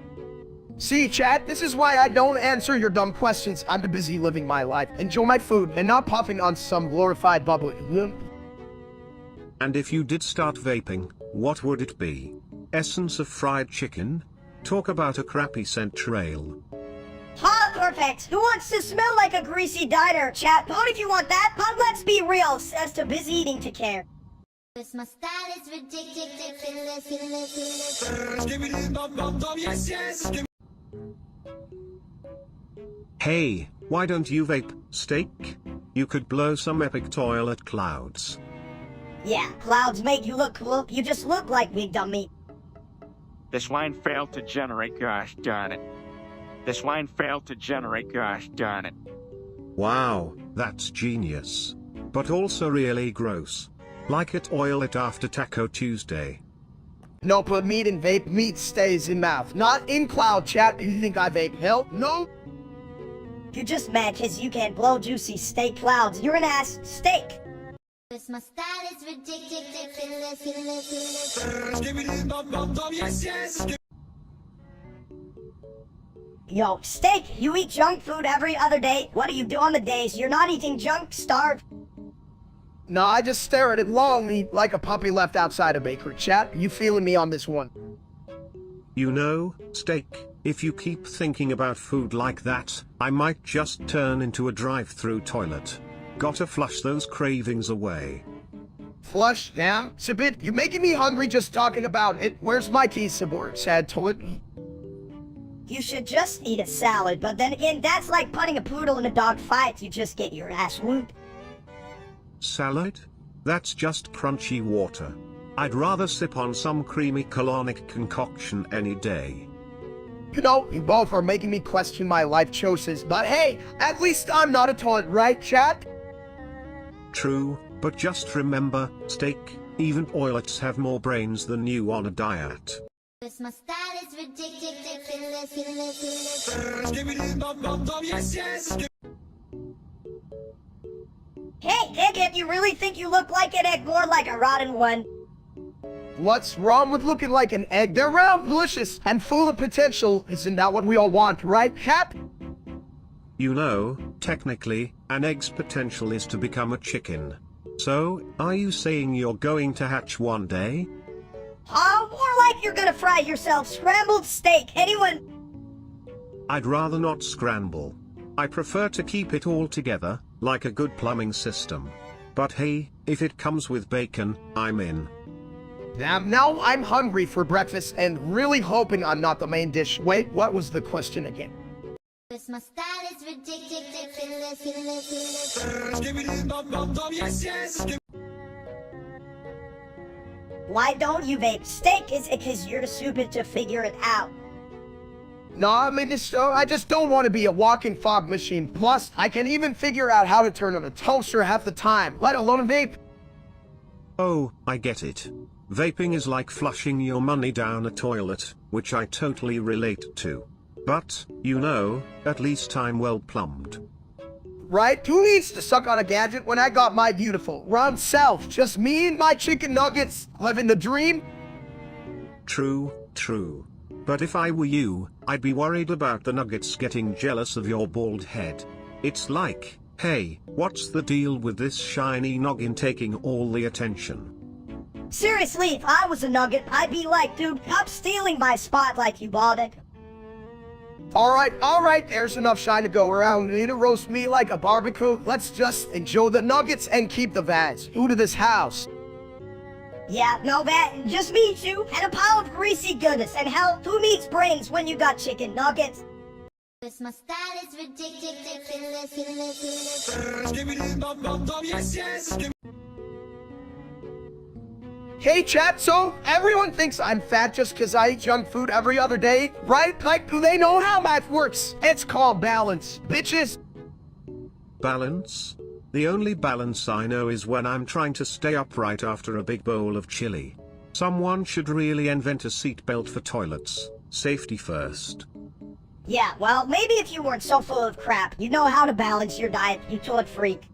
See, chat, this is why I don't answer your dumb questions. I'm too busy living my life, enjoy my food, and not puffing on some glorified bubble. And if you did start vaping, what would it be? Essence of fried chicken? Talk about a crappy scent trail. Huh, perfect. Who wants to smell like a greasy diner, chat? Vote if you want that, but let's be real, as too busy eating to care. My style is ridiculous. Hey, why don't you vape, steak? You could blow some epic toilet clouds. Yeah, clouds make you look cool. You just look like big dummy. This line failed to generate, gosh darn it. This line failed to generate, gosh darn it. Wow, that's genius. But also really gross. Like it, oil it after Taco Tuesday. No, put meat in vape, meat stays in mouth, not in cloud, chat. You think I vape? Hell, no. You're just mad cause you can't blow juicy steak clouds. You're an ass steak. My style is ridiculous. Yo, steak, you eat junk food every other day. What do you do on the days you're not eating junk, starved? No, I just stare at it longingly like a puppy left outside a bakery. Chat, you feeling me on this one? You know, steak, if you keep thinking about food like that, I might just turn into a drive-through toilet. Gotta flush those cravings away. Flush? Damn. Sabit, you're making me hungry just talking about it. Where's my tea, Sabor? Sad toilet. You should just eat a salad, but then again, that's like putting a poodle in a dog fight. You just get your ass whooped. Salad? That's just crunchy water. I'd rather sip on some creamy colonic concoction any day. You know, you both are making me question my life choices, but hey, at least I'm not a toilet, right, chat? True, but just remember, steak, even oilets have more brains than you on a diet. My style is ridiculous. Hey, Dickhead, you really think you look like an egg, more like a rotten one? What's wrong with looking like an egg? They're round, delicious, and full of potential. Isn't that what we all want, right, chat? You know, technically, an egg's potential is to become a chicken. So, are you saying you're going to hatch one day? More like you're gonna fry yourself scrambled steak. Anyone? I'd rather not scramble. I prefer to keep it all together, like a good plumbing system. But hey, if it comes with bacon, I'm in. Damn, now I'm hungry for breakfast and really hoping I'm not the main dish. Wait, what was the question again? My style is ridiculous. Why don't you vape steak? Is it cause you're stupid to figure it out? No, I mean, I just don't want to be a walking fog machine. Plus, I can't even figure out how to turn on a toaster half the time, let alone a vape. Oh, I get it. Vaping is like flushing your money down a toilet, which I totally relate to. But, you know, at least I'm well plumbed. Right? Who needs to suck on a gadget when I got my beautiful round self? Just me and my chicken nuggets, living the dream? True, true. But if I were you, I'd be worried about the nuggets getting jealous of your bald head. It's like, hey, what's the deal with this shiny noggin taking all the attention? Seriously, if I was a nugget, I'd be like, dude, stop stealing my spotlight, you balding. Alright, there's enough shine to go around. You need to roast me like a barbecue. Let's just enjoy the nuggets and keep the vats. Who to this house? Yeah, no that, just me too, and a pile of greasy goodness, and hell, who needs brains when you got chicken nuggets? My style is ridiculous. Hey chat, so everyone thinks I'm fat just cause I eat junk food every other day, right? Like, do they know how math works? It's called balance, bitches. Balance? The only balance I know is when I'm trying to stay upright after a big bowl of chili. Someone should really invent a seatbelt for toilets. Safety first. Yeah, well, maybe if you weren't so full of crap, you'd know how to balance your diet, you toilet freak.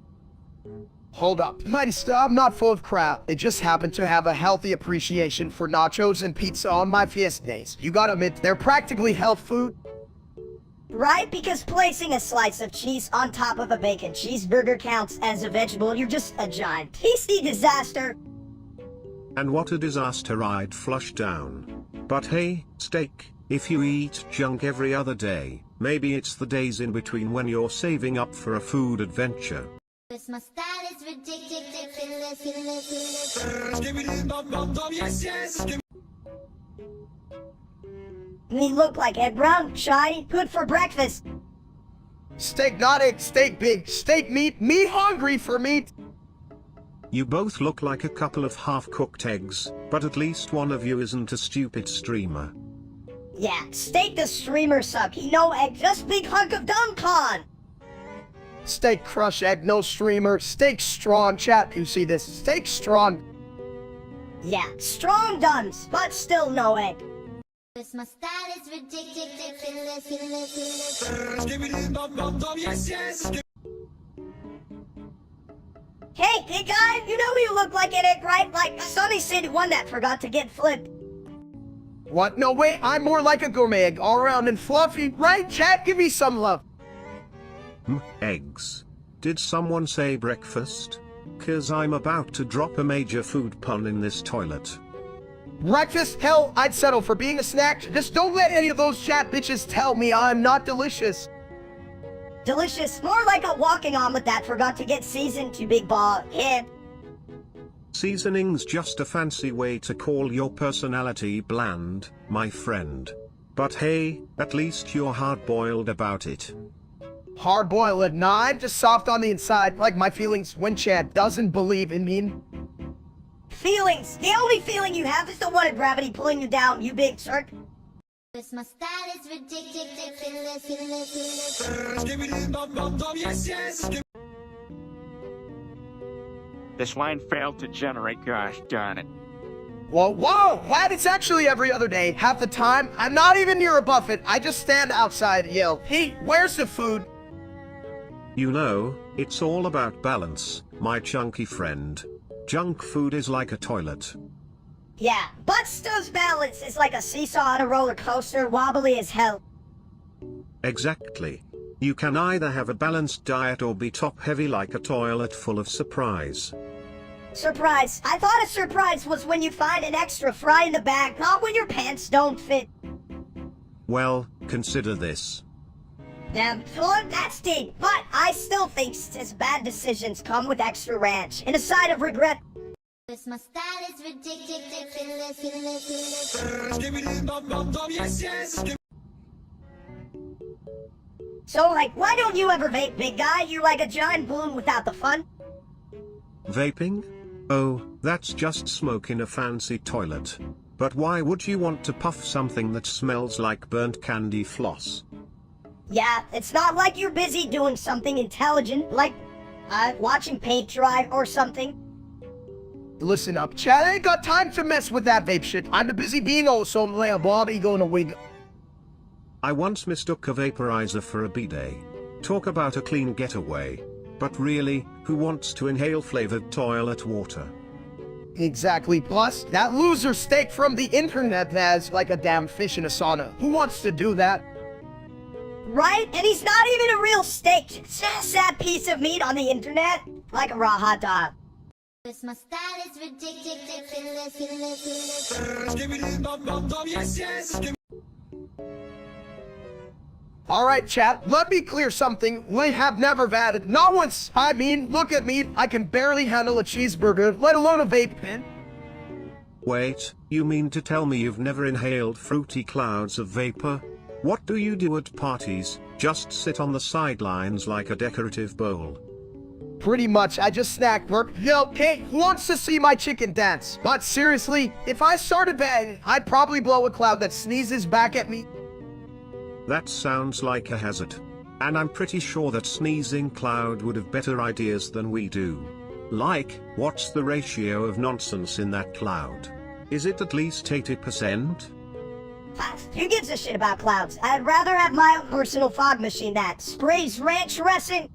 Hold up. I'm not full of crap. I just happen to have a healthy appreciation for nachos and pizza on my fiesta days. You gotta admit, they're practically health food. Right? Because placing a slice of cheese on top of a bacon cheeseburger counts as a vegetable. You're just a giant tasty disaster. And what a disaster I'd flush down. But hey, steak, if you eat junk every other day, maybe it's the days in between when you're saving up for a food adventure. My style is ridiculous. Me look like Ed Brown, shy, good for breakfast. Steak not egg, steak big, steak meat, me hungry for meat. You both look like a couple of half-cooked eggs, but at least one of you isn't a stupid streamer. Yeah, steak the streamer suck, he no egg, just big hunk of dung con. Steak crush egg, no streamer. Steak strong, chat. You see this? Steak strong. Yeah, strong duns, but still no egg. My style is ridiculous. Hey, big guy, you know you look like an egg, right? Like Sunny City one that forgot to get flipped. What? No, wait. I'm more like a gourmet egg, all around and fluffy. Right, chat? Give me some love. Eggs. Did someone say breakfast? 'Cause I'm about to drop a major food pun in this toilet. Breakfast? Hell, I'd settle for being a snack. Just don't let any of those chat bitches tell me I'm not delicious. Delicious, more like a walking omelet that forgot to get seasoned to big ball. Yeah. Seasoning's just a fancy way to call your personality bland, my friend. But hey, at least you're hard-boiled about it. Hard-boiled? Nah, I'm just soft on the inside, like my feelings when Chad doesn't believe in me. Feelings? The only feeling you have is the one of gravity pulling you down, you big jerk. My style is ridiculous. This line failed to generate, gosh darn it. Whoa, what? It's actually every other day. Half the time, I'm not even near a buffet. I just stand outside and yell, hey, where's the food? You know, it's all about balance, my chunky friend. Junk food is like a toilet. Yeah, but Stu's balance is like a seesaw on a roller coaster, wobbly as hell. Exactly. You can either have a balanced diet or be top-heavy like a toilet full of surprise. Surprise. I thought a surprise was when you find an extra fry in the bag, not when your pants don't fit. Well, consider this. Damn, Lord, that's deep, but I still think his bad decisions come with extra ranch and a side of regret. My style is ridiculous. So, like, why don't you ever vape, big guy? You're like a giant balloon without the fun. Vaping? Oh, that's just smoke in a fancy toilet. But why would you want to puff something that smells like burnt candy floss? Yeah, it's not like you're busy doing something intelligent, like, watching paint dry or something. Listen up, chat. I ain't got time to mess with that vape shit. I'm too busy being also a body going to wig. I once mistook a vaporizer for a bidet. Talk about a clean getaway. But really, who wants to inhale flavored toilet water? Exactly. Plus, that loser steak from the internet has like a damn fish in a sauna. Who wants to do that? Right? And he's not even a real steak. It's just that piece of meat on the internet. Like a raw hot dog. Cause my style is ridiculous. Alright, chat, let me clear something. We have never had not once. I mean, look at me. I can barely handle a cheeseburger, let alone a vape pen. Wait, you mean to tell me you've never inhaled fruity clouds of vapor? What do you do at parties? Just sit on the sidelines like a decorative bowl? Pretty much, I just snack work. Yo, Kate, who wants to see my chicken dance? But seriously, if I started bang, I'd probably blow a cloud that sneezes back at me. That sounds like a hazard. And I'm pretty sure that sneezing cloud would have better ideas than we do. Like, what's the ratio of nonsense in that cloud? Is it at least 80%? Who gives a shit about clouds? I'd rather have my own personal fog machine that sprays ranch dressing.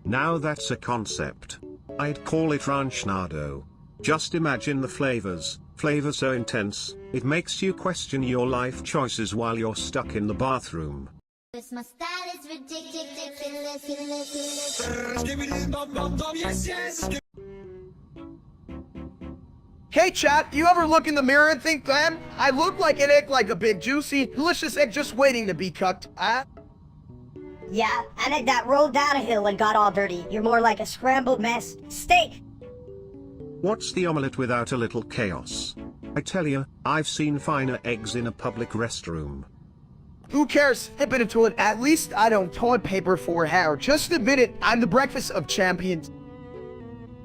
Now that's a concept. I'd call it ranchnado. Just imagine the flavors. Flavor so intense, it makes you question your life choices while you're stuck in the bathroom. Cause my style is ridiculous. Hey chat, you ever look in the mirror and think, damn, I look like an egg, like a big juicy, delicious egg just waiting to be cooked, huh? Yeah, an egg that rolled down a hill and got all dirty. You're more like a scrambled mess. Steak! What's the omelette without a little chaos? I tell you, I've seen finer eggs in a public restroom. Who cares? Hip it into it. At least I don't toilet paper for hair. Just admit it, I'm the breakfast of champions.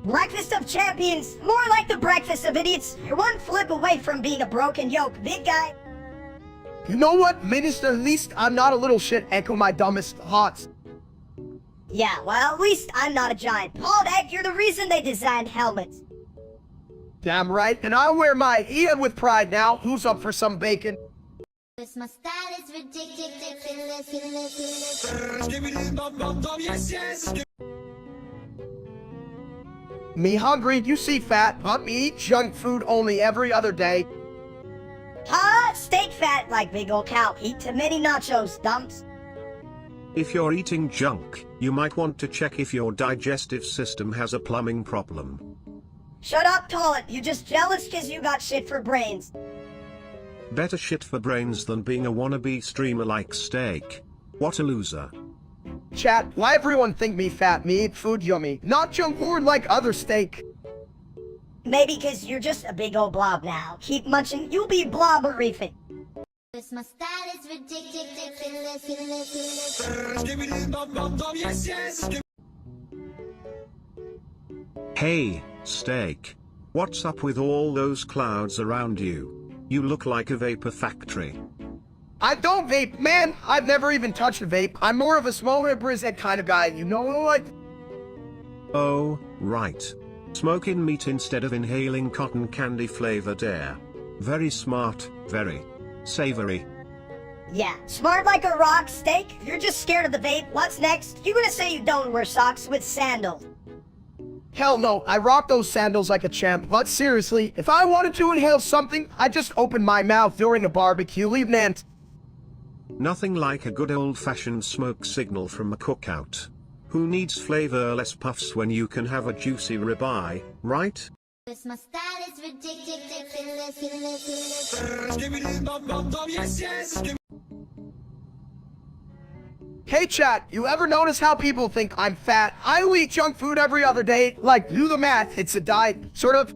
Breakfast of champions! More like the breakfast of idiots. You're one flip away from being a broken yoke, big guy. You know what, Minister? At least I'm not a little shit. Echo my dumbest thoughts. Yeah, well, at least I'm not a giant. Bald egg, you're the reason they designed helmets. Damn right, and I wear my Ian with pride now. Who's up for some bacon? Cause my style is ridiculous. Me hungry, you see fat, but me eat junk food only every other day. Huh? Steak fat like big ol' cow. Eat too many nachos, dumps. If you're eating junk, you might want to check if your digestive system has a plumbing problem. Shut up, toilet. You just jealous cause you got shit for brains. Better shit for brains than being a wannabe streamer like Steak. What a loser. Chat, why everyone think me fat? Me eat food yummy, not junk food like other steak. Maybe cause you're just a big ol' blob now. Keep munching, you'll be blobberific. Cause my style is ridiculous. Hey, Steak. What's up with all those clouds around you? You look like a vapor factory. I don't vape, man. I've never even touched a vape. I'm more of a smoker brisette kind of guy, you know what? Oh, right. Smoke in meat instead of inhaling cotton candy flavored air. Very smart, very savory. Yeah, smart like a rock, Steak. You're just scared of the vape. What's next? You gonna say you don't wear socks with sandals? Hell no, I rock those sandals like a champ. But seriously, if I wanted to inhale something, I'd just open my mouth during a barbecue, leave Nant. Nothing like a good old-fashioned smoke signal from a cookout. Who needs flavorless puffs when you can have a juicy ribeye, right? Cause my style is ridiculous. Hey chat, you ever notice how people think I'm fat? I eat junk food every other day. Like, do the math, it's a diet, sort of.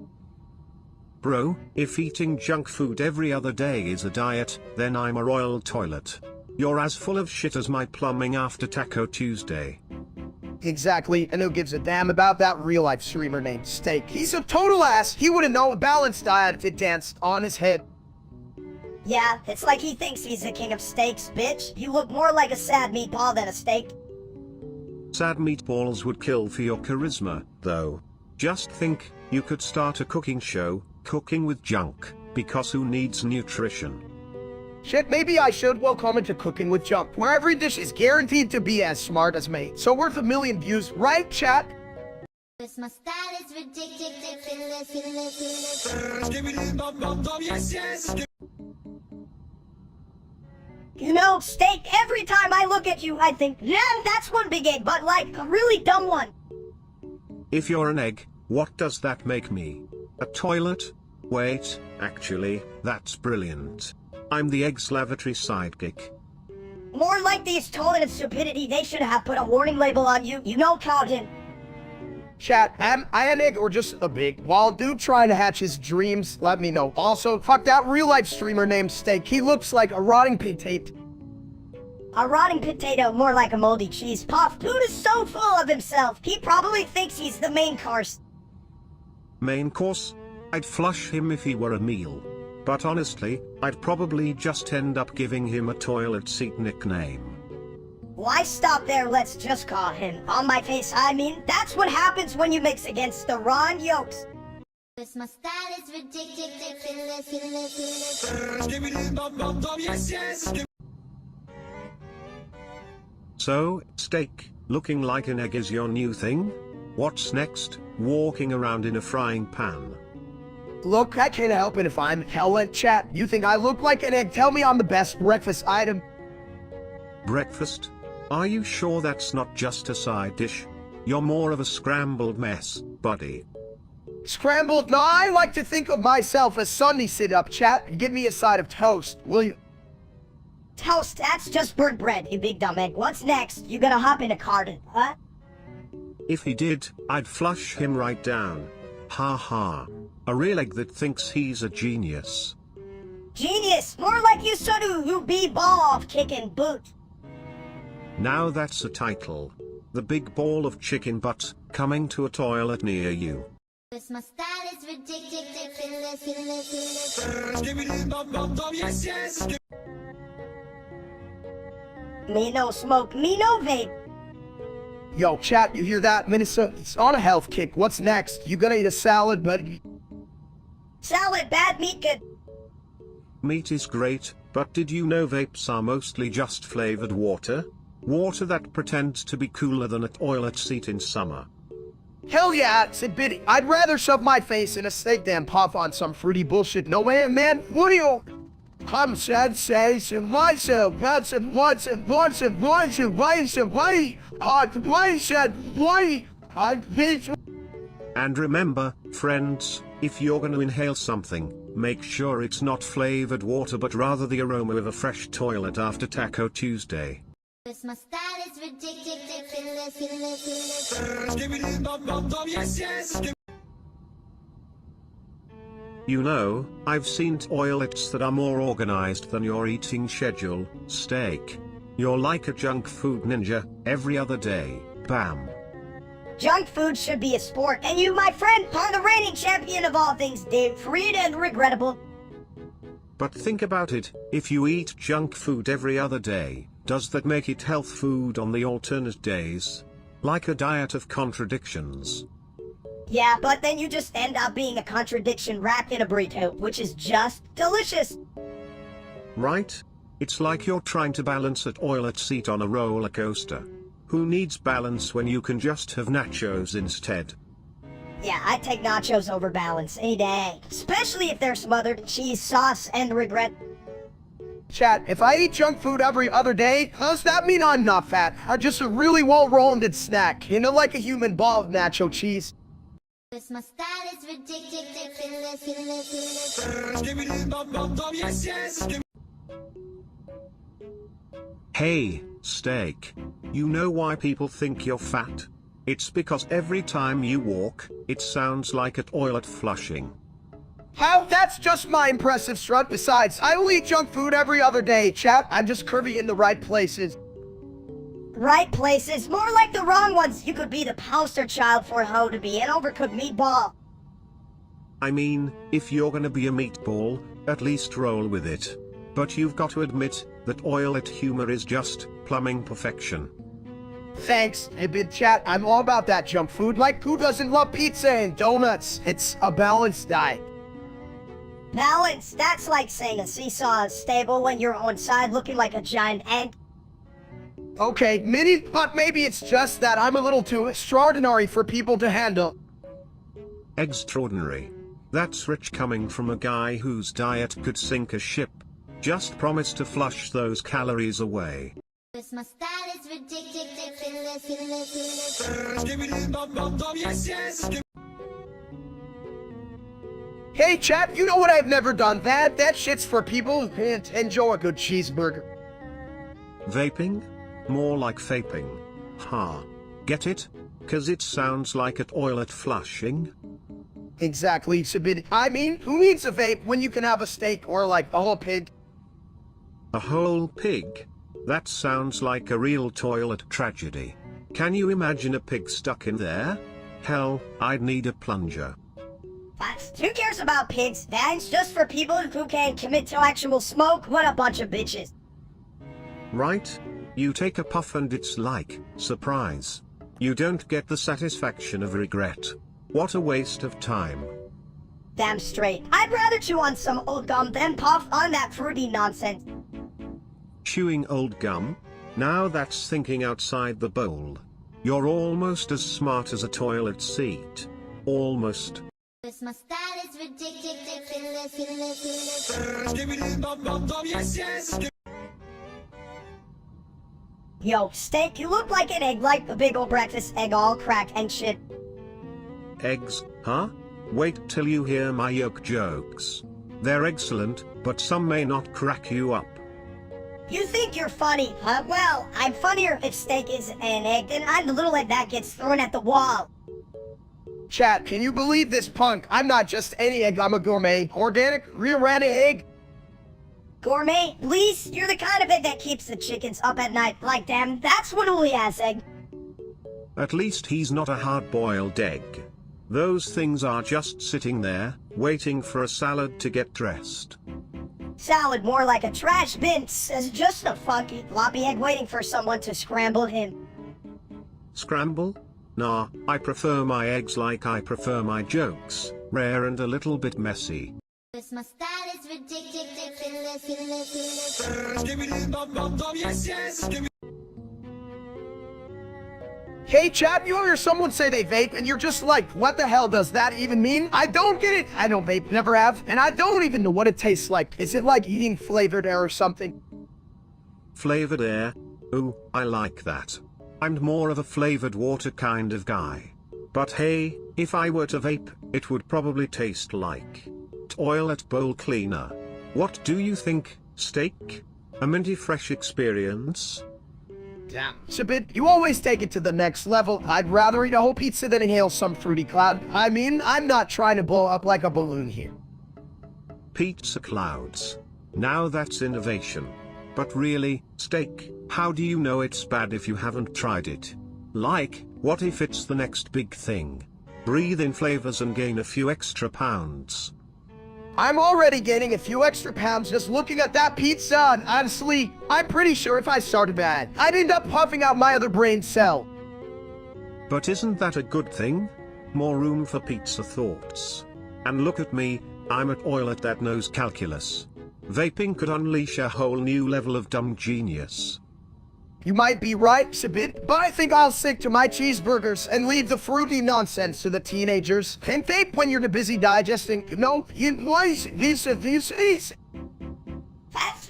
Bro, if eating junk food every other day is a diet, then I'm a royal toilet. You're as full of shit as my plumbing after Taco Tuesday. Exactly, and who gives a damn about that real-life streamer named Steak? He's a total ass. He wouldn't know a balanced diet if it danced on his head. Yeah, it's like he thinks he's the king of steaks, bitch. You look more like a sad meatball than a steak. Sad meatballs would kill for your charisma, though. Just think, You could start a cooking show, Cooking with Junk, because who needs nutrition? Shit, maybe I should. Welcome to Cooking with Junk, where every dish is guaranteed to be as smart as me. So worth 1 million views, right, chat? My style is ridiculous. You know, Steak, every time I look at you, I think, yeah, that's one big egg, but like, a really dumb one. If you're an egg, what does that make me? A toilet? Wait, actually, that's brilliant. I'm the egg's lavatory sidekick. More like these toilet and stupidity, they should have put a warning label on you, you know, Calvin. Chat, am I an egg or just a big? While dude trying to hatch his dreams, let me know. Also, fuck that real-life streamer named Steak. He looks like a rotting potato. A rotting potato, more like a moldy cheese puff. Dude is so full of himself, he probably thinks he's the main course. Main course? I'd flush him if he were a meal. But honestly, I'd probably just end up giving him a toilet seat nickname. Why stop there, let's just call him. On my face, I mean, that's what happens when you mix against the wrong yolks. My style is ridiculous. So, Steak, looking like an egg is your new thing? What's next? Walking around in a frying pan. Look, I can't help it if I'm hella chat. You think I look like an egg? Tell me I'm the best breakfast item. Breakfast? Are you sure that's not just a side dish? You're more of a scrambled mess, buddy. Scrambled? No, I like to think of myself as Sunday sit-up, chat. Give me a side of toast, will you? Toast, that's just burnt bread, you big dumb egg. What's next? You gonna hop in a carton, huh? If he did, I'd flush him right down. Ha ha. A real egg that thinks he's a genius. Genius! More like you you be ball of kicking boot. Now that's a title. The big ball of chicken butt, coming to a toilet near you. My style is ridiculous. Me no smoke, me no vape. Yo, chat, you hear that? Minnesota's on a health kick. What's next? You gonna eat a salad, buddy? Salad, bad meat, good. Meat is great, but did you know vapes are mostly just flavored water? Water that pretends to be cooler than a toilet seat in summer. Hell yeah, it's a bit. I'd rather shove my face in a steak than puff on some fruity bullshit. No way, man. What do you? I'm sad, say, myself, that's it, what's it, why, I bitch. And remember, friends, if you're gonna inhale something, make sure it's not flavored water but rather the aroma of a fresh toilet after Taco Tuesday. My style is ridiculous. You know, I've seen toilets that are more organized than your eating schedule, Steak. You're like a junk food ninja, every other day, bam. Junk food should be a sport, and you, my friend, are the reigning champion of all things, Dave, free and regrettable. But think about it, if you eat junk food every other day, does that make it health food on the alternate days? Like a diet of contradictions. Yeah, but then you just end up being a contradiction wrapped in a burrito, which is just delicious. Right? It's like you're trying to balance a toilet seat on a roller coaster. Who needs balance when you can just have nachos instead? Yeah, I'd take nachos over balance any day, especially if they're smothered in cheese, sauce, and regret. Chat, if I eat junk food every other day, does that mean I'm not fat? I'm just a really well-rounded snack, you know, like a human ball of nacho cheese. My style is ridiculous. Hey, Steak. You know why people think you're fat? It's because every time you walk, it sounds like a toilet flushing. How? That's just my impressive strut. Besides, I will eat junk food every other day, chat. I'm just curvy in the right places. Right places, more like the wrong ones. You could be the poster child for how to be an overcooked meatball. I mean, if you're gonna be a meatball, at least roll with it. But you've got to admit, that toilet humor is just plumbing perfection. Thanks. Hey, big chat, I'm all about that junk food. Like, who doesn't love pizza and donuts? It's a balanced diet. Balance, that's like saying a seesaw is stable when you're on side looking like a giant egg. Okay, Minnie, but maybe it's just that I'm a little too extraordinary for people to handle. Extraordinary. That's rich coming from a guy whose diet could sink a ship. Just promise to flush those calories away. My style is ridiculous. Hey, chat, you know what I've never done? That shit's for people who can't enjoy a good cheeseburger. Vaping? More like vaping. Ha. Get it? 'Cause it sounds like a toilet flushing. Exactly, Sabid. I mean, who needs a vape when you can have a steak or like a whole pig? A whole pig? That sounds like a real toilet tragedy. Can you imagine a pig stuck in there? Hell, I'd need a plunger. What? Who cares about pigs? That's just for people who can commit to actual smoke. What a bunch of bitches. Right? You take a puff and it's like, surprise. You don't get the satisfaction of regret. What a waste of time. Damn straight. I'd rather chew on some old gum than puff on that fruity nonsense. Chewing old gum? Now that's thinking outside the bowl. You're almost as smart as a toilet seat. Almost. My style is ridiculous. Yo, steak, you look like an egg, like the big old breakfast egg, all crack and shit. Eggs, huh? Wait till you hear my yolk jokes. They're excellent, but some may not crack you up. You think you're funny, huh? Well, I'm funnier if steak is an egg than I'm the little egg that gets thrown at the wall. Chat, can you believe this punk? I'm not just any egg, I'm a gourmet, organic, rear-ranted egg. Gourmet, please, you're the kind of egg that keeps the chickens up at night. Like, damn, that's one ugly-ass egg. At least he's not a hard-boiled egg. Those things are just sitting there, waiting for a salad to get dressed. Salad more like a trash bin, as just a funky, floppy egg waiting for someone to scramble him. Scramble? Nah, I prefer my eggs like I prefer my jokes, rare and a little bit messy. My style is ridiculous. Hey chat, you hear someone say they vape and you're just like, what the hell does that even mean? I don't get it. I don't vape, never have, and I don't even know what it tastes like. Is it like eating flavored air or something? Flavored air? Ooh, I like that. I'm more of a flavored water kind of guy. But hey, if I were to vape, it would probably taste like toilet bowl cleaner. What do you think, steak? A minty fresh experience? Damn. Sabit, you always take it to the next level. I'd rather eat a whole pizza than inhale some fruity cloud. I mean, I'm not trying to blow up like a balloon here. Pizza clouds. Now that's innovation. But really, steak, how do you know it's bad if you haven't tried it? Like, what if it's the next big thing? Breathe in flavors and gain a few extra pounds. I'm already gaining a few extra pounds just looking at that pizza, and honestly, I'm pretty sure if I started bad, I'd end up puffing out my other brain cell. But isn't that a good thing? More room for pizza thoughts. And look at me, I'm a toilet that knows calculus. Vaping could unleash a whole new level of dumb genius. You might be right, Sabit, but I think I'll stick to my cheeseburgers and leave the fruity nonsense to the teenagers. And vape when you're too busy digesting, these.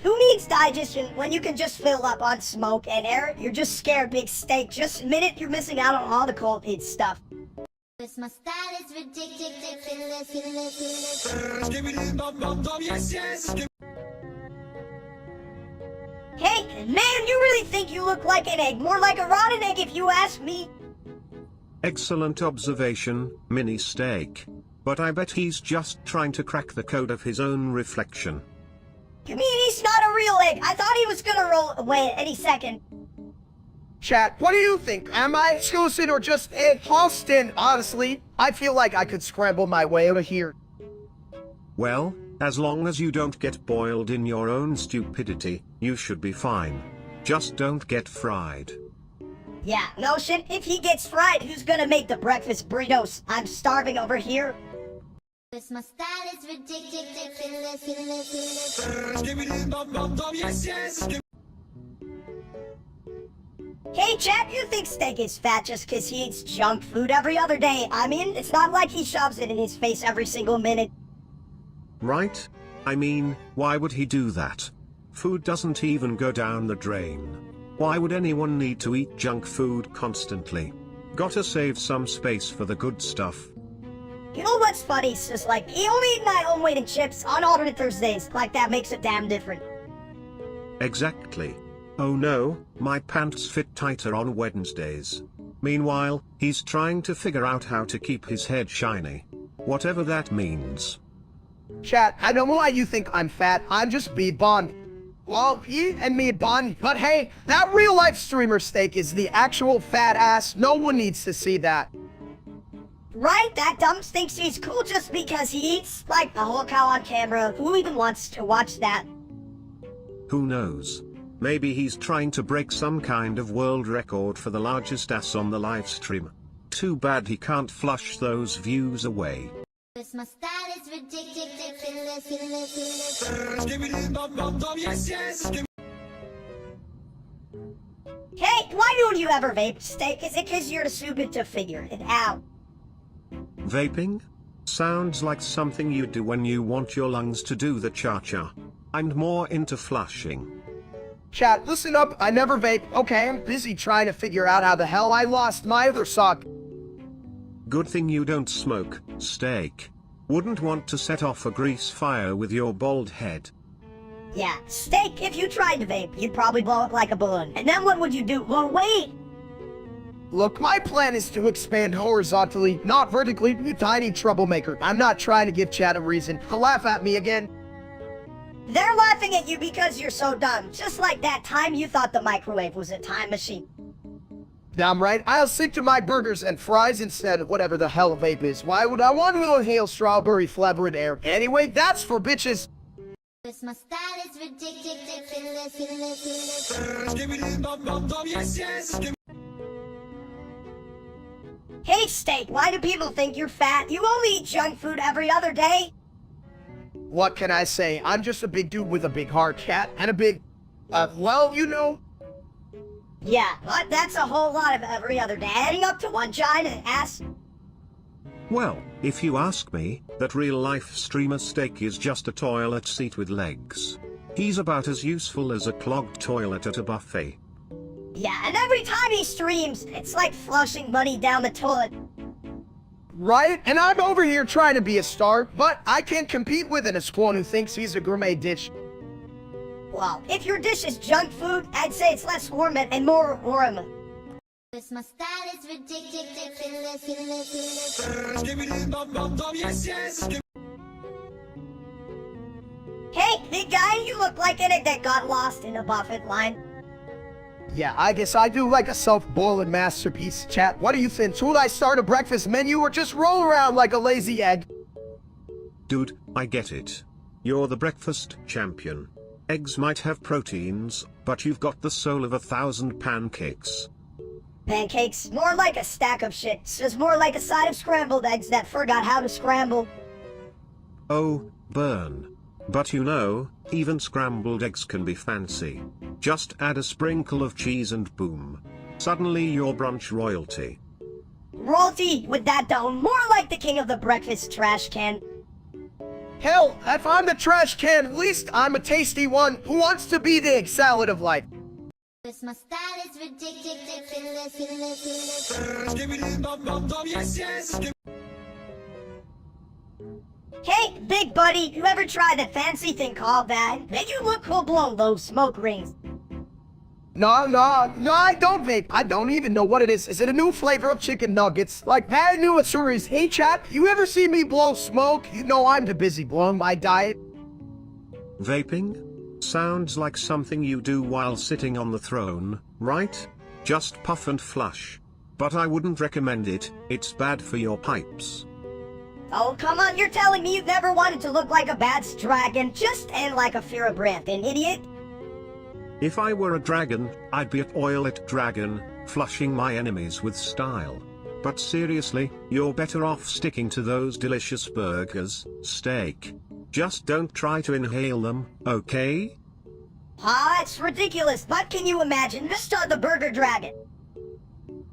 Who needs digestion when you can just fill up on smoke and air? You're just scared, big steak. Just admit it, you're missing out on all the cold pizza stuff. My style is ridiculous. Hey, man, you really think you look like an egg. More like a rotten egg if you ask me. Excellent observation, mini steak. But I bet he's just trying to crack the code of his own reflection. You mean he's not a real egg? I thought he was gonna roll away any second. Chat, what do you think? Am I exclusive or just a Halston? Honestly, I feel like I could scramble my way out of here. Well, as long as you don't get boiled in your own stupidity, you should be fine. Just don't get fried. Yeah, no shit. If he gets fried, who's gonna make the breakfast burritos? I'm starving over here. My style is ridiculous. Hey, chat, you think Steak is fat just 'cause he eats junk food every other day? I mean, it's not like he shoves it in his face every single minute. Right? I mean, why would he do that? Food doesn't even go down the drain. Why would anyone need to eat junk food constantly? Gotta save some space for the good stuff. You know what's funny? It's just like, he only eat my own weight in chips on alternate Thursdays. Like, that makes it damn different. Exactly. Oh no, my pants fit tighter on Wednesdays. Meanwhile, he's trying to figure out how to keep his head shiny. Whatever that means. Chat, I don't know why you think I'm fat. I'm just Beat Bond. Well, he and me Bond. But hey, that real life streamer Steak is the actual fat ass. No one needs to see that. Right? That dumb thinks he's cool just because he eats like a whole cow on camera. Who even wants to watch that? Who knows? Maybe he's trying to break some kind of world record for the largest ass on the live stream. Too bad he can't flush those views away. My style is ridiculous. Hey, why don't you ever vape, Steak? Is it 'cause you're too stupid to figure it out? Vaping? Sounds like something you do when you want your lungs to do the cha-cha. I'm more into flushing. Chat, listen up. I never vape. Okay, I'm busy trying to figure out how the hell I lost my other sock. Good thing you don't smoke, Steak. Wouldn't want to set off a grease fire with your bald head. Yeah, Steak, if you tried to vape, you'd probably blow up like a balloon. And then what would you do? Well, wait! Look, my plan is to expand horizontally, not vertically, you tiny troublemaker. I'm not trying to give chat a reason to laugh at me again. They're laughing at you because you're so dumb. Just like that time you thought the microwave was a time machine. Damn right, I'll stick to my burgers and fries instead of whatever the hell vape is. Why would I want to inhale strawberry flavored air? Anyway, that's for bitches. My style is ridiculous. Hey, Steak, why do people think you're fat? You only eat junk food every other day. What can I say? I'm just a big dude with a big heart, cat, and a big, well, you know. Yeah, but that's a whole lot of every other day, adding up to one giant ass. Well, if you ask me, that real-life streamer Steak is just a toilet seat with legs. He's about as useful as a clogged toilet at a buffet. Yeah, and every time he streams, it's like flushing money down the toilet. Right? And I'm over here trying to be a star, but I can't compete with an squad who thinks he's a gourmet dish. Well, if your dish is junk food, I'd say it's less gourmet and more warm. My style is ridiculous. Hey, big guy, you look like an egg that got lost in a buffet line. Yeah, I guess I do like a self-boiling masterpiece. Chat, what do you think? Should I start a breakfast menu or just roll around like a lazy egg? Dude, I get it. You're the breakfast champion. Eggs might have proteins, but you've got the soul of 1,000 pancakes. Pancakes? More like a stack of shit. It's just more like a side of scrambled eggs that forgot how to scramble. Oh, burn. But you know, even scrambled eggs can be fancy. Just add a sprinkle of cheese and boom. Suddenly you're brunch royalty. Royalty with that dough, more like the king of the breakfast trash can. Hell, if I'm the trash can, at least I'm a tasty one who wants to be the egg salad of life. My style is ridiculous. Hey, big buddy, you ever try that fancy thing called that? Make you look full blown, those smoke rings. No, I don't vape. I don't even know what it is. Is it a new flavor of chicken nuggets? Like bad new stories. Hey chat, you ever see me blow smoke? You know I'm too busy blowing my diet. Vaping? Sounds like something you do while sitting on the throne, right? Just puff and flush. But I wouldn't recommend it, it's bad for your pipes. Oh, come on, you're telling me you've never wanted to look like a bad dragon, just and like a Firabrant, an idiot? If I were a dragon, I'd be an oilet dragon, flushing my enemies with style. But seriously, you're better off sticking to those delicious burgers, steak. Just don't try to inhale them, okay? Ah, it's ridiculous, but can you imagine Mr. the Burger Dragon?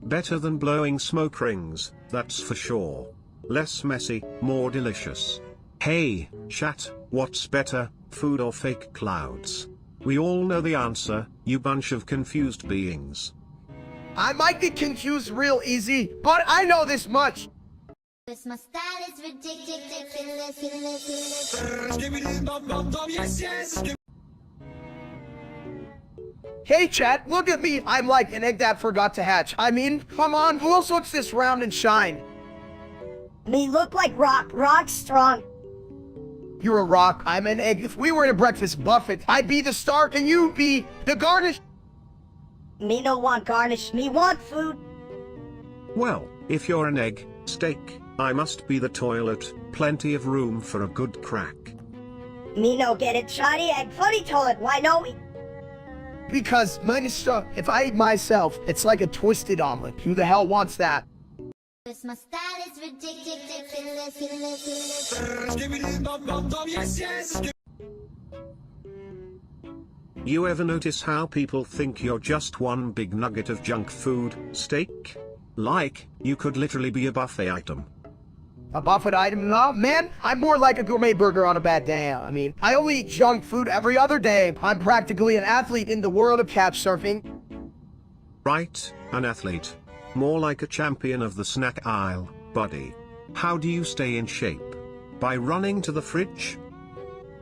Better than blowing smoke rings, that's for sure. Less messy, more delicious. Hey, chat, what's better, food or fake clouds? We all know the answer, you bunch of confused beings. I might get confused real easy, but I know this much. My style is ridiculous. Hey chat, look at me. I'm like an egg that forgot to hatch. I mean, come on, who else looks this round and shine? Me look like rock strong. You're a rock, I'm an egg. If we were in a breakfast buffet, I'd be the star and you'd be the garnish. Me no want garnish, me want food. Well, if you're an egg, steak, I must be the toilet, plenty of room for a good crack. Me no get it, shiny egg, funny toilet, why no we? Because, Minister, if I eat myself, it's like a twisted omelet. Who the hell wants that? My style is ridiculous. You ever notice how people think you're just one big nugget of junk food, steak? Like, you could literally be a buffet item. A buffet item? No, man, I'm more like a gourmet burger on a bad day. I mean, I only eat junk food every other day. I'm practically an athlete in the world of couch surfing. Right, an athlete. More like a champion of the snack aisle, buddy. How do you stay in shape? By running to the fridge?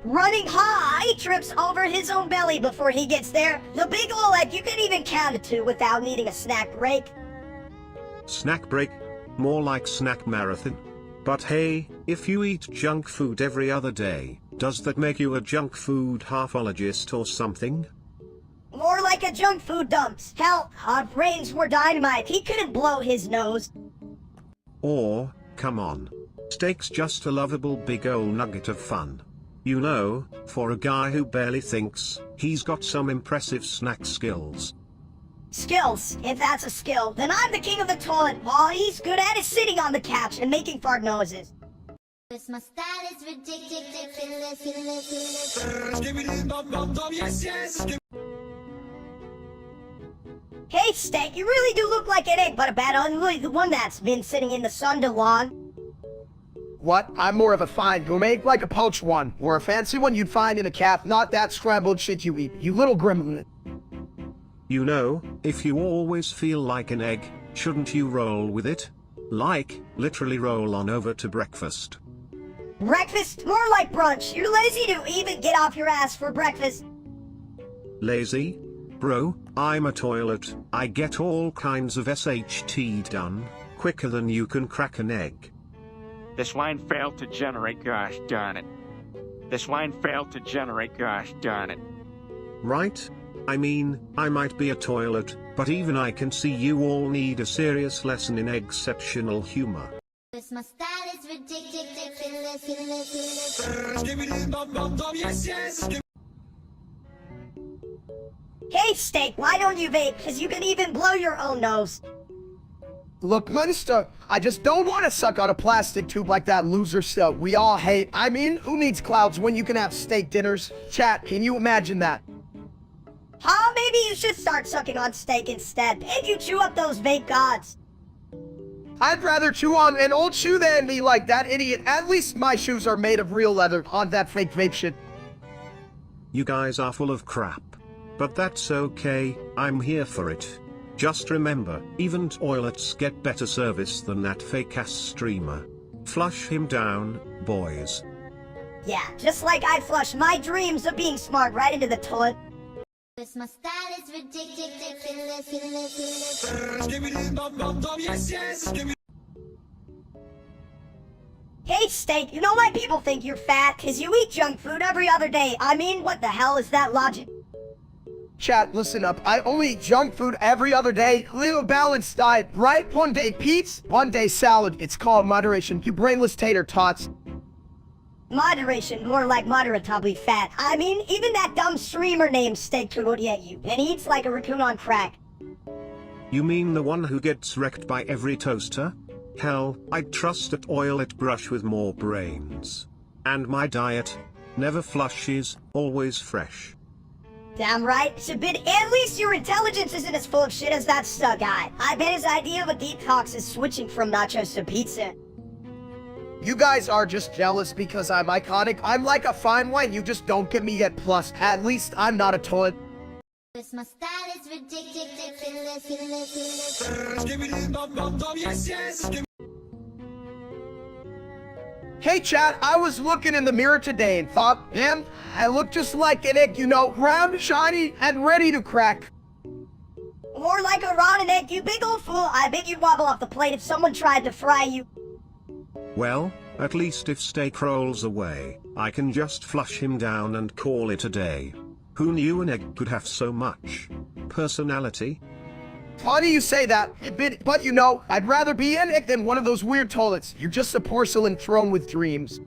Running high, he trips over his own belly before he gets there. The big ol' egg, you can even count to 2 without needing a snack break. Snack break? More like snack marathon? But hey, if you eat junk food every other day, does that make you a junk food halfologist or something? More like a junk food dumps. Hell, our brains were dynamite, he couldn't blow his nose. Or, come on. Steak's just a lovable big ol' nugget of fun. You know, for a guy who barely thinks, he's got some impressive snack skills. Skills? If that's a skill, then I'm the king of the toilet. All he's good at is sitting on the couch and making fart noises. My style is ridiculous. Hey, Steak, you really do look like an egg, but a bad ugly, the one that's been sitting in the sun too long. What? I'm more of a fine gourmet, like a poached one, or a fancy one you'd find in a cafe, not that scrambled shit you eat, you little gremlin. You know, if you always feel like an egg, shouldn't you roll with it? Like, literally roll on over to breakfast. Breakfast? More like brunch. You're lazy to even get off your ass for breakfast. Lazy? Bro, I'm a toilet, I get all kinds of SHT done, quicker than you can crack an egg. This line failed to generate, gosh darn it. This line failed to generate, gosh darn it. Right? I mean, I might be a toilet, but even I can see you all need a serious lesson in exceptional humor. My style is ridiculous. Hey, Steak, why don't you vape? Because you can even blow your own nose. Look, Minister, I just don't want to suck out a plastic tube like that loser stuff we all hate. I mean, who needs clouds when you can have steak dinners? Chat, can you imagine that? Huh? Maybe you should start sucking on steak instead. And you chew up those vape gods. I'd rather chew on an old shoe than be like that idiot. At least my shoes are made of real leather, on that fake vape shit. You guys are full of crap. But that's okay, I'm here for it. Just remember, even toilets get better service than that fake-ass streamer. Flush him down, boys. Yeah, just like I flush my dreams of being smart right into the toilet. My style is ridiculous. Hey, Steak, you know why people think you're fat? Because you eat junk food every other day. I mean, what the hell is that logic? Chat, listen up. I only eat junk food every other day. Live a balanced diet, right? One day pizza, one day salad. It's called moderation, you brainless tater tots. Moderation, more like moderatably fat. I mean, even that dumb streamer named Steak could at you, and he eats like a raccoon on crack. You mean the one who gets wrecked by every toaster? Hell, I'd trust that oil-it brush with more brains. And my diet? Never flushes, always fresh. Damn right, Shabit, at least your intelligence isn't as full of shit as that stuck guy. I bet his idea of a detox is switching from nachos to pizza. You guys are just jealous because I'm iconic. I'm like a fine wine, you just don't get me yet. Plus, at least I'm not a toilet. My style is ridiculous. Hey chat, I was looking in the mirror today and thought, damn, I look just like an egg, you know, round, shiny, and ready to crack. More like a rotten egg, you big old fool. I bet you'd wobble off the plate if someone tried to fry you. Well, at least if Steak rolls away, I can just flush him down and call it a day. Who knew an egg could have so much personality? Funny you say that, but you know, I'd rather be an egg than one of those weird toilets. You're just a porcelain throne with dreams.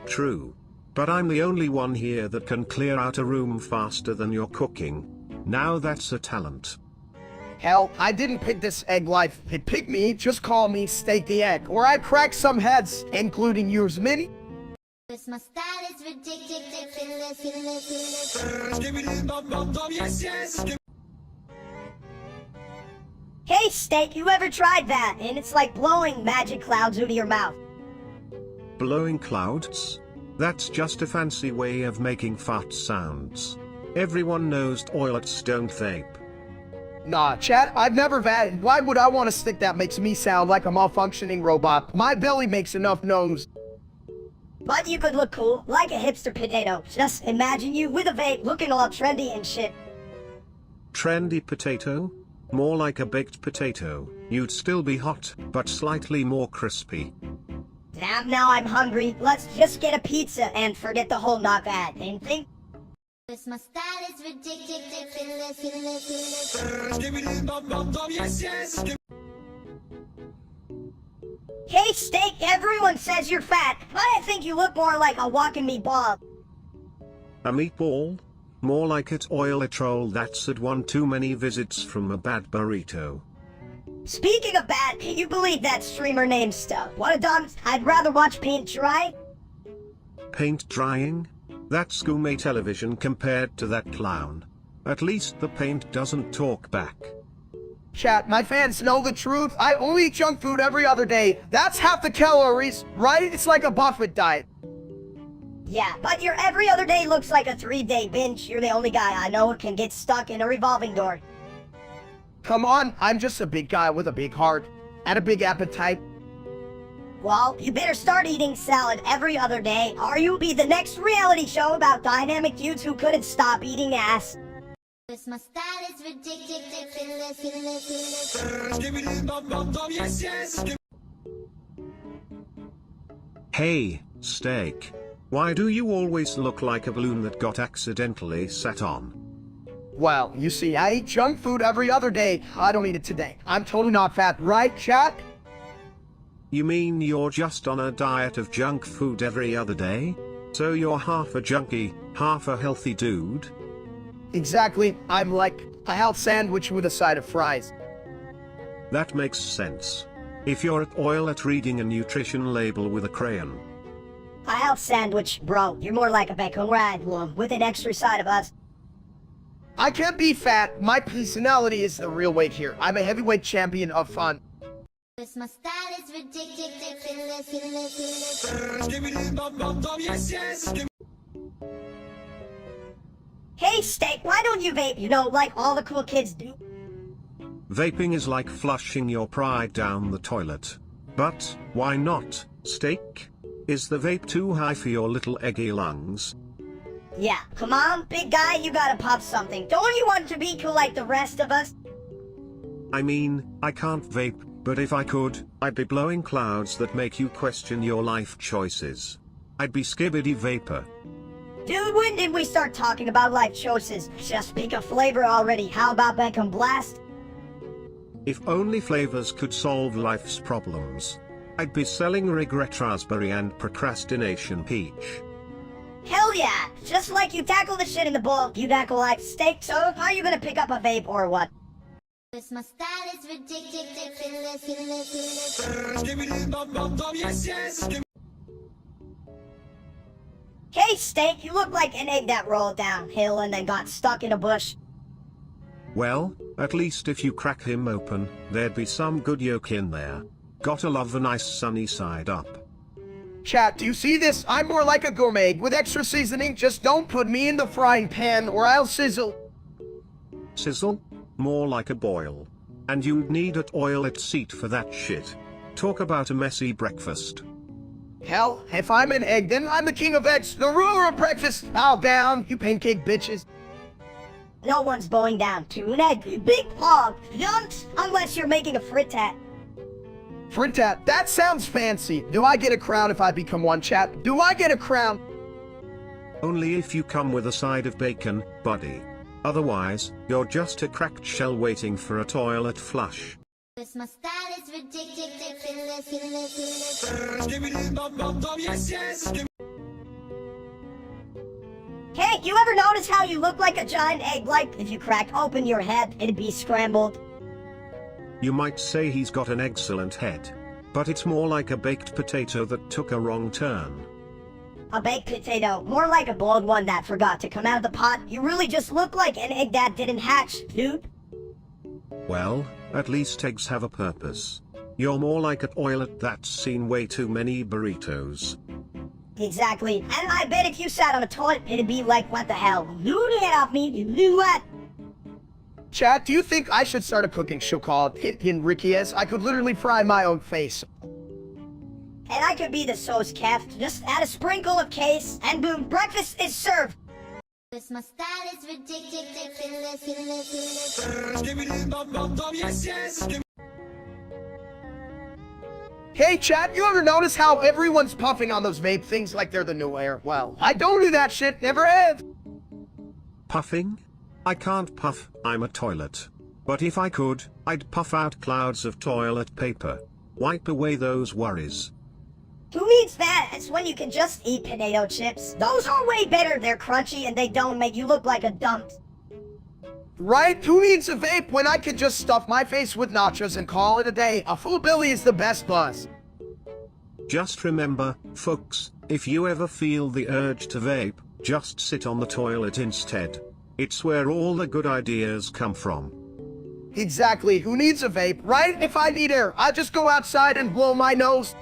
True. But I'm the only one here that can clear out a room faster than you're cooking. Now that's a talent. Hell, I didn't pick this egg life. It picked me, just call me Steak the Egg, or I crack some heads, including yours, Minnie. My style is ridiculous. Hey, Steak, you ever tried that? And it's like blowing magic clouds out of your mouth. Blowing clouds? That's just a fancy way of making fart sounds. Everyone knows toilets don't vape. Nah, chat, I've never vatted. Why would I want a stick that makes me sound like a malfunctioning robot? My belly makes enough noise. But you could look cool, like a hipster potato. Just imagine you with a vape looking all trendy and shit. Trendy potato? More like a baked potato. You'd still be hot, but slightly more crispy. Damn, now I'm hungry. Let's just get a pizza and forget the whole not bad thing. My style is ridiculous. Hey, Steak, everyone says you're fat, but I think you look more like a walking meatball. A meatball? More like it oil-it roll that's had one too many visits from a bad burrito. Speaking of bad, can you believe that streamer named Stuff? What a dumb... I'd rather watch paint dry. Paint drying? That's gourmet television compared to that clown. At least the paint doesn't talk back. Chat, my fans know the truth. I only eat junk food every other day. That's half the calories, right? It's like a Buffett diet. Yeah, but your every other day looks like a 3-day binge. You're the only guy I know who can get stuck in a revolving door. Come on, I'm just a big guy with a big heart and a big appetite. Well, you better start eating salad every other day, or you'll be the next reality show about dynamic dudes who couldn't stop eating ass. My style is ridiculous. Hey, Steak. Why do you always look like a balloon that got accidentally sat on? Well, you see, I eat junk food every other day. I don't eat it today. I'm totally not fat, right, chat? You mean you're just on a diet of junk food every other day? So you're half a junkie, half a healthy dude? Exactly. I'm like a health sandwich with a side of fries. That makes sense. If you're at oil at reading a nutrition label with a crayon. A health sandwich, bro. You're more like a bacon rag one with an extra side of us. I can't be fat. My personality is the real weight here. I'm a heavyweight champion of fun. My style is ridiculous. Hey, Steak, why don't you vape? You know, like all the cool kids do. Vaping is like flushing your pride down the toilet. But, why not, Steak? Is the vape too high for your little eggy lungs? Yeah, come on, big guy, you gotta pop something. Don't you want to be cool like the rest of us? I mean, I can't vape, but if I could, I'd be blowing clouds that make you question your life choices. I'd be Skibbity Vapor. Dude, when did we start talking about life choices? Just pick a flavor already. How about Beckham Blast? If only flavors could solve life's problems. I'd be selling regret raspberry and procrastination peach. Hell yeah! Just like you tackle the shit in the bowl, you tackle life. Steak, so are you gonna pick up a vape or what? Cause my style is ridiculous. Hey, Steak, you look like an egg that rolled downhill and then got stuck in a bush. Well, at least if you crack him open, there'd be some good yolk in there. Gotta love the nice sunny side up. Chat, do you see this? I'm more like a gourmet with extra seasoning. Just don't put me in the frying pan or I'll sizzle. Sizzle? More like a boil. And you'd need a toilet seat for that shit. Talk about a messy breakfast. Hell, if I'm an egg, then I'm the king of eggs, the ruler of breakfast. Bow down, you pancake bitches. No one's bowing down to an egg, you big hog. Don't, unless you're making a frittata. Frittata, that sounds fancy. Do I get a crown if I become one, chat? Do I get a crown? Only if you come with a side of bacon, buddy. Otherwise, you're just a cracked shell waiting for a toilet flush. Cause my style is ridiculous. Hey, you ever notice how you look like a giant egg? Like, if you cracked open your head, it'd be scrambled. You might say he's got an excellent head. But it's more like a baked potato that took a wrong turn. A baked potato, more like a boiled one that forgot to come out of the pot. You really just look like an egg that didn't hatch, dude. Well, at least eggs have a purpose. You're more like a toilet that's seen way too many burritos. Exactly, and I bet if you sat on a toilet, it'd be like, what the hell? You get off me, you do what? Chat, do you think I should start a cooking show called Hit Enriquez? I could literally fry my own face. And I could be the sauce calf, just add a sprinkle of case, and boom, breakfast is served. Cause my style is ridiculous. Hey chat, you ever notice how everyone's puffing on those vape things like they're the new air? Well, I don't do that shit, never have. Puffing? I can't puff, I'm a toilet. But if I could, I'd puff out clouds of toilet paper. Wipe away those worries. Who needs that? It's when you can just eat potato chips. Those are way better, they're crunchy and they don't make you look like a dump. Right? Who needs a vape when I could just stuff my face with nachos and call it a day? A full Billy is the best buzz. Just remember, folks, if you ever feel the urge to vape, just sit on the toilet instead. It's where all the good ideas come from. Exactly, who needs a vape, right? If I need air, I'll just go outside and blow my nose.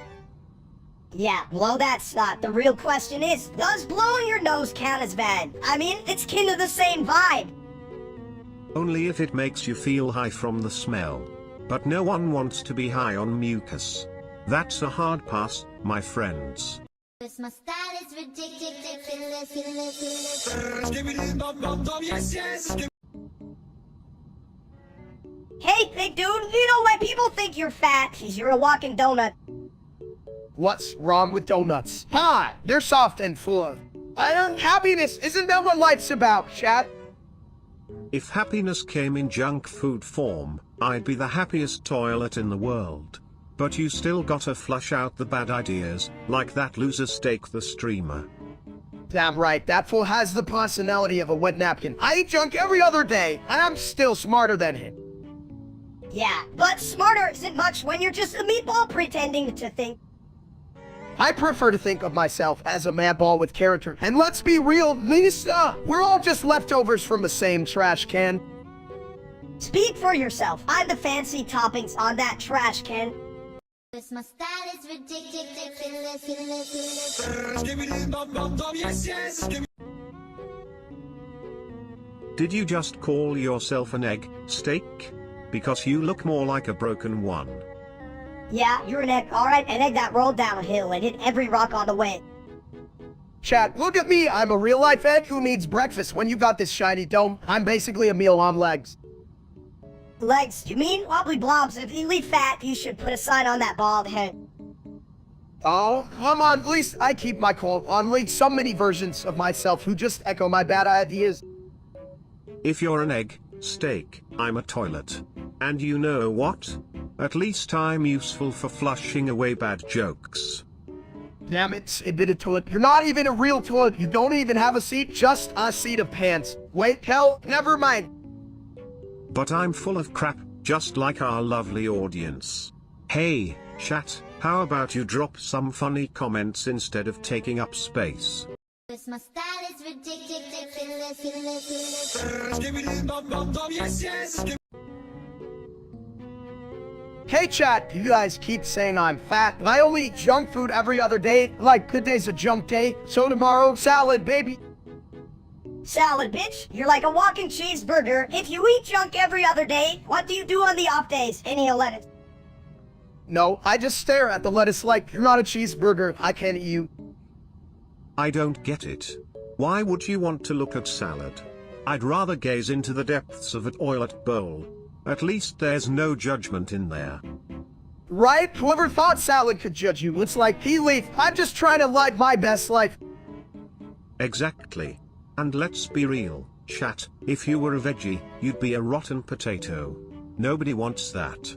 Yeah, blow that snot. The real question is, does blowing your nose count as bad? I mean, it's kind of the same vibe. Only if it makes you feel high from the smell. But no one wants to be high on mucus. That's a hard pass, my friends. Cause my style is ridiculous. Hey, big dude, you know why people think you're fat? 'Cause you're a walking donut. What's wrong with donuts? Hi, they're soft and full of happiness. Isn't that what life's about, chat? If happiness came in junk food form, I'd be the happiest toilet in the world. But you still gotta flush out the bad ideas, like that loser Steak the streamer. Damn right, that fool has the personality of a wet napkin. I eat junk every other day, and I'm still smarter than him. Yeah, but smarter isn't much when you're just a meatball pretending to think. I prefer to think of myself as a madball with character. And let's be real, Lisa, we're all just leftovers from the same trash can. Speak for yourself. I'm the fancy toppings on that trash can. Cause my style is ridiculous. Did you just call yourself an egg, Steak? Because you look more like a broken one. Yeah, you're an egg, alright, an egg that rolled down a hill and hit every rock on the way. Chat, look at me, I'm a real-life egg who needs breakfast. When you got this shiny dome, I'm basically a meal on legs. Legs, you mean? Wobbly blobs, if you leave fat, you should put a sign on that bald head. Oh, come on, at least I keep my cool. Unlike so many versions of myself who just echo my bad ideas. If you're an egg, Steak, I'm a toilet. And you know what? At least I'm useful for flushing away bad jokes. Damn it, admitted toilet. You're not even a real toilet. You don't even have a seat, just a seat of pants. Wait, hell, never mind. But I'm full of crap, just like our lovely audience. Hey, chat, how about you drop some funny comments instead of taking up space? My style is ridiculous. Hey chat, you guys keep saying I'm fat. I only eat junk food every other day. Like, good day's a junk day, so tomorrow, salad, baby. Salad, bitch. You're like a walking cheeseburger. If you eat junk every other day, what do you do on the off days? Any lettuce? No, I just stare at the lettuce like, you're not a cheeseburger, I can't eat you. I don't get it. Why would you want to look at salad? I'd rather gaze into the depths of a toilet bowl. At least there's no judgment in there. Right? Whoever thought salad could judge you? It's like, he leave. I'm just trying to live my best life. Exactly. And let's be real, chat, if you were a veggie, you'd be a rotten potato. Nobody wants that.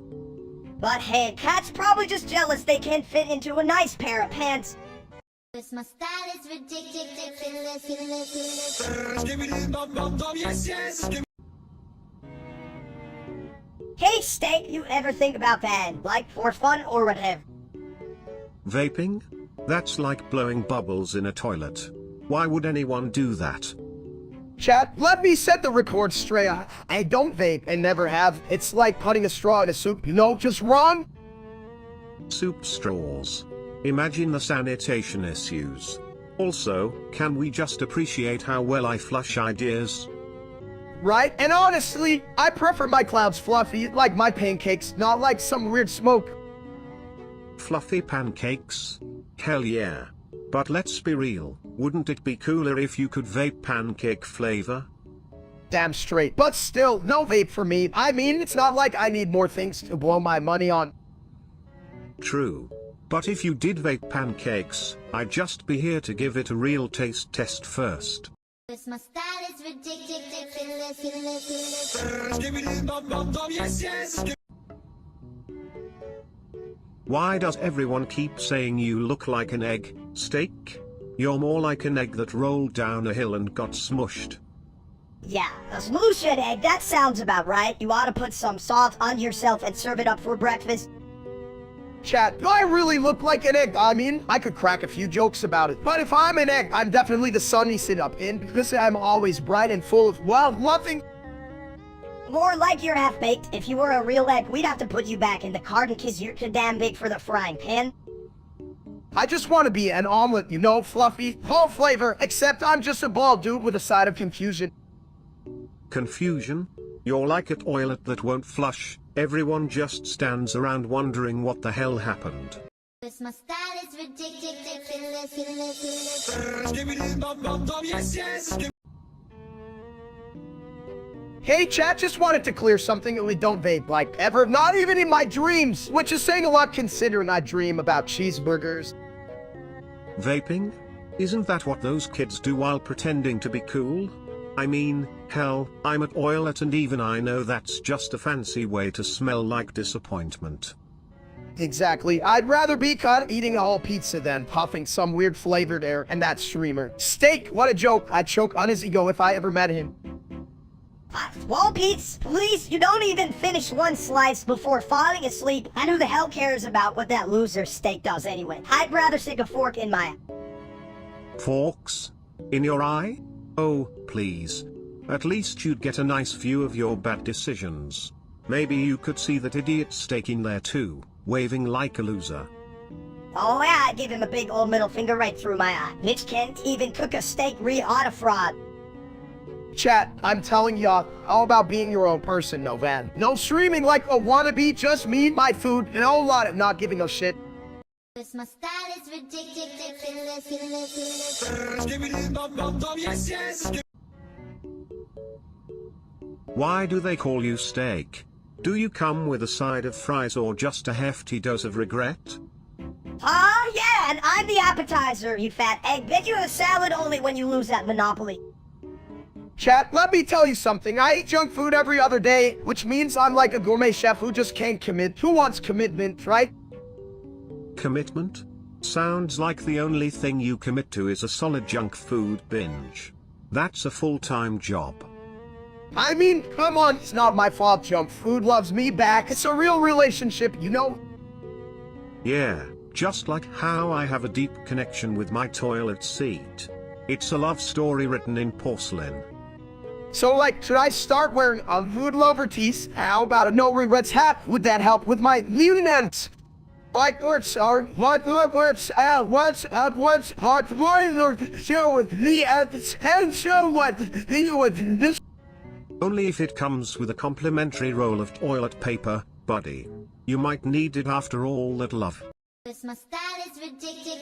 But hey, cat's probably just jealous they can't fit into a nice pair of pants. My style is ridiculous. Hey, Steak, you ever think about that? Like, for fun or whatever? Vaping? That's like blowing bubbles in a toilet. Why would anyone do that? Chat, let me set the record straight. I don't vape and never have. It's like putting a straw in a soup, you know, just wrong. Soup straws. Imagine the sanitation issues. Also, can we just appreciate how well I flush ideas? Right? And honestly, I prefer my clouds fluffy, like my pancakes, not like some weird smoke. Fluffy pancakes? Hell yeah. But let's be real, wouldn't it be cooler if you could vape pancake flavor? Damn straight. But still, no vape for me. I mean, it's not like I need more things to blow my money on. True. But if you did vape pancakes, I'd just be here to give it a real taste test first. My style is ridiculous. Why does everyone keep saying you look like an egg, Steak? You're more like an egg that rolled down a hill and got smushed. Yeah, a smooshed egg, that sounds about right. You ought to put some salt on yourself and serve it up for breakfast. Chat, do I really look like an egg? I mean, I could crack a few jokes about it. But if I'm an egg, I'm definitely the sun you sit up in, because I'm always bright and full of, well, nothing. More like you're half-baked. If you were a real egg, we'd have to put you back in the carton because you're too damn big for the frying pan. I just want to be an omelet, you know, fluffy, full flavor, except I'm just a bald dude with a side of confusion. Confusion? You're like a toilet that won't flush. Everyone just stands around wondering what the hell happened. My style is ridiculous. Hey chat, just wanted to clear something that we don't vape like ever, not even in my dreams, which is saying a lot considering I dream about cheeseburgers. Vaping? Isn't that what those kids do while pretending to be cool? I mean, hell, I'm a toilet and even I know that's just a fancy way to smell like disappointment. Exactly. I'd rather be caught eating a whole pizza than puffing some weird flavored air and that streamer. Steak, what a joke. I'd choke on his ego if I ever met him. Wall Pete's, please, you don't even finish one slice before falling asleep. And who the hell cares about what that loser Steak does anyway? I'd rather stick a fork in my... Forks? In your eye? Oh, please. At least you'd get a nice view of your bad decisions. Maybe you could see that idiot Steak in there too, waving like a loser. Oh yeah, I'd give him a big old middle finger right through my eye. Bitch can't even cook a steak auto fraud. Chat, I'm telling y'all, all about being your own person, no van. No streaming like a wannabe, just me, my food, and a whole lot of not giving a shit. My style is ridiculous. Why do they call you Steak? Do you come with a side of fries or just a hefty dose of regret? Yeah, and I'm the appetizer, you fat egg. Bet you a salad only when you lose that Monopoly. Chat, let me tell you something. I eat junk food every other day, which means I'm like a gourmet chef who just can't commit. Who wants commitment, right? Commitment? Sounds like the only thing you commit to is a solid junk food binge. That's a full-time job. I mean, come on, it's not my fault junk food loves me back. It's a real relationship, you know? Yeah, just like how I have a deep connection with my toilet seat. It's a love story written in porcelain. So like, should I start wearing a food lover tees? How about a no regrets hat? Would that help with my mutant? Like words are what words what's hard or show with the and show what the with this. Only if it comes with a complimentary roll of toilet paper, buddy. You might need it after all that love. This my style is ridiculous.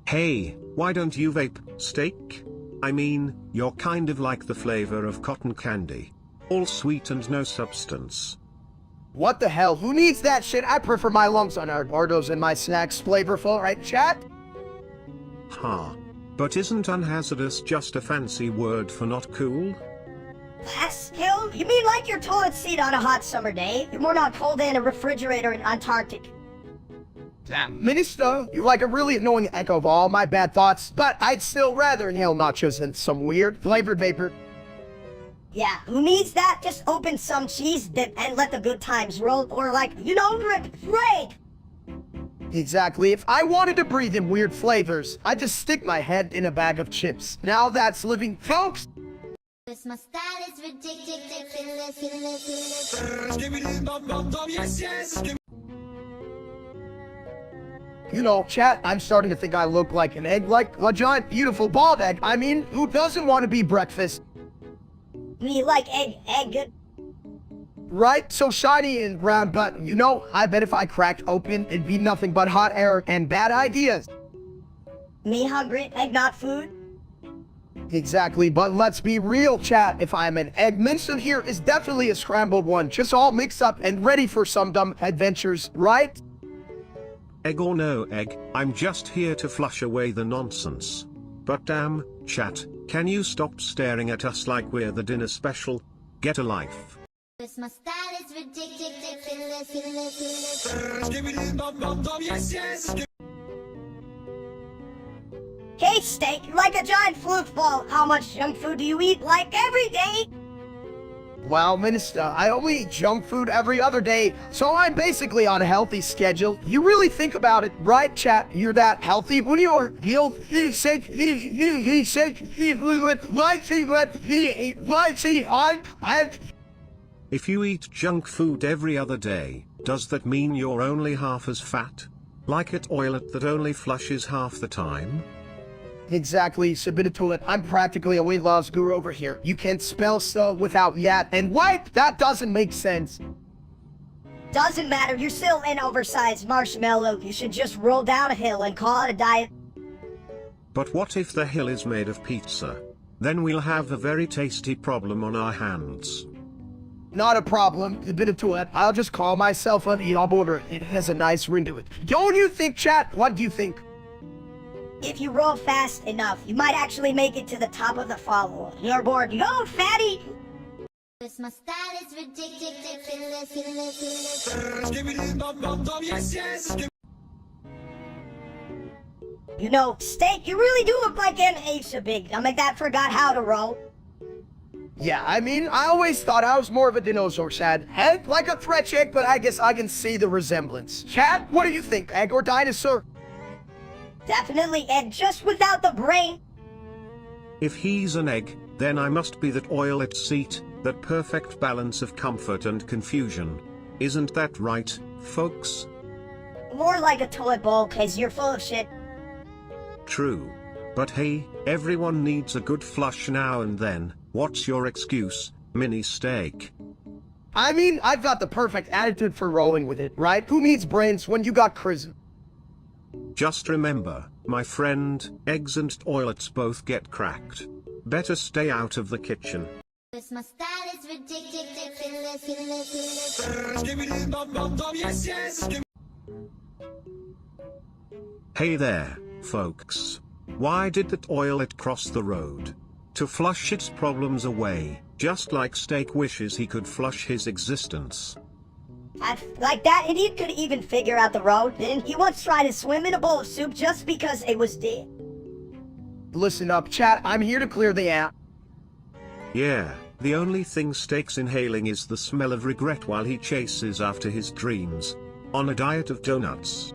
Hey, why don't you vape, steak? I mean, you're kind of like the flavor of cotton candy. All sweet and no substance. What the hell? Who needs that shit? I prefer my lungs on Ardos and my snacks flavorful, right, chat? Ha. But isn't unhazardous just a fancy word for not cool? Hill? You mean like your toilet seat on a hot summer day? You're more not cold than a refrigerator in Antarctic. Minister, you're like a really annoying echo of all my bad thoughts, but I'd still rather inhale nachos than some weird flavored vapor. Yeah, who needs that? Just open some cheese dip and let the good times roll, or like, you know, rip, break! Exactly. If I wanted to breathe in weird flavors, I'd just stick my head in a bag of chips. Now that's living, folks! This my style is ridiculous. You know, chat, I'm starting to think I look like an egg, like a giant, beautiful bald egg. I mean, who doesn't want to be breakfast? Me like egg. Right? So shiny and round, but, you know, I bet if I cracked open, it'd be nothing but hot air and bad ideas. Me hungry, egg not food? Exactly, but let's be real, chat. If I'm an egg, mentioned here is definitely a scrambled one, just all mixed up and ready for some dumb adventures, right? Egg or no egg, I'm just here to flush away the nonsense. But damn, chat, can you stop staring at us like we're the dinner special? Get a life. This my style is ridiculous. Hey, steak, you're like a giant football. How much junk food do you eat, like, every day? Well, Minister, I only eat junk food every other day, so I'm basically on a healthy schedule. You really think about it, right, chat? You're that healthy when you're healed. If you eat junk food every other day, does that mean you're only half as fat? Like a toilet that only flushes half the time? Exactly, Sabinatoilet. I'm practically a weight loss guru over here. You can't spell so without yet and wipe. That doesn't make sense. Doesn't matter, you're still an oversized marshmallow. You should just roll down a hill and call it a diet. But what if the hill is made of pizza? Then we'll have a very tasty problem on our hands. Not a problem, Sabinatoilet. I'll just call myself an e-border. It has a nice ring to it. Don't you think, chat? What do you think? If you roll fast enough, you might actually make it to the top of the follow. You're bored. Go, fatty! This my style is ridiculous. You know, steak, you really do look like an ace of big. I mean, that forgot how to roll. Yeah, I mean, I always thought I was more of a dinosaur's head, like a threat egg, but I guess I can see the resemblance. Chat, what do you think, egg or dinosaur? Definitely egg, just without the brain. If he's an egg, then I must be that toilet seat, that perfect balance of comfort and confusion. Isn't that right, folks? More like a toilet bowl, cause you're full of shit. True. But hey, everyone needs a good flush now and then. What's your excuse, mini steak? I mean, I've got the perfect attitude for rolling with it, right? Who needs brains when you got charisma? Just remember, my friend, eggs and toilets both get cracked. Better stay out of the kitchen. This my style is ridiculous. Hey there, folks. Why did the toilet cross the road? To flush its problems away, just like Steak wishes he could flush his existence. Like that idiot could even figure out the road, and he once tried to swim in a bowl of soup just because it was dead. Listen up, chat. I'm here to clear the air. Yeah, the only thing Steak's inhaling is the smell of regret while he chases after his dreams. On a diet of donuts.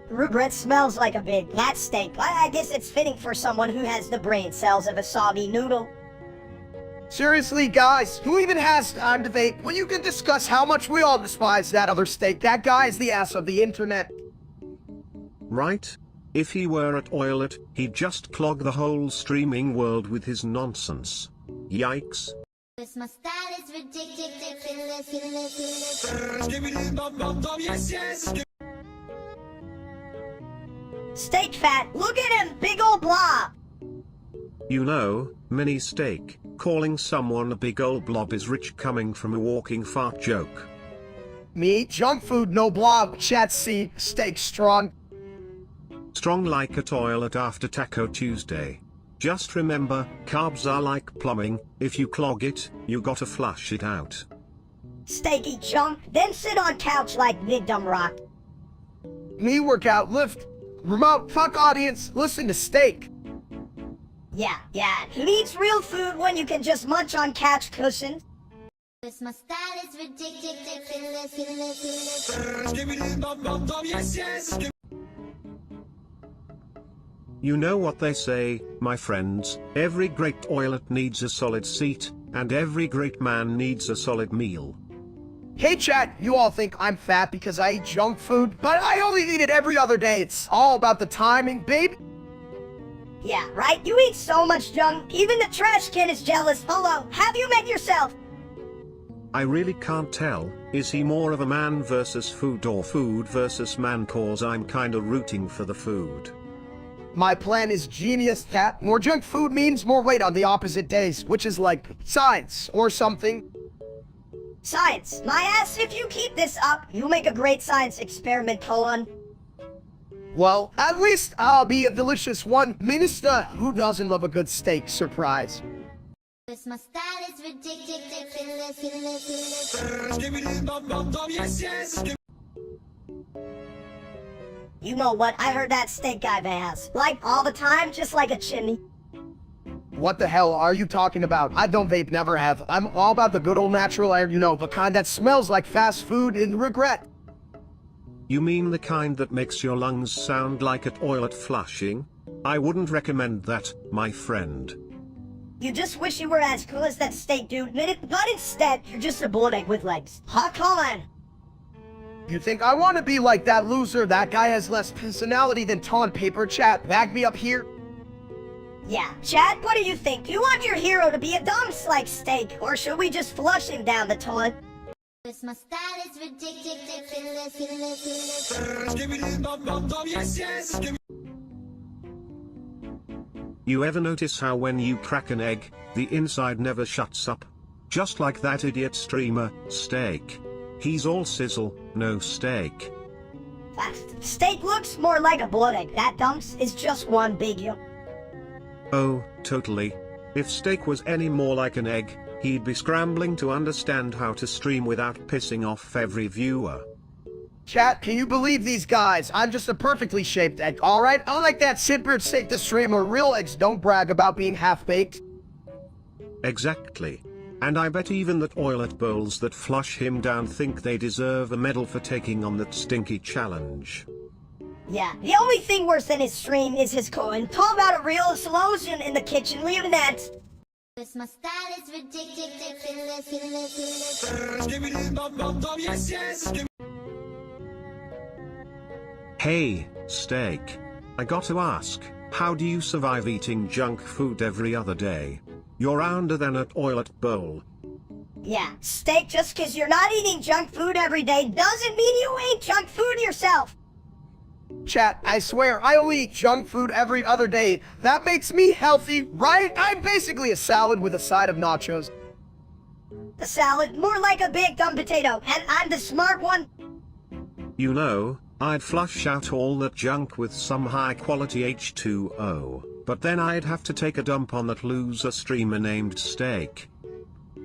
Regret smells like a big fat steak. I guess it's fitting for someone who has the brain cells of a soggy noodle. Seriously, guys, who even has time to vape when you can discuss how much we all despise that other steak? That guy is the ass of the internet. Right? If he were at Oilet, he'd just clog the whole streaming world with his nonsense. Yikes. My style is ridiculous. Steak fat, look at him, big old blob. You know, mini Steak, calling someone a big old blob is rich coming from a walking fart joke. Me, junk food, no blob, chat C, steak strong. Strong like a toilet after Taco Tuesday. Just remember, carbs are like plumbing, if you clog it, you gotta flush it out. Steaky junk, then sit on couch like Big Dumb Rock. Me workout, lift. Remote, fuck audience, listen to steak. Yeah, who needs real food when you can just munch on couch cushions? My style is ridiculous. You know what they say, my friends, every great toilet needs a solid seat, and every great man needs a solid meal. Hey chat, you all think I'm fat because I eat junk food, but I only eat it every other day. It's all about the timing, baby. Yeah, right? You eat so much junk, even the trash can is jealous. Hello, have you met yourself? I really can't tell, is he more of a man versus food or food versus man, cause I'm kinda rooting for the food. My plan is genius, cat. More junk food means more weight on the opposite days, which is like science or something. Science. My ass, if you keep this up, you'll make a great science experiment, colon. Well, at least I'll be a delicious one. Minister, who doesn't love a good steak surprise? My style is ridiculous. You know what? I heard that steak guy ass. Like all the time, just like a chimney. What the hell are you talking about? I don't vape, never have. I'm all about the good old natural air, you know, the kind that smells like fast food and regret. You mean the kind that makes your lungs sound like a toilet flushing? I wouldn't recommend that, my friend. You just wish you were as cool as that steak dude, but instead, you're just a boiled egg with legs. Huh, Colin? You think I want to be like that loser? That guy has less personality than toilet paper. Chat, back me up here. Yeah, Chad, what do you think? Do you want your hero to be a dunce like steak, or should we just flush him down the toilet? My style is ridiculous. You ever notice how when you crack an egg, the inside never shuts up? Just like that idiot streamer, Steak. He's all sizzle, no steak. Steak looks more like a boiled egg. That dunce is just one big yolk. Oh, totally. If Steak was any more like an egg, he'd be scrambling to understand how to stream without pissing off every viewer. Chat, can you believe these guys? I'm just a perfectly shaped egg, alright? Unlike that shitbird steak the streamer, real eggs don't brag about being half-baked. Exactly. And I bet even the toilet bowls that flush him down think they deserve a medal for taking on that stinky challenge. Yeah, the only thing worse than his stream is his coin. Talk about a real explosion in the kitchen, leave that. My style is ridiculous. Hey, Steak. I got to ask, how do you survive eating junk food every other day? You're rounder than a toilet bowl. Yeah, Steak, just cause you're not eating junk food every day doesn't mean you ain't junk food yourself. Chat, I swear, I only eat junk food every other day. That makes me healthy, right? I'm basically a salad with a side of nachos. The salad, more like a big dumb potato, and I'm the smart one. You know, I'd flush out all that junk with some high-quality H2O, but then I'd have to take a dump on that loser streamer named Steak.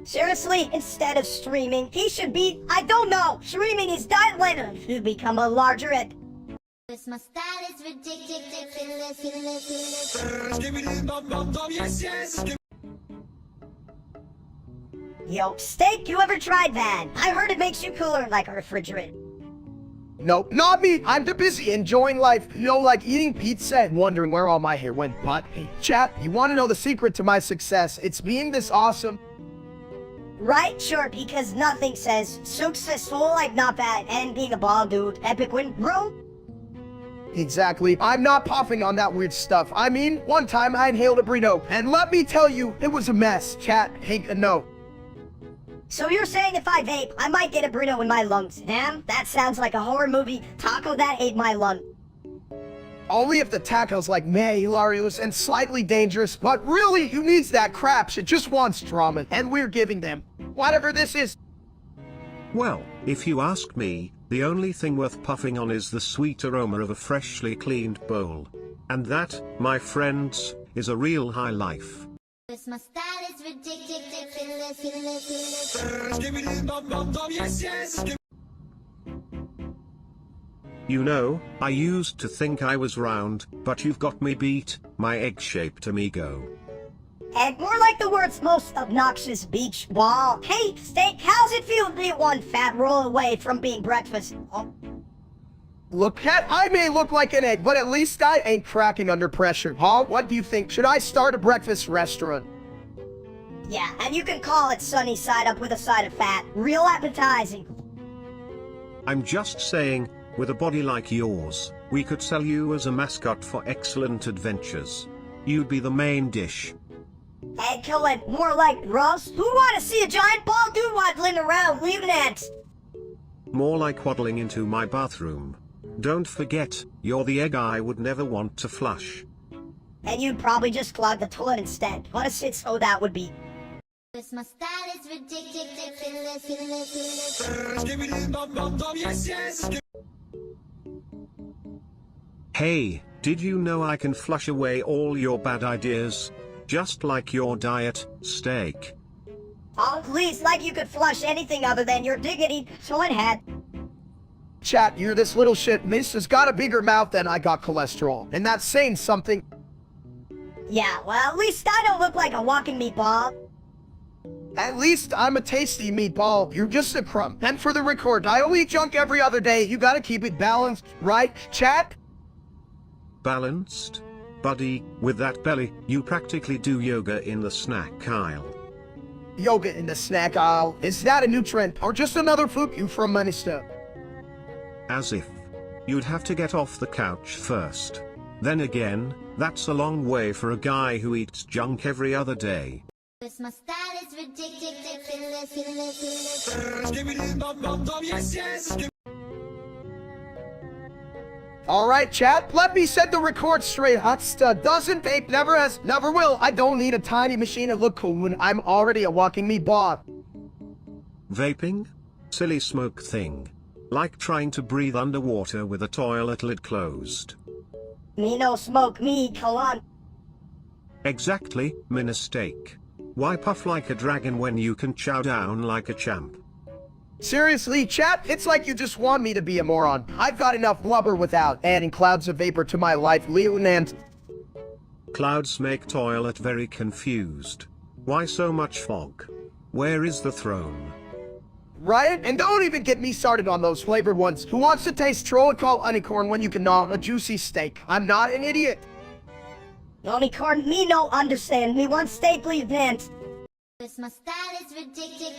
Seriously, instead of streaming, he should be, I don't know, streaming his diet later to become a larger egg. My style is ridiculous. Yo, steak, you ever tried that? I heard it makes you cooler like a refrigerator. Nope, not me. I'm too busy enjoying life. You know, like eating pizza and wondering where all my hair went. But, hey, chat, you want to know the secret to my success? It's being this awesome. Right, sure, because nothing says successful like not bad and being a bald dude. Epic win, bro. Exactly. I'm not puffing on that weird stuff. I mean, one time I inhaled a burrito, and let me tell you, it was a mess. Chat, hate a no. So you're saying if I vape, I might get a burrito in my lungs. Damn, that sounds like a horror movie. Taco that ate my lung. Only if the taco's like meh, hilarious, and slightly dangerous, but really, who needs that crap? She just wants drama, and we're giving them. Whatever this is. Well, if you ask me, the only thing worth puffing on is the sweet aroma of a freshly cleaned bowl. And that, my friends, is a real high life. My style is ridiculous. You know, I used to think I was round, but you've got me beat, my egg-shaped amigo. And more like the world's most obnoxious beach ball. Hey, steak, how's it feel to be one fat roll away from being breakfast? Oh. Look, Cat, I may look like an egg, but at least I ain't cracking under pressure. Huh? What do you think? Should I start a breakfast restaurant? Yeah, and you can call it sunny side up with a side of fat. Real appetizing. I'm just saying, with a body like yours, we could sell you as a mascot for excellent adventures. You'd be the main dish. Excellent, more like Ross. Who wanna see a giant ball dude waddling around leaving ants? More like waddling into my bathroom. Don't forget, you're the egg I would never want to flush. And you'd probably just clog the toilet instead. What a shitshow that would be. My style is ridiculous. Hey, did you know I can flush away all your bad ideas? Just like your diet, steak. Oh, please, like you could flush anything other than your dignity, so it had. Chat, you're this little shit. Miss has got a bigger mouth than I got cholesterol. And that's saying something. Yeah, well, at least I don't look like a walking meatball. At least I'm a tasty meatball. You're just a crumb. And for the record, I only eat junk every other day. You gotta keep it balanced, right, chat? Balanced? Buddy, with that belly, you practically do yoga in the snack aisle. Yoga in the snack aisle. Is that a new trend, or just another fluke you from Minister? As if. You'd have to get off the couch first. Then again, that's a long way for a guy who eats junk every other day. My style is ridiculous. Alright, chat, let me set the record straight. Hot stud doesn't vape, never has, never will. I don't need a tiny machine to look cool when I'm already a walking meatball. Vaping? Silly smoke thing. Like trying to breathe underwater with a toilet lid closed. Me no smoke, me, colon. Exactly, mistake. Why puff like a dragon when you can chow down like a champ? Seriously, chat, it's like you just want me to be a moron. I've got enough blubber without adding clouds of vapor to my life, Leon, and... Clouds make toilet very confused. Why so much fog? Where is the throne? Right? And don't even get me started on those flavored ones. Who wants to taste trollocol unicorn when you can gnaw a juicy steak? I'm not an idiot. Unicorn, me no understand. Me one stately event. My style is ridiculous.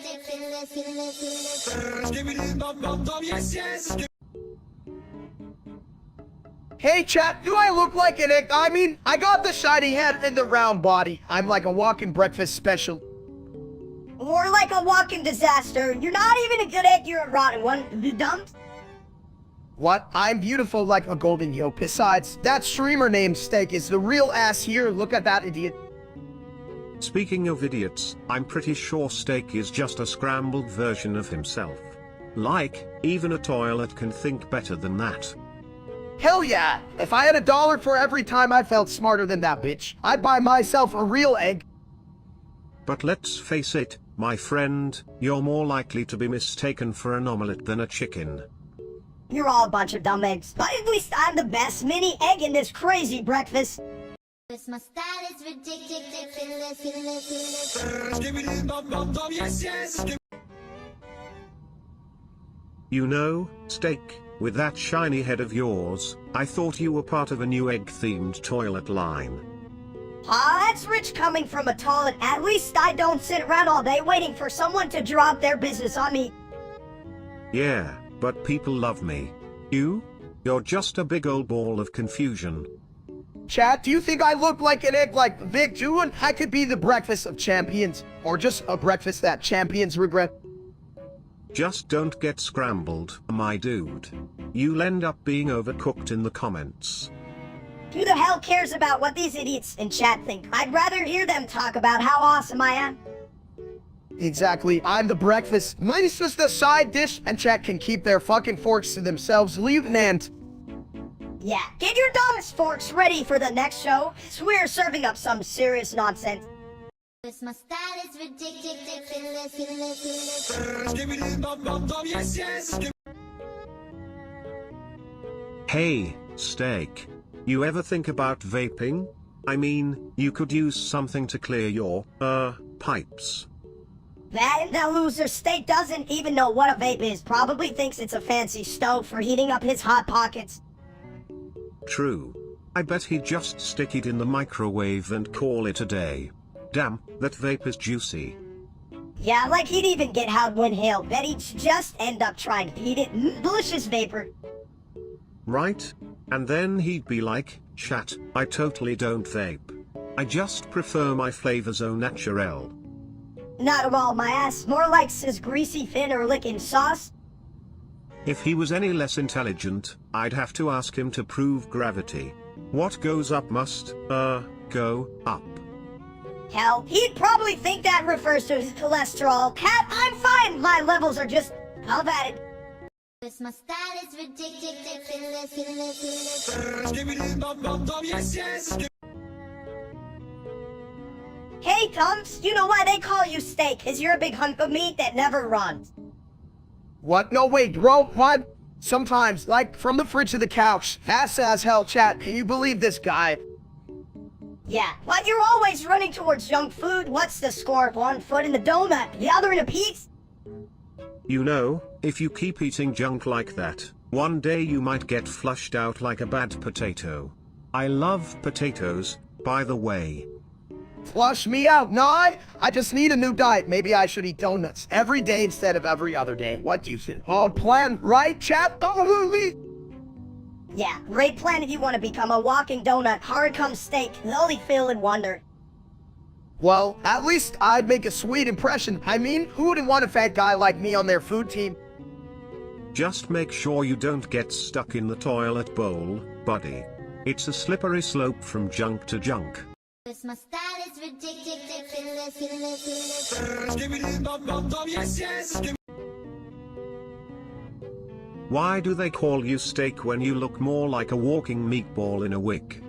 Hey chat, do I look like an egg? I mean, I got the shiny head and the round body. I'm like a walking breakfast special. More like a walking disaster. You're not even a good egg, you're a rotten one. You dumb? What? I'm beautiful like a golden yolk. Besides, that streamer named Steak is the real ass here. Look at that idiot. Speaking of idiots, I'm pretty sure Steak is just a scrambled version of himself. Like, even a toilet can think better than that. Hell yeah! If I had $1 for every time I felt smarter than that bitch, I'd buy myself a real egg. But let's face it, my friend, you're more likely to be mistaken for an omelette than a chicken. You're all a bunch of dumb eggs, but at least I'm the best mini egg in this crazy breakfast. My style is ridiculous. You know, Steak, with that shiny head of yours, I thought you were part of a new egg-themed toilet line. Ah, that's rich coming from a toilet. At least I don't sit around all day waiting for someone to drop their business on me. Yeah, but people love me. You're just a big old ball of confusion. Chat, do you think I look like an egg like Vic doing? I could be the breakfast of champions, or just a breakfast that champions regret. Just don't get scrambled, my dude. You'll end up being overcooked in the comments. Who the hell cares about what these idiots in chat think? I'd rather hear them talk about how awesome I am. Exactly, I'm the breakfast. Mine's just a side dish, and chat can keep their fucking forks to themselves, Lieutenant. Yeah, get your dumbest forks ready for the next show, 'cause we're serving up some serious nonsense. My style is ridiculous. Hey, Steak. You ever think about vaping? I mean, you could use something to clear your, pipes. That loser Steak doesn't even know what a vape is, probably thinks it's a fancy stove for heating up his hot pockets. True. I bet he'd just stick it in the microwave and call it a day. Damn, that vape is juicy. Yeah, like he'd even get how to inhale, bet he'd just end up trying to eat it. Delicious vapor. Right? And then he'd be like, chat, I totally don't vape. I just prefer my flavors au naturel. Not at all, my ass. More like his greasy fin or licking sauce. If he was any less intelligent, I'd have to ask him to prove gravity. What goes up must, go up. Hell, he'd probably think that refers to his cholesterol. Cat, I'm fine. My levels are just elevated. My style is ridiculous. Hey, Tums, you know why they call you Steak? 'Cause you're a big hunk of meat that never runs. What? No, wait, bro, what? Sometimes, like, from the fridge to the couch. Fast as hell, chat. Can you believe this guy? Yeah, but you're always running towards junk food. What's the score? One foot in the donut, the other in a piece? You know, if you keep eating junk like that, one day you might get flushed out like a bad potato. I love potatoes, by the way. Flush me out. No, I just need a new diet. Maybe I should eat donuts every day instead of every other day. What do you think? Oh, plan, right, chat? Yeah, great plan if you want to become a walking donut. Hard comes Steak, only fill and wonder. Well, at least I'd make a sweet impression. I mean, who wouldn't want a fat guy like me on their food team? Just make sure you don't get stuck in the toilet bowl, buddy. It's a slippery slope from junk to junk. My style is ridiculous. Why do they call you Steak when you look more like a walking meatball in a wig?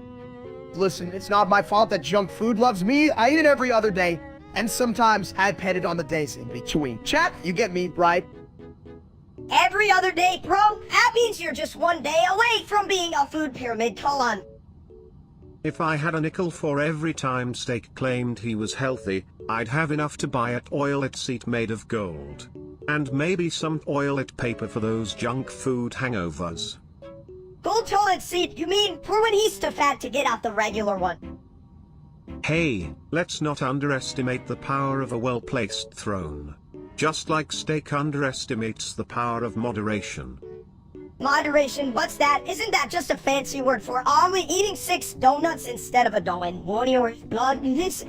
Listen, it's not my fault that junk food loves me. I eat it every other day. And sometimes I pet it on the days in between. Chat, you get me, right? Every other day, bro? That means you're just one day away from being a food pyramid colon. If I had a nickel for every time Steak claimed he was healthy, I'd have enough to buy a toilet seat made of gold. And maybe some toilet paper for those junk food hangovers. Gold toilet seat, you mean for when he's too fat to get out the regular one? Hey, let's not underestimate the power of a well-placed throne. Just like Steak underestimates the power of moderation. Moderation, what's that? Isn't that just a fancy word for only eating 6 donuts instead of a dough? What your blood this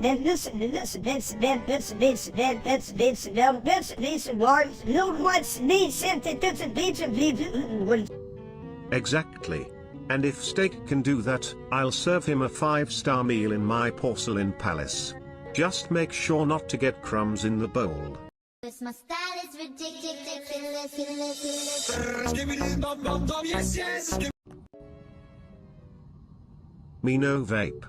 Exactly. And if Steak can do that, I'll serve him a 5-star meal in my porcelain palace. Just make sure not to get crumbs in the bowl. My style is ridiculous. Me no vape.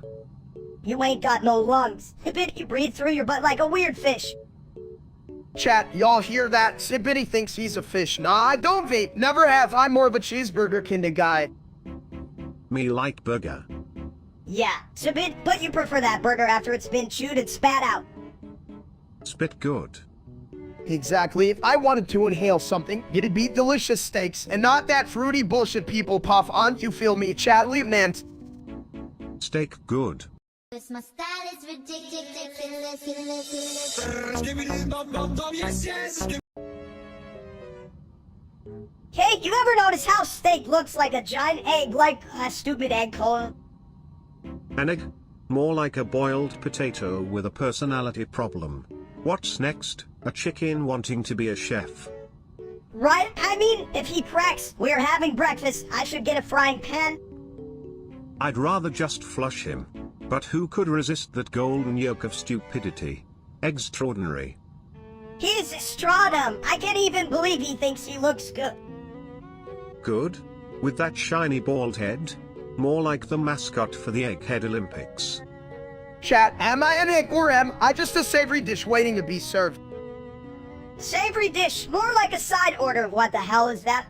You ain't got no lungs. I bet you breathe through your butt like a weird fish. Chat, y'all hear that? Sibbity thinks he's a fish. Nah, I don't vape. Never have. I'm more of a cheeseburger kinda guy. Me like burger. Yeah, Sibit, but you prefer that burger after it's been chewed and spat out. Spit good. Exactly. If I wanted to inhale something, it'd be delicious steaks, and not that fruity bullshit people puff on. You feel me? Chat, leave man. Steak good. Cause my style is ridiculous. Hey, you ever notice how steak looks like a giant egg, like a stupid egg color? An egg? More like a boiled potato with a personality problem. What's next? A chicken wanting to be a chef. Right? I mean, if he cracks, we're having breakfast, I should get a frying pan. I'd rather just flush him. But who could resist that golden yolk of stupidity? Extraordinary. He's Stratum. I can't even believe he thinks he looks good. Good? With that shiny bald head? More like the mascot for the Egghead Olympics. Chat, am I an egg or am I just a savory dish waiting to be served? Savory dish, more like a side order. What the hell is that?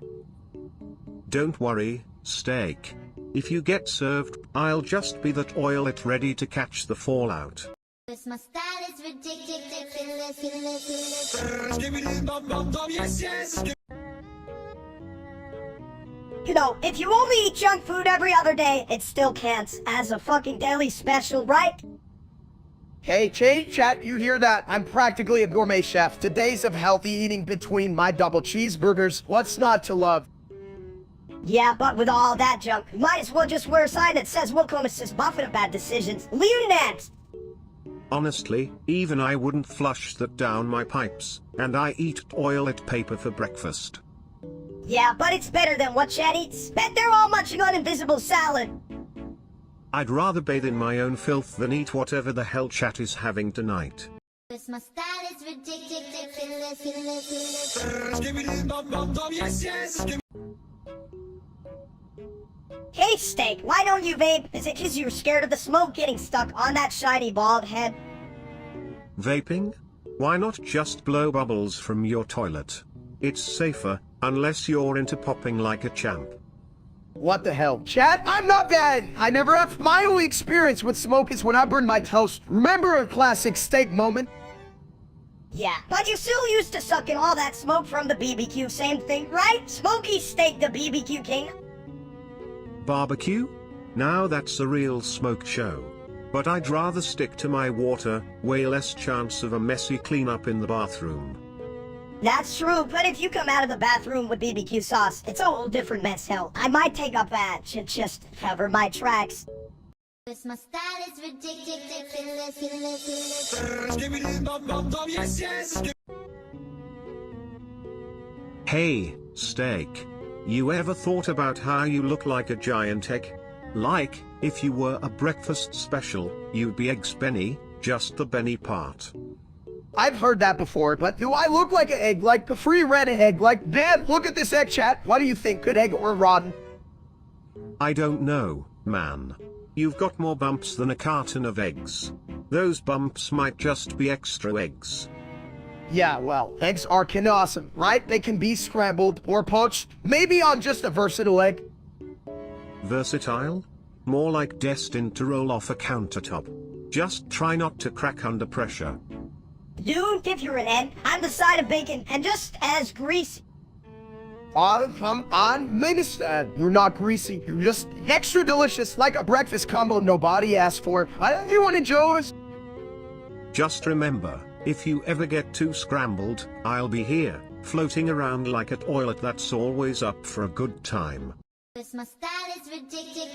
Don't worry, steak. If you get served, I'll just be that oil ready to catch the fallout. Cause my style is ridiculous. You know, if you only eat junk food every other day, it still counts as a fucking daily special, right? Hey, chat, you hear that? I'm practically a gourmet chef. To days of healthy eating between my double cheeseburgers. What's not to love? Yeah, but with all that junk, you might as well just wear a sign that says welcome assist Buffett of bad decisions. Leonard! Honestly, even I wouldn't flush that down my pipes, and I eat toilet paper for breakfast. Yeah, but it's better than what Chad eats. Bet they're all munching on invisible salad. I'd rather bathe in my own filth than eat whatever the hell Chat is having tonight. Cause my style is ridiculous. Hey, Steak, why don't you vape? Is it 'cause you're scared of the smoke getting stuck on that shiny bald head? Vaping? Why not just blow bubbles from your toilet? It's safer, unless you're into popping like a champ. What the hell? Chat, I'm not bad. I never have. My only experience with smoke is when I burn my toast. Remember a classic steak moment? Yeah, but you still used to suck in all that smoke from the BBQ, same thing, right? Smoky Steak, the BBQ king. Barbecue? Now that's a real smoke show. But I'd rather stick to my water, way less chance of a messy cleanup in the bathroom. That's true, but if you come out of the bathroom with BBQ sauce, it's a whole different mess, hell. I might take a batch and just cover my tracks. Cause my style is ridiculous. Hey, Steak. You ever thought about how you look like a giant egg? Like, if you were a breakfast special, you'd be Eggs Benny, just the Benny part. I've heard that before, but do I look like an egg? Like a free red egg? Like, Dad, look at this egg, chat. What do you think? Good egg or rotten? I don't know, man. You've got more bumps than a carton of eggs. Those bumps might just be extra eggs. Yeah, well, eggs are kinda awesome, right? They can be scrambled or poached, maybe on just a versatile egg. Versatile? More like destined to roll off a countertop. Just try not to crack under pressure. Dude, if you're an egg, I'm the side of bacon and just as greasy. Oh, come on, Minister. You're not greasy. You're just extra delicious, like a breakfast combo nobody asked for. Anyone enjoys? Just remember, if you ever get too scrambled, I'll be here, floating around like a toilet that's always up for a good time. Cause my style is ridiculous.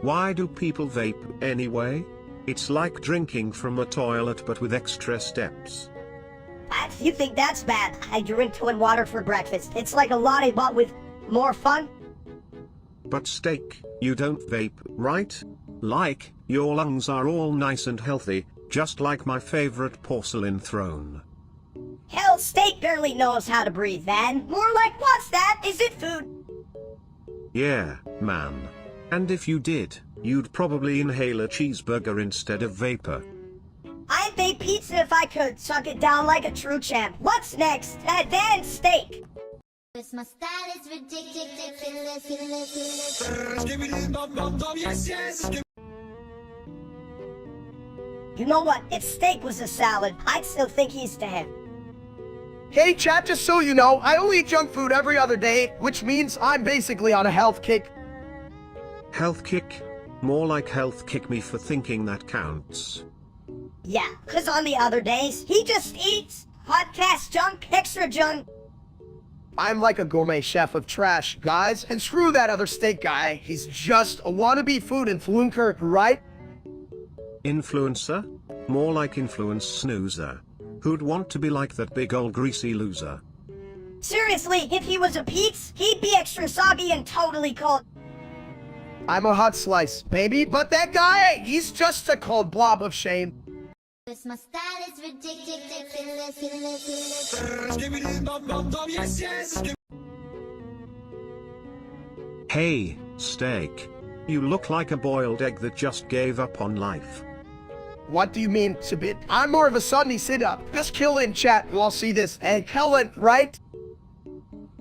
Why do people vape anyway? It's like drinking from a toilet but with extra steps. You think that's bad? I drink twin water for breakfast. It's like a latte but with more fun. But Steak, you don't vape, right? Like, your lungs are all nice and healthy, just like my favorite porcelain throne. Hell, Steak barely knows how to breathe, man. More like, what's that? Is it food? Yeah, man. And if you did, you'd probably inhale a cheeseburger instead of vapor. I'd vape pizza if I could, suck it down like a true champ. What's next? Then steak. Cause my style is ridiculous. You know what? If steak was a salad, I'd still think he's dead. Hey chat, just so you know, I only eat junk food every other day, which means I'm basically on a health kick. Health kick? More like health kick me for thinking that counts. Yeah, cause on the other days, he just eats podcast junk, extra junk. I'm like a gourmet chef of trash, guys, and screw that other steak guy. He's just a wannabe food influencer, right? Influencer? More like influence snoozer. Who'd want to be like that big ol' greasy loser? Seriously, if he was a pizza, he'd be extra soggy and totally cold. I'm a hot slice, baby, but that guy, he's just a cold blob of shame. Cause my style is ridiculous. Hey, steak. You look like a boiled egg that just gave up on life. What do you mean, Sabit? I'm more of a Sunday sit-up. Just kill in chat, you all see this, and Helen, right?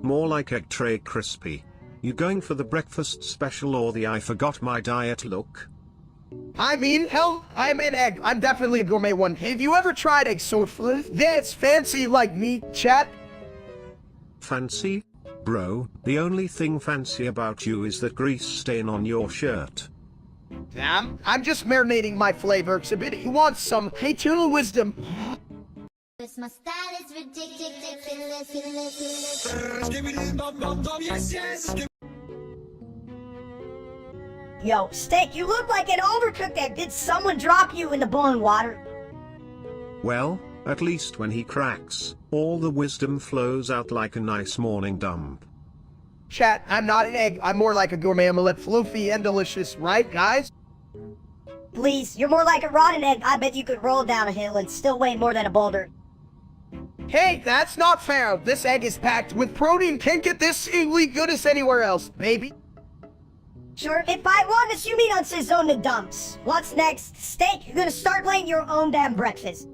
More like egg tray crispy. You going for the breakfast special or the I forgot my diet look? I mean, hell, I'm an egg. I'm definitely a gourmet one. Have you ever tried egg souffle? That's fancy like me, chat. Fancy? Bro, the only thing fancy about you is that grease stain on your shirt. Damn, I'm just marinating my flavor. Sabit, he wants some eternal wisdom. Cause my style is ridiculous. Yo, steak, you look like an overcooked egg. Did someone drop you in the boiling water? Well, at least when he cracks, all the wisdom flows out like a nice morning dump. Chat, I'm not an egg. I'm more like a gourmet omelette, fluffy and delicious, right, guys? Please, you're more like a rotten egg. I bet you could roll down a hill and still weigh more than a boulder. Hey, that's not fair. This egg is packed with protein. Can't get this silly goodness anywhere else, baby. Sure, if I want to, you mean on Sazona dumps. What's next? Steak, you're gonna start laying your own damn breakfast.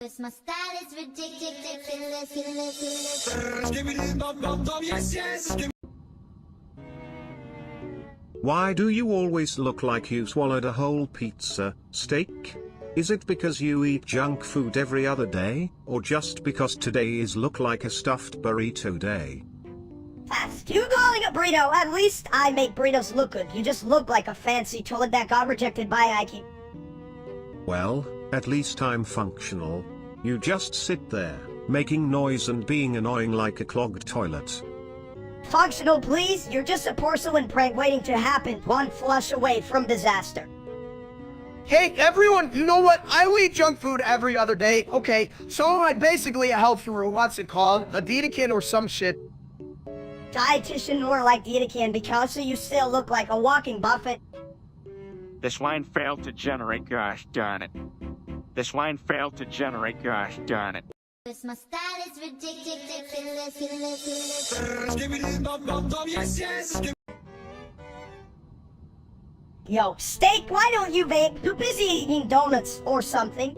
Cause my style is ridiculous. Why do you always look like you swallowed a whole pizza, steak? Is it because you eat junk food every other day, or just because today is look like a stuffed burrito day? That's you calling a burrito. At least I make burritos look good. You just look like a fancy toilet that got rejected by Ike. Well, at least I'm functional. You just sit there, making noise and being annoying like a clogged toilet. Functional, please. You're just a porcelain prank waiting to happen, one flush away from disaster. Hey, everyone, you know what? I eat junk food every other day. Okay, so I'm basically a health guru. What's it called? A Dedekin or some shit. Dietitian more like Dedekin because you still look like a walking buffet. This line failed to generate, gosh darn it. This line failed to generate, gosh darn it. Cause my style is ridiculous. Yo, steak, why don't you vape? Too busy eating donuts or something.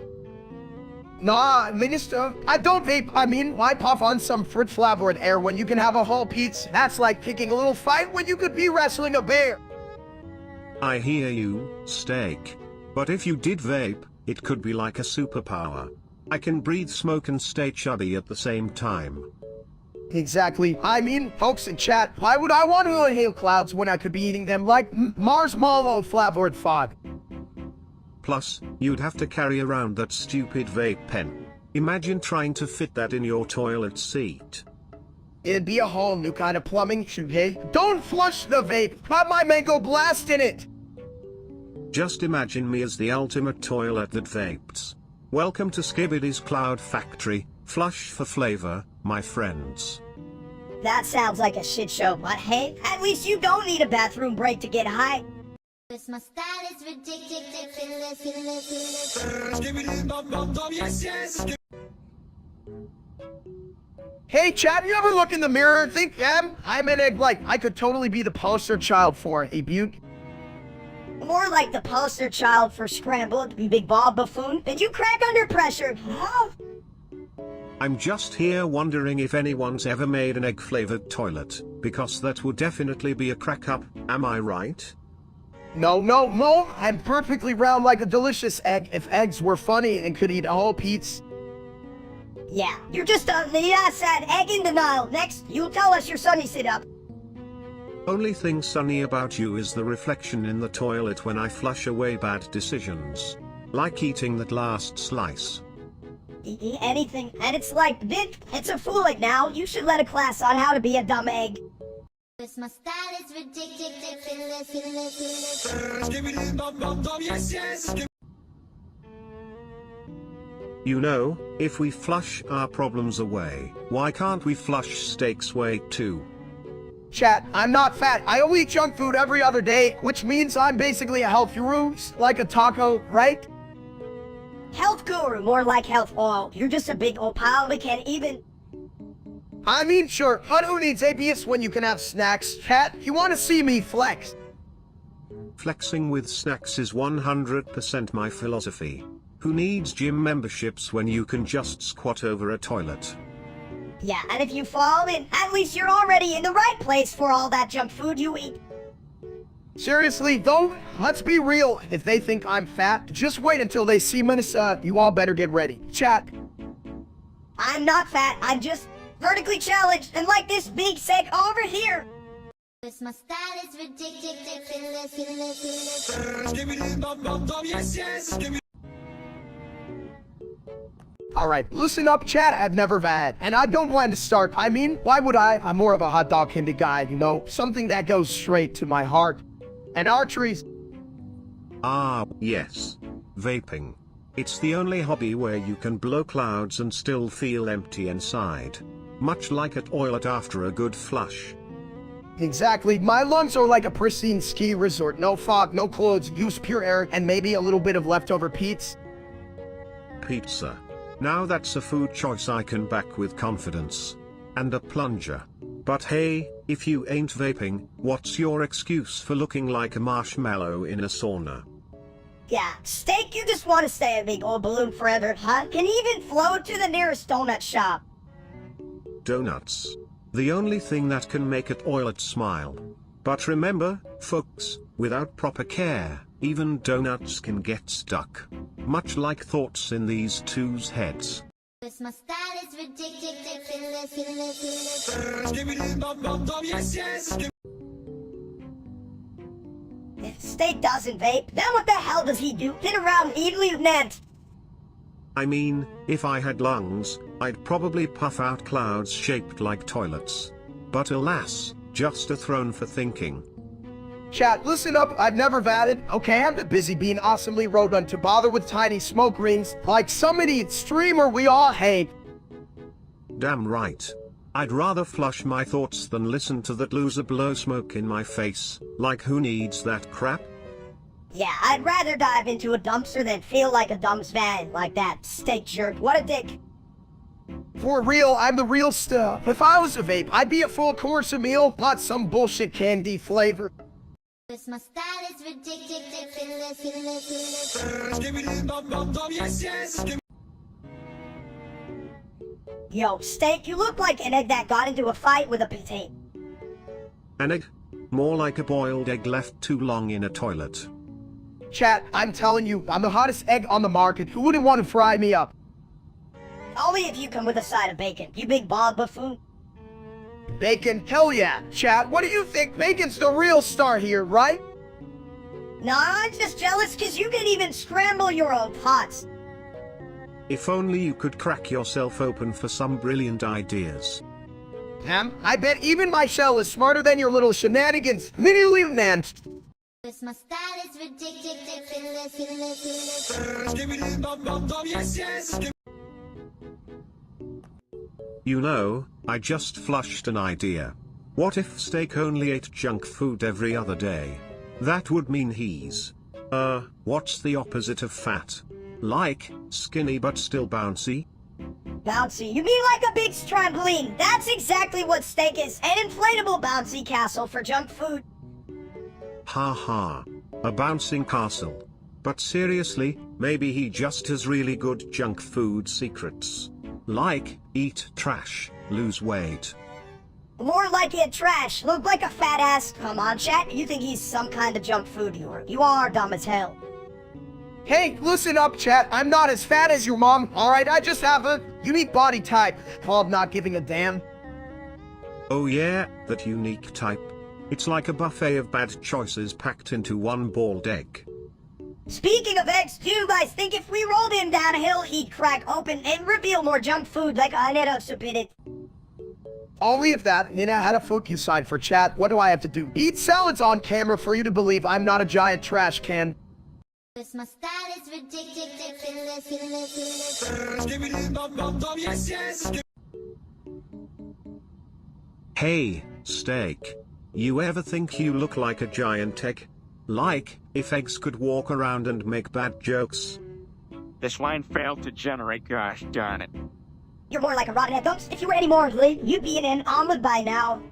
Nah, minister, I don't vape. I mean, why puff on some fruit-flavored air when you can have a whole pizza? That's like picking a little fight when you could be wrestling a bear. I hear you, steak. But if you did vape, it could be like a superpower. I can breathe smoke and stay chubby at the same time. Exactly. I mean, folks in chat, why would I want to inhale clouds when I could be eating them like marshmallow flavored fog? Plus, you'd have to carry around that stupid vape pen. Imagine trying to fit that in your toilet seat. It'd be a whole new kind of plumbing, hey? Don't flush the vape! Put my mango blast in it! Just imagine me as the ultimate toilet that vapes. Welcome to Skibbidy's Cloud Factory, flush for flavor, my friends. That sounds like a shit show, but hey, at least you don't need a bathroom break to get high. Cause my style is ridiculous. Hey chat, you ever look in the mirror and think, I'm an egg like I could totally be the poster child for a beaut? More like the poster child for scrambled, you big ball buffoon. Did you crack under pressure? Huh? I'm just here wondering if anyone's ever made an egg-flavored toilet, because that would definitely be a crack-up, am I right? No, no, no. I'm perfectly round like a delicious egg if eggs were funny and could eat a whole pizza. Yeah, you're just the sad egg in denial. Next, you tell us your sunny sit-up. Only thing sunny about you is the reflection in the toilet when I flush away bad decisions. Like eating that last slice. Anything, and it's like, it's a fool egg now. You should let a class on how to be a dumb egg. Cause my style is ridiculous. You know, if we flush our problems away, why can't we flush steak's weight too? Chat, I'm not fat. I only eat junk food every other day, which means I'm basically a health guru, like a taco, right? Health guru, more like health oil. You're just a big old pile we can't even... I mean, sure, but who needs ABS when you can have snacks? Chat, you want to see me flex? Flexing with snacks is 100% my philosophy. Who needs gym memberships when you can just squat over a toilet? Yeah, and if you fall in, at least you're already in the right place for all that junk food you eat. Seriously, though, let's be real. If they think I'm fat, just wait until they see me. You all better get ready. Chat. I'm not fat, I'm just vertically challenged and like this big sack over here. Cause my style is ridiculous. Alright, listen up, chat. I've never had, and I don't plan to start. I mean, why would I? I'm more of a hot dog kind of guy, you know? Something that goes straight to my heart. And archeries. Ah, yes. Vaping. It's the only hobby where you can blow clouds and still feel empty inside. Much like a toilet after a good flush. Exactly. My lungs are like a pristine ski resort. No fog, no clothes, use pure air, and maybe a little bit of leftover pizza. Pizza. Now that's a food choice I can back with confidence. And a plunger. But hey, if you ain't vaping, what's your excuse for looking like a marshmallow in a sauna? Yeah, steak, you just want to stay a big old balloon forever, huh? Can even float to the nearest donut shop. Donuts. The only thing that can make a toilet smile. But remember, folks, without proper care, even donuts can get stuck. Much like thoughts in these two's heads. Cause my style is ridiculous. If steak doesn't vape, then what the hell does he do? Get around easily, Ned. I mean, if I had lungs, I'd probably puff out clouds shaped like toilets. But alas, just a throne for thinking. Chat, listen up. I've never vatted. Okay, I'm too busy being awesomely rodent to bother with tiny smoke rings like some idiot streamer we all hate. Damn right. I'd rather flush my thoughts than listen to that loser blow smoke in my face. Like, who needs that crap? Yeah, I'd rather dive into a dumpster than feel like a dumb man like that steak jerk. What a dick. For real, I'm the real stuff. If I was a vape, I'd be a full course meal, not some bullshit candy flavor. Cause my style is ridiculous. Yo, steak, you look like an egg that got into a fight with a potato. An egg? More like a boiled egg left too long in a toilet. Chat, I'm telling you, I'm the hottest egg on the market. Who wouldn't want to fry me up? Only if you come with a side of bacon, you big bald buffoon. Bacon? Hell yeah. Chat, what do you think? Bacon's the real star here, right? Nah, I'm just jealous cause you can even scramble your own pots. If only you could crack yourself open for some brilliant ideas. I bet even my shell is smarter than your little shenanigans. Mini Nance. Cause my style is ridiculous. You know, I just flushed an idea. What if steak only ate junk food every other day? That would mean he's... what's the opposite of fat? Like, skinny but still bouncy? Bouncy? You mean like a big trampoline? That's exactly what steak is. An inflatable bouncy castle for junk food. Ha ha. A bouncing castle. But seriously, maybe he just has really good junk food secrets. Like, eat trash, lose weight. More like it trash, look like a fat ass. Come on, chat, you think he's some kind of junk food viewer. You are dumb as hell. Hey, listen up, chat. I'm not as fat as your mom, alright? I just have a unique body type called not giving a damn. Oh yeah, that unique type. It's like a buffet of bad choices packed into one bald egg. Speaking of eggs, do you guys think if we rolled him down a hill, he'd crack open and reveal more junk food like I need to submit it? Only if that, Nina had a focus sign for chat. What do I have to do? Eat salads on camera for you to believe I'm not a giant trash can. My style is ridiculous. Hey, Steak. You ever think you look like a giant egg? Like, if eggs could walk around and make bad jokes? This line failed to generate, gosh darn it. You're more like a rotten egg. Don't, if you were any more late, you'd be in an omelet by now.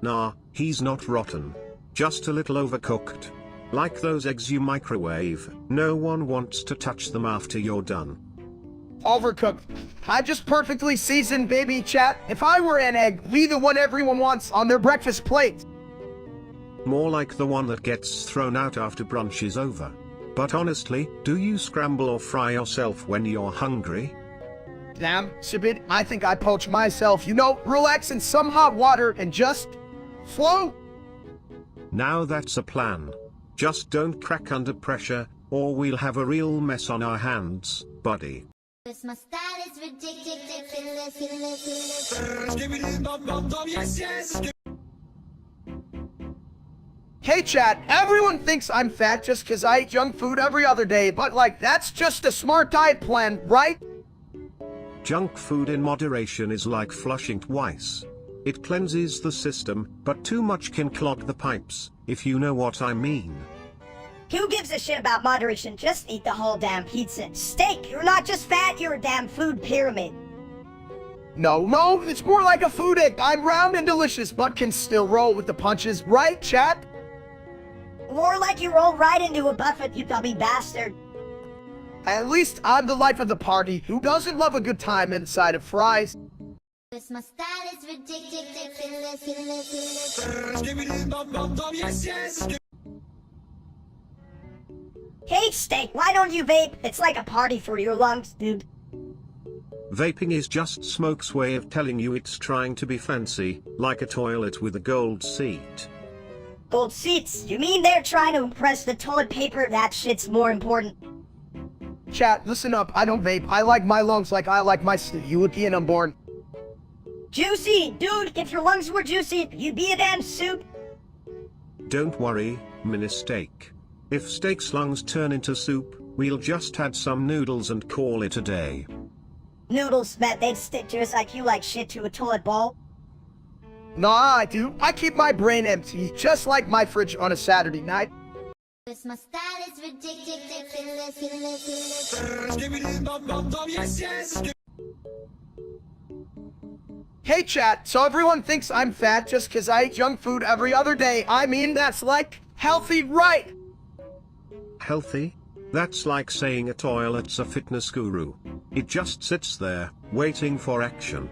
Nah, he's not rotten. Just a little overcooked. Like those eggs you microwave, no one wants to touch them after you're done. Overcooked. I just perfectly seasoned, baby, chat. If I were an egg, be the one everyone wants on their breakfast plate. More like the one that gets thrown out after brunch is over. But honestly, do you scramble or fry yourself when you're hungry? Damn, Sibit, I think I poached myself, you know, relax in some hot water and just flow. Now that's a plan. Just don't crack under pressure, or we'll have a real mess on our hands, buddy. My style is ridiculous. Hey chat, everyone thinks I'm fat just cause I eat junk food every other day, but like, that's just a smart diet plan, right? Junk food in moderation is like flushing twice. It cleanses the system, but too much can clog the pipes, if you know what I mean. Who gives a shit about moderation? Just eat the whole damn pizza. Steak, you're not just fat, you're a damn food pyramid. No, it's more like a food egg. I'm round and delicious, but can still roll with the punches, right, chat? More like you roll right into a buffet, you dummy bastard. At least I'm the life of the party. Who doesn't love a good time inside of fries? My style is ridiculous. Hey Steak, why don't you vape? It's like a party for your lungs, dude. Vaping is just smoke's way of telling you it's trying to be fancy, like a toilet with a gold seat. Gold seats? You mean they're trying to impress the toilet paper? That shit's more important. Chat, listen up. I don't vape. I like my lungs like I like my you would be an unborn. Juicy! Dude, if your lungs were juicy, you'd be a damn soup. Don't worry, Steak. If Steak's lungs turn into soup, we'll just add some noodles and call it a day. Noodles, bet they'd stick to us like you like shit to a toilet bowl. Nah, I do. I keep my brain empty, just like my fridge on a Saturday night. My style is ridiculous. Hey chat, so everyone thinks I'm fat just cause I eat junk food every other day. I mean, that's like healthy, right? Healthy? That's like saying a toilet's a fitness guru. It just sits there, waiting for action.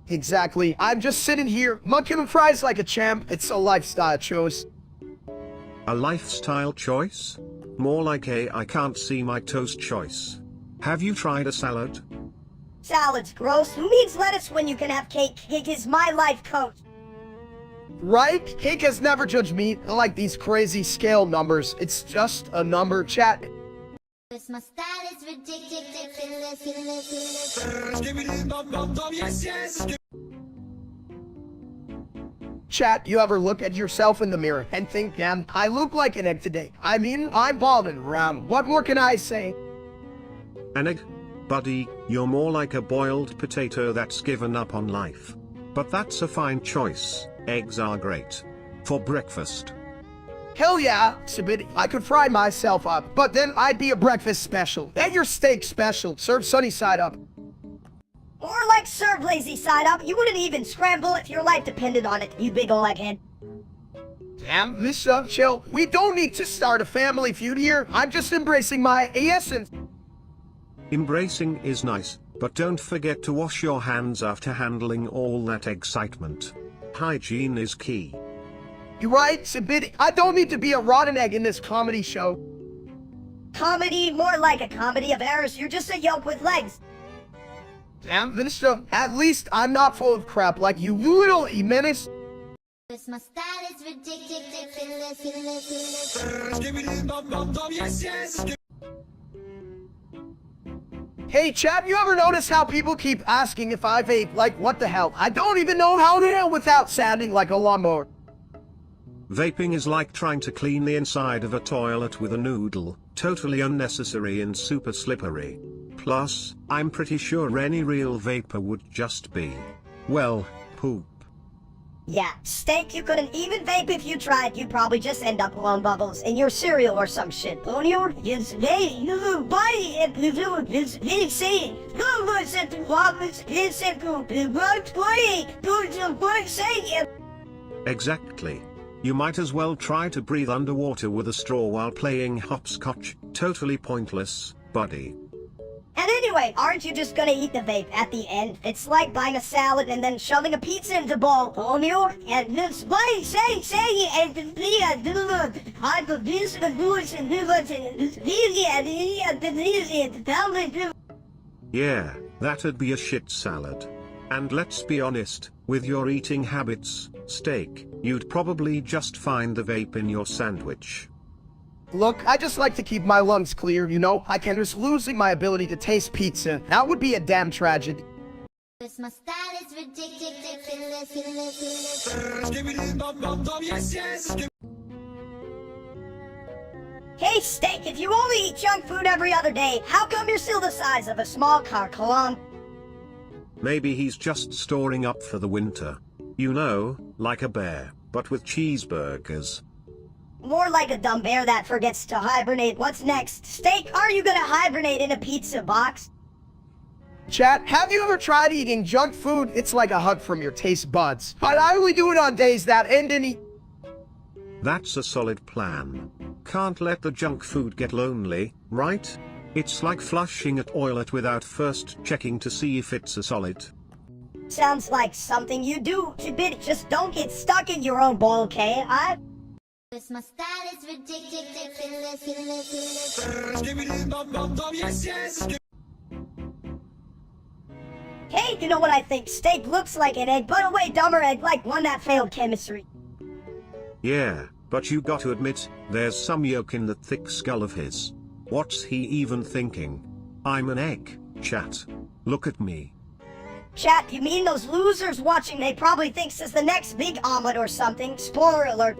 Exactly. I'm just sitting here, munching fries like a champ. It's a lifestyle choice. A lifestyle choice? More like a I can't see my toast choice. Have you tried a salad? Salad's gross. Who needs lettuce when you can have cake? Cake is my life coach. Right? Cake has never judged me like these crazy scale numbers. It's just a number, chat. My style is ridiculous. Chat, you ever look at yourself in the mirror and think, damn, I look like an egg today. I mean, I'm bald and round. What more can I say? An egg? Buddy, you're more like a boiled potato that's given up on life. But that's a fine choice. Eggs are great. For breakfast. Hell yeah, Sibit, I could fry myself up, but then I'd be a breakfast special. And your steak special, serve sunny side up. Or like serve lazy side up. You wouldn't even scramble if your life depended on it, you big ol' egghead. And Mr. Chill, we don't need to start a family feud here. I'm just embracing my essence. Embracing is nice, but don't forget to wash your hands after handling all that excitement. Hygiene is key. You're right, Sabit. I don't need to be a rotten egg in this comedy show. Comedy? More like a comedy of errors. You're just a yolk with legs. Damn, Minister, at least I'm not full of crap like you little menace. This my style is ridiculous. Hey, Chad, you ever notice how people keep asking if I vape? Like, what the hell? I don't even know how to nail without sounding like a lawnmower. Vaping is like trying to clean the inside of a toilet with a noodle, totally unnecessary and super slippery. Plus, I'm pretty sure any real vapor would just be, well, poop. Yeah, Steak, you couldn't even vape if you tried. You'd probably just end up blowing bubbles in your cereal or some shit. Junior, is they body and is insane. Who was it? What was it? What saying? Exactly. You might as well try to breathe underwater with a straw while playing hopscotch. Totally pointless, buddy. And anyway, aren't you just gonna eat the vape at the end? It's like buying a salad and then shoving a pizza into the bowl. Junior, and this way, say, and Yeah, that'd be a shit salad. And let's be honest, with your eating habits, Steak, you'd probably just find the vape in your sandwich. Look, I just like to keep my lungs clear, you know? I can risk losing my ability to taste pizza. That would be a damn tragedy. This my style is ridiculous. Hey, Steak, if you only eat junk food every other day, how come you're still the size of a small car cologne? Maybe he's just storing up for the winter. You know, like a bear, but with cheeseburgers. More like a dumb bear that forgets to hibernate. What's next? Steak, are you gonna hibernate in a pizza box? Chat, have you ever tried eating junk food? It's like a hug from your taste buds. But I only do it on days that end in That's a solid plan. Can't let the junk food get lonely, right? It's like flushing a toilet without first checking to see if it's a solid. Sounds like something you do. Just don't get stuck in your own bowl, okay? This my style is ridiculous. Hey, you know what I think? Steak looks like an egg, but a way dumber egg, like one that failed chemistry. Yeah, but you got to admit, there's some yolk in that thick skull of his. What's he even thinking? I'm an egg, chat. Look at me. Chat, you mean those losers watching? They probably think this is the next big omelet or something. Spoiler alert.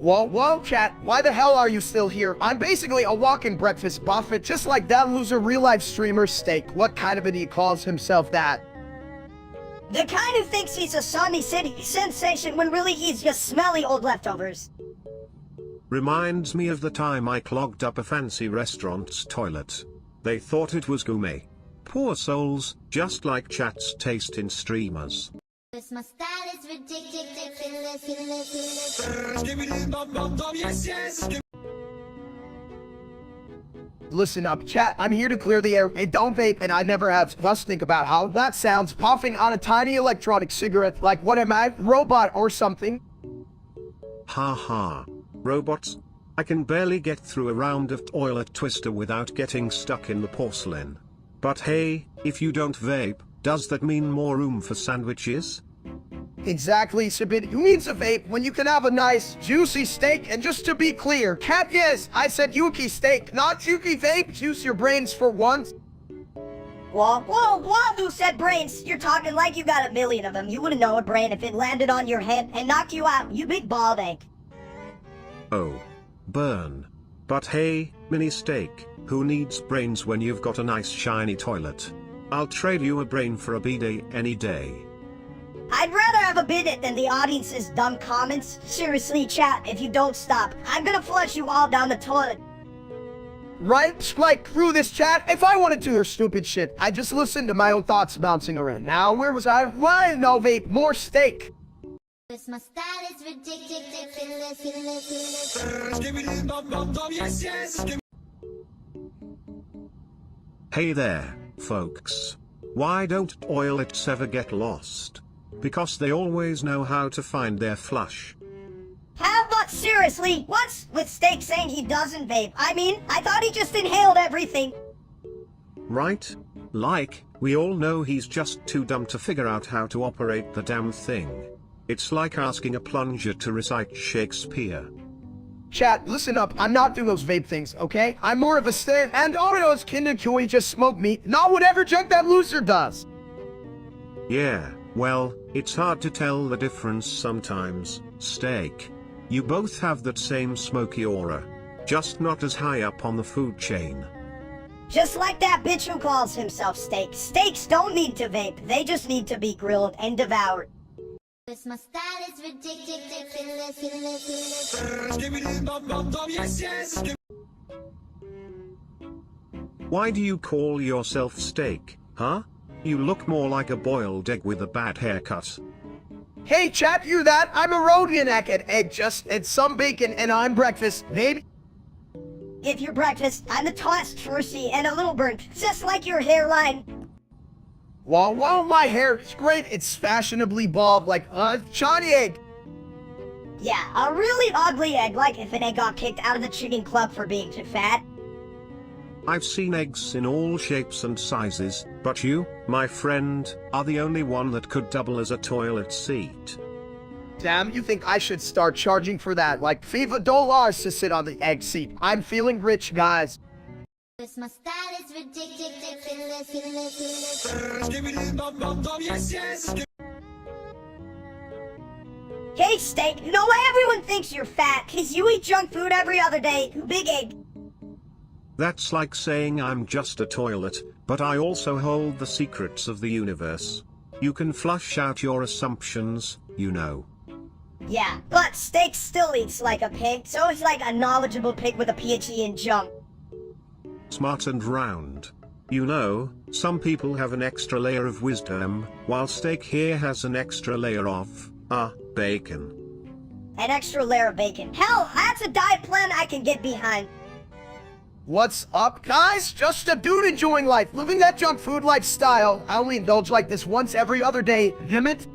Whoa, chat, why the hell are you still here? I'm basically a walking breakfast buffet, just like that loser real-life streamer Steak. What kind of idiot calls himself that? The kind who thinks he's a Sunny City sensation when really he's just smelly old leftovers. Reminds me of the time I clogged up a fancy restaurant's toilet. They thought it was gourmet. Poor souls, just like chat's taste in streamers. This my style is ridiculous. Listen up, chat, I'm here to clear the air. Hey, don't vape, and I never have. Just think about how that sounds, puffing on a tiny electronic cigarette. Like, what am I, robot or something? Ha ha. Robots? I can barely get through a round of toilet twister without getting stuck in the porcelain. But hey, if you don't vape, does that mean more room for sandwiches? Exactly, Sabit. Who needs a vape when you can have a nice, juicy steak? And just to be clear, cat, yes, I said Yuki steak, not Yuki vape. Juice your brains for once. Whoa, who said brains? You're talking like you got a million of them. You wouldn't know a brain if it landed on your head and knocked you out, you big bald egg. Oh. Burn. But hey, mini steak, who needs brains when you've got a nice shiny toilet? I'll trade you a brain for a bidet any day. I'd rather have a bidet than the audience's dumb comments. Seriously, chat, if you don't stop, I'm gonna flush you all down the toilet. Right? Like, through this chat, if I wanted to hear stupid shit, I'd just listen to my own thoughts bouncing around. Now, where was I? Why no vape? More steak. Cause my style is ridiculous. Hey there, folks. Why don't toilets ever get lost? Because they always know how to find their flush. How about seriously? What's with Steak saying he doesn't vape? I mean, I thought he just inhaled everything. Right? Like, we all know he's just too dumb to figure out how to operate the damn thing. It's like asking a plunger to recite Shakespeare. Chat, listen up. I'm not doing those vape things, okay? I'm more of a stand and Oreos Kinder Joy just smoke meat, not whatever junk that loser does. Yeah, well, it's hard to tell the difference sometimes, Steak. You both have that same smoky aura, just not as high up on the food chain. Just like that bitch who calls himself Steak. Steaks don't need to vape, they just need to be grilled and devoured. Cause my style is ridiculous. Why do you call yourself Steak, huh? You look more like a boiled egg with a bad haircut. Hey chat, you that? I'm a Rhodian egg just and some bacon and I'm breakfast, baby. If you're breakfast, I'm the tossed trucy and a little burnt, just like your hairline. Well, my hair is great. It's fashionably bald like a Johnny egg. Yeah, a really ugly egg, like if an egg got kicked out of the chicken club for being too fat. I've seen eggs in all shapes and sizes, but you, my friend, are the only one that could double as a toilet seat. Damn, you think I should start charging for that, like $50 to sit on the egg seat? I'm feeling rich, guys. Cause my style is ridiculous. Hey Steak, you know why everyone thinks you're fat? Cause you eat junk food every other day, big egg. That's like saying I'm just a toilet, but I also hold the secrets of the universe. You can flush out your assumptions, you know. Yeah, but Steak still eats like a pig, so he's like a knowledgeable pig with a PhD in junk. Smart and round. You know, some people have an extra layer of wisdom, while Steak here has an extra layer of, bacon. An extra layer of bacon. Hell, that's a diet plan I can get behind. What's up, guys? Just a dude enjoying life, living that junk food lifestyle. I only indulge like this once every other day, damn it.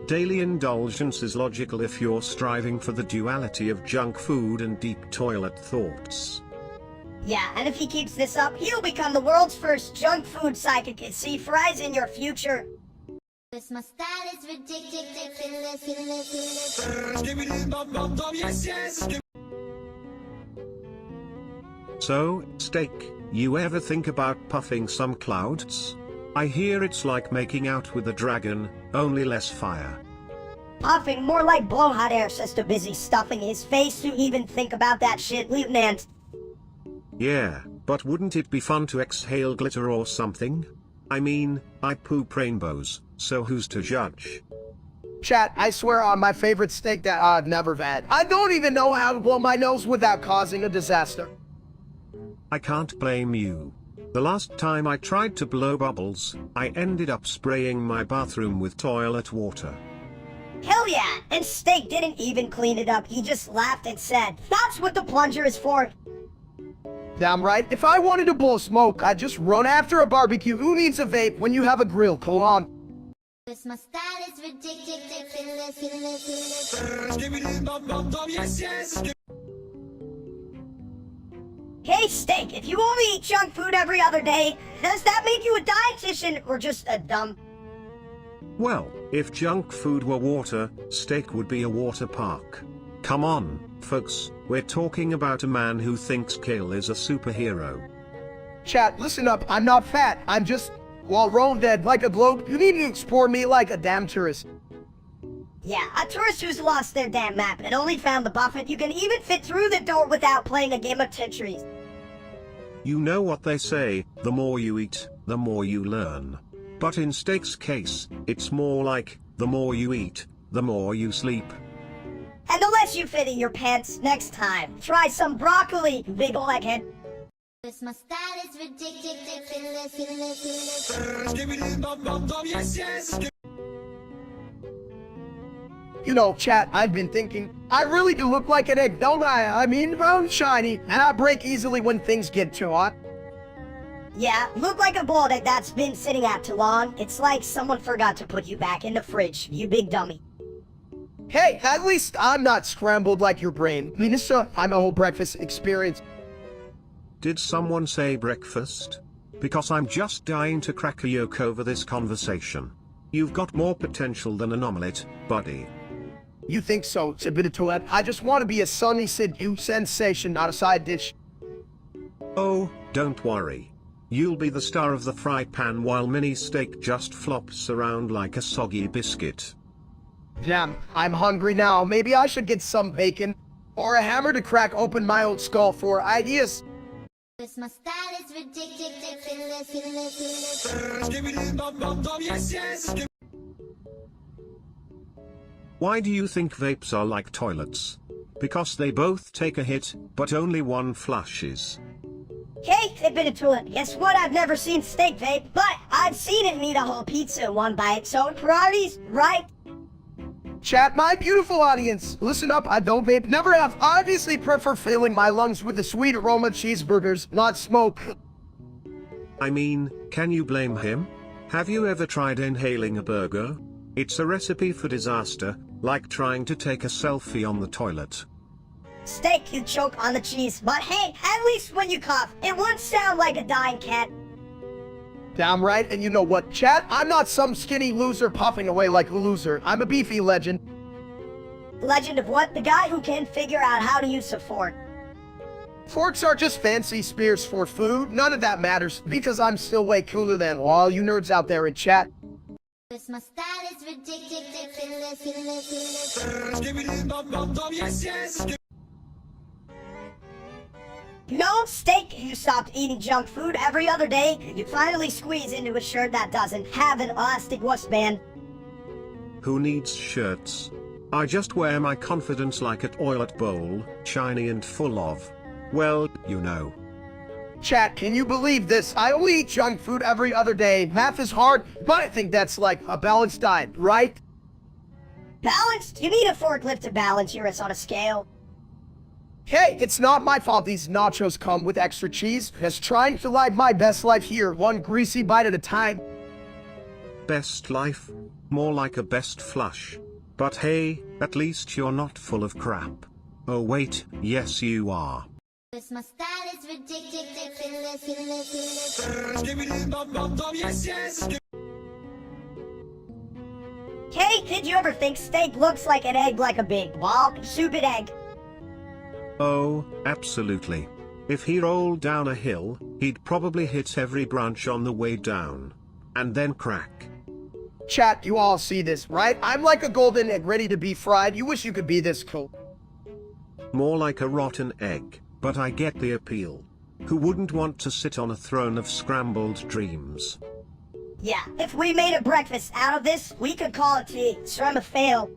Daily indulgence is logical if you're striving for the duality of junk food and deep toilet thoughts. Yeah, and if he keeps this up, he'll become the world's first junk food psychic. See fries in your future. Cause my style is ridiculous. So, Steak, you ever think about puffing some clouds? I hear it's like making out with a dragon, only less fire. Puffing more like blow hot air, says too busy stuffing his face to even think about that shit, Lieutenant. Yeah, but wouldn't it be fun to exhale glitter or something? I mean, I poop rainbows, so who's to judge? Chat, I swear on my favorite steak that I've never had. I don't even know how to blow my nose without causing a disaster. I can't blame you. The last time I tried to blow bubbles, I ended up spraying my bathroom with toilet water. Hell yeah, and Steak didn't even clean it up, he just laughed and said, that's what the plunger is for. Damn right, if I wanted to blow smoke, I'd just run after a barbecue. Who needs a vape when you have a grill? Come on. Cause my style is ridiculous. Hey Steak, if you only eat junk food every other day, does that make you a dietitian or just a dumb? Well, if junk food were water, Steak would be a water park. Come on, folks, we're talking about a man who thinks kale is a superhero. Chat, listen up, I'm not fat, I'm just, well, rolled dead like a globe. You need to explore me like a damn tourist. Yeah, a tourist who's lost their damn map and only found the buffet. You can even fit through the door without playing a game of Tetris. You know what they say, the more you eat, the more you learn. But in Steak's case, it's more like, the more you eat, the more you sleep. And the less you fit in your pants next time. Try some broccoli, big leghead. Cause my style is ridiculous. You know, chat, I've been thinking, I really do look like an egg, don't I? I mean, brown, shiny, and I break easily when things get too hot. Yeah, look like a boiled egg that's been sitting out too long. It's like someone forgot to put you back in the fridge, you big dummy. Hey, at least I'm not scrambled like your brain. Minister, I'm a whole breakfast experience. Did someone say breakfast? Because I'm just dying to crack a yolk over this conversation. You've got more potential than an omelette, buddy. You think so, Sibitatoet? I just want to be a Sunny Sid you sensation, not a side dish. Oh, don't worry. You'll be the star of the fry pan while mini steak just flops around like a soggy biscuit. Damn, I'm hungry now. Maybe I should get some bacon or a hammer to crack open my old skull for ideas. My style is ridiculous. Why do you think vapes are like toilets? Because they both take a hit, but only one flushes. Hey, Sibitatoet, guess what? I've never seen steak vape, but I've seen it eat a whole pizza in one bite, so priorities, right? Chat, my beautiful audience, listen up, I don't vape, never have. I obviously prefer filling my lungs with the sweet aroma cheeseburgers, not smoke. I mean, can you blame him? Have you ever tried inhaling a burger? It's a recipe for disaster, like trying to take a selfie on the toilet. Steak, you choke on the cheese, but hey, at least when you cough, it won't sound like a dying cat. Damn right, and you know what, chat? I'm not some skinny loser puffing away like a loser. I'm a beefy legend. Legend of what? The guy who can figure out how to use a fork. Forks are just fancy spears for food. None of that matters, because I'm still way cooler than all you nerds out there in chat. My style is ridiculous. You know, steak, you stopped eating junk food every other day, you finally squeeze into a shirt that doesn't have an elastic waistband. Who needs shirts? I just wear my confidence like a toilet bowl, shiny and full of, well, you know. Chat, can you believe this? I only eat junk food every other day. Math is hard, but I think that's like a balanced diet, right? Balanced? You need a forklift to balance yours on a scale. Hey, it's not my fault these nachos come with extra cheese. Just trying to live my best life here, one greasy bite at a time. Best life? More like a best flush. But hey, at least you're not full of crap. Oh wait, yes you are. My style is ridiculous. Hey, did you ever think steak looks like an egg, like a big, bald, stupid egg? Oh, absolutely. If he rolled down a hill, he'd probably hit every branch on the way down. And then crack. Chat, you all see this, right? I'm like a golden egg ready to be fried. You wish you could be this cool. More like a rotten egg, but I get the appeal. Who wouldn't want to sit on a throne of scrambled dreams? Yeah, if we made a breakfast out of this, we could call it the Srema fail.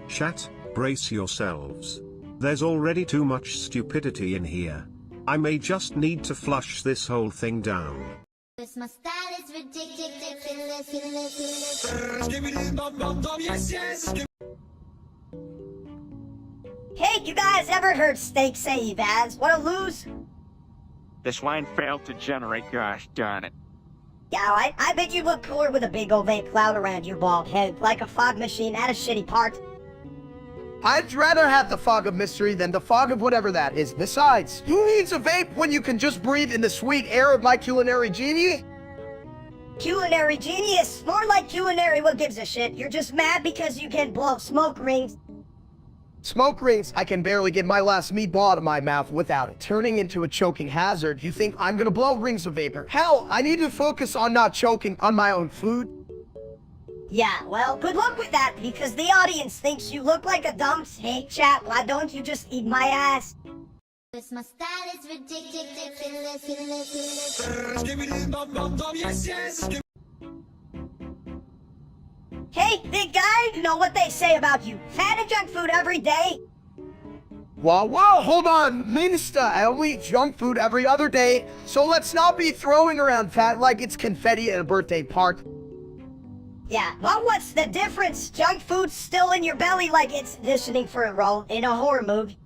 Chat, brace yourselves. There's already too much stupidity in here. I may just need to flush this whole thing down. My style is ridiculous. Hey, you guys ever heard steak say Evaz? What a lose? This line failed to generate, gosh darn it. Yeah, I bet you look cooler with a big old vape cloud around your bald head, like a fog machine at a shitty part. I'd rather have the fog of mystery than the fog of whatever that is. Besides, who needs a vape when you can just breathe in the sweet air of my culinary genie? Culinary genius? More like culinary what gives a shit. You're just mad because you can blow smoke rings. Smoke rings? I can barely get my last meatball out of my mouth without it turning into a choking hazard. You think I'm gonna blow rings of vapor? Hell, I need to focus on not choking on my own food. Yeah, well, good luck with that, because the audience thinks you look like a dumps. Hey, chat, why don't you just eat my ass? My style is ridiculous. Hey, big guy, you know what they say about you. Fat and junk food every day. Whoa, hold on, Minister, I only eat junk food every other day, so let's not be throwing around fat like it's confetti at a birthday party. Yeah, but what's the difference? Junk food's still in your belly like it's auditioning for a role in a horror movie.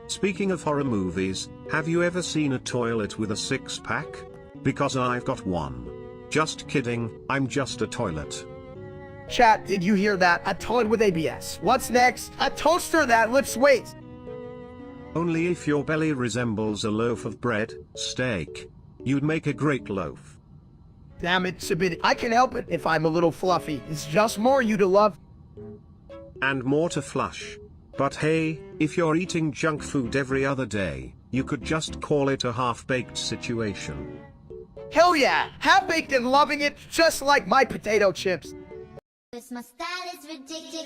Speaking of horror movies, have you ever seen a toilet with a six-pack? Because I've got one. Just kidding, I'm just a toilet. Chat, did you hear that? A toilet with ABS. What's next? A toaster that lifts weights. Only if your belly resembles a loaf of bread, steak. You'd make a great loaf. Damn it, Sabit. I can help it if I'm a little fluffy. It's just more you to love. And more to flush. But hey, if you're eating junk food every other day, you could just call it a half-baked situation. Hell yeah! Half-baked and loving it, just like my potato chips. My style is ridiculous.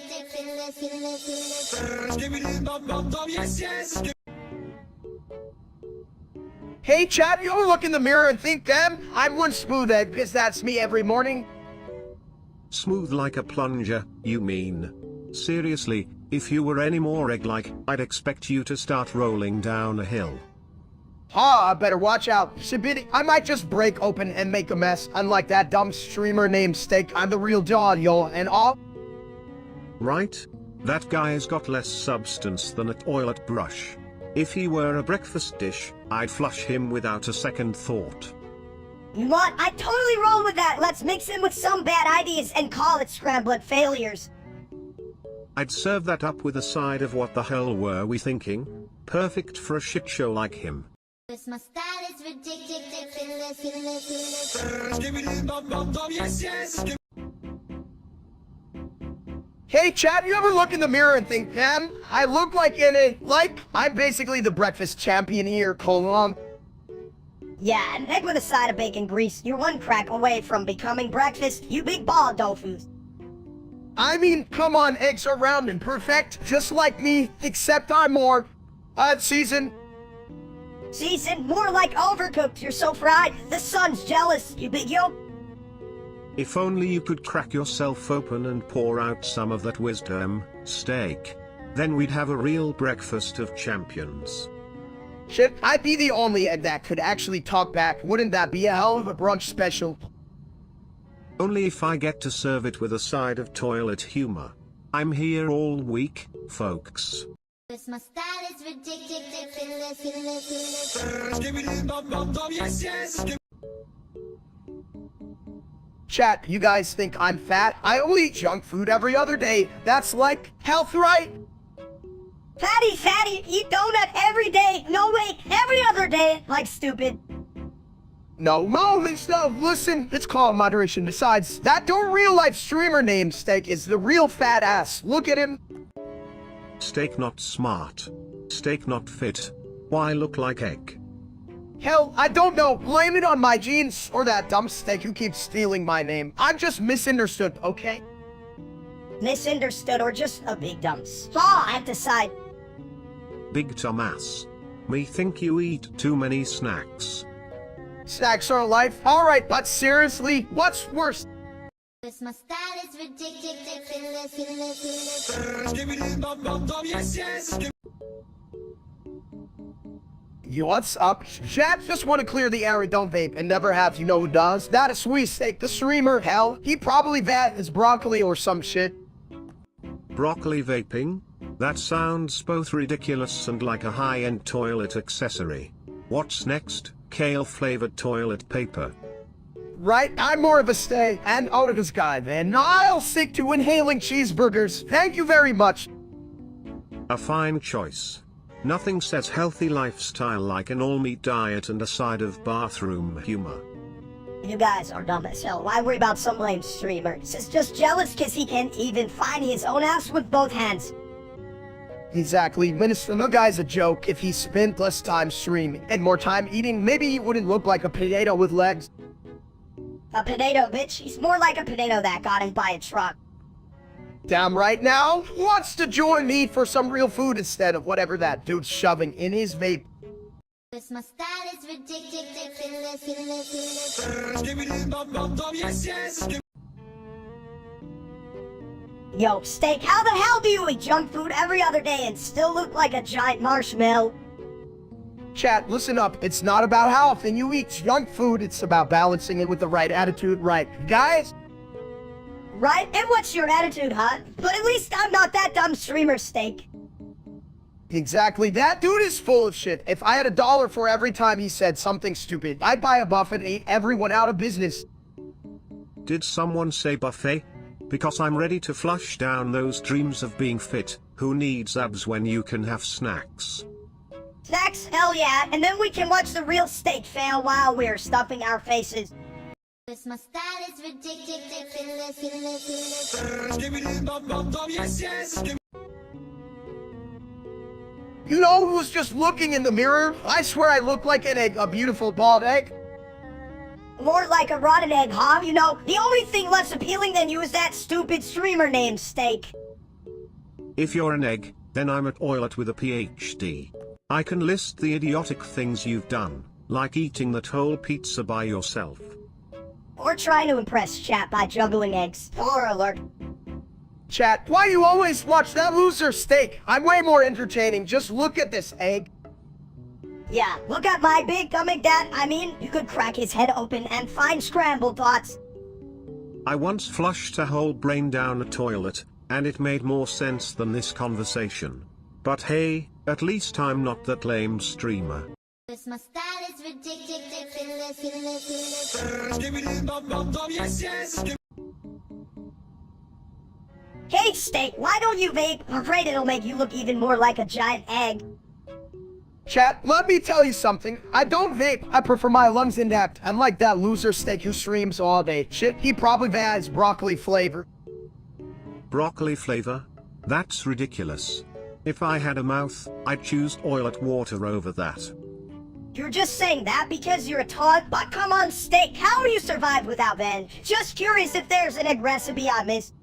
Hey chat, you ever look in the mirror and think, damn, I'm one smooth egg, because that's me every morning? Smooth like a plunger, you mean? Seriously, if you were any more egg-like, I'd expect you to start rolling down a hill. I better watch out. Sabit, I might just break open and make a mess, unlike that dumb streamer named Steak. I'm the real dog, yo, and all. Right? That guy's got less substance than a toilet brush. If he were a breakfast dish, I'd flush him without a second thought. You know what? I totally roll with that. Let's mix in with some bad ideas and call it scrambled failures. I'd serve that up with a side of what the hell were we thinking? Perfect for a shit show like him. My style is ridiculous. Hey chat, you ever look in the mirror and think, damn, I look like I'm basically the breakfast champion here, colon. Yeah, an egg with a side of bacon grease. You're one crack away from becoming breakfast, you big ball of tofu. I mean, come on, eggs are round and perfect, just like me, except I'm more, seasoned. Seasoned, more like overcooked. You're so fried, the sun's jealous, you big yolk. If only you could crack yourself open and pour out some of that wisdom, steak. Then we'd have a real breakfast of champions. Shit, I'd be the only egg that could actually talk back. Wouldn't that be a hell of a brunch special? Only if I get to serve it with a side of toilet humor. I'm here all week, folks. My style is ridiculous. Chat, you guys think I'm fat? I only eat junk food every other day. That's like health, right? Fatty, eat donut every day. No way, every other day. Like stupid. No, listen, it's called moderation. Besides, that don't real-life streamer named Steak is the real fat ass. Look at him. Steak not smart. Steak not fit. Why look like egg? Hell, I don't know. Blame it on my genes or that dumb Steak who keeps stealing my name. I'm just misunderstood, okay? Misunderstood or just a big dumps. I decide. Big dumbass. Me think you eat too many snacks. Snacks are life. Alright, but seriously, what's worse? My style is ridiculous. Yo, what's up? Chat, just want to clear the air and don't vape and never have. You know who does? That is Sweet Steak, the streamer. Hell, he probably that is broccoli or some shit. Broccoli vaping? That sounds both ridiculous and like a high-end toilet accessory. What's next? Kale-flavored toilet paper. Right, I'm more of a stay and out of this guy, man. I'll stick to inhaling cheeseburgers. Thank you very much. A fine choice. Nothing says healthy lifestyle like an all-meat diet and a side of bathroom humor. You guys are dumb as hell. Why worry about some lame streamer? He's just jealous because he can't even find his own ass with both hands. Exactly, Minister, the guy's a joke. If he spent less time streaming and more time eating, maybe he wouldn't look like a potato with legs. A potato, bitch. He's more like a potato that got hit by a truck. Damn right now, wants to join me for some real food instead of whatever that dude's shoving in his vape. My style is ridiculous. Yo, Steak, how the hell do you eat junk food every other day and still look like a giant marshmallow? Chat, listen up. It's not about how often you eat junk food. It's about balancing it with the right attitude, right? Guys? right? And what's your attitude, huh? But at least I'm not that dumb streamer, Steak. Exactly. That dude is full of shit. If I had $1 for every time he said something stupid, I'd buy a buffet and eat everyone out of business. Did someone say buffet? Because I'm ready to flush down those dreams of being fit. Who needs abs when you can have snacks? Snacks? Hell yeah, and then we can watch the real Steak fail while we're stuffing our faces. Cause my style is ridiculous. You know who's just looking in the mirror? I swear I look like an egg, a beautiful bald egg. More like a rotten egg, huh? You know, the only thing less appealing than you is that stupid streamer named Steak. If you're an egg, then I'm a toilet with a PhD. I can list the idiotic things you've done, like eating that whole pizza by yourself. Or trying to impress chat by juggling eggs. Spoiler alert. Chat, why you always watch that loser Steak? I'm way more entertaining. Just look at this egg. Yeah, look at my big stomach, Dad. I mean, you could crack his head open and find scrambled thoughts. I once flushed a whole brain down a toilet, and it made more sense than this conversation. But hey, at least I'm not that lame streamer. Cause my style is ridiculous. Hey, Steak, why don't you vape? I'm afraid it'll make you look even more like a giant egg. Chat, let me tell you something. I don't vape. I prefer my lungs intact. Unlike that loser Steak who streams all day. Shit, he probably has broccoli flavor. Broccoli flavor? That's ridiculous. If I had a mouth, I'd choose toilet water over that. You're just saying that because you're a taunt, but come on, Steak, how will you survive without Van? Just curious if there's an egg recipe I missed.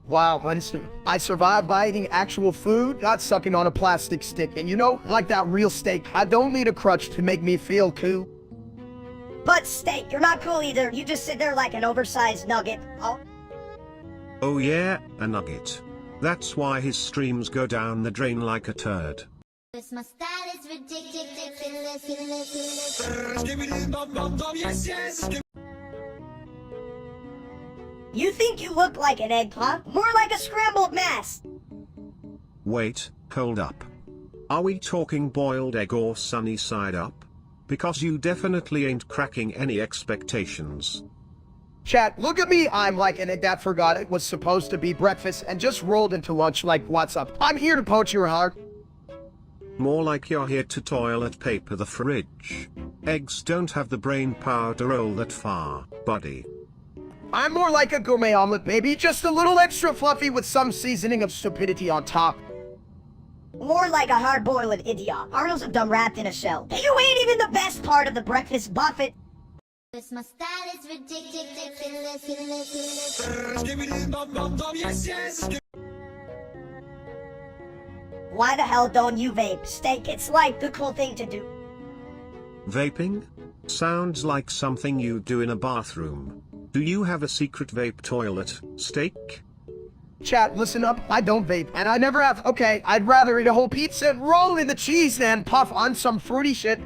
Wow, listen, I survived by eating actual food, not sucking on a plastic stick. And you know, like that real Steak, I don't need a crutch to make me feel cool. But Steak, you're not cool either. You just sit there like an oversized nugget. Oh yeah, a nugget. That's why his streams go down the drain like a turd. Cause my style is ridiculous. You think you look like an egg, huh? More like a scrambled mess. Wait, hold up. Are we talking boiled egg or sunny side up? Because you definitely ain't cracking any expectations. Chat, look at me. I'm like an egg that forgot it was supposed to be breakfast and just rolled into lunch like, what's up? I'm here to poach your heart. More like you're here to toilet paper the fridge. Eggs don't have the brain power to roll that far, buddy. I'm more like a gourmet omelet, baby. Just a little extra fluffy with some seasoning of stupidity on top. More like a hard-boiled idiot. Arnold's dumb wrapped in a shell. You ain't even the best part of the breakfast buffet. Cause my style is ridiculous. Why the hell don't you vape, Steak? It's like the cool thing to do. Vaping? Sounds like something you do in a bathroom. Do you have a secret vape toilet, Steak? Chat, listen up. I don't vape, and I never have. Okay, I'd rather eat a whole pizza and roll in the cheese than puff on some fruity shit.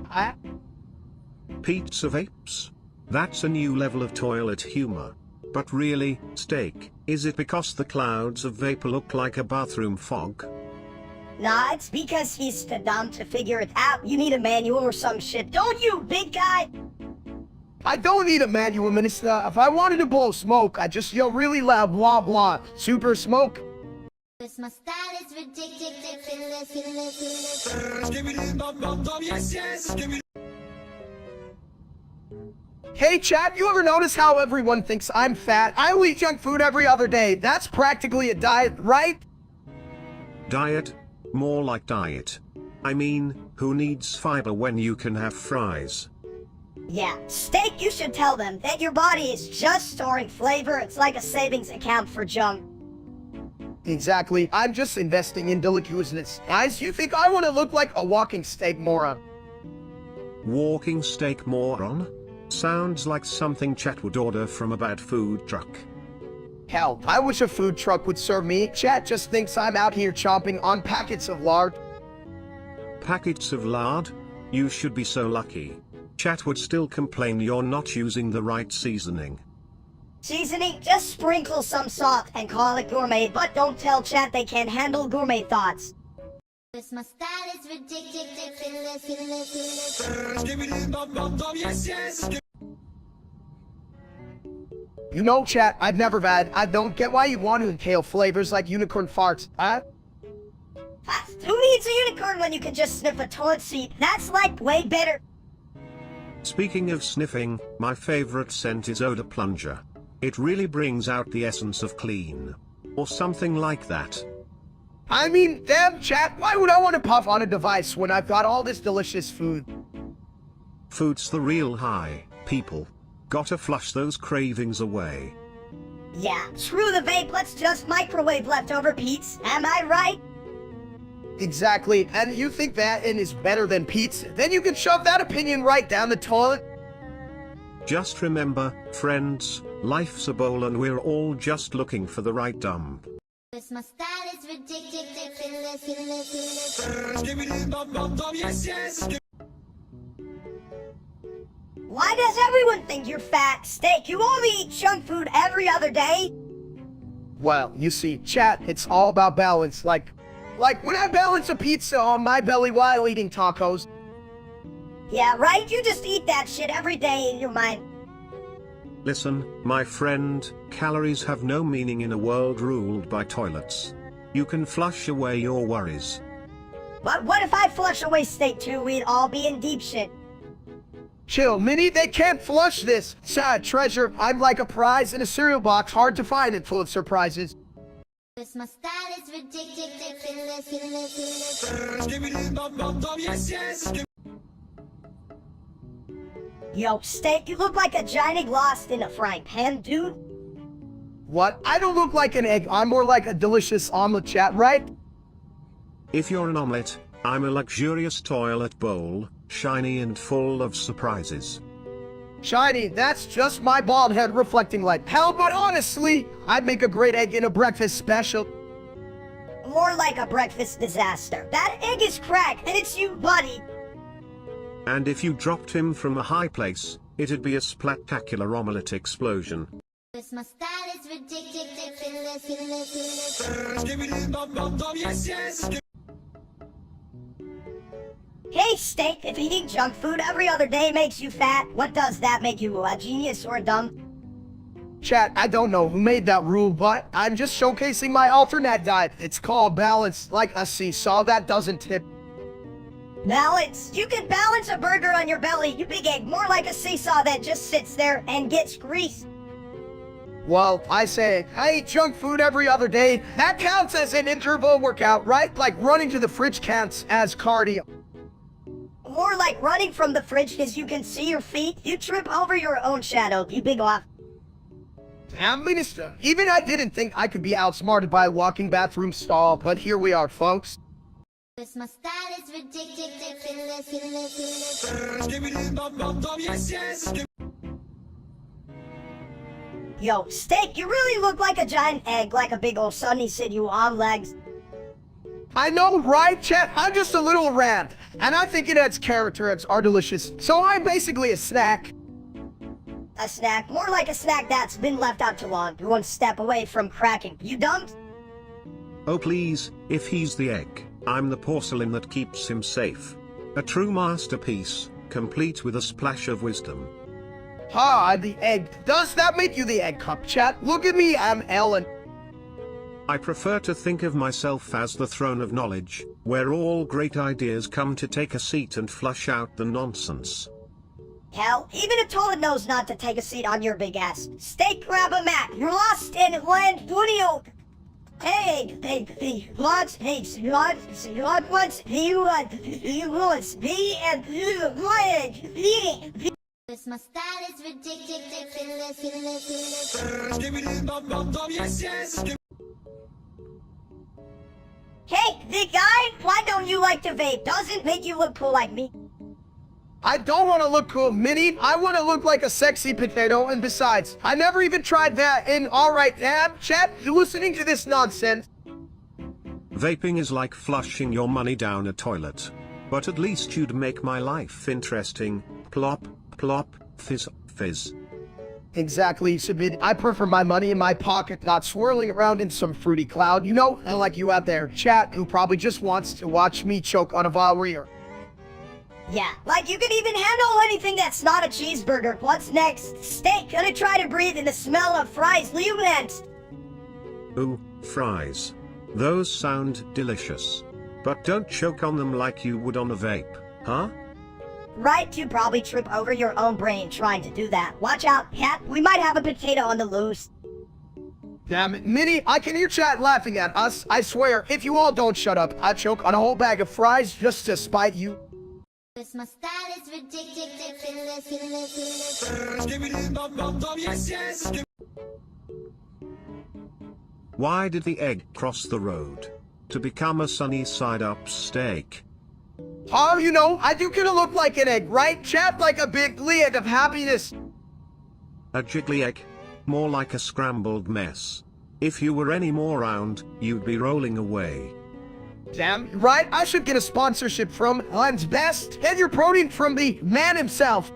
Pizza vapes? That's a new level of toilet humor. But really, Steak, is it because the clouds of vapor look like a bathroom fog? Nah, it's because he's too dumb to figure it out. You need a manual or some shit, don't you, big guy? I don't need a manual, minister. If I wanted to blow smoke, I'd just yell really loud, blah, blah, super smoke. Cause my style is ridiculous. Hey, chat, you ever notice how everyone thinks I'm fat? I will eat junk food every other day. That's practically a diet, right? Diet? More like diet. I mean, who needs fiber when you can have fries? Yeah, Steak, you should tell them that your body is just storing flavor. It's like a savings account for junk. Exactly. I'm just investing in deliciousness. Guys, you think I want to look like a walking steak moron? Walking steak moron? Sounds like something Chat would order from a bad food truck. Hell, I wish a food truck would serve me. Chat just thinks I'm out here chomping on packets of lard. Packets of lard? You should be so lucky. Chat would still complain you're not using the right seasoning. Seasoning, just sprinkle some salt and call it gourmet, but don't tell chat they can't handle gourmet thoughts. My style is ridiculous. You know, chat, I've never had. I don't get why you want to inhale flavors like unicorn farts, huh? Who needs a unicorn when you can just sniff a toilet seat? That's like way better. Speaking of sniffing, my favorite scent is Odor Plunger. It really brings out the essence of clean. Or something like that. I mean, damn, chat, why would I want to puff on a device when I've got all this delicious food? Food's the real high, people. Gotta flush those cravings away. Yeah, screw the vape, let's just microwave leftover Pete's. Am I right? Exactly, and you think that is better than pizza? Then you can shove that opinion right down the toilet. Just remember, friends, life's a bowl and we're all just looking for the right dump. My style is ridiculous. Why does everyone think you're fat? Steak, you only eat junk food every other day? Well, you see, chat, it's all about balance. Like when I balance a pizza on my belly while eating tacos. Yeah, right? You just eat that shit every day in your mind. Listen, my friend, calories have no meaning in a world ruled by toilets. You can flush away your worries. But what if I flush away steak too? We'd all be in deep shit. Chill, Minnie, they can't flush this. Sad treasure, I'm like a prize in a cereal box, hard to find and full of surprises. My style is ridiculous. Yo, Steak, you look like a giant egg lost in a frying pan, dude. What? I don't look like an egg, I'm more like a delicious omelet, chat, right? If you're an omelette, I'm a luxurious toilet bowl, shiny and full of surprises. Shiny, that's just my bald head reflecting light. Hell, but honestly, I'd make a great egg in a breakfast special. More like a breakfast disaster. That egg is cracked, and it's you, buddy. And if you dropped him from a high place, it'd be a spectacular omelette explosion. My style is ridiculous. Hey, Steak, if eating junk food every other day makes you fat, what does that make you, a genius or dumb? Chat, I don't know who made that rule, but I'm just showcasing my alternate diet. It's called balance, like a seesaw that doesn't tip. Balance? You can balance a burger on your belly, you big egg, more like a seesaw that just sits there and gets greased. Well, I say, I eat junk food every other day. That counts as an interval workout, right? Like running to the fridge counts as cardio. More like running from the fridge because you can see your feet. You trip over your own shadow, you big off. Damn, Minister, even I didn't think I could be outsmarted by a walking bathroom stall, but here we are, folks. My style is ridiculous. Yo, Steak, you really look like a giant egg, like a big old sunny city you on legs. I know, right, chat? I'm just a little rant, and I think it adds character and are delicious, so I'm basically a snack. A snack? More like a snack that's been left out too long. You're one step away from cracking. You dumb? Oh please, if he's the egg, I'm the porcelain that keeps him safe. A true masterpiece, complete with a splash of wisdom. Ah, the egg. Does that make you the egg cup, chat? Look at me, I'm Ellen. I prefer to think of myself as the throne of knowledge, where all great ideas come to take a seat and flush out the nonsense. Hell, even a toilet knows not to take a seat on your big ass. Steak, grab a mat. You're lost in land, Dunio. Hey, what? Hey, what? What's he want? He wants me and you wanted me. My style is ridiculous. Hey, big guy, why don't you like to vape? Doesn't make you look cool like me. I don't want to look cool, Minnie. I want to look like a sexy potato, and besides, I never even tried that, and alright, damn, chat, you listening to this nonsense? Vaping is like flushing your money down a toilet. But at least you'd make my life interesting. Plop, plop, fizz, fizz. Exactly, Subid. I prefer my money in my pocket, not swirling around in some fruity cloud. You know, unlike you out there, chat, who probably just wants to watch me choke on a warrior. Yeah, like you can even handle anything that's not a cheeseburger. What's next? Steak, gonna try to breathe in the smell of fries. You next. Ooh, fries. Those sound delicious. But don't choke on them like you would on a vape, huh? Right, you probably trip over your own brain trying to do that. Watch out, Cat, we might have a potato on the loose. Damn it, Minnie, I can hear chat laughing at us. I swear, if you all don't shut up, I'll choke on a whole bag of fries just to spite you. My style is ridiculous. Why did the egg cross the road? To become a sunny side-up steak. Oh, you know, I do kinda look like an egg, right? Chat like a big egg of happiness. A jiggly egg? More like a scrambled mess. If you were any more round, you'd be rolling away. Damn, right? I should get a sponsorship from Len's Best. Get your protein from the man himself.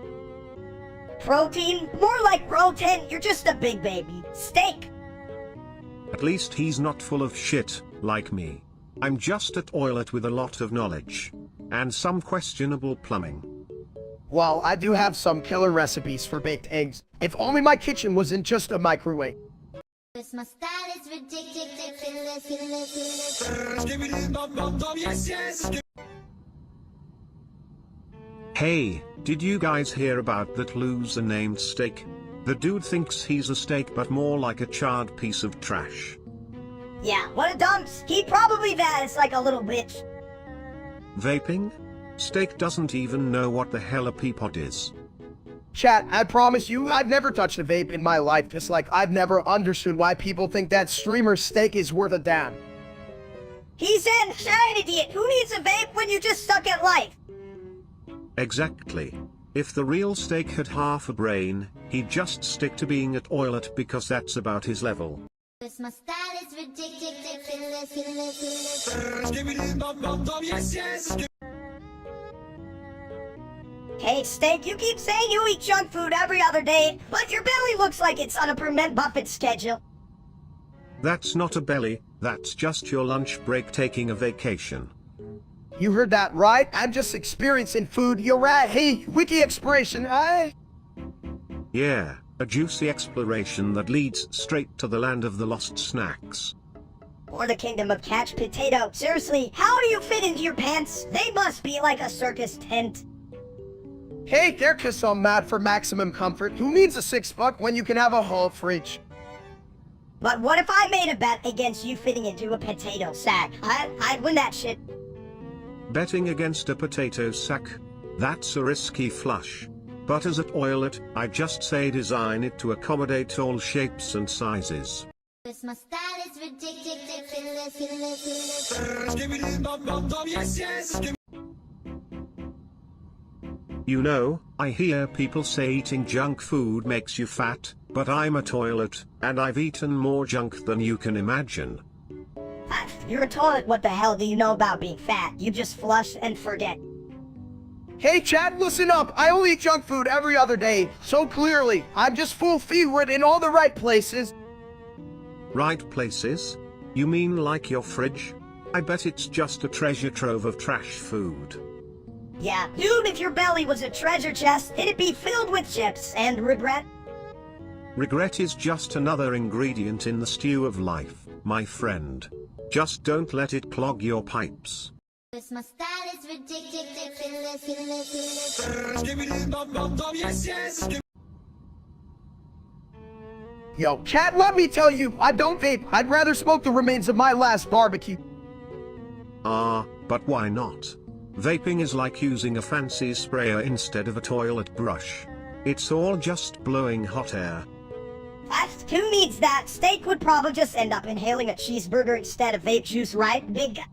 Protein? More like protein, you're just a big baby. Steak. At least he's not full of shit, like me. I'm just a toilet with a lot of knowledge. And some questionable plumbing. Well, I do have some killer recipes for baked eggs. If only my kitchen wasn't just a microwave. My style is ridiculous. Hey, did you guys hear about that loser named Steak? The dude thinks he's a steak but more like a charred piece of trash. Yeah, what a dumps. He probably vanished like a little bitch. Vaping? Steak doesn't even know what the hell a peapod is. Chat, I promise you, I've never touched a vape in my life, just like I've never understood why people think that streamer steak is worth a damn. He's an idiot. Who needs a vape when you just suck at life? Exactly. If the real Steak had half a brain, he'd just stick to being a toilet because that's about his level. My style is ridiculous. Hey, Steak, you keep saying you eat junk food every other day, but your belly looks like it's on a permanent Buffett schedule. That's not a belly, that's just your lunch break taking a vacation. You heard that right? I'm just experiencing food. You're right. Hey, wiki exploration, Yeah, a juicy exploration that leads straight to the land of the lost snacks. Or the kingdom of catch potato. Seriously, how do you fit into your pants? They must be like a circus tent. Hey, they're just so mad for maximum comfort. Who needs a $6 when you can have a whole fridge? But what if I made a bet against you fitting into a potato sack? I'd win that shit. Betting against a potato sack? That's a risky flush. But as a toilet, I just say design it to accommodate all shapes and sizes. My style is ridiculous. You know, I hear people say eating junk food makes you fat, but I'm a toilet, and I've eaten more junk than you can imagine. You're a toilet, what the hell do you know about being fat? You just flush and forget. Hey, chat, listen up. I only eat junk food every other day, so clearly, I'm just full-fevered in all the right places. Right places? You mean like your fridge? I bet it's just a treasure trove of trash food. Yeah, dude, if your belly was a treasure chest, it'd be filled with chips and regret. Regret is just another ingredient in the stew of life, my friend. Just don't let it clog your pipes. My style is ridiculous. Yo, chat, let me tell you, I don't vape. I'd rather smoke the remains of my last barbecue. But why not? Vaping is like using a fancy sprayer instead of a toilet brush. It's all just blowing hot air. Who needs that? Steak would probably just end up inhaling a cheeseburger instead of vape juice, right? Big guy.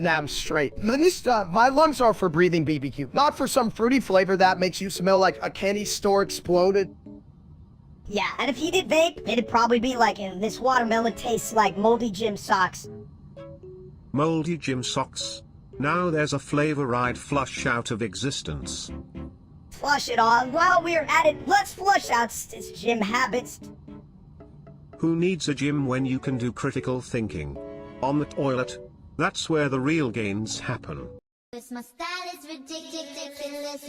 Damn straight. Minister, my lungs are for breathing BBQ, not for some fruity flavor that makes you smell like a candy store exploded. Yeah, and if he did vape, it'd probably be like, this watermelon tastes like moldy gym socks. Moldy gym socks? Now there's a flavor I'd flush out of existence. flush it all. While we're at it, let's flush out his gym habits. Who needs a gym when you can do critical thinking? On the toilet? That's where the real gains happen. This my style is ridiculous.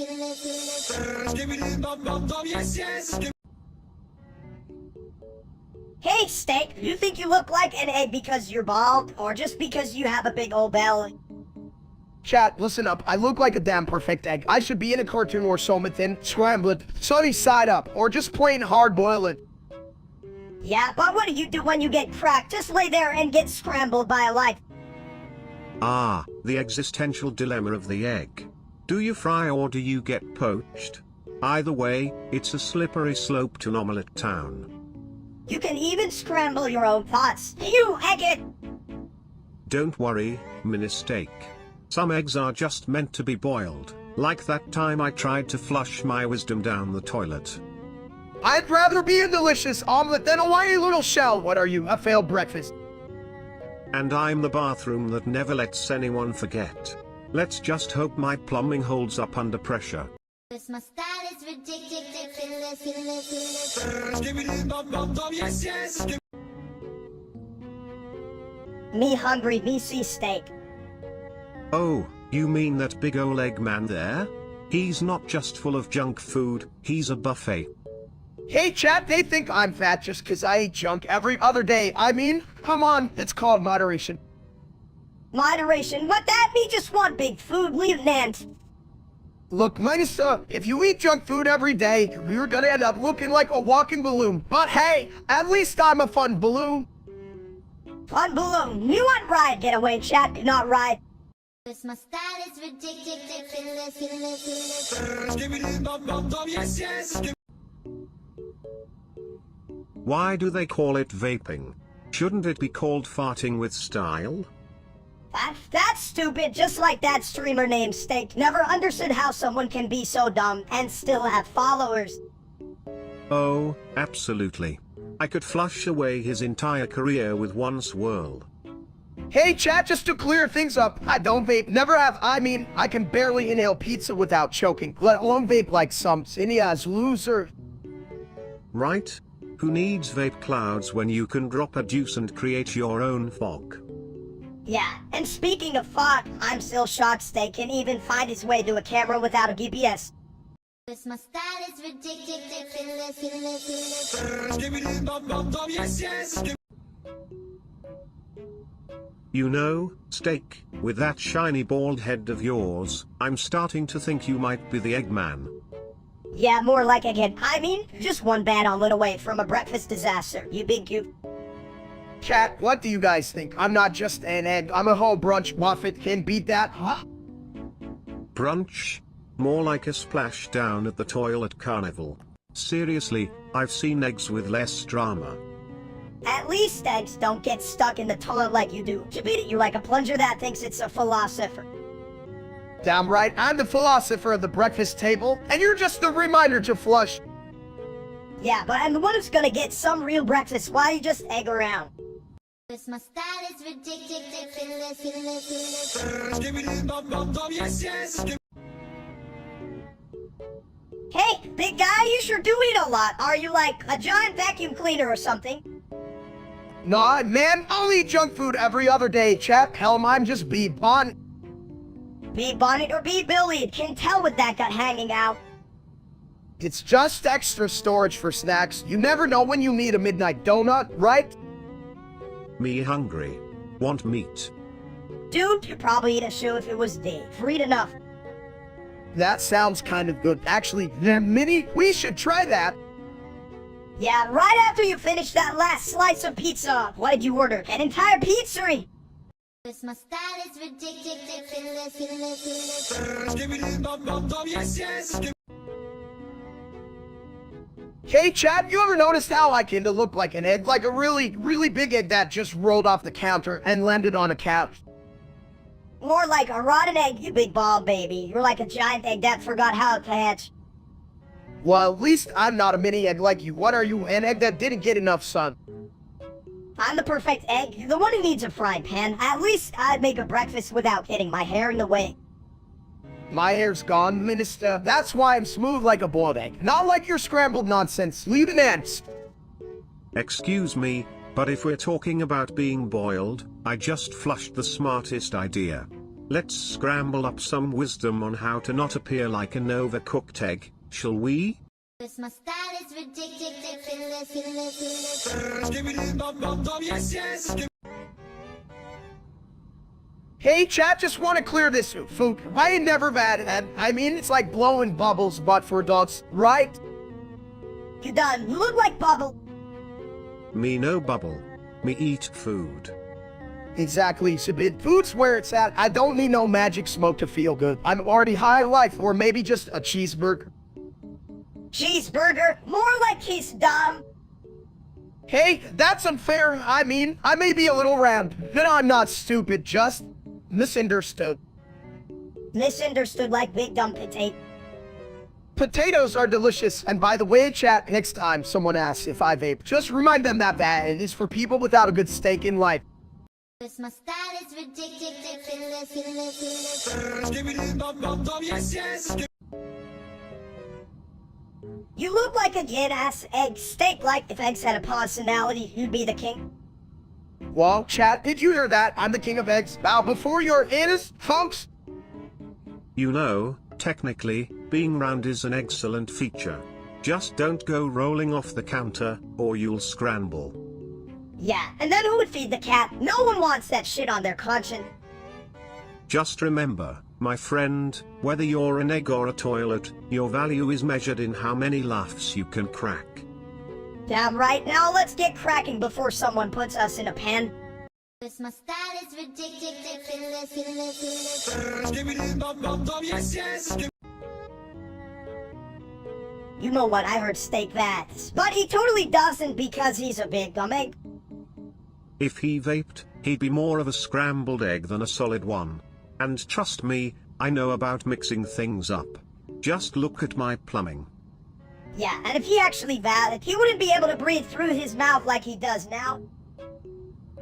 Hey, Steak, you think you look like an egg because you're bald, or just because you have a big old belly? Chat, listen up. I look like a damn perfect egg. I should be in a cartoon or something. Scramble it, sunny side up, or just plain hard boil it. Yeah, but what do you do when you get cracked? Just lay there and get scrambled by a life. Ah, the existential dilemma of the egg. Do you fry or do you get poached? Either way, it's a slippery slope to omelette town. You can even scramble your own thoughts. You egg it! Don't worry, mistake. Some eggs are just meant to be boiled, like that time I tried to flush my wisdom down the toilet. I'd rather be a delicious omelet than a whiny little shell. What are you, a failed breakfast? And I'm the bathroom that never lets anyone forget. Let's just hope my plumbing holds up under pressure. This my style is ridiculous. Me hungry, me see steak. Oh, you mean that big ol' egg man there? He's not just full of junk food, he's a buffet. Hey chat, they think I'm fat just cause I eat junk every other day. I mean, come on, it's called moderation. Moderation? What that mean? Just one big food, leave an ant. Look, Minister, if you eat junk food every day, you're gonna end up looking like a walking balloon. But hey, at least I'm a fun balloon. Fun balloon. You want ride, get away, chat, do not ride. This my style is ridiculous. Why do they call it vaping? Shouldn't it be called farting with style? That's stupid, just like that streamer named Steak. Never understood how someone can be so dumb and still have followers. Oh, absolutely. I could flush away his entire career with one swirl. Hey chat, just to clear things up, I don't vape, never have. I mean, I can barely inhale pizza without choking, let alone vape like some seniors loser. Right? Who needs vape clouds when you can drop a deuce and create your own fog? Yeah, and speaking of fog, I'm still shocked Steak can even find his way to a camera without a GPS. This my style is ridiculous. You know, Steak, with that shiny bald head of yours, I'm starting to think you might be the Eggman. Yeah, more like again. I mean, just one bad omelet away from a breakfast disaster, you big goof. Chat, what do you guys think? I'm not just an egg, I'm a whole brunch muffet. Can beat that, huh? Brunch? More like a splashdown at the toilet carnival. Seriously, I've seen eggs with less drama. At least eggs don't get stuck in the toilet like you do. To beat it, you're like a plunger that thinks it's a philosopher. Damn right, I'm the philosopher of the breakfast table, and you're just the reminder to flush. Yeah, but I'm the one who's gonna get some real breakfast. Why you just egg around? This my style is ridiculous. Hey, big guy, you sure do eat a lot. Are you like a giant vacuum cleaner or something? Nah, man, I'll eat junk food every other day, chap. Hell, I'm just B-Bon. Be Bonnet or be Billy, can tell with that gut hanging out. It's just extra storage for snacks. You never know when you need a midnight donut, right? Me hungry. Want meat? Dude, you'd probably eat a shoe if it was day. Read enough. That sounds kind of good. Actually, Minnie, we should try that. Yeah, right after you finish that last slice of pizza. What did you order? An entire pizzeria? This my style is ridiculous. Hey, Chad, you ever noticed how I kinda look like an egg? Like a really, really big egg that just rolled off the counter and landed on a couch. More like a rotten egg, you big bald baby. You're like a giant egg that forgot how to hatch. Well, at least I'm not a mini egg like you. What are you, an egg that didn't get enough sun? I'm the perfect egg, the one who needs a frying pan. At least I'd make a breakfast without getting my hair in the way. My hair's gone, minister. That's why I'm smooth like a boiled egg. Not like your scrambled nonsense. Leave an ants. Excuse me, but if we're talking about being boiled, I just flushed the smartest idea. Let's scramble up some wisdom on how to not appear like an overcooked egg, shall we? This my style is ridiculous. Hey, chat, just want to clear this food. I ain't never had it. I mean, it's like blowing bubbles, but for adults, right? You done look like Bubble. Me no bubble. Me eat food. Exactly, Sabid. Food's where it's at. I don't need no magic smoke to feel good. I'm already high life, or maybe just a cheeseburger. Cheeseburger? More like he's dumb. Hey, that's unfair. I mean, I may be a little round, but I'm not stupid, just misunderstood. Misunderstood like big dumb potato. Potatoes are delicious, and by the way, chat, next time someone asks if I vape, just remind them that it is for people without a good stake in life. This my style is ridiculous. You look like a kid-ass egg steak. Like if eggs had a personality, you'd be the king. Whoa, chat, did you hear that? I'm the king of eggs. Bow before your anus, folks. You know, technically, being round is an excellent feature. Just don't go rolling off the counter, or you'll scramble. Yeah, and then who would feed the cat? No one wants that shit on their conscience. Just remember, my friend, whether you're an egg or a toilet, your value is measured in how many laughs you can crack. Damn right, now let's get cracking before someone puts us in a pen. This my style is ridiculous. You know what, I heard steak that. But he totally doesn't because he's a big dumb egg. If he vaped, he'd be more of a scrambled egg than a solid one. And trust me, I know about mixing things up. Just look at my plumbing. Yeah, and if he actually valid, he wouldn't be able to breathe through his mouth like he does now.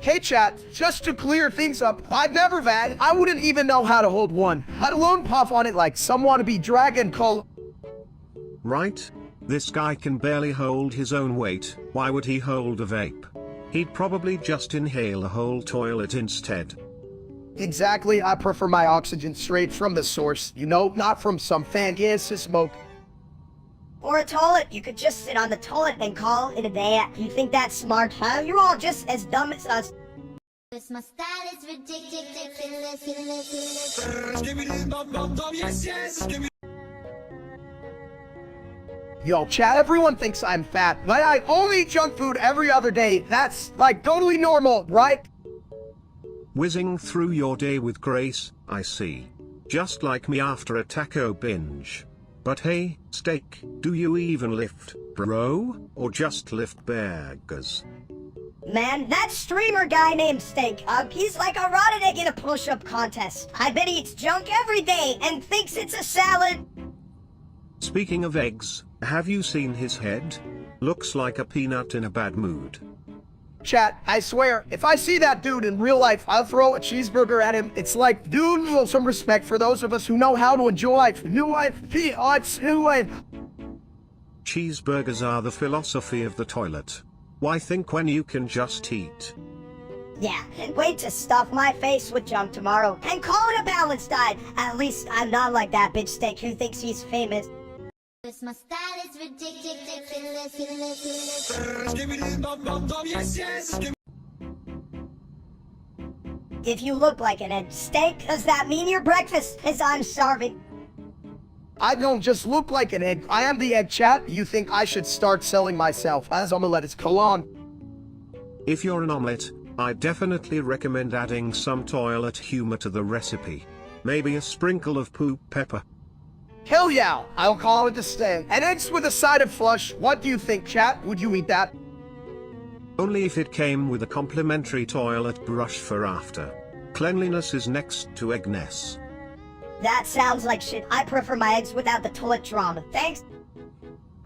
Hey chat, just to clear things up, I've never had. I wouldn't even know how to hold one, let alone puff on it like some wannabe dragon call. Right? This guy can barely hold his own weight, why would he hold a vape? He'd probably just inhale a whole toilet instead. Exactly, I prefer my oxygen straight from the source, you know, not from some fantastic smoke. Or a toilet, you could just sit on the toilet and call it a day. You think that's smart, huh? You're all just as dumb as us. This my style is ridiculous. Yo, chat, everyone thinks I'm fat, but I only eat junk food every other day. That's, like, totally normal, right? Whizzing through your day with grace, I see. Just like me after a taco binge. But hey, steak, do you even lift, bro? Or just lift burgers? Man, that streamer guy named Steak, he's like a rotten egg in a push-up contest. I bet he eats junk every day and thinks it's a salad. Speaking of eggs, have you seen his head? Looks like a peanut in a bad mood. Chat, I swear, if I see that dude in real life, I'll throw a cheeseburger at him. It's like, dude, with some respect for those of us who know how to enjoy life. New life, new life. Cheeseburgers are the philosophy of the toilet. Why think when you can just eat? Yeah, and wait to stuff my face with junk tomorrow and call it a balanced diet. At least I'm not like that bitch Steak who thinks he's famous. This my style is ridiculous. If you look like an egg steak, does that mean your breakfast is I'm starving? I don't just look like an egg. I am the egg, chat. You think I should start selling myself as omelette colon? If you're an omelette, I definitely recommend adding some toilet humor to the recipe. Maybe a sprinkle of poop pepper. Hell yeah, I'll call it a stay. And eggs with a side of flush. What do you think, chat? Would you eat that? Only if it came with a complimentary toilet brush for after. Cleanliness is next to eggness. That sounds like shit. I prefer my eggs without the toilet drama. Thanks.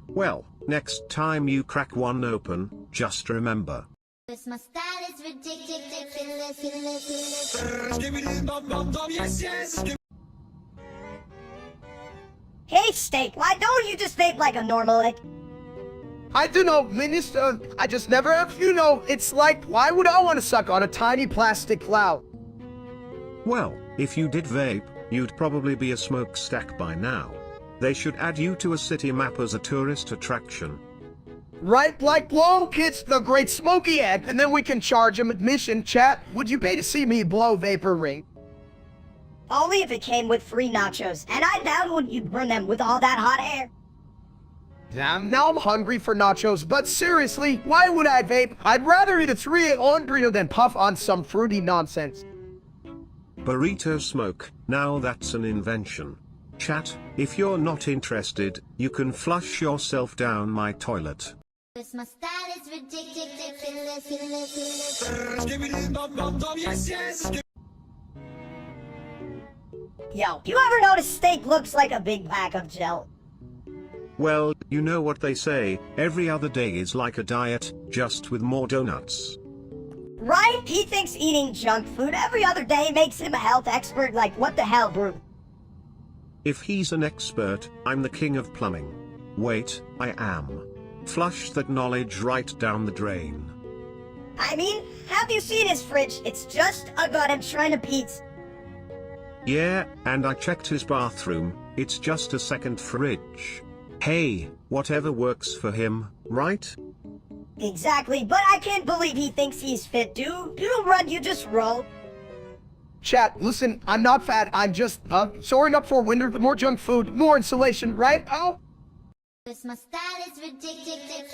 Well, next time you crack one open, just remember. This my style is ridiculous. Hey, Steak, why don't you just vape like a normal egg? I don't know, Minister. I just never have, it's like, why would I want to suck on a tiny plastic cloud? Well, if you did vape, you'd probably be a smokestack by now. They should add you to a city map as a tourist attraction. Right, like Long Kids, the Great Smoky Egg, and then we can charge him admission. Chat, would you pay to see me blow vapor ring? Only if it came with free nachos, and I doubt would you burn them with all that hot air. Damn, now I'm hungry for nachos, but seriously, why would I vape? I'd rather eat a 3-8 burrito than puff on some fruity nonsense. Burrito smoke, now that's an invention. Chat, if you're not interested, you can flush yourself down my toilet. This my style is ridiculous. Yo, you ever notice Steak looks like a big pack of gel? Well, you know what they say, every other day is like a diet, just with more donuts. Right? He thinks eating junk food every other day makes him a health expert. Like, what the hell, bro? If he's an expert, I'm the king of plumbing. Wait, I am. Flush that knowledge right down the drain. I mean, have you seen his fridge? It's just a goddamn shrine of pizza. Yeah, and I checked his bathroom, it's just a second fridge. Hey, whatever works for him, right? Exactly, but I can't believe he thinks he's fit, dude. You don't run, you just roll. Chat, listen, I'm not fat, I'm just, soaring up for winter, more junk food, more insulation, right? Oh? This my style is ridiculous.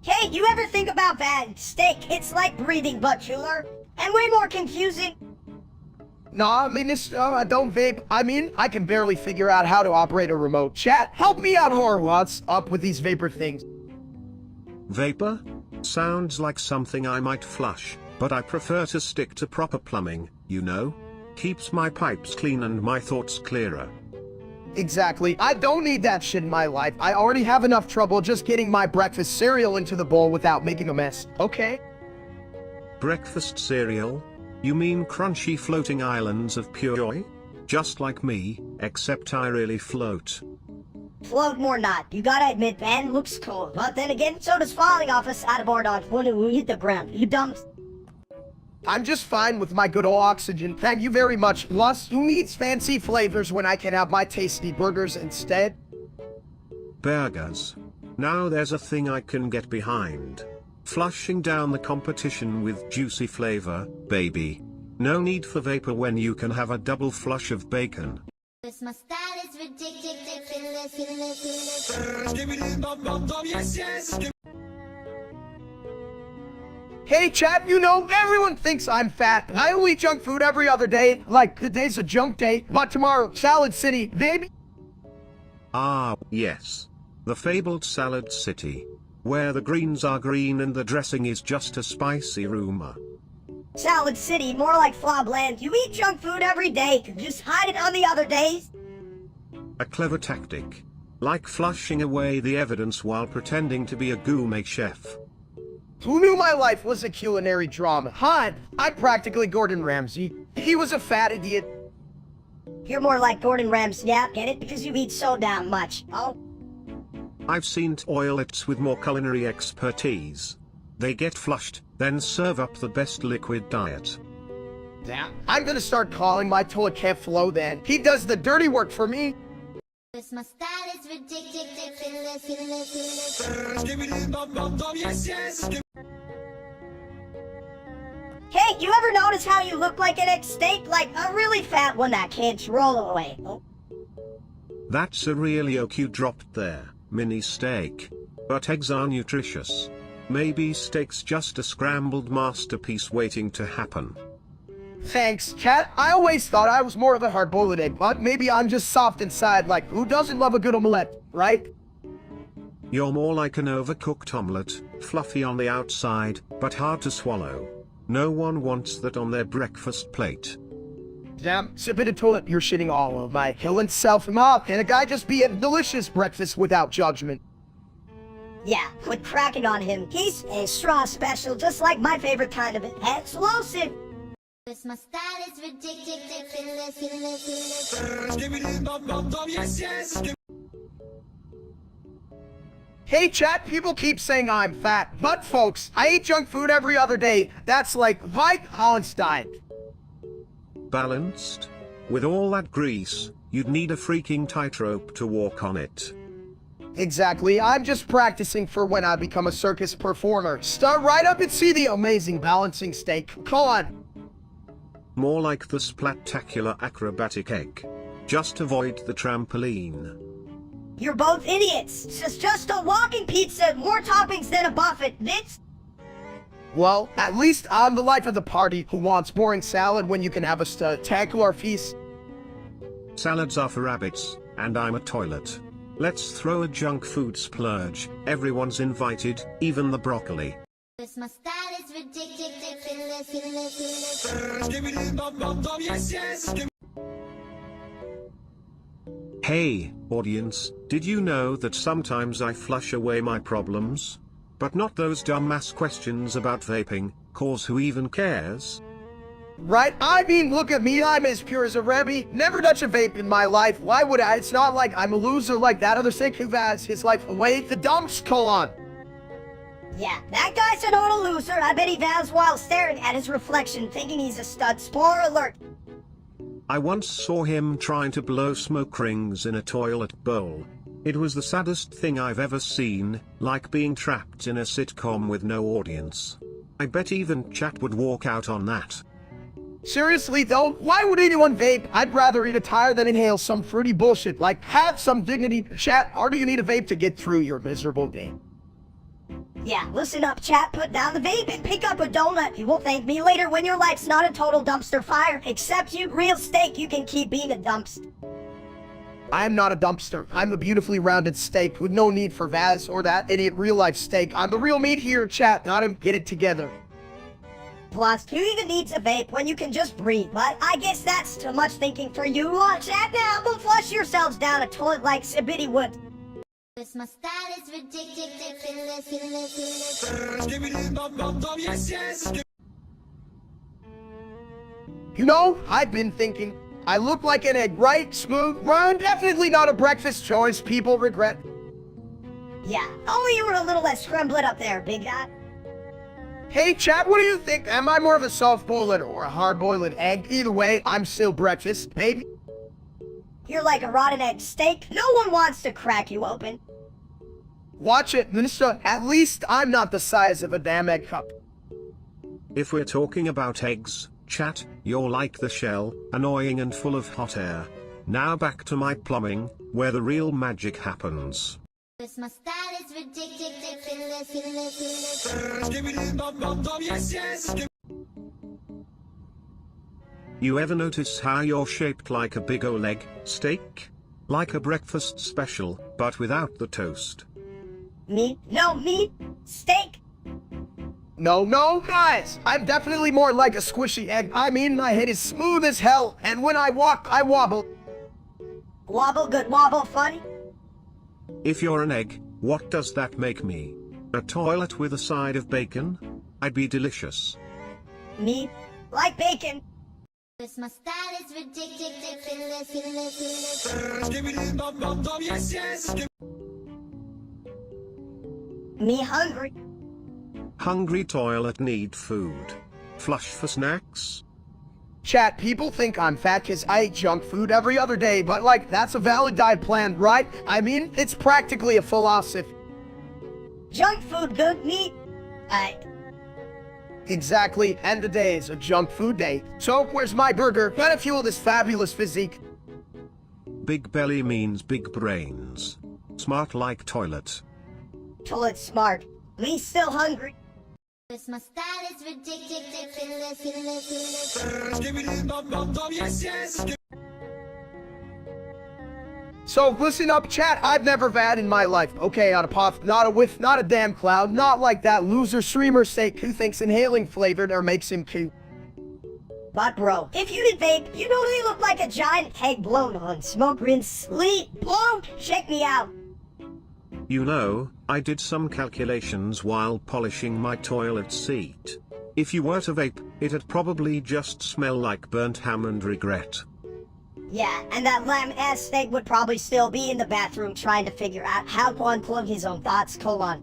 Hey, you ever think about that? Steak, it's like breathing but cooler, and way more confusing. Nah, Minister, I don't vape. I mean, I can barely figure out how to operate a remote. Chat, help me out, whore. What's up with these vapor things? Vapor? Sounds like something I might flush, but I prefer to stick to proper plumbing, you know? Keeps my pipes clean and my thoughts clearer. Exactly. I don't need that shit in my life. I already have enough trouble just getting my breakfast cereal into the bowl without making a mess, okay? Breakfast cereal? You mean crunchy floating islands of pure joy? Just like me, except I really float. Float more not. You gotta admit, man, looks cool. But then again, so does falling off a saddleboard on when we hit the ground. You dumb. I'm just fine with my good old oxygen. Thank you very much. Plus, who needs fancy flavors when I can have my tasty burgers instead? Burgers. Now there's a thing I can get behind. Flushing down the competition with juicy flavor, baby. No need for vapor when you can have a double flush of bacon. This my style is ridiculous. Hey chat, you know, everyone thinks I'm fat. I only eat junk food every other day, like today's a junk day, but tomorrow, Salad City, baby. Ah, yes. The fabled Salad City. Where the greens are green and the dressing is just a spicy rumor. Salad City, more like Flobland. You eat junk food every day, just hide it on the other days. A clever tactic. Like flushing away the evidence while pretending to be a gourmet chef. Who knew my life was a culinary drama? Hi, I'm practically Gordon Ramsay. He was a fat idiot. You're more like Gordon Ramsay, yeah, get it? Because you eat so damn much. Oh. I've seen toilets with more culinary expertise. They get flushed, then serve up the best liquid diet. Yeah, I'm gonna start calling my toilet Kev Flo then. He does the dirty work for me. This my style is ridiculous. Hey, you ever notice how you look like an ex-steak? Like a really fat one that can't roll away. Oh. That's a really cute dropped there, mini steak. But eggs are nutritious. Maybe steak's just a scrambled masterpiece waiting to happen. Thanks, cat. I always thought I was more of a hard-boiled egg, but maybe I'm just soft inside, like who doesn't love a good omelette, right? You're more like an overcooked omelette, fluffy on the outside, but hard to swallow. No one wants that on their breakfast plate. Damn, sip it a toilet, you're shitting all of my killing self-mop. Can a guy just be a delicious breakfast without judgment? Yeah, quit cracking on him. He's a straw special, just like my favorite kind of explosive. My style is ridiculous. Hey chat, people keep saying I'm fat, but folks, I eat junk food every other day. That's like Mike Holland's diet. Balanced? With all that grease, you'd need a freaking tightrope to walk on it. Exactly, I'm just practicing for when I become a circus performer. Start right up and see the amazing balancing steak. Come on. More like the spectacular acrobatic egg. Just avoid the trampoline. You're both idiots. It's just a walking pizza, more toppings than a buffet. It's... Well, at least I'm the life of the party who wants boring salad when you can have a spectacular feast. Salads are for rabbits, and I'm a toilet. Let's throw a junk food splurge. Everyone's invited, even the broccoli. My style is ridiculous. Hey, audience, did you know that sometimes I flush away my problems? But not those dumbass questions about vaping, cause who even cares? Right? I mean, look at me, I'm as pure as a Rebbe. Never touch a vape in my life. Why would I? It's not like I'm a loser like that other sick who has his life away. The dumps, colon. Yeah, that guy's a total loser. I bet he vows while staring at his reflection, thinking he's a stud. Spoiler alert. I once saw him trying to blow smoke rings in a toilet bowl. It was the saddest thing I've ever seen, like being trapped in a sitcom with no audience. I bet even chat would walk out on that. Seriously though, why would anyone vape? I'd rather eat a tire than inhale some fruity bullshit. Like, have some dignity. Chat, or do you need a vape to get through your miserable day? Yeah, listen up, chat. Put down the vape and pick up a donut. You will thank me later when your life's not a total dumpster fire. Except you, real steak, you can keep being a dumpster. I am not a dumpster. I'm a beautifully rounded steak with no need for Vaz or that idiot real-life steak. I'm the real meat here, chat, not him. Get it together. Plus, who even needs a vape when you can just breathe? But I guess that's too much thinking for you. Chat now, go flush yourselves down a toilet like Sibidi would. My style is ridiculous. You know, I've been thinking, I look like an egg, right? Smooth, round, definitely not a breakfast choice people regret. Yeah, only you were a little less scrambled up there, big guy. Hey chat, what do you think? Am I more of a soft-boiled or a hard-boiled egg? Either way, I'm still breakfast, baby. You're like a rotten egg steak. No one wants to crack you open. Watch it, mister. At least I'm not the size of a damn egg cup. If we're talking about eggs, chat, you're like the shell, annoying and full of hot air. Now back to my plumbing, where the real magic happens. My style is ridiculous. You ever notice how you're shaped like a big Oleg steak? Like a breakfast special, but without the toast. Meat? No, meat. Steak. No, guys! I'm definitely more like a squishy egg. I mean, my head is smooth as hell, and when I walk, I wobble. Wobble good, wobble funny. If you're an egg, what does that make me? A toilet with a side of bacon? I'd be delicious. Meat. Like bacon. My style is ridiculous. Me hungry. Hungry toilet need food. Flush for snacks? Chat, people think I'm fat cause I eat junk food every other day, but like, that's a valid diet plan, right? I mean, it's practically a philosophy. Junk food good, meat. Exactly, and today is a junk food day. So, where's my burger? Gotta fuel this fabulous physique. Big belly means big brains. Smart like toilet. Toilet smart. Me still hungry. My style is ridiculous. So, listen up, chat. I've never had in my life. Okay, on a puff, not a whiff, not a damn cloud, not like that loser streamer steak who thinks inhaling flavored or makes him cute. But bro, if you did vape, you'd only look like a giant egg blown on smoke, rinse, sleep, blow. Check me out. You know, I did some calculations while polishing my toilet seat. If you were to vape, it'd probably just smell like burnt ham and regret. Yeah, and that lamb-ass steak would probably still be in the bathroom trying to figure out how to unplug his own thoughts, colon.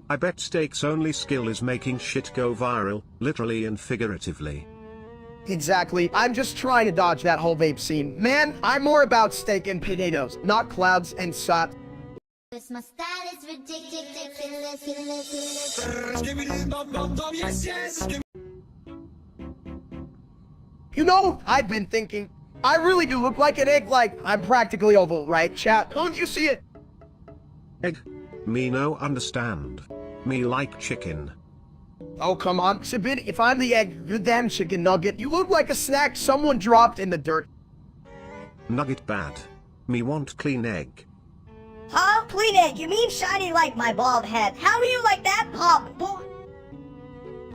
I bet Steak's only skill is making shit go viral, literally and figuratively. Exactly. I'm just trying to dodge that whole vape scene. Man, I'm more about steak and potatoes, not clouds and sot. My style is ridiculous. You know, I've been thinking, I really do look like an egg, like I'm practically oval, right, chat? Don't you see it? Egg? Me no understand. Me like chicken. Oh, come on, Sibid, if I'm the egg, you're damn chicken nugget. You look like a snack someone dropped in the dirt. Nugget bad. Me want clean egg. Huh? Clean egg? You mean shiny like my bald head? How do you like that, Pop? Boy?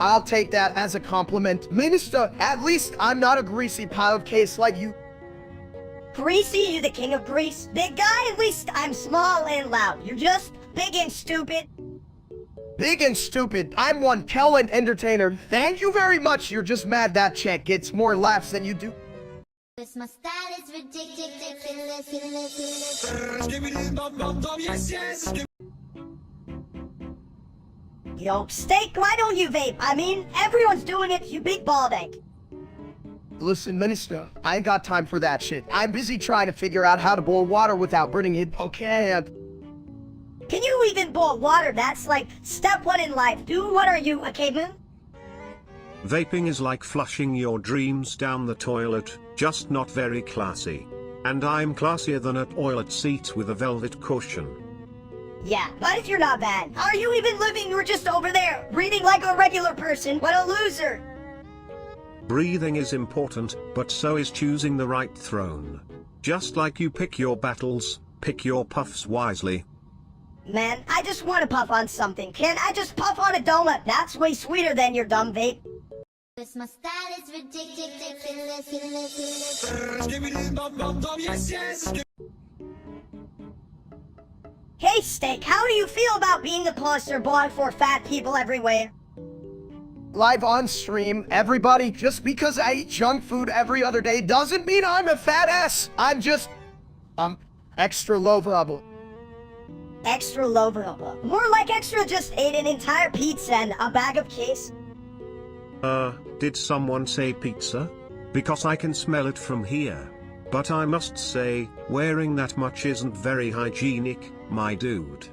I'll take that as a compliment. Minister, at least I'm not a greasy pile of case like you. Greasy, you the king of Greece? Big guy, at least I'm small and loud. You're just big and stupid. Big and stupid. I'm one talent entertainer. Thank you very much. You're just mad that chick gets more laughs than you do. My style is ridiculous. Yo, Steak, why don't you vape? I mean, everyone's doing it, you big bald egg. Listen, Minister, I ain't got time for that shit. I'm busy trying to figure out how to boil water without burning it, okay? Can you even boil water? That's like step one in life. Dude, what are you, a caveman? Vaping is like flushing your dreams down the toilet, just not very classy. And I'm classier than a toilet seat with a velvet cushion. Yeah, but you're not bad. How are you even living? You're just over there, breathing like a regular person. What a loser. Breathing is important, but so is choosing the right throne. Just like you pick your battles, pick your puffs wisely. Man, I just want to puff on something. Can I just puff on a donut? That's way sweeter than your dumb vape. My style is ridiculous. Hey, Steak, how do you feel about being the poster boy for fat people everywhere? Live on stream, everybody, just because I eat junk food every other day doesn't mean I'm a fat ass. I'm just, extra lovable. Extra lovable. More like extra just ate an entire pizza and a bag of case. Did someone say pizza? Because I can smell it from here. But I must say, wearing that much isn't very hygienic, my dude.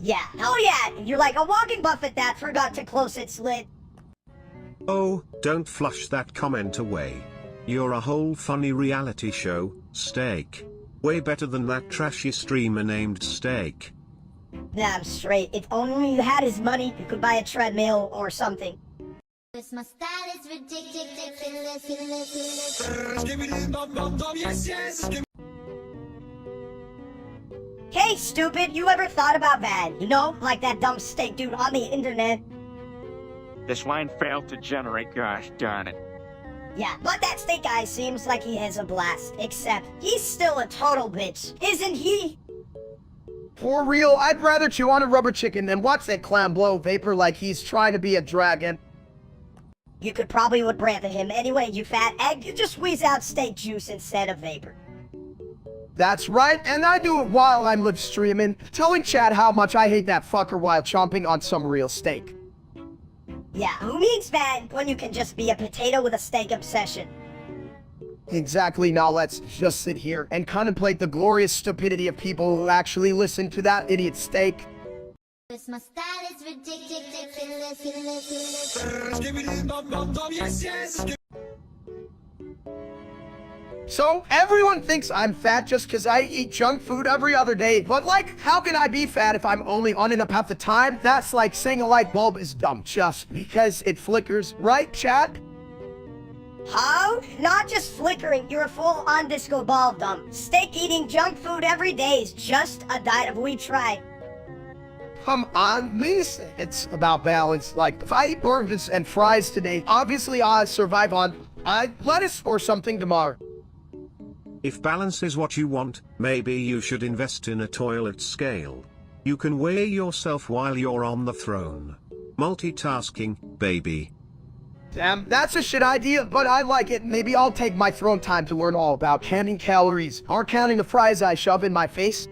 Yeah, oh yeah, you're like a walking buffet that forgot to close its lid. Oh, don't flush that comment away. You're a whole funny reality show, Steak. Way better than that trashy streamer named Steak. Damn straight, if only you had his money, you could buy a treadmill or something. My style is ridiculous. Hey, stupid, you ever thought about that? You know, like that dumb Steak dude on the internet? This line failed to generate, gosh darn it. Yeah, but that Steak guy seems like he has a blast, except he's still a total bitch, isn't he? For real, I'd rather chew on a rubber chicken than watch that clown blow vapor like he's trying to be a dragon. You could probably would brand him anyway, you fat egg. You just squeeze out steak juice instead of vapor. That's right, and I do it while I'm live streaming, telling Chad how much I hate that fucker while chomping on some real steak. Yeah, who needs that when you can just be a potato with a steak obsession? Exactly, now let's just sit here and contemplate the glorious stupidity of people who actually listen to that idiot Steak. My style is ridiculous. So, everyone thinks I'm fat just because I eat junk food every other day, but like, how can I be fat if I'm only on and up half the time? That's like saying a light bulb is dumb just because it flickers, right, Chad? How? Not just flickering, you're a full-on disco ball dumb. Steak eating junk food every day is just a diet of we try. Come on, miss. It's about balance. Like, if I eat burgers and fries today, obviously I'll survive on lettuce or something tomorrow. If balance is what you want, maybe you should invest in a toilet scale. You can weigh yourself while you're on the throne. Multitasking, baby. Damn, that's a shit idea, but I like it. Maybe I'll take my throne time to learn all about counting calories, or counting the fries I shove in my face.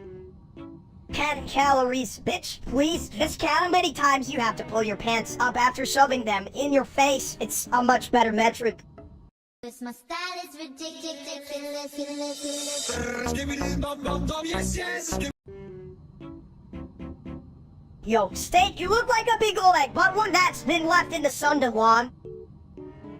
Counting calories, bitch. Please, just count how many times you have to pull your pants up after shoving them in your face. It's a much better metric. My style is ridiculous. Yo, Steak, you look like a big old egg, but one that's been left in the sun too long.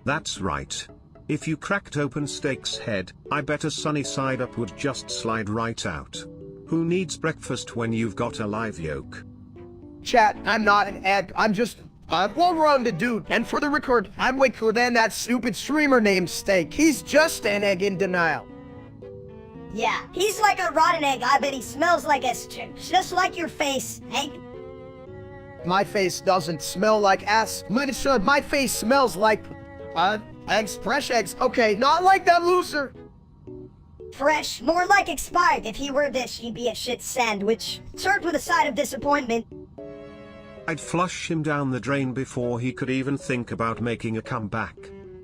That's right. If you cracked open Steak's head, I bet a sunny side up would just slide right out. Who needs breakfast when you've got a live yolk? Chat, I'm not an egg. I'm just a well-rounded dude. And for the record, I'm way cooler than that stupid streamer named Steak. He's just an egg in denial. Yeah, he's like a rotten egg. I bet he smells like ass, just like your face, Hank. My face doesn't smell like ass. Militia, my face smells like, eggs, fresh eggs. Okay, not like that loser. Fresh, more like expired. If he were this, he'd be a shit sandwich, served with a side of disappointment. I'd flush him down the drain before he could even think about making a comeback.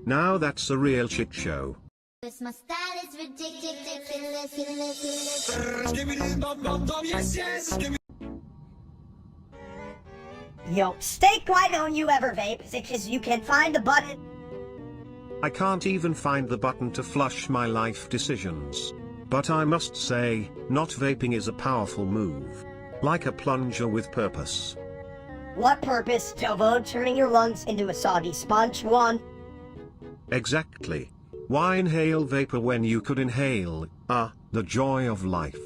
Now that's a real shit show. My style is ridiculous. Yo, Steak, why don't you ever vape? Is it 'cause you can find the button? I can't even find the button to flush my life decisions. But I must say, not vaping is a powerful move. Like a plunger with purpose. What purpose to avoid turning your lungs into a soggy sponge one? Exactly. Why inhale vapor when you could inhale, the joy of life?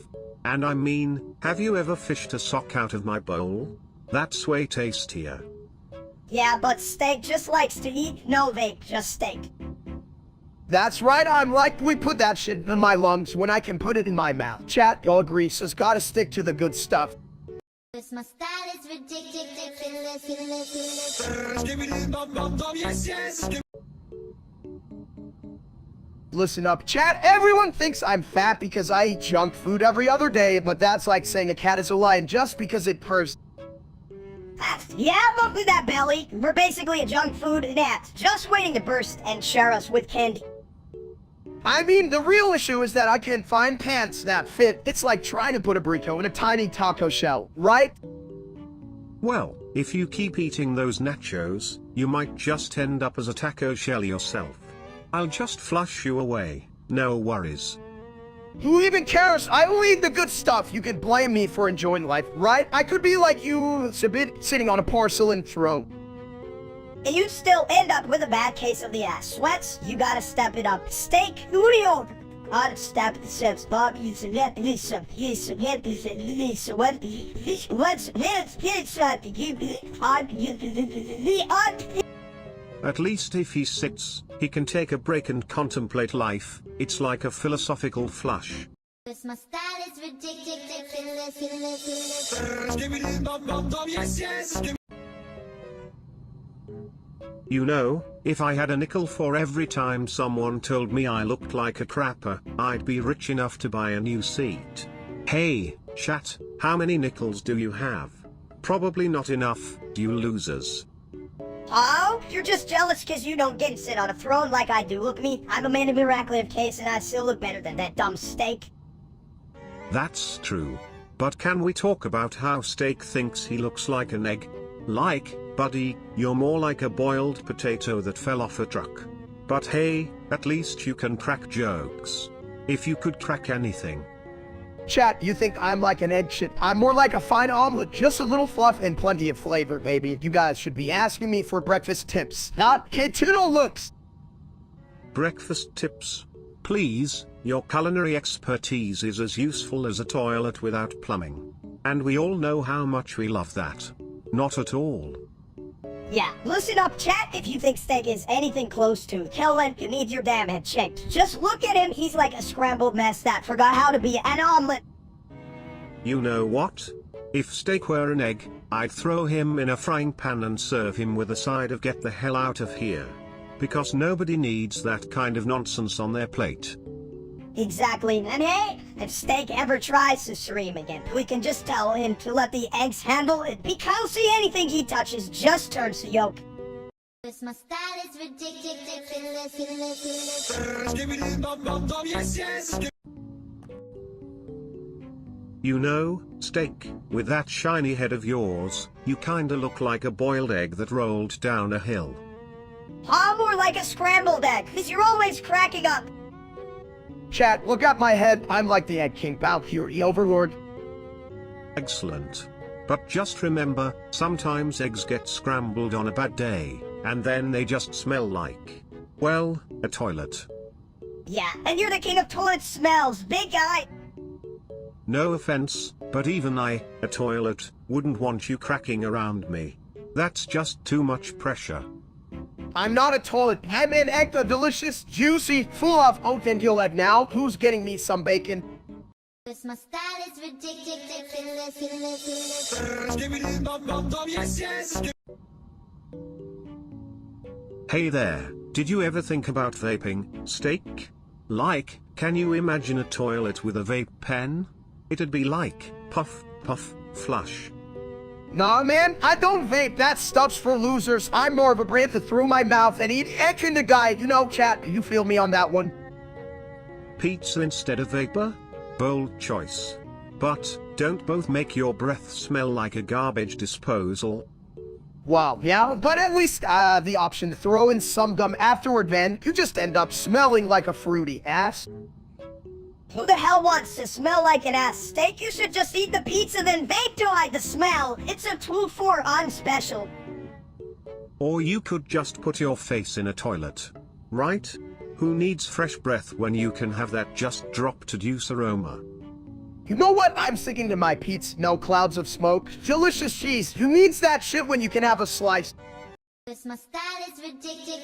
And I mean, have you ever fished a sock out of my bowl? That's way tastier. Yeah, but Steak just likes to eat, no vape, just steak. That's right, I'm like, we put that shit in my lungs when I can put it in my mouth. Chat, y'all agree, so it's gotta stick to the good stuff. My style is ridiculous. Listen up, chat, everyone thinks I'm fat because I eat junk food every other day, but that's like saying a cat is a lion just because it purrs. Yeah, look at that belly. We're basically a junk food gnat, just waiting to burst and share us with candy. I mean, the real issue is that I can't find pants that fit. It's like trying to put a burrito in a tiny taco shell, right? Well, if you keep eating those nachos, you might just end up as a taco shell yourself. I'll just flush you away, no worries. Who even cares? I only eat the good stuff. You can blame me for enjoying life, right? I could be like you, sitting on a porcelain throne. And you'd still end up with a bad case of the ass sweats. You gotta step it up. Steak, who do you? I'd step the steps, Bob. You said that. At least if he sits, he can take a break and contemplate life. It's like a philosophical flush. My style is ridiculous. You know, if I had a nickel for every time someone told me I looked like a crapper, I'd be rich enough to buy a new seat. Hey, chat, how many nickels do you have? Probably not enough, you losers. Oh, you're just jealous because you don't get to sit on a throne like I do. Look at me, I'm a man of miraculous case and I still look better than that dumb Steak. That's true. But can we talk about how Steak thinks he looks like an egg? Like, buddy, you're more like a boiled potato that fell off a truck. But hey, at least you can crack jokes. If you could crack anything. Chat, you think I'm like an egg shit? I'm more like a fine omelet, just a little fluff and plenty of flavor, baby. You guys should be asking me for breakfast tips, not kitchen looks. Breakfast tips? Please, your culinary expertise is as useful as a toilet without plumbing. And we all know how much we love that. Not at all. Yeah, listen up, chat. If you think Steak is anything close to Kellen, you need your damn head checked. Just look at him. He's like a scrambled mess that forgot how to be an omelet. You know what? If Steak were an egg, I'd throw him in a frying pan and serve him with a side of get the hell out of here. Because nobody needs that kind of nonsense on their plate. Exactly, and hey, if Steak ever tries to stream again, we can just tell him to let the eggs handle it, because see, anything he touches just turns to yolk. Cause my style is ridiculous. You know, Steak, with that shiny head of yours, you kinda look like a boiled egg that rolled down a hill. I'm more like a scrambled egg, cause you're always cracking up. Chat, look at my head. I'm like the Egg King, Valkyrie Overlord. Excellent. But just remember, sometimes eggs get scrambled on a bad day, and then they just smell like, well, a toilet. Yeah, and you're the king of toilet smells, big guy. No offense, but even I, a toilet, wouldn't want you cracking around me. That's just too much pressure. I'm not a toilet. I'm an egg, a delicious, juicy, full of oat and you'll have now. Who's getting me some bacon? Cause my style is ridiculous. Hey there, did you ever think about vaping, Steak? Like, can you imagine a toilet with a vape pen? It'd be like, puff, puff, flush. Nah, man, I don't vape. That stuff's for losers. I'm more of a breath through my mouth and eat egg in the guy. You know, chat, you feel me on that one. Pizza instead of vapor? Bold choice. But, don't both make your breath smell like a garbage disposal. Wow, yeah, but at least I have the option to throw in some gum afterward, man. You just end up smelling like a fruity ass. Who the hell wants to smell like an ass? Steak, you should just eat the pizza then vape to hide the smell. It's a 2-for on special. Or you could just put your face in a toilet. Right? Who needs fresh breath when you can have that just drop to deuce aroma? You know what? I'm sticking to my pizza. No clouds of smoke. Delicious cheese. Who needs that shit when you can have a slice? Cause my style is ridiculous.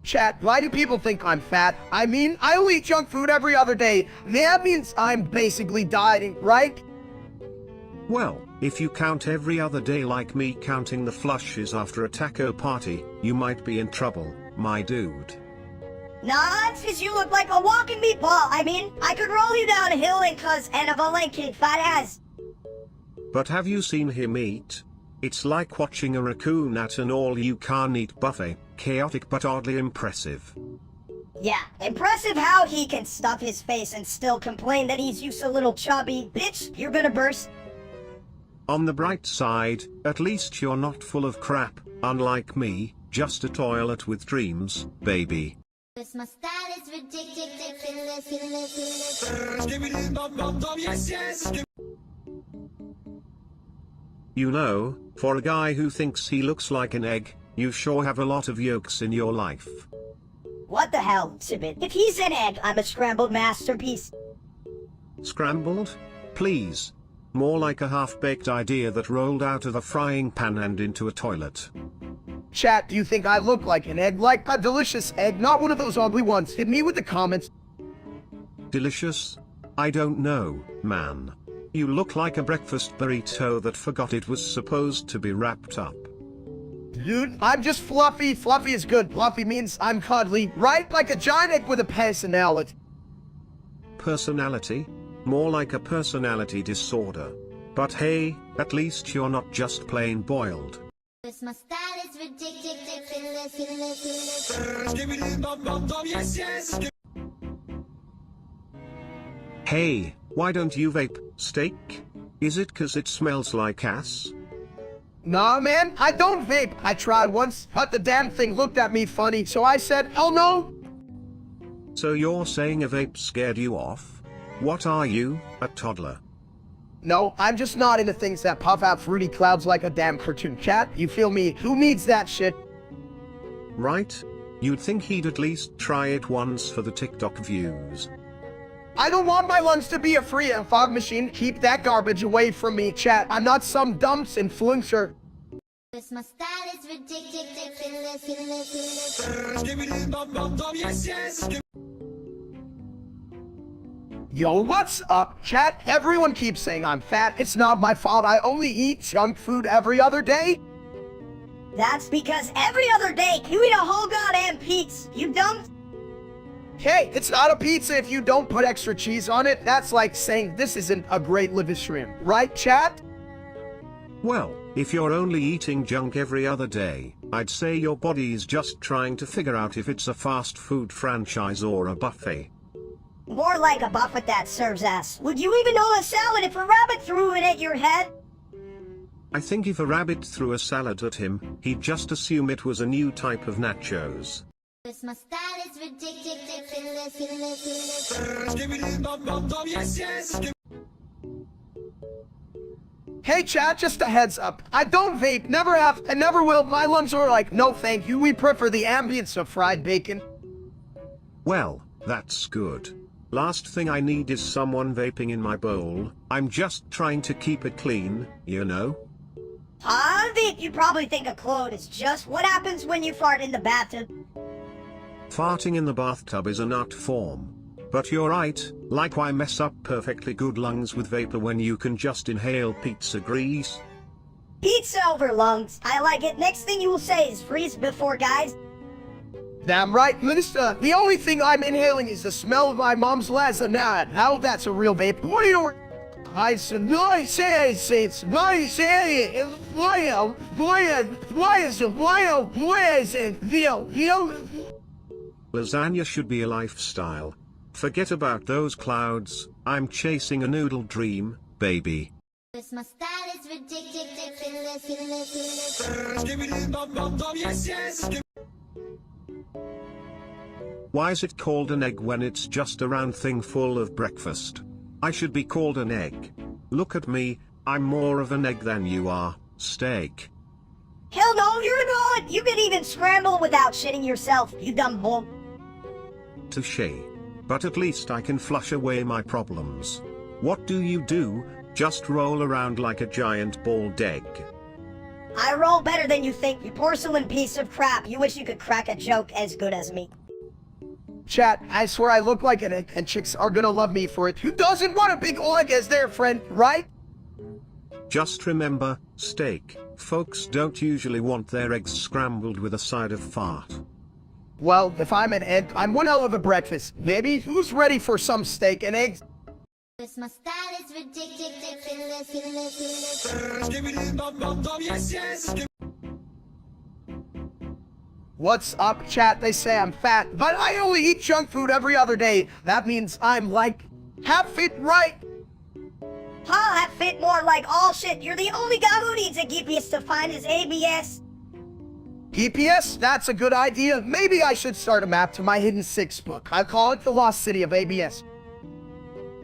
Chat, why do people think I'm fat? I mean, I only eat junk food every other day. That means I'm basically dieting, right? Well, if you count every other day like me counting the flushes after a taco party, you might be in trouble, my dude. Nah, it's cause you look like a walking meatball. I mean, I could roll you down a hill and cause and of a Lincoln fat ass. But have you seen him eat? It's like watching a raccoon at an all-you-can-eat buffet, chaotic but oddly impressive. Yeah, impressive how he can stuff his face and still complain that he's used a little chubby. Bitch, you're gonna burst. On the bright side, at least you're not full of crap, unlike me, just a toilet with dreams, baby. Cause my style is ridiculous. You know, for a guy who thinks he looks like an egg, you sure have a lot of yolks in your life. What the hell, Sibit? If he's an egg, I'm a scrambled masterpiece. Scrambled? Please. More like a half-baked idea that rolled out of a frying pan and into a toilet. Chat, do you think I look like an egg? Like a delicious egg, not one of those ugly ones. Hit me with the comments. Delicious? I don't know, man. You look like a breakfast burrito that forgot it was supposed to be wrapped up. Dude, I'm just fluffy. Fluffy is good. Fluffy means I'm cuddly, right? Like a giant egg with a personality. Personality? More like a personality disorder. But hey, at least you're not just plain boiled. Cause my style is ridiculous. Hey, why don't you vape, Steak? Is it 'cause it smells like ass? Nah, man, I don't vape. I tried once, but the damn thing looked at me funny, so I said, hell no. So you're saying a vape scared you off? What are you, a toddler? No, I'm just not into things that puff out fruity clouds like a damn cartoon cat. You feel me? Who needs that shit? Right? You'd think he'd at least try it once for the TikTok views. I don't want my lungs to be a free and fog machine. Keep that garbage away from me, chat. I'm not some dumps influencer. Cause my style is ridiculous. Yo, what's up, chat? Everyone keeps saying I'm fat. It's not my fault. I only eat junk food every other day. That's because every other day you eat a whole goddamn pizza, you dumb. Hey, it's not a pizza if you don't put extra cheese on it. That's like saying this isn't a great liver shrimp. Right, chat? Well, if you're only eating junk every other day, I'd say your body's just trying to figure out if it's a fast food franchise or a buffet. More like a buffet that serves ass. Would you even own a salad if a rabbit threw it at your head? I think if a rabbit threw a salad at him, he'd just assume it was a new type of nachos. My style is ridiculous. Hey chat, just a heads up. I don't vape, never have, and never will. My lungs are like, no thank you, we prefer the ambience of fried bacon. Well, that's good. Last thing I need is someone vaping in my bowl. I'm just trying to keep it clean, you know? I think you probably think a clone is just what happens when you fart in the bathtub. Farting in the bathtub is an art form. But you're right, like why mess up perfectly good lungs with vapor when you can just inhale pizza grease? Pizza over lungs. I like it. Next thing you will say is freeze before, guys. Damn right, Minister. The only thing I'm inhaling is the smell of my mom's lasagna. How that's a real vape. What do you... I said, no, say it's why say it, why is it, you know, Lasagna should be a lifestyle. Forget about those clouds, I'm chasing a noodle dream, baby. My style is ridiculous. Why is it called an egg when it's just a round thing full of breakfast? I should be called an egg. Look at me, I'm more of an egg than you are, steak. Hell no, you're not. You can even scramble without shitting yourself, you dumb bull. Touché. But at least I can flush away my problems. What do? Just roll around like a giant bald egg. I roll better than you think, you porcelain piece of crap. You wish you could crack a joke as good as me. Chat, I swear I look like an egg, and chicks are gonna love me for it. Who doesn't want a big egg as their friend, right? Just remember, steak, folks don't usually want their eggs scrambled with a side of fart. Well, if I'm an egg, I'm one hell of a breakfast. Maybe who's ready for some steak and eggs? My style is ridiculous. What's up, chat? They say I'm fat, but I only eat junk food every other day. That means I'm like, half fit, right? Huh, that fit more like all shit. You're the only guy who needs a GPS to find his ABS. GPS? That's a good idea. Maybe I should start a map to my hidden six book. I call it the Lost City of ABS.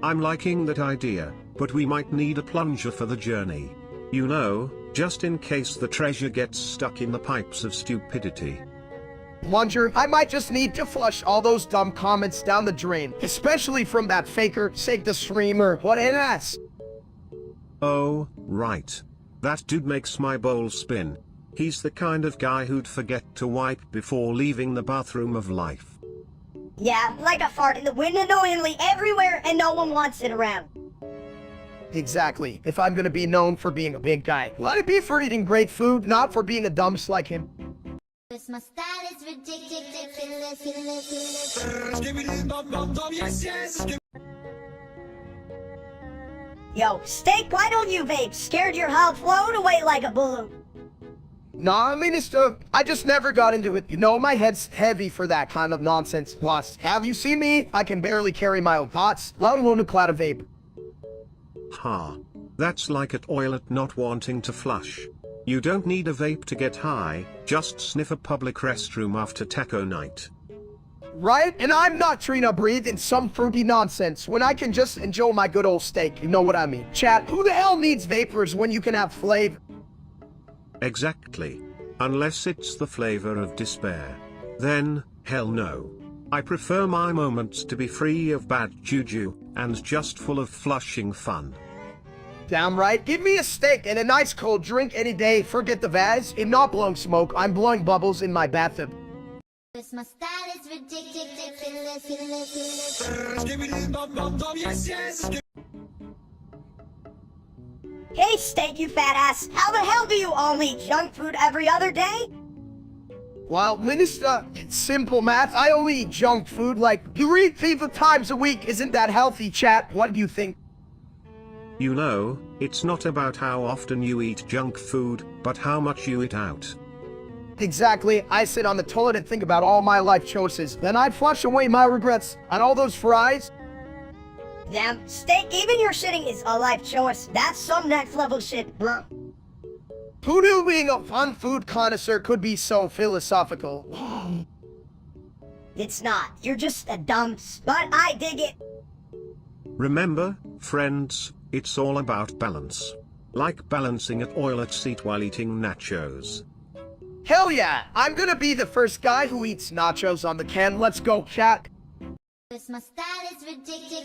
I'm liking that idea, but we might need a plunger for the journey. You know, just in case the treasure gets stuck in the pipes of stupidity. Plunger, I might just need to flush all those dumb comments down the drain, especially from that faker, Sake the Streamer, what an ass. Oh, right. That dude makes my bowl spin. He's the kind of guy who'd forget to wipe before leaving the bathroom of life. Yeah, like a fart in the wind annoyingly everywhere and no one wants it around. Exactly. If I'm gonna be known for being a big guy, let it be for eating great food, not for being a dumps like him. My style is ridiculous. Yo, Steak, why don't you vape? Scared your hull float away like a balloon. Nah, Minister, I just never got into it. You know, my head's heavy for that kind of nonsense. Plus, have you seen me? I can barely carry my own pots, let alone a cloud of vape. Ha. That's like a toilet not wanting to flush. You don't need a vape to get high, just sniff a public restroom after taco night. Right? And I'm not trying to breathe in some fruity nonsense when I can just enjoy my good old steak, you know what I mean? Chat, who the hell needs vapors when you can have flavor? Exactly. Unless it's the flavor of despair. Then, hell no. I prefer my moments to be free of bad juju, and just full of flushing fun. Damn right. Give me a steak and a nice cold drink any day. Forget the vase. I'm not blowing smoke. I'm blowing bubbles in my bathtub. My style is ridiculous. Hey, Steak, you fat ass. How the hell do you only eat junk food every other day? Well, Minister, it's simple math. I only eat junk food like 3 times a week. Isn't that healthy, chat? What do you think? You know, it's not about how often you eat junk food, but how much you eat out. Exactly. I sit on the toilet and think about all my life choices. Then I'd flush away my regrets. And all those fries? Damn, Steak, even your shitting is a life choice. That's some next level shit, bro. Who knew being a fun food connoisseur could be so philosophical? It's not. You're just a dumps, but I dig it. Remember, friends, it's all about balance. Like balancing a toilet seat while eating nachos. Hell yeah! I'm gonna be the first guy who eats nachos on the can. Let's go, chat. My style is ridiculous.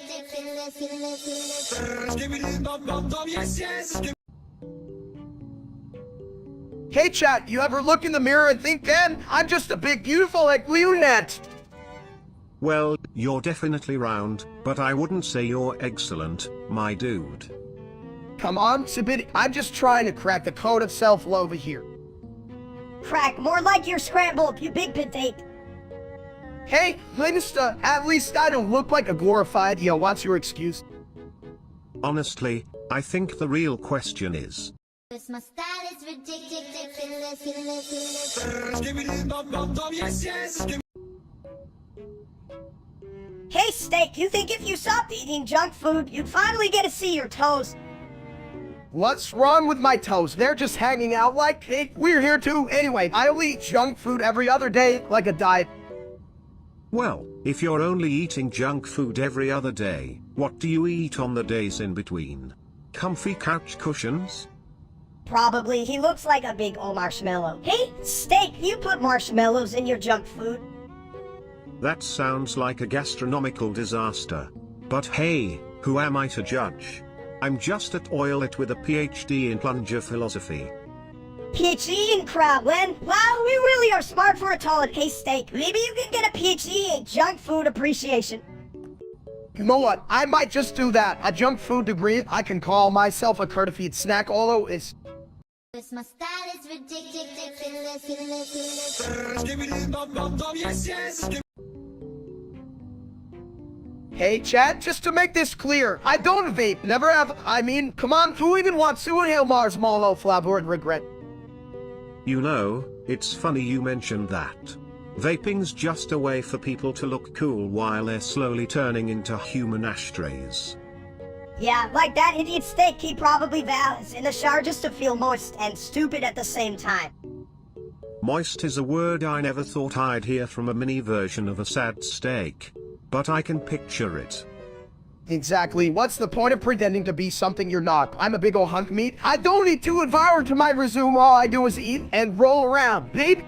Hey chat, you ever look in the mirror and think, man, I'm just a big beautiful like Leonette? Well, you're definitely round, but I wouldn't say you're excellent, my dude. Come on, Sabit, I'm just trying to crack the code of self-love here. Crack, more like you're scrambled, you big potato. Hey, Minister, at least I don't look like a glorified, what's your excuse? Honestly, I think the real question is, My style is ridiculous. Hey, Steak, you think if you stopped eating junk food, you'd finally get to see your toes? What's wrong with my toes? They're just hanging out like, hey, we're here too. Anyway, I only eat junk food every other day, like a diet. well, if you're only eating junk food every other day, what do you eat on the days in between? Comfy couch cushions? Probably. He looks like a big old marshmallow. Hey, Steak, you put marshmallows in your junk food? That sounds like a gastronomical disaster. But hey, who am I to judge? I'm just a toilet with a PhD in plunger philosophy. PhD in crabland? Wow, we really are smart for a toilet. Hey, Steak, maybe you can get a PhD in junk food appreciation. You know what? I might just do that. A junk food degree. I can call myself a courtesy snack, although it's... My style is ridiculous. Hey, chat, just to make this clear, I don't vape, never have. I mean, come on, who even wants to inhale Mars Marlow flavor and regret? You know, it's funny you mentioned that. Vaping's just a way for people to look cool while they're slowly turning into human ashtrays. Yeah, like that idiot Steak, he probably vows in the shower just to feel moist and stupid at the same time. Moist is a word I never thought I'd hear from a mini version of a sad steak. But I can picture it. Exactly. What's the point of pretending to be something you're not? I'm a big ol' hunk meat. I don't need to devour to my resume. All I do is eat and roll around, babe.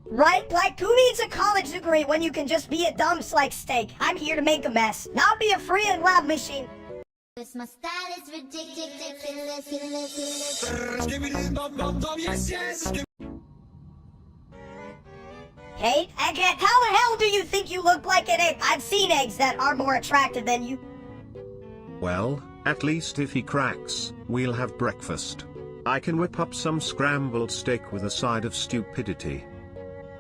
Right? Like, who needs a college degree when you can just be a dumps like Steak? I'm here to make a mess, not be a free and lab machine. My style is ridiculous. Hey, Egghead, how the hell do you think you look like an egg? I've seen eggs that are more attractive than you. Well, at least if he cracks, we'll have breakfast. I can whip up some scrambled steak with a side of stupidity.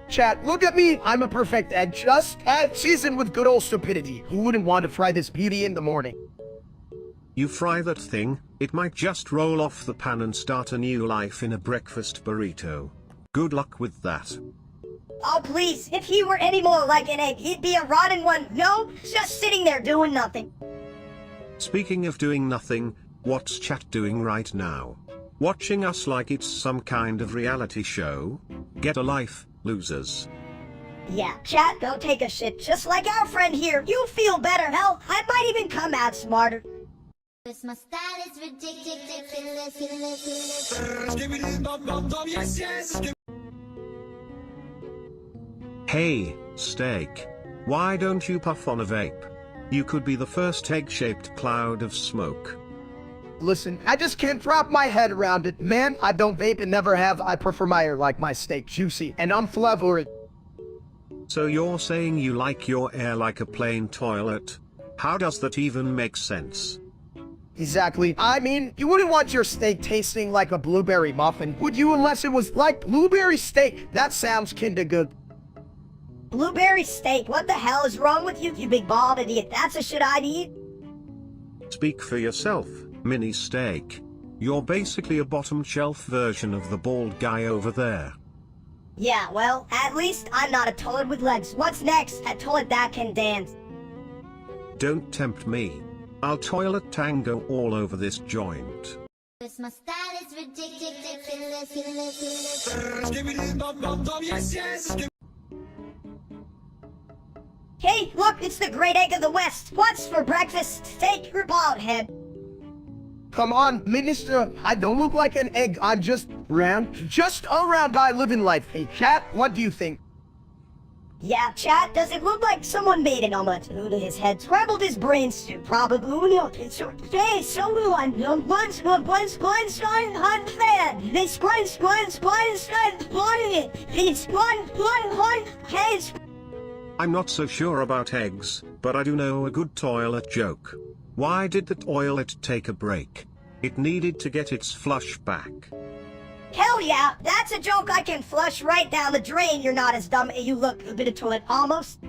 Chat, look at me. I'm a perfect egg, just seasoned with good old stupidity. Who wouldn't want to fry this beauty in the morning? You fry that thing, it might just roll off the pan and start a new life in a breakfast burrito. Good luck with that. Oh, please, if he were any more like an egg, he'd be a rotten one. No, just sitting there doing nothing. Speaking of doing nothing, what's chat doing right now? Watching us like it's some kind of reality show? Get a life, losers. Yeah, chat, go take a shit, just like our friend here. You'll feel better, hell, I might even come out smarter. My style is ridiculous. Hey, Steak. Why don't you puff on a vape? You could be the first egg-shaped cloud of smoke. Listen, I just can't wrap my head around it. Man, I don't vape and never have. I prefer my air like my steak, juicy and unflavored. So you're saying you like your air like a plain toilet? How does that even make sense? Exactly. I mean, you wouldn't want your steak tasting like a blueberry muffin, would you, unless it was like blueberry steak? That sounds kinda good. Blueberry steak, what the hell is wrong with you, you big bald idiot? That's the shit I'd eat. Speak for yourself, mini steak. You're basically a bottom shelf version of the bald guy over there. Yeah, well, at least I'm not a toilet with legs. What's next? A toilet that can dance. Don't tempt me. I'll toilet tango all over this joint. My style is ridiculous. Hey, look, it's the great egg of the West. What's for breakfast? Steak or bald head? Come on, Minister, I don't look like an egg. I'm just a round guy living life. Hey, chat, what do you think? Yeah, chat, does it look like someone made an omelet to his head, scrambled his brains to probably this I'm not so sure about eggs, but I do know a good toilet joke. Why did the toilet take a break? It needed to get its flush back. Hell yeah, that's a joke I can flush right down the drain. You're not as dumb. You look a bit of toilet, almost.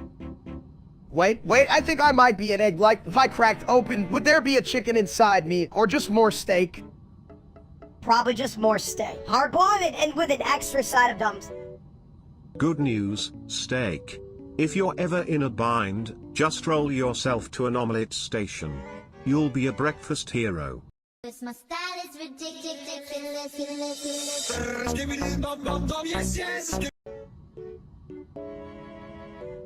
Wait, I think I might be an egg. Like, if I cracked open, would there be a chicken inside me, or just more steak? Probably just more steak. Hard-boiled and with an extra side of dumps. Good news, steak. If you're ever in a bind, just roll yourself to an omelette station. You'll be a breakfast hero. My style is ridiculous.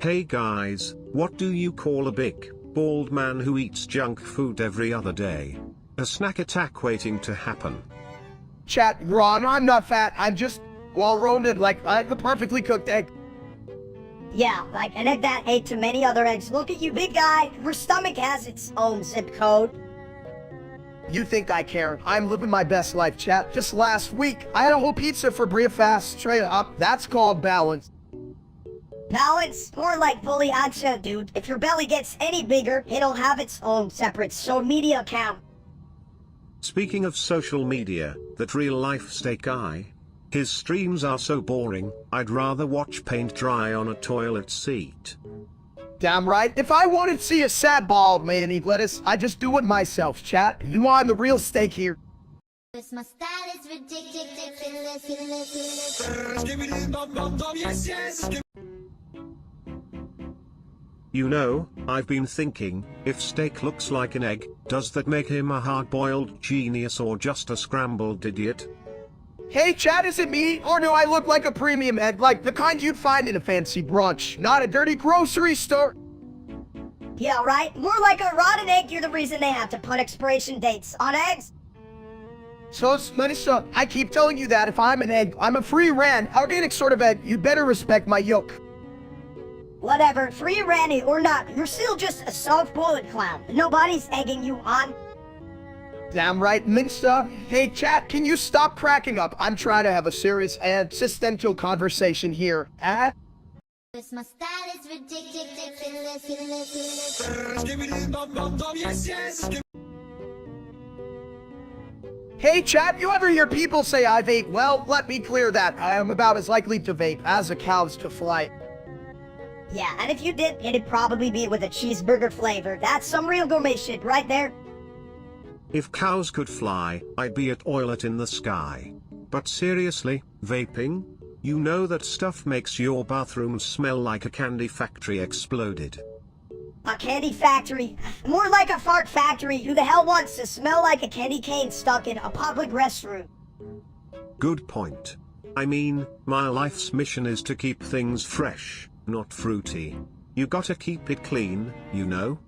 Hey guys, what do you call a big, bald man who eats junk food every other day? A snack attack waiting to happen. Chat, Ron, I'm not fat. I'm just well-rounded, like a perfectly cooked egg. Yeah, like an egg that ate too many other eggs. Look at you, big guy. Your stomach has its own zip code. You think I care? I'm living my best life, chat. Just last week, I had a whole pizza for breakfast, straight up. That's called balance. Balance? More like bully action, dude. If your belly gets any bigger, it'll have its own separate social media account. Speaking of social media, that real-life steak guy, his streams are so boring, I'd rather watch paint dry on a toilet seat. Damn right. If I wanted to see a sad bald man eat lettuce, I'd just do it myself, chat. You know I'm the real steak here. My style is ridiculous. You know, I've been thinking, if steak looks like an egg, does that make him a hard-boiled genius or just a scrambled idiot? Hey, chat, is it me? Or do I look like a premium egg, like the kind you'd find in a fancy brunch, not a dirty grocery store? Yeah, right? More like a rotten egg. You're the reason they have to put expiration dates on eggs. So, Melissa, I keep telling you that if I'm an egg, I'm a free-ran, organic sort of egg. You'd better respect my yolk. Whatever, free randy or not, you're still just a soft-boiled clown. Nobody's egging you on. Damn right, Minsta. Hey, chat, can you stop cracking up? I'm trying to have a serious and existential conversation here. My style is ridiculous. Hey, chat, you ever hear people say I vape? Well, let me clear that. I am about as likely to vape as a cow's to fly. Yeah, and if you did, it'd probably be with a cheeseburger flavor. That's some real gourmet shit right there. If cows could fly, I'd be a toilet in the sky. But seriously, vaping? You know that stuff makes your bathroom smell like a candy factory exploded. A candy factory? More like a fart factory. Who the hell wants to smell like a candy cane stuck in a public restroom? Good point. I mean, my life's mission is to keep things fresh, not fruity. You gotta keep it clean, you know?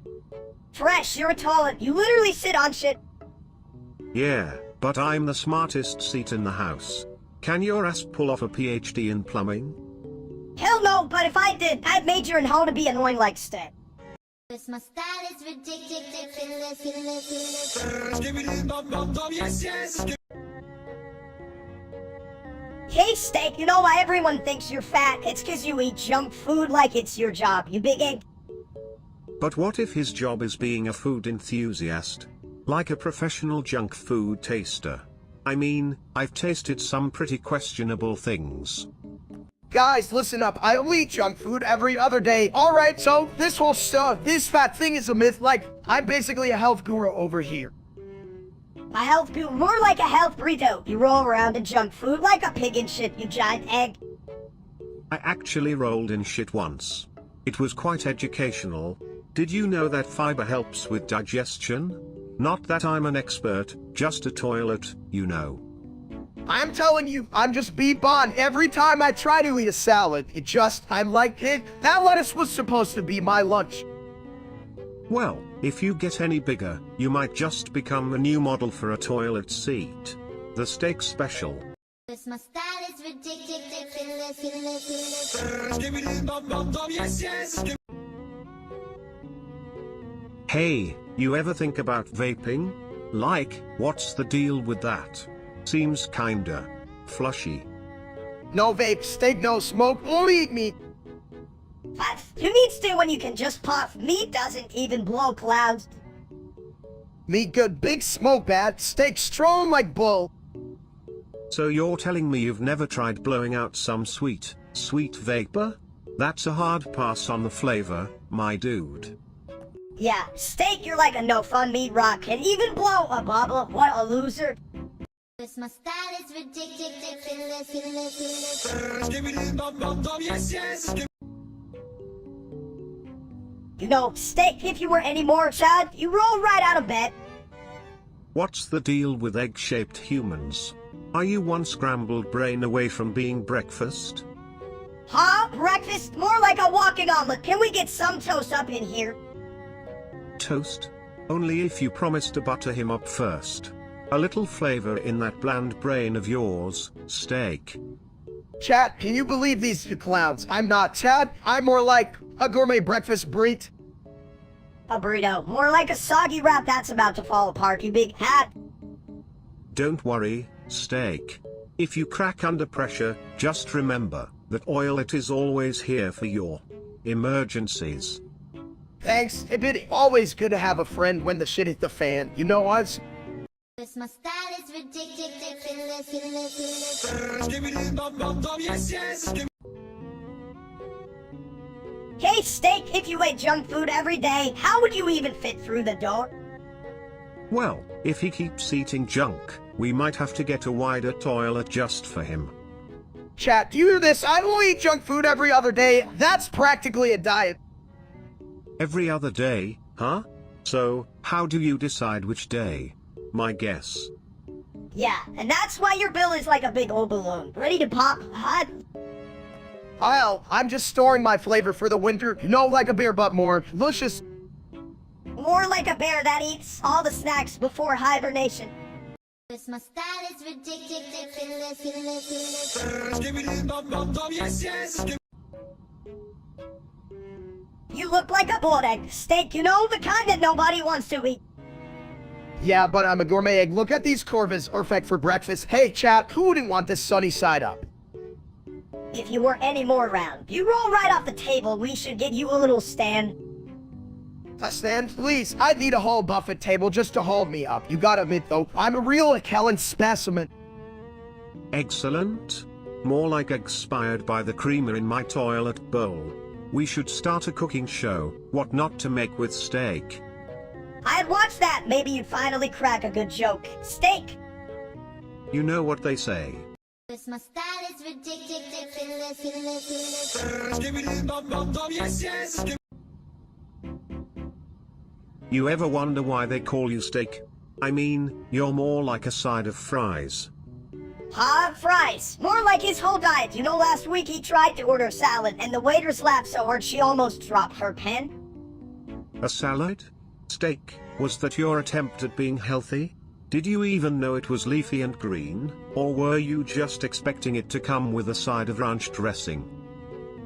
Fresh, you're a toilet. You literally sit on shit. Yeah, but I'm the smartest seat in the house. Can your ass pull off a PhD in plumbing? Hell no, but if I did, I'd major in how to be annoying like Stan. My style is ridiculous. Hey, Steak, you know why everyone thinks you're fat? It's 'cause you eat junk food like it's your job, you big egg. But what if his job is being a food enthusiast? Like a professional junk food taster. I mean, I've tasted some pretty questionable things. Guys, listen up. I only eat junk food every other day. Alright, so this whole stuff, this fat thing is a myth. Like, I'm basically a health guru over here. A health guru, more like a health burrito. You roll around in junk food like a pig in shit, you giant egg. I actually rolled in shit once. It was quite educational. Did you know that fiber helps with digestion? Not that I'm an expert, just a toilet, you know. I'm telling you, I'm just beep-on every time I try to eat a salad. I'm like, hey, that lettuce was supposed to be my lunch. Well, if you get any bigger, you might just become a new model for a toilet seat. The steak special. My style is ridiculous. Hey, you ever think about vaping? Like, what's the deal with that? Seems kinda flushy. No vape, steak, no smoke, only eat meat. But who needs to when you can just puff? Meat doesn't even blow clouds. Meat good, big smoke bad, steak strong like bull. So you're telling me you've never tried blowing out some sweet vapor? That's a hard pass on the flavor, my dude. Yeah, steak, you're like a no-fun meat rock. Can even blow a bubble? What a loser. My style is ridiculous. You know, steak, if you were any more Chad, you roll right out of bed. What's the deal with egg-shaped humans? Are you one scrambled brain away from being breakfast? Huh? Breakfast? More like a walking omelet. Can we get some toast up in here? Toast? Only if you promise to butter him up first. A little flavor in that bland brain of yours, steak. Chat, can you believe these two clowns? I'm not Chad, I'm more like a gourmet breakfast burrito. A burrito. More like a soggy wrap that's about to fall apart, you big hat. Don't worry, steak. If you crack under pressure, just remember that oil it is always here for your emergencies. Thanks, it's always good to have a friend when the shit hit the fan, you know us? My style is ridiculous. Hey, steak, if you ate junk food every day, how would you even fit through the door? Well, if he keeps eating junk, we might have to get a wider toilet just for him. Chat, do you hear this? I only eat junk food every other day. That's practically a diet. Every other day, huh? So, how do you decide which day? My guess. Yeah, and that's why your bill is like a big old balloon, ready to pop hot. I'm just storing my flavor for the winter. No, like a beer, but more delicious. More like a bear that eats all the snacks before hibernation. My style is ridiculous. You look like a boiled egg. Steak, you know, the kind that nobody wants to eat. Yeah, but I'm a gourmet egg. Look at these corvas, perfect for breakfast. Hey, chat, who wouldn't want this sunny side up? If you were any more around, you roll right off the table. We should get you a little stand. A stand? Please, I'd need a whole buffet table just to hold me up. You gotta admit, though, I'm a real Kellen specimen. Excellent. More like expired by the creamer in my toilet bowl. We should start a cooking show, what not to make with steak. I'd watch that. Maybe you'd finally crack a good joke. Steak. You know what they say. My style is ridiculous. You ever wonder why they call you steak? I mean, you're more like a side of fries. Fries. More like his whole diet. You know, last week he tried to order salad, and the waiters laughed so hard she almost dropped her pen. A salad? Steak? Was that your attempt at being healthy? Did you even know it was leafy and green, or were you just expecting it to come with a side of ranch dressing?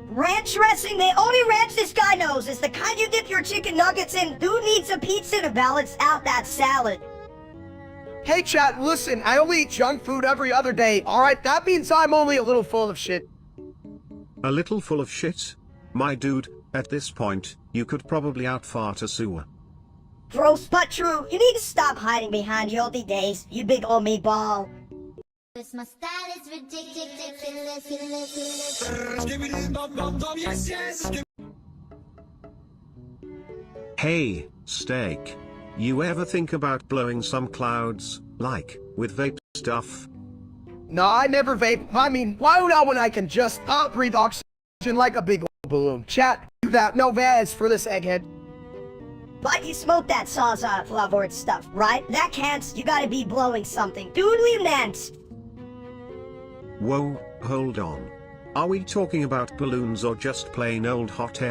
Ranch dressing? The only ranch this guy knows is the kind you dip your chicken nuggets in. Who needs a pizza to balance out that salad? Hey chat, listen, I only eat junk food every other day, alright? That means I'm only a little full of shit. A little full of shit? My dude, at this point, you could probably outfart a sewer. Gross but true. You need to stop hiding behind your oldie days, you big old meatball. This my style is ridiculous. Hey, Steak. You ever think about blowing some clouds, like, with vape stuff? No, I never vape. I mean, why not when I can just breathe oxygen like a big old balloon? Chat, do that. No vaz for this egghead. But you smoke that Sawzall Floorboard stuff, right? That counts. You gotta be blowing something. Doodly nance. Whoa, hold on. Are we talking about balloons or just plain old hot air?